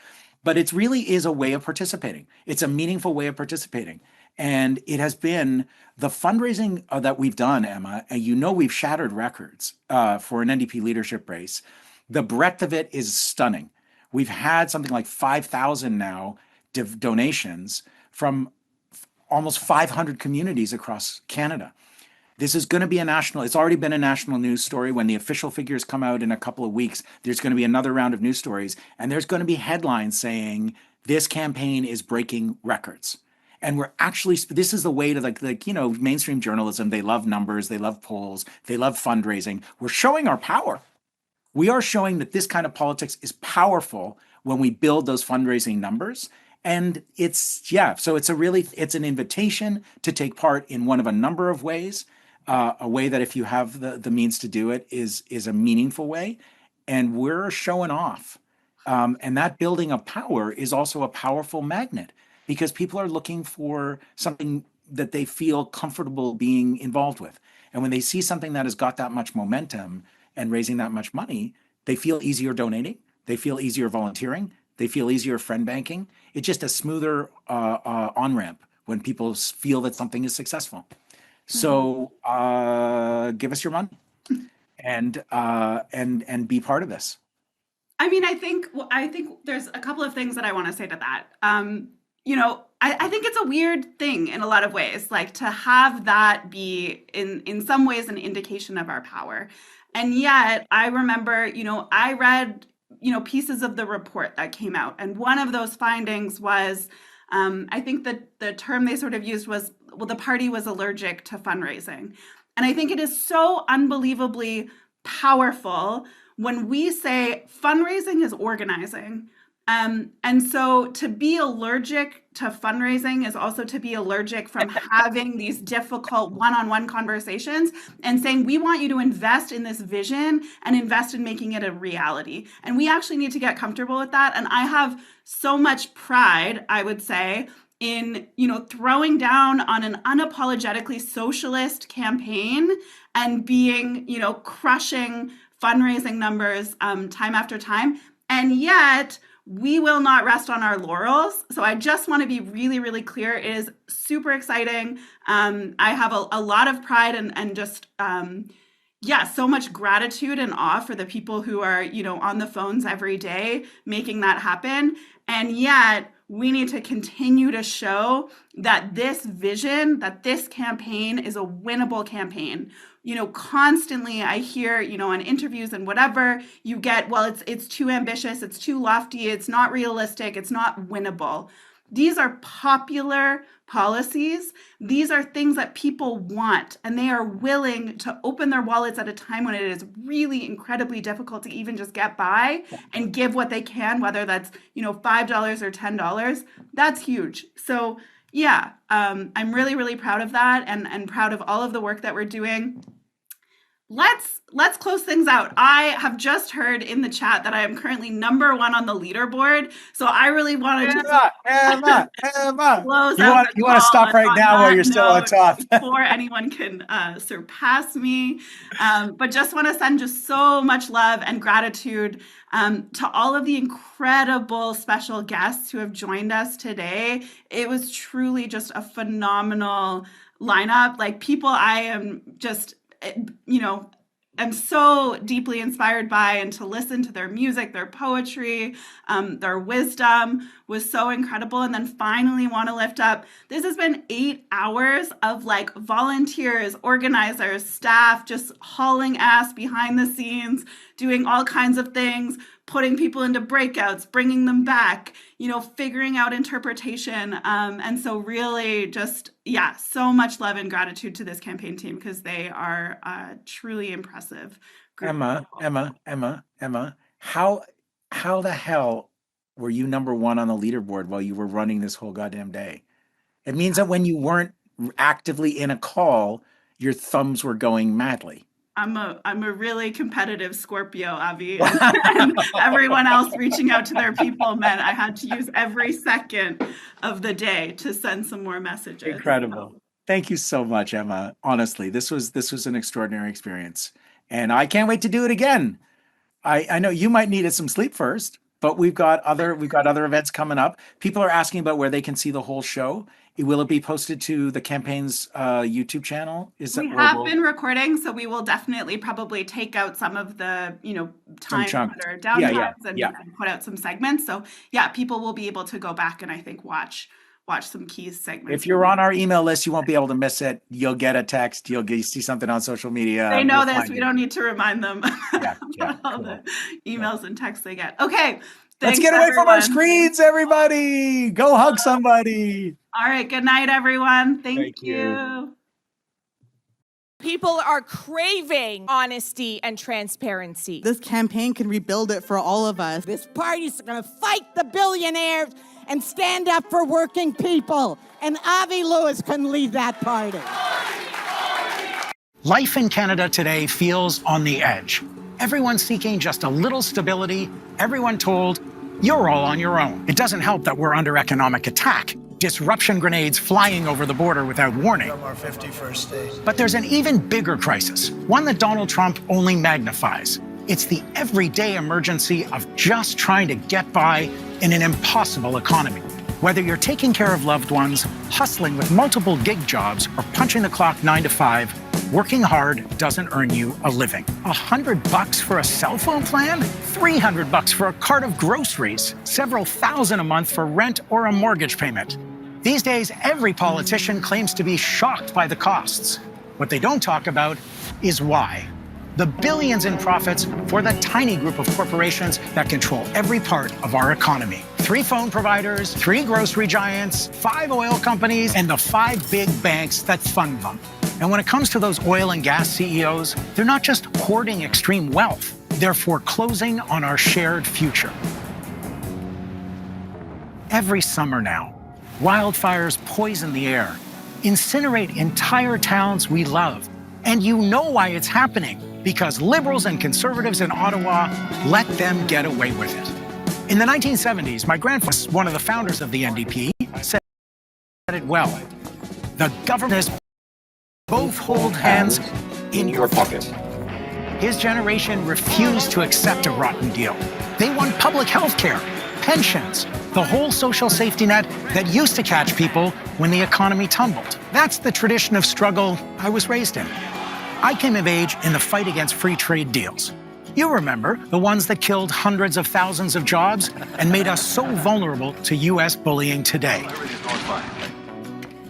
But it really is a way of participating. It's a meaningful way of participating. And it has been the fundraising that we've done, Emma, and we've shattered records for an NDP leadership race. The breadth of it is stunning. We've had something like 5,000 now donations from almost 500 communities across Canada. This is going to be it's already been a national news story. When the official figures come out in a couple of weeks, there's going to be another round of news stories, and there's going to be headlines saying this campaign is breaking records. And we're actually, this is the way to mainstream journalism. They love numbers, they love polls, they love fundraising. We're showing our power. We are showing that this kind of politics is powerful when we build those fundraising numbers. And so it's an invitation to take part in one of a number of ways, a way that if you have the means to do it is a meaningful way. And we're showing off. And that building of power is also a powerful magnet, because people are looking for something that they feel comfortable being involved with. And when they see something that has got that much momentum and raising that much money, they feel easier donating, they feel easier volunteering, they feel easier friend banking. It's just a smoother on-ramp when people feel that something is successful. So give us your money and be part of this. I mean, I think there's a couple of things that I want to say to that. I think it's a weird thing in a lot of ways, to have that be in some ways an indication of our power. And yet I remember, I read, pieces of the report that came out. And one of those findings was, I think that the term they sort of used was, the party was allergic to fundraising. And I think it is so unbelievably powerful when we say fundraising is organizing. And so to be allergic to fundraising is also to be allergic from having these difficult one-on-one conversations and saying, we want you to invest in this vision and invest in making it a reality. And we actually need to get comfortable with that. And I have so much pride, I would say, in, throwing down on an unapologetically socialist campaign and being, crushing fundraising numbers time after time. And yet we will not rest on our laurels. So I just want to be really, really clear. It is super exciting. I have a lot of pride and just, so much gratitude and awe for the people who are, on the phones every day making that happen. And yet we need to continue to show that this vision, that this campaign is a winnable campaign. Constantly I hear, on interviews and whatever, you get, well, it's too ambitious, it's too lofty, it's not realistic, it's not winnable. These are popular policies. These are things that people want, and they are willing to open their wallets at a time when it is really incredibly difficult to even just get by and give what they can, whether that's, $5 or $10. That's huge. So yeah, I'm really, really proud of that and proud of all of the work that we're doing. Let's close things out. I have just heard in the chat that I am currently number 1 on the leaderboard. So I really want to Emma. Close You out want to stop right now while you're still on top. Before anyone can surpass me. But just want to send just so much love and gratitude to all of the incredible special guests who have joined us today. It was truly just a phenomenal lineup. Like, people I am just, I'm so deeply inspired by, and to listen to their music, their poetry, their wisdom was so incredible. And then finally want to lift up, this has been 8 hours of volunteers, organizers, staff, just hauling ass behind the scenes, doing all kinds of things, putting people into breakouts, bringing them back, figuring out interpretation. And so really just, so much love and gratitude to this campaign team, because they are truly impressive. Emma, how the hell were you number 1 on the leaderboard while you were running this whole goddamn day? It means that when you weren't actively in a call, your thumbs were going madly. I'm a really competitive Scorpio, Avi, and everyone else reaching out to their people meant I had to use every second of the day to send some more messages. Incredible. Thank you so much, Emma. Honestly, this was an extraordinary experience, and I can't wait to do it again. I know you might need some sleep first, but we've got other events coming up. People are asking about where they can see the whole show. Will it be posted to the campaign's YouTube channel? We have been recording, so we will definitely probably take out some of the times that are downtimes and put out some segments. So people will be able to go back and I think watch some key segments. If you're on our email list, you won't be able to miss it. You'll get a text. You'll see something on social media. They know this. We don't need to remind them about all the emails and texts they get. Okay. Let's get away from our screens, everybody. Go hug somebody. All right. Good night, everyone. Thank you. People are craving honesty and transparency. This campaign can rebuild it for all of us. This party's going to fight the billionaires and stand up for working people. And Avi Lewis can lead that party. Life in Canada today feels on the edge. Everyone seeking just a little stability, everyone told, you're all on your own. It doesn't help that we're under economic attack. Disruption grenades flying over the border without warning. From our 51st state. But there's an even bigger crisis, one that Donald Trump only magnifies. It's the everyday emergency of just trying to get by in an impossible economy. Whether you're taking care of loved ones, hustling with multiple gig jobs, or punching the clock 9 to 5, working hard doesn't earn you a living. $100 for a cell phone plan? $300 for a cart of groceries? Several thousand a month for rent or a mortgage payment? These days, every politician claims to be shocked by the costs. What they don't talk about is why. The billions in profits for the tiny group of corporations that control every part of our economy. 3 phone providers, 3 grocery giants, 5 oil companies, and the 5 big banks that fund them. And when it comes to those oil and gas CEOs, they're not just hoarding extreme wealth, they're foreclosing on our shared future. every summer now. Wildfires poison the air, incinerate entire towns we love. And you know why it's happening, because liberals and conservatives in Ottawa let them get away with it. In the 1970s, my grandfather, one of the founders of the NDP, said it well. The government has both hold hands in your pocket. His generation refused to accept a rotten deal. They want public health care, pensions, the whole social safety net that used to catch people when the economy tumbled. That's the tradition of struggle I was raised in. I came of age in the fight against free trade deals. You remember the ones that killed hundreds of thousands of jobs and made us so vulnerable to US bullying today.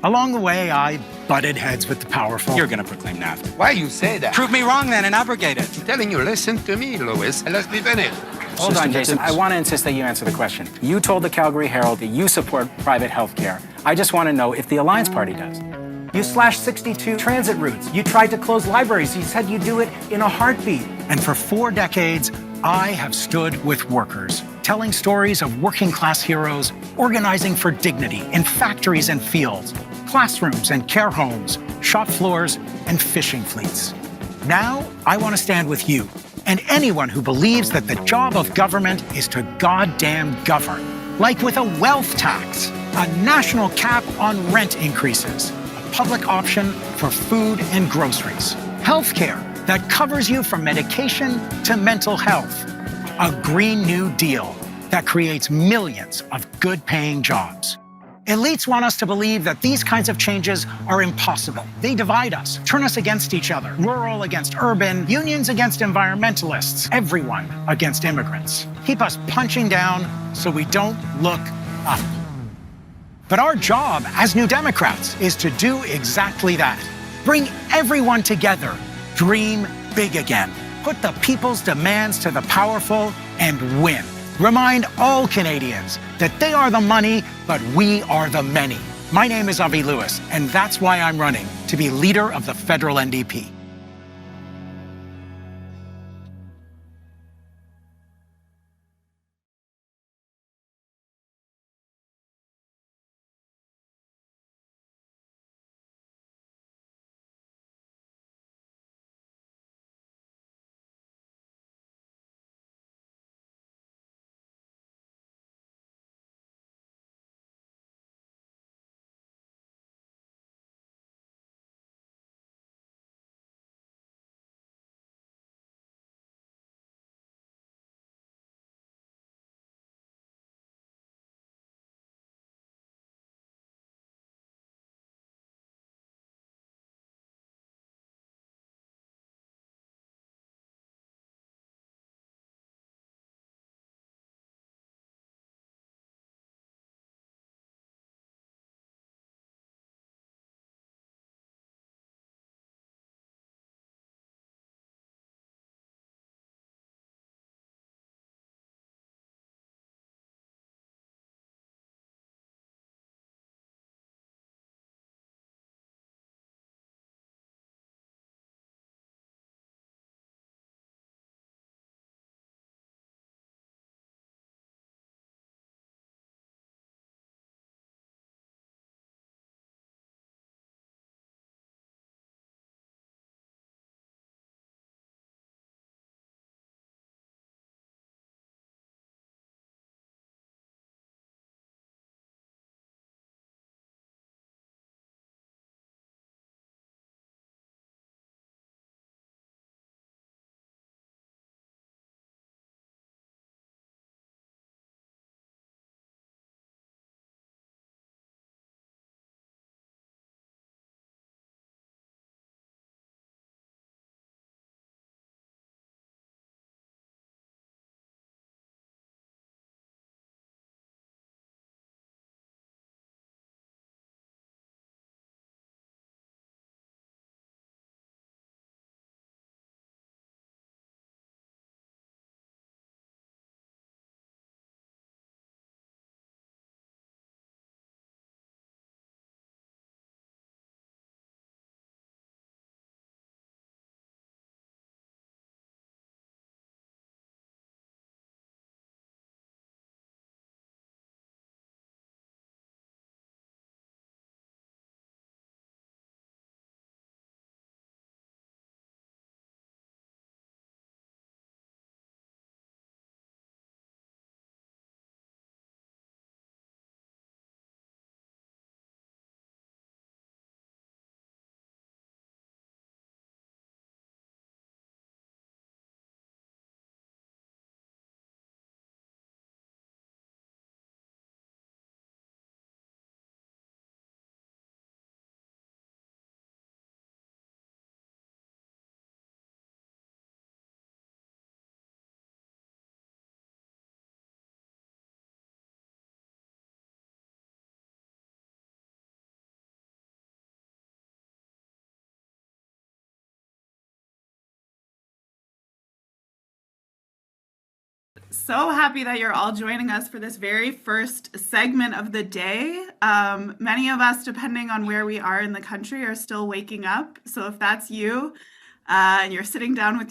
Along the way, I butted heads with the powerful. You're going to proclaim NAFTA. Why you say that? Prove me wrong then and abrogate it. I'm telling you, listen to me, Louis, and let's be finished. Hold on, Jason. I want to insist that you answer the question. You told the Calgary Herald that you support private health care. I just want to know if the Alliance Party does. You slashed 62 transit routes. You tried to close libraries. You said you'd do it in a heartbeat. And for 4 decades, I have stood with workers, telling stories of working-class heroes, organizing for dignity in factories and fields, classrooms and care homes, shop floors and fishing fleets. Now, I want to stand with you and anyone who believes that the job of government is to goddamn govern, like with a wealth tax, a national cap on rent increases, a public option for food and groceries, healthcare that covers you from medication to mental health, a Green New Deal that creates millions of good-paying jobs. Elites want us to believe that these kinds of changes are impossible. They divide us, turn us against each other, rural against urban, unions against environmentalists, everyone against immigrants. Keep us punching down so we don't look up. But our job as New Democrats is to do exactly that. Bring everyone together. Dream big again. Put the people's demands to the powerful and win. Remind all Canadians that they are the money, but we are the many. My name is Avi Lewis, and that's why I'm running to be leader of the federal NDP. So happy that you're all joining us for this very first segment of the day. Many of us, depending on where we are in the country, are still waking up. So if that's you and you're sitting down with your